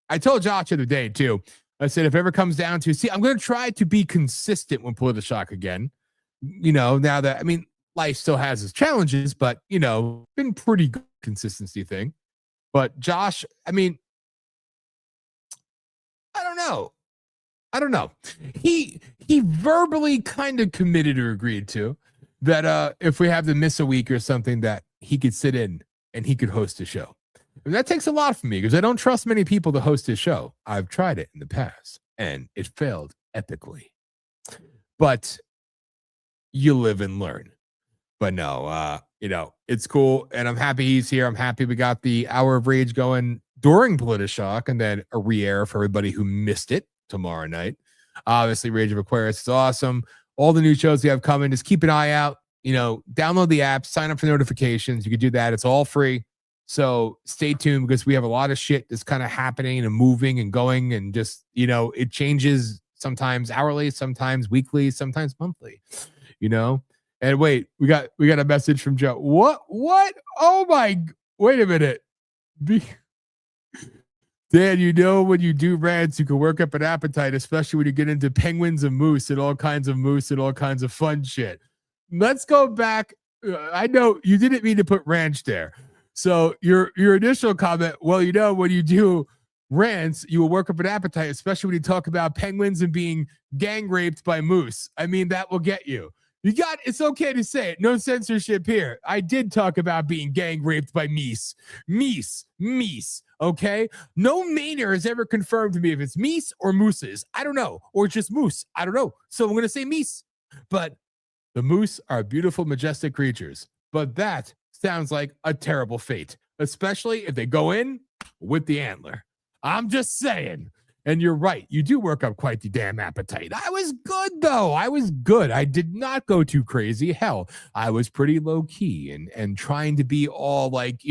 I told Josh the other day, too. I said, if it ever comes down to, I'm going to try to be consistent with Politi-Shock again. Now that, life still has its challenges, but, been pretty good consistency thing. But Josh, I don't know. He verbally kind of committed or agreed to that if we have to miss a week or something that he could sit in and he could host a show. And that takes a lot from me because I don't trust many people to host this show. I've tried it in the past and it failed epically. But you live and learn. But no, it's cool. And I'm happy he's here. I'm happy we got the Hour of Rage going during Politi-Shock and then a re-air for everybody who missed it tomorrow night. Obviously, Rage of Aquarius is awesome. All the new shows we have coming, just keep an eye out. Download the app, sign up for notifications. You can do that. It's all free. So stay tuned because we have a lot of shit that's kind of happening and moving and going and just, it changes sometimes hourly, sometimes weekly, sometimes monthly, And wait, we got a message from Joe. What? Oh my, wait a minute. Dan, when you do rants, you can work up an appetite, especially when you get into penguins and moose and all kinds of fun shit. Let's go back. I know you didn't mean to put ranch there. So your initial comment, when you do rants, you will work up an appetite, especially when you talk about penguins and being gang raped by moose. I mean, that will get you. It's okay to say it. No censorship here. I did talk about being gang raped by meese. Meese. Okay? No Mainer has ever confirmed to me if it's meese or mooses. I don't know. Or just moose. I don't know. So I'm going to say meese. But the moose are beautiful, majestic creatures. But that sounds like a terrible fate, especially if they go in with the antler. I'm just saying. And you're right. You do work up quite the damn appetite. I was good, though. I was good. I did not go too crazy. Hell, I was pretty low key and trying to be all like,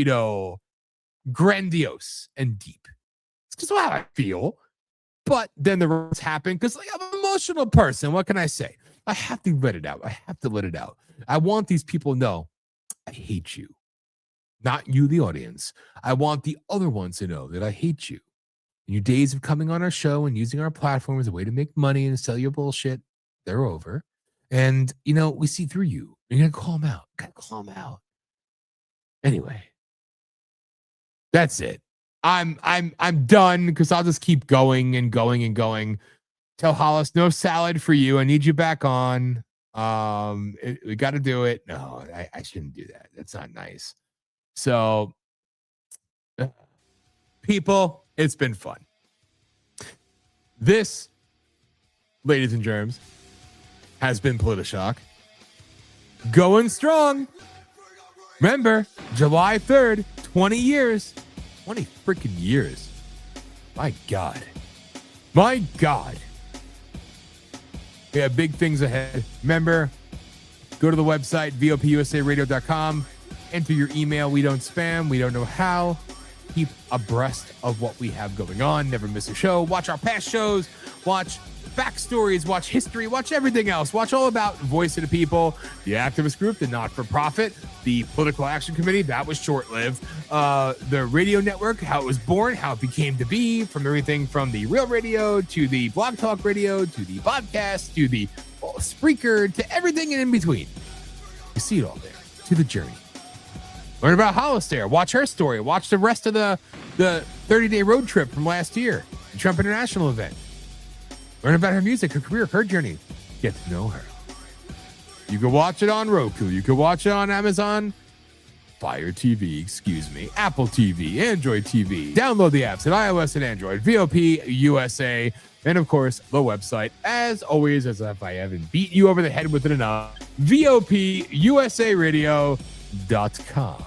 grandiose and deep. It's just how I feel. But then the rest happened because I'm an emotional person. What can I say? I have to let it out. I want these people to know I hate you. Not you, the audience. I want the other ones to know that I hate you. Your days of coming on our show and using our platform as a way to make money and sell your bullshit, they're over. And, we see through you. You're going to call them out. Anyway, that's it. I'm done because I'll just keep going and going and going. Tell HOLLIS, no salad for you. I need you back on. We got to do it. No, I shouldn't do that. That's not nice. So, people, it's been fun. This, ladies and germs, has been Politi-Shock. Going strong. Remember, July 3rd, 20 years. 20 freaking years. My God. We have big things ahead. Remember, go to the website, VOPUSARadio.com. Enter your email. We don't spam. We don't know how. Keep abreast of what we have going on. Never miss a show. Watch our past shows. Watch backstories. Watch history. Watch everything else. Watch all about Voice of the People, the activist group, the not-for-profit, the Political Action Committee. That was short-lived. The radio network, how it was born, how it became to be, from everything from the real radio to the blog talk radio to the podcast to the Spreaker to everything in between. You see it all there. To the journey. Learn about HOLLIS there. Watch her story. Watch the rest of the 30-day road trip from last year, the Trump International event. Learn about her music, her career, her journey. Get to know her. You can watch it on Roku. You can watch it on Amazon Fire TV, Apple TV, Android TV. Download the apps at iOS and Android, VOP USA, and of course, the website, as always, as if I haven't beat you over the head with it enough, VOPUSARadio.com.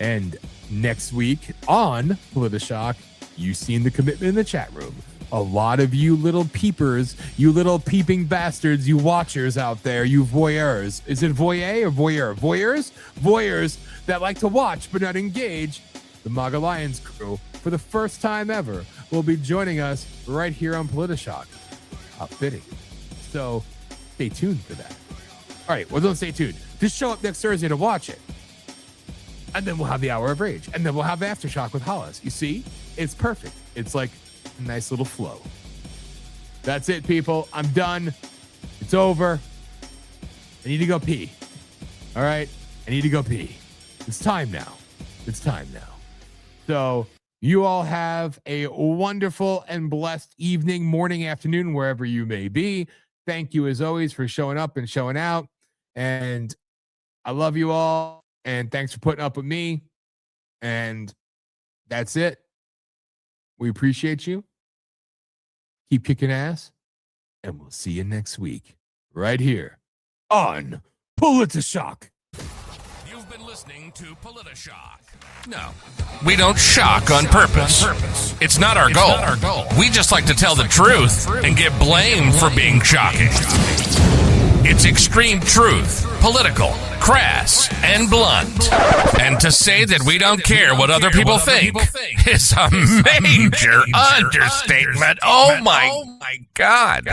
And next week on Politi-Shock, you've seen the commitment in the chat room. A lot of you little peepers, you little peeping bastards, you watchers out there, you voyeurs. Is it voyeur or voyeur? Voyeurs? Voyeurs that like to watch but not engage. The MAGA Lions crew, for the first time ever, will be joining us right here on Politi-Shock. Fitting. So stay tuned for that. All right, well, don't stay tuned. Just show up next Thursday to watch it. And then we'll have the Hour of Rage. And then we'll have Aftershock with HOLLIS. You see? It's perfect. It's like a nice little flow. That's it, people. I'm done. It's over. I need to go pee. All right? I need to go pee. It's time now. So you all have a wonderful and blessed evening, morning, afternoon, wherever you may be. Thank you, as always, for showing up and showing out. And I love you all. And thanks for putting up with me. And That's it. We appreciate you. Keep kicking ass. And we'll see you next week. Right here on Politi-Shock. You've been listening to Politi-Shock. No, we don't shock on purpose. It's not our goal. We just like to tell the truth and get blamed for being shocking. It's extreme truth, political, crass, and blunt. And to say that we don't care what other people think is a major understatement. Oh my God.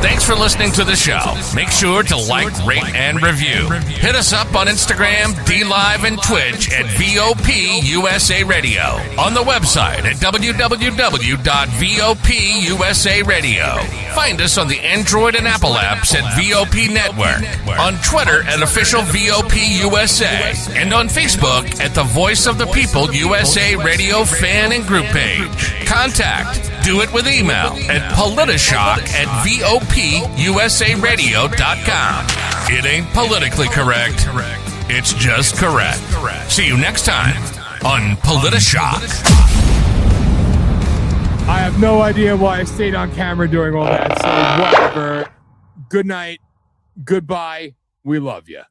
Thanks for listening to the show. Make sure to like, rate, and review. Hit us up on Instagram, DLive, and Twitch at VOP USA Radio. On the website at www.VOP USA Radio. Find us on the Android and Apple apps at VOP Network. On Twitter at Official VOP USA. And on Facebook at the Voice of the People USA Radio fan and group page. Contact. Do it with email at politishock@VOPUSARadio.com. It ain't politically correct. It's just correct. See you next time on Politi-Shock. I have no idea why I stayed on camera doing all that, so whatever. Good night. Goodbye. We love you.